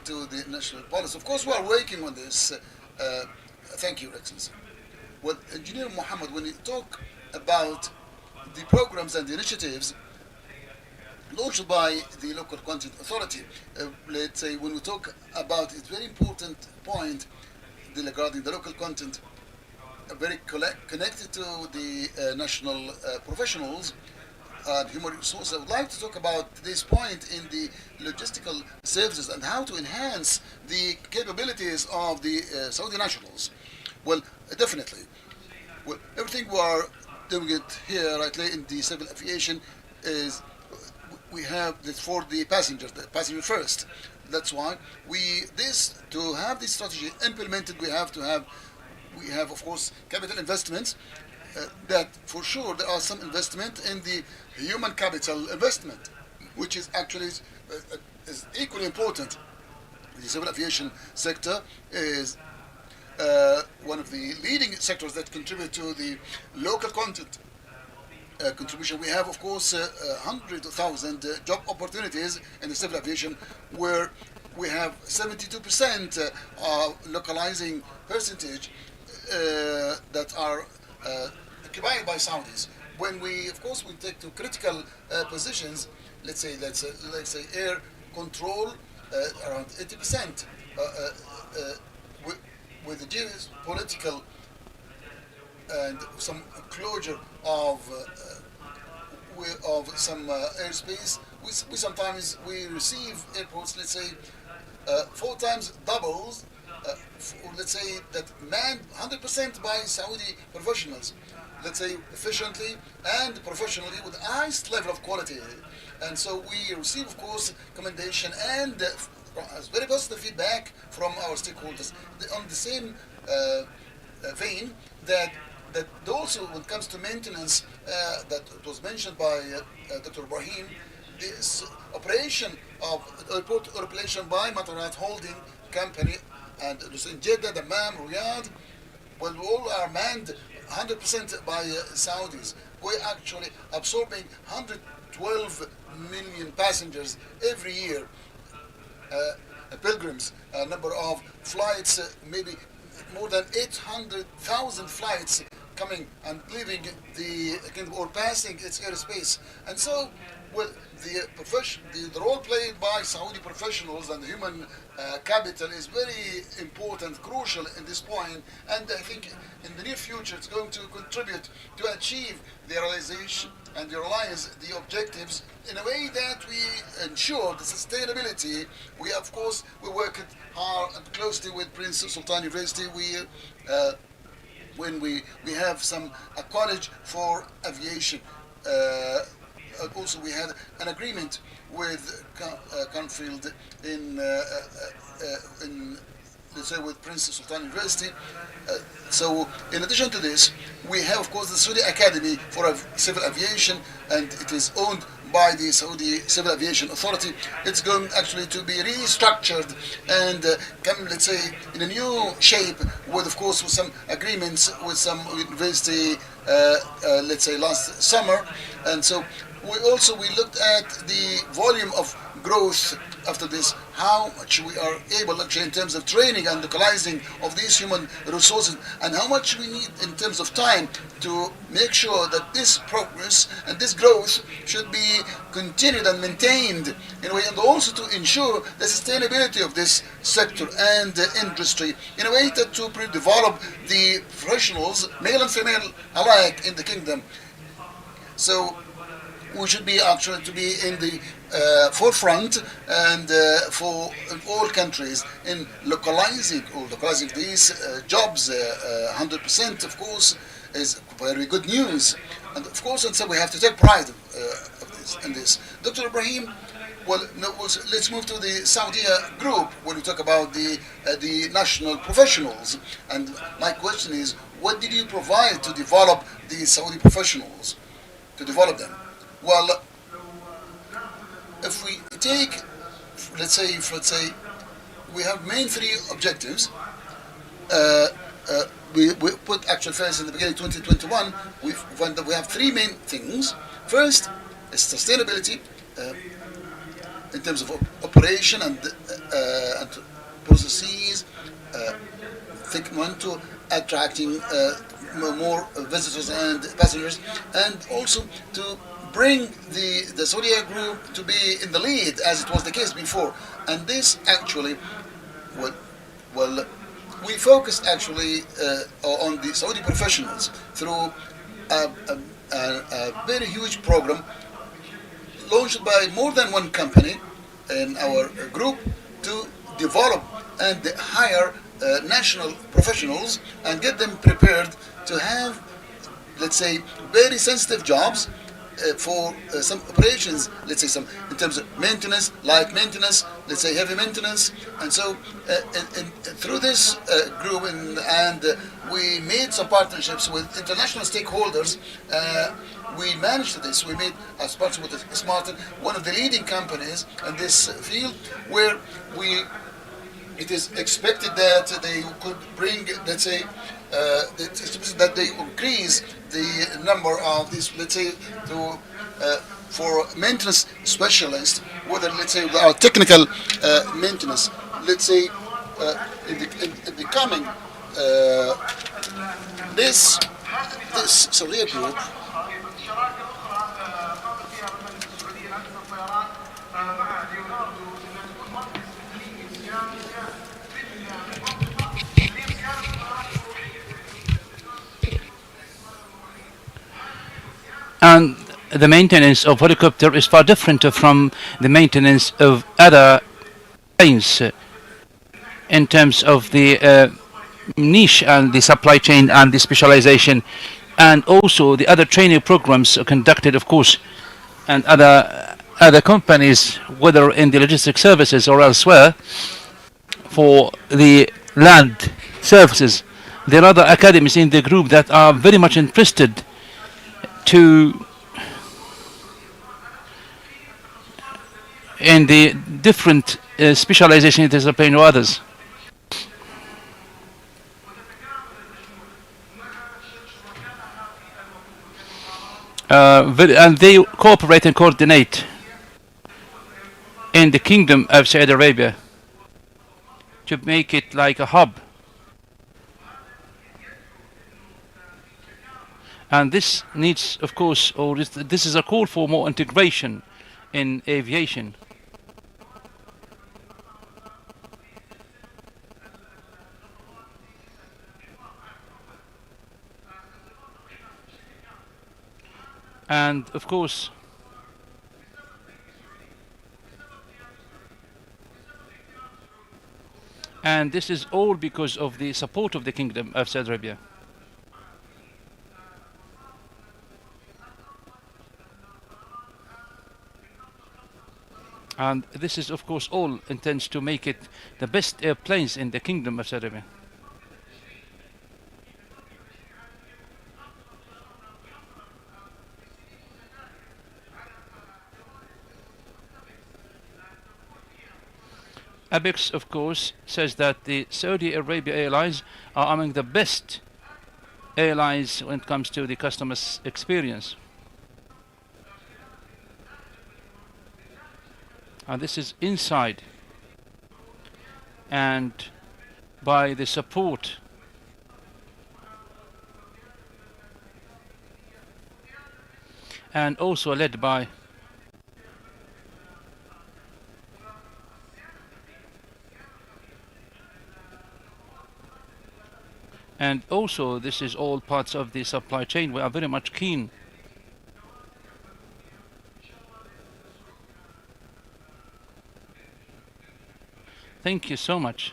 Speaker 8: to the national policy. Of course, we are working on this. Thank you, Your Excellency. Well, Engineer Mohammed, when you talk about the programs and the initiatives launched by the local content authority, let's say when we talk about it, very important point regarding the local content, very connected to the national professionals and human resources. I would like to talk about this point in the logistical services and how to enhance the capabilities of the Saudi nationals. Well, definitely. Well, everything we are doing it here rightly in the civil aviation is we have this for the passengers, the passenger first. That's why to have this strategy implemented, we have of course capital investments. That for sure there are some investment in the human capital investment, which is actually is equally important. The civil aviation sector is one of the leading sectors that contribute to the local content contribution. We have, of course, 100,000 job opportunities in the civil aviation, where we have 72% localizing percentage that are occupied by Saudis. When we, of course, we take to critical positions, let's say air control, around 80%. With the geopolitical and some closure of some airspace, we sometimes receive airports, let's say, 4 times doubles, let's say that manned 100% by Saudi professionals, let's say efficiently and professionally with the highest level of quality. And so we receive, of course, commendation and very positive feedback from our stakeholders. On the same vein, that also when it comes to maintenance, that was mentioned by Dr. Ibrahim, this operation of airport operation by Matarat Holding Company and in Jeddah, Dammam, Riyadh, well, all are manned 100% by Saudis. We're actually absorbing 112 million passengers every year. Pilgrims, a number of flights, maybe more than 800,000 flights coming and leaving or passing its airspace. And so, well, the role played by Saudi professionals and human capital is very important, crucial in this point, and I think in the near future it's going to contribute to achieve the realization and realize the objectives in a way that we ensure the sustainability. We, of course, we work hard and closely with Prince Sultan University. When we have a college for aviation. Also, we had an agreement with Canfield in let's say with Prince Sultan University. So in addition to this, we have, of course, the Saudi Academy for Civil Aviation, and it is owned by the Saudi Civil Aviation Authority. It's going actually to be restructured and come, let's say, in a new shape with, of course, with some agreements with some university, let's say last summer. And so we looked at the volume of growth after this, how much we are able actually in terms of training and localizing of these human resources, and how much we need in terms of time to make sure that this progress and this growth should be continued and maintained in a way, and also to ensure the sustainability of this sector and industry in a way that to develop the professionals, male and female alike, in the kingdom. So we should be actually to be in the forefront and for all countries in localizing these jobs. 100%, of course, is very good news, and of course, and so we have to take pride in this. Dr. Ibrahim, well, let's move to the Saudi group when we talk about the national professionals. And my question is, what did you provide to develop the Saudi professionals, to develop them? Well, if we take, let's say, we have main 3 objectives. we put actual phase in the beginning of 2021. We have three main things. First is sustainability in terms of operation and processes. Think one to attracting more visitors and passengers, and also to bring the Saudi group to be in the lead as it was the case before. And this actually, well, we focused actually on the Saudi professionals through a very huge program launched by more than one company in our group to develop and hire national professionals and get them prepared to have, let's say, very sensitive jobs for some operations, let's say some in terms of maintenance, light maintenance, let's say heavy maintenance. And so through this group and we made some partnerships with international stakeholders. We managed this. We made a partnership with Smarten, one of the leading companies in this field, where it is expected that they could bring, let's say, that they increase the number of these, let's say, to for maintenance specialists, whether, let's say, our technical maintenance, let's say, in the coming this Saudi group.
Speaker 12: And the maintenance of helicopter is far different from the maintenance of other planes in terms of the niche and the supply chain and the specialization, and also the other training programs are conducted, of course, and other companies, whether in the logistic services or elsewhere, for the land services. There are other academies in the group that are very much interested in the different specialization in discipline or others. And they cooperate and coordinate in the Kingdom of Saudi Arabia to make it like a hub. And this needs, of course, or this is a call for more integration in aviation. And of course, and this is all because of the support of the Kingdom of Saudi Arabia. And this is, of course, all intends to make it the best airplanes in the Kingdom of Saudi Arabia. ABEX, of course, says that the Saudi Arabia Airlines are among the best airlines when it comes to the customer's experience. And this is inside and by the support and also led by and also this is all parts of the supply chain. We are very much keen Thank you so much.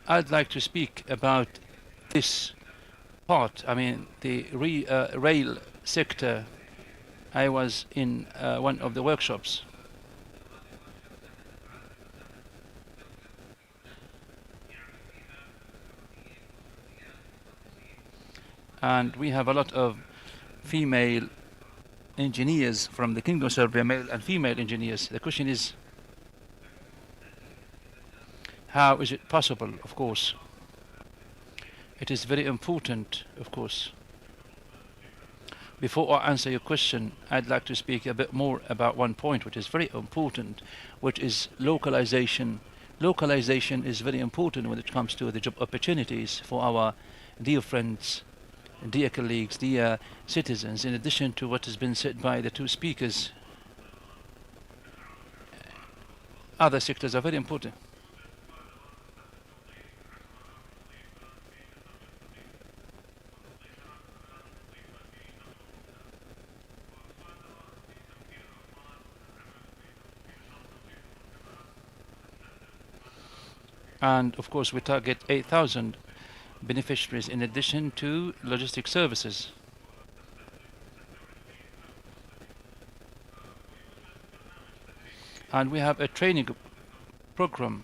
Speaker 12: I'd like to speak about this part, I mean the rail sector. I was in one of the workshops. And we have a lot of female engineers from the Kingdom of Saudi Arabia, male and female engineers. The question is, how is it possible, of course. It is very important, of course. Before I answer your question, I'd like to speak a bit more about one point which is very important, which is localization. Localization is very important when it comes to the job opportunities for our dear friends, dear colleagues, dear citizens, in addition to what has been said by the two speakers. Other sectors are very important. And of course we target 8,000 beneficiaries in addition to logistic services. And we have a training program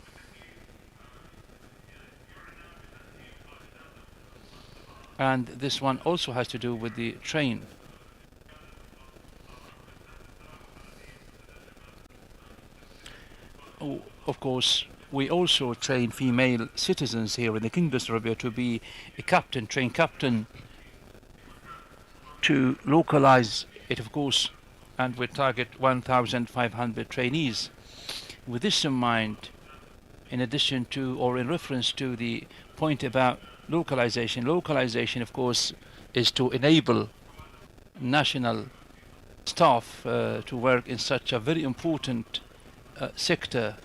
Speaker 12: and this one also has to do with the train. Of course, we also train female citizens here in the Kingdom of Saudi Arabia to be a captain, train captain, to localize it, of course, and we target 1,500 trainees. With this in mind, in addition to or in reference to the point about localization, localization, of course, is to enable national staff to work in such a very important sector.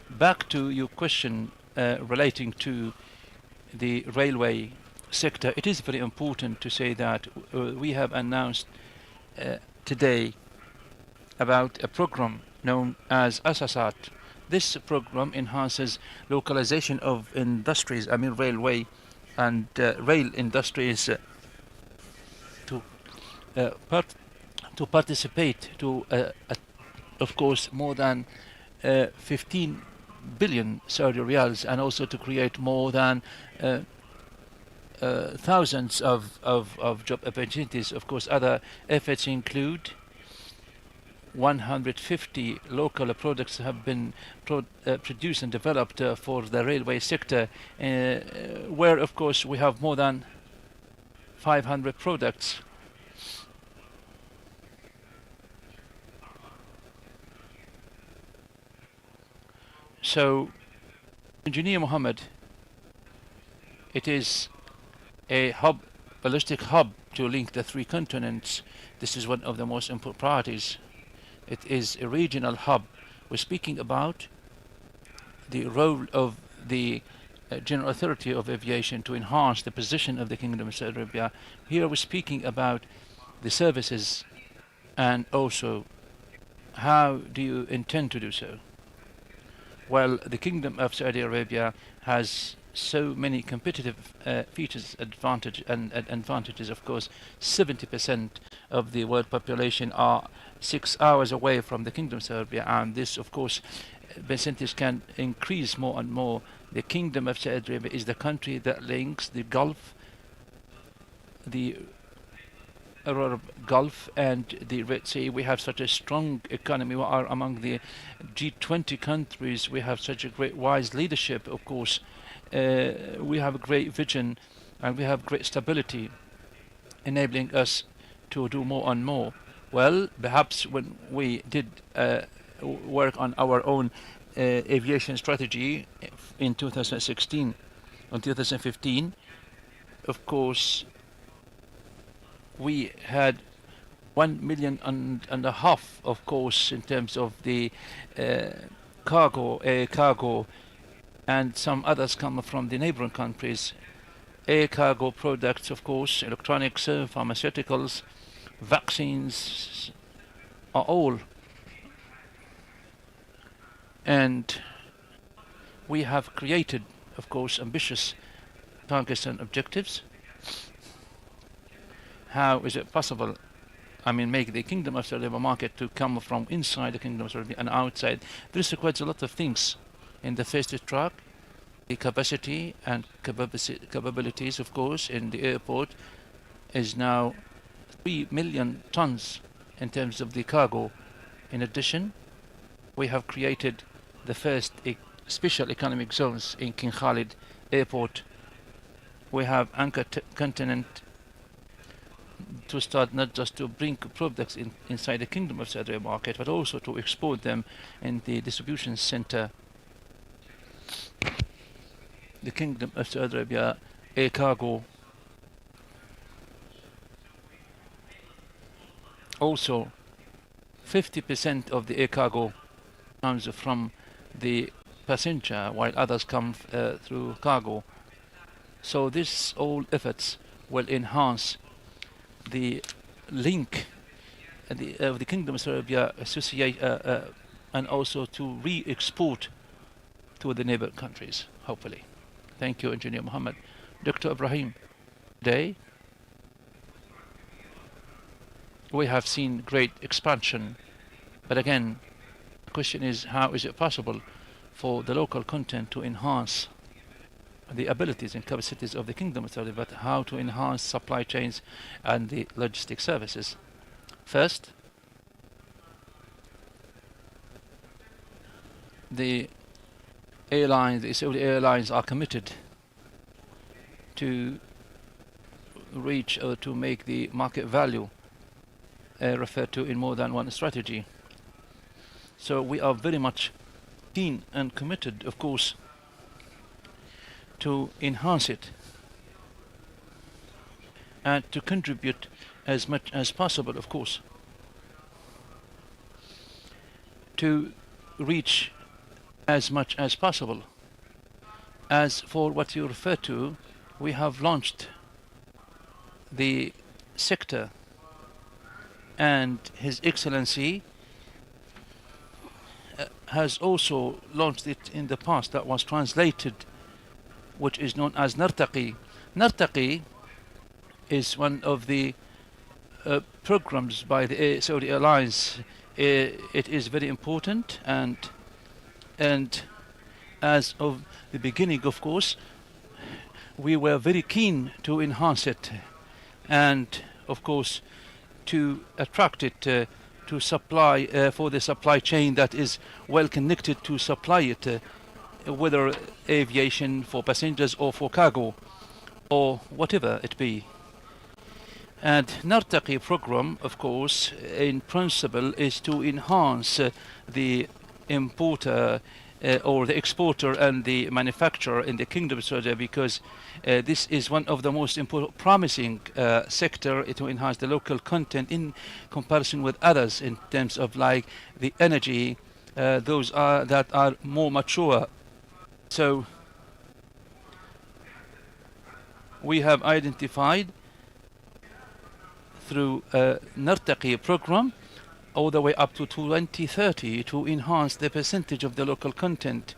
Speaker 12: Back to your question relating to the railway sector, it is very important to say that we have announced today about a program known as Asasat. This program enhances localization of industries, I mean railway and rail industries to participate to, of course, more than 15 billion Saudi riyals, and also to create more than thousands of job opportunities. Of course, other efforts include 150 local products have been produced and developed for the railway sector, where of course we have more than 500 products. So, Engineer Mohammed, it is a hub, ballistic hub to link the three continents. This is one of the most important priorities. It is a regional hub. We're speaking about the role of the General Authority of Aviation to enhance the position of the Kingdom of Saudi Arabia. Here we're speaking about the services and also how do you intend to do so? Well, the Kingdom of Saudi Arabia has so many competitive features, advantages. Of course, 70% of the world population are 6 hours away from the Kingdom of Saudi Arabia, and this, of course, percentage can increase more and more. The Kingdom of Saudi Arabia is the country that links the Gulf, the Arab Gulf and the Red Sea. We have such a strong economy. We are among the G20 countries. We have such a great wise leadership, of course. We have a great vision and we have great stability, enabling us to do more and more. Well, perhaps when we did work on our own aviation strategy in 2016 and 2015, of course, we had 1.5 million, of course, in terms of the cargo, air cargo, and some others come from the neighboring countries. Air cargo products, of course, electronics, pharmaceuticals, vaccines, are all. And we have created, of course, ambitious targets and objectives. How is it possible, I mean, make the Kingdom of Saudi Arabia market to come from inside the Kingdom of Saudi Arabia and outside? This requires a lot of things. In the first track, the capacity and capabilities, of course, in the airport is now 3 million tons in terms of the cargo. In addition, we have created the first special economic zones in King Khalid Airport. We have anchor continent to start not just to bring products inside the Kingdom of Saudi Arabia market, but also to export them in the distribution center. The Kingdom of Saudi Arabia air cargo. Also, 50% of the air cargo comes from the passenger, while others come through cargo. So this all efforts will enhance the link of the Kingdom of Saudi Arabia associate and also to re-export to the neighbor countries, hopefully. Thank you, Engineer Mohammed. Dr. Ibrahim, today we have seen great expansion, but again, the question is, how is it possible for the local content to enhance the abilities and capacities of the Kingdom of Saudi Arabia, but how to enhance supply chains and the logistic services? First, the Saudi airlines are committed to reach or to make the market value referred to in more than one strategy. So we are very much keen and committed, of course, to enhance it and to contribute as much as possible, of course, to reach as much as possible. As for what you refer to, we have launched the sector, and His Excellency has also launched it in the past. That was translated, which is known as Nartaqi. Nartaqi is one of the programs by the Saudi Airlines. It is very important, and as of the beginning, of course, we were very keen to enhance it, and of course to attract it to supply for the supply chain that is well connected to supply it, whether aviation for passengers or for cargo or whatever it be. And Nartaqi program, of course, in principle is to enhance the importer or the exporter and the manufacturer in the Kingdom of Saudi Arabia, because this is one of the most important, promising sector to enhance the local content in comparison with others in terms of like the energy, those that are more mature. So we have identified through Nartaqi program all the way up to 2030 to enhance the percentage of the local content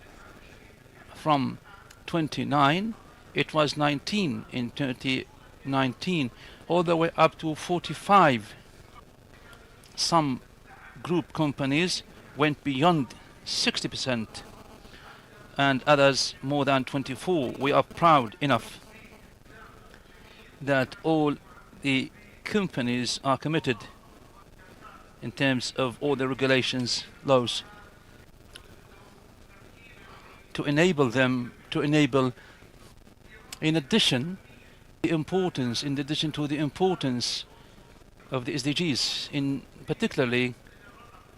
Speaker 12: from 29, it was 19 in 2019, all the way up to 45. Some group companies went beyond 60% and others more than 24. We are proud enough that all the companies are committed in terms of all the regulations, laws, to enable them, to enable, in addition to the importance of the SDGs, in particularly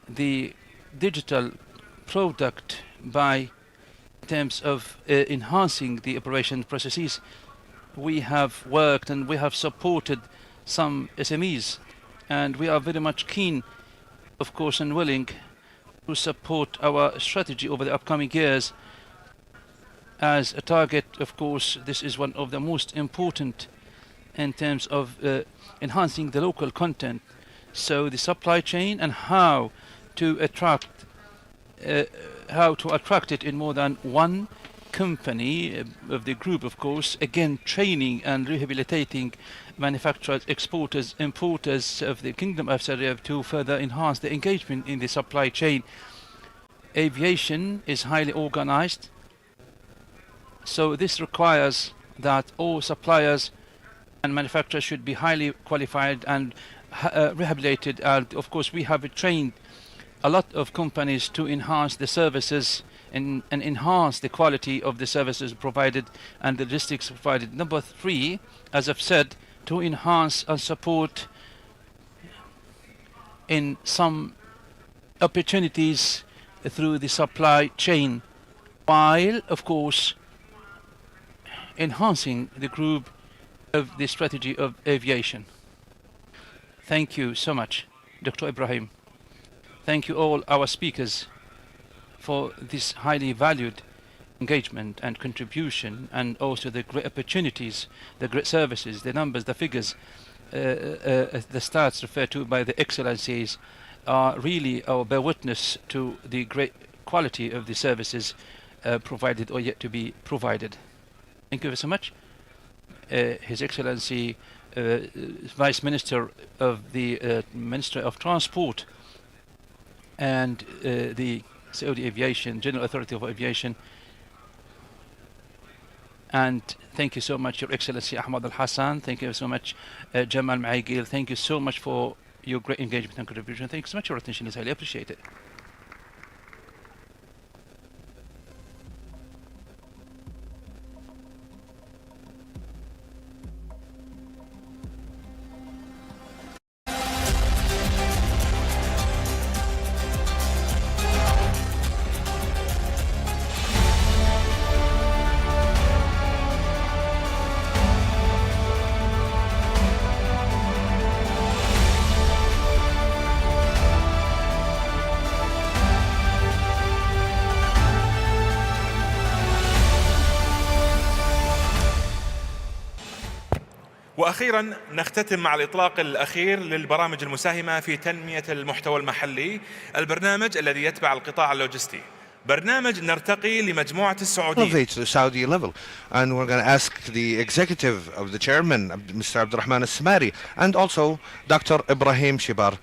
Speaker 12: the digital product by terms of enhancing the operation processes. We have worked and we have supported some SMEs, and we are very much keen, of course, and willing to support our strategy over the upcoming years as a target. Of course, this is one of the most important in terms of enhancing the local content. So the supply chain and how to attract it in more than one company of the group, of course, again training and rehabilitating manufacturers, exporters, importers of the Kingdom of Saudi Arabia to further enhance the engagement in the supply chain. Aviation is highly organized, so this requires that all suppliers and manufacturers should be highly qualified and rehabilitated, and of course we have trained a lot of companies to enhance the services and enhance the quality of the services provided and the logistics provided. Number 3, as I've said, to enhance and support in some opportunities through the supply chain, while of course enhancing the group of the strategy of aviation. Thank you so much, Dr. Ibrahim. Thank you all our speakers for this highly valued engagement and contribution, and also the great opportunities, the great services, the numbers, the figures, the stats referred to by the excellencies are really bear witness to the great quality of the services provided or yet to be provided. Thank you so much. His Excellency Vice Minister of the Ministry of Transport and the Saudi Aviation, General Authority of Aviation. And thank you so much, Your Excellency Ahmad Al-Hassan. Thank you so much, Jamal Maigil. Thank you so much for your great engagement and contribution. Thank you so much. Your attention is highly appreciated.
Speaker 6: وأخيرا نختتم مع الإطلاق الأخير للبرامج المساهمة في تنمية المحتوى المحلي، البرنامج الذي يتبع القطاع اللوجستي، برنامج نرتقي لمجموعة السعودية.
Speaker 18: Elevate to the Saudi level, and we're going to ask the executive of the chairman, Mr. Abdurrahman Al-Samari, and also Dr. Ibrahim Shibar,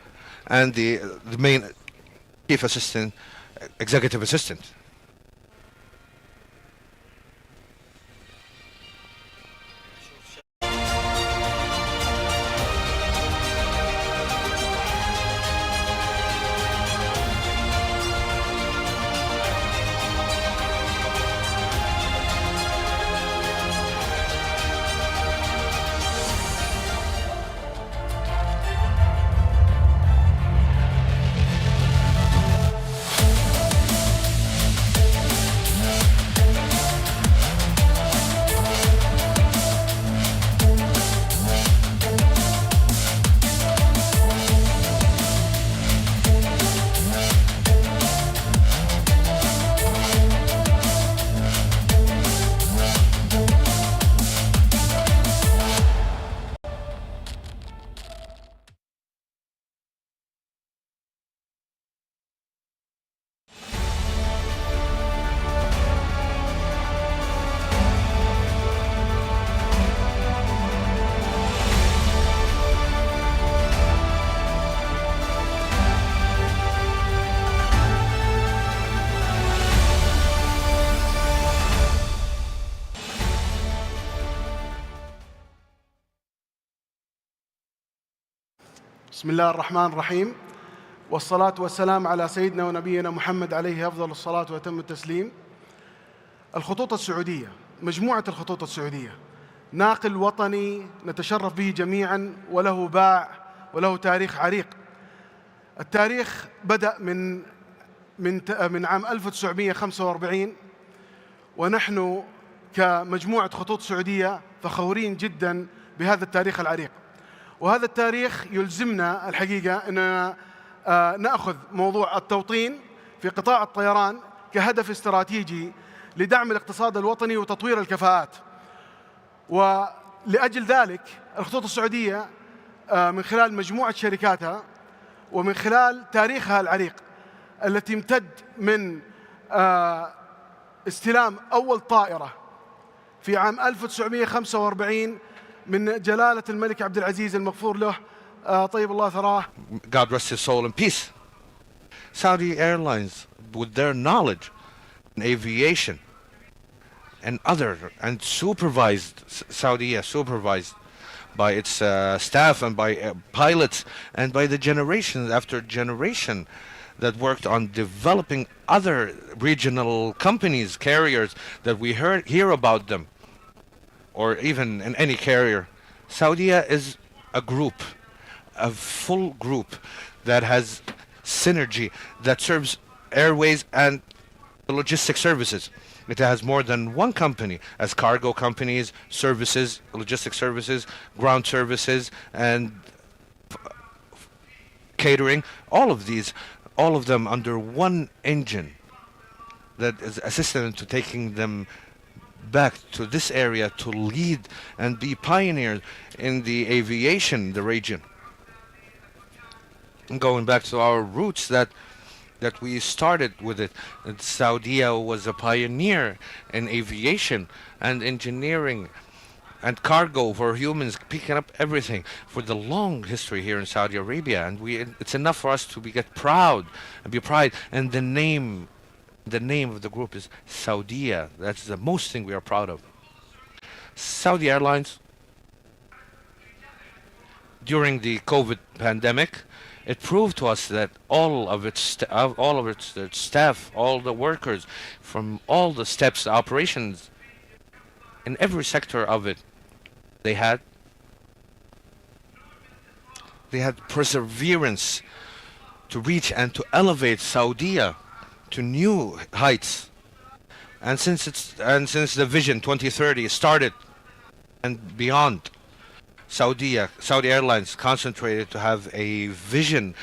Speaker 18: and the main chief assistant, executive assistant.
Speaker 20: بسم الله الرحمن الرحيم، والصلاة والسلام على سيدنا ونبينا محمد عليه أفضل الصلاة وأتم التسليم. الخطوط السعودية، مجموعة الخطوط السعودية ناقل وطني نتشرف به جميعا، وله باع وله تاريخ عريق. التاريخ بدأ من عام 1945، ونحن كمجموعة خطوط سعودية فخورين جدا بهذا التاريخ العريق. وهذا التاريخ يلزمنا الحقيقة أننا نأخذ موضوع التوطين في قطاع الطيران كهدف استراتيجي لدعم الاقتصاد الوطني وتطوير الكفاءات. ولأجل ذلك الخطوط السعودية من خلال مجموعة شركاتها ومن خلال تاريخها العريق التي امتد من استلام أول طائرة في عام 1945 من جلالة الملك عبد العزيز المغفور له طيب الله ثراه.
Speaker 18: God rest his soul in peace. Saudi Airlines, with their knowledge in aviation and supervised by its staff and by pilots and by the generation after generation that worked on developing other regional companies, carriers that we hear about them, or even in any carrier. Saudia is a group, a full group that has synergy, that serves airways and logistic services. It has more than one company, as cargo companies, services, logistic services, ground services, and catering. All of these, all of them under one engine that is assistant to taking them back to this area to lead and be pioneers in the aviation, the region. And going back to our roots, that we started with it. And Saudi was a pioneer in aviation and engineering and cargo for humans, picking up everything for the long history here in Saudi Arabia. And it's enough for us to get proud and be proud. And the name of the group is Saudia. That's the most thing we are proud of. Saudi Airlines, during the COVID pandemic, it proved to us that all of its staff, all the workers, from all the steps, operations, in every sector of it, they had perseverance to reach and to elevate Saudi to new heights. And since the Vision 2030 started and beyond, Saudi Airlines concentrated to have a vision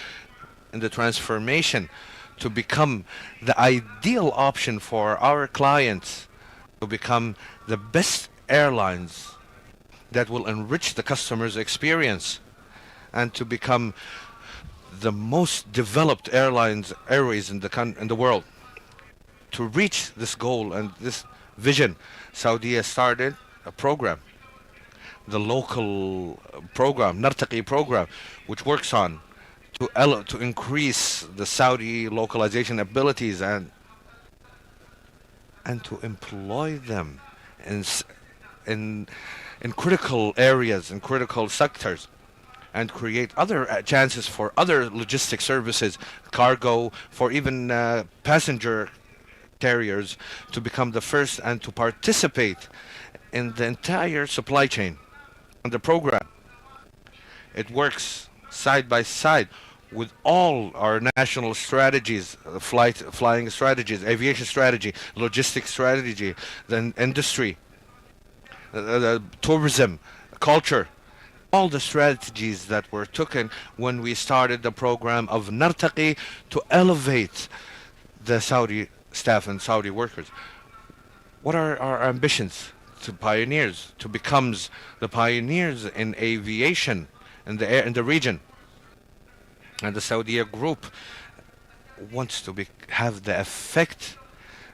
Speaker 18: in the transformation to become the ideal option for our clients, to become the best airlines that will enrich the customer's experience, and to become the most developed airways in the world. To reach this goal and this vision, Saudi started a program, the local program, Nartaqi program, which works on to increase the Saudi localization abilities and to employ them in critical areas, in critical sectors, and create other chances for other logistic services, cargo, for even passenger carriers to become the first and to participate in the entire supply chain. And the program, it works side by side with all our national strategies, flying strategies, aviation strategy, logistics strategy, the industry, the tourism, culture, all the strategies that were taken when we started the program of Nartaqi to elevate the Saudi staff and Saudi workers. What are our ambitions? To pioneers, to become the pioneers in aviation in the region. And the Saudi group wants to have the effect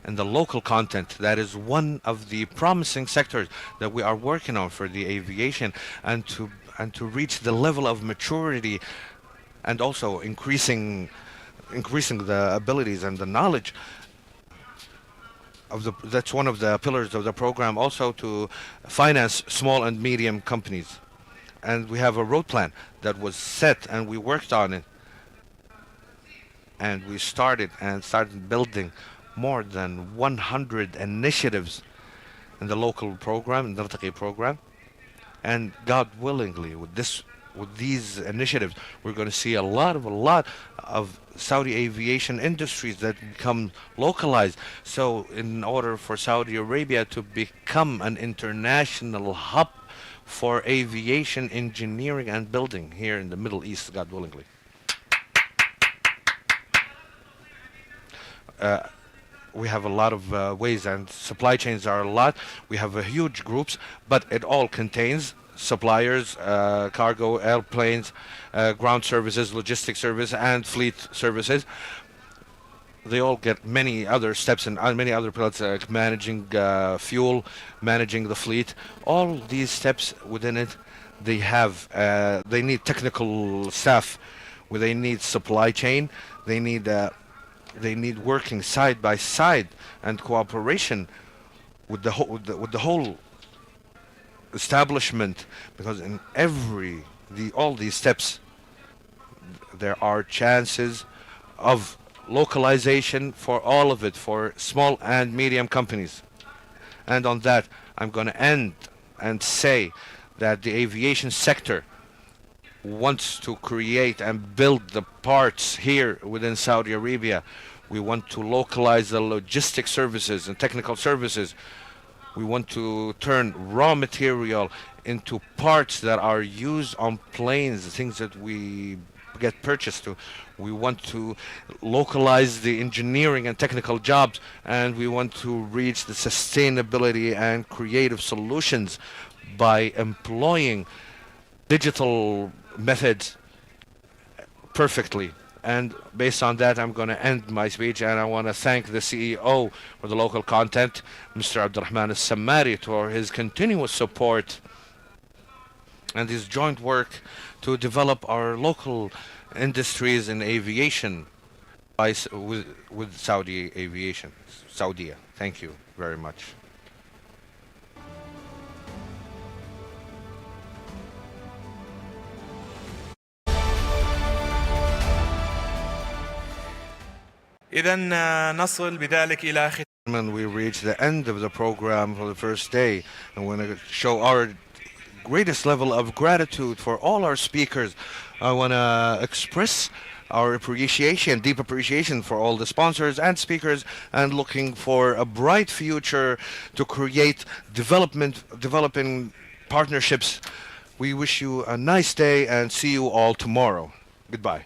Speaker 18: in the local content. That is one of the promising sectors that we are working on for the aviation, and to reach the level of maturity, and also increasing the abilities and the knowledge. That's one of the pillars of the program, also to finance small and medium companies. And we have a road plan that was set, and we worked on it. And we started building more than 100 initiatives in the local program, the Nartaqi program. And God willingly, with these initiatives, we're going to see a lot of Saudi aviation industries that become localized. So in order for Saudi Arabia to become an international hub for aviation engineering and building here in the Middle East, God willingly. We have a lot of ways, and supply chains are a lot. We have huge groups, but it all contains suppliers, cargo, airplanes, ground services, logistic service, and fleet services. They all get many other steps and many other pillars, managing fuel, managing the fleet. All these steps within it, they need technical staff, where they need supply chain, they need working side by side and cooperation with the whole establishment, because in all these steps there are chances of localization for all of it, for small and medium companies. And on that, I'm going to end and say that the aviation sector wants to create and build the parts here within Saudi Arabia. We want to localize the logistic services and technical services. We want to turn raw material into parts that are used on planes, the things that we get purchased to. We want to localize the engineering and technical jobs, and we want to reach the sustainability and creative solutions by employing digital methods perfectly. And based on that, I'm going to end my speech, and I want to thank the CEO for the local content, Mr. Abdurrahman Al-Sammari, for his continuous support and his joint work to develop our local industries in aviation with Saudi aviation, Saudia. Thank you very much.
Speaker 6: إذن نصل بذلك إلى
Speaker 18: ختام. We reach the end of the program for the first day, and we're going to show our greatest level of gratitude for all our speakers. I want to express our appreciation, deep appreciation for all the sponsors and speakers, and looking for a bright future to create developing partnerships. We wish you a nice day and see you all tomorrow. Goodbye.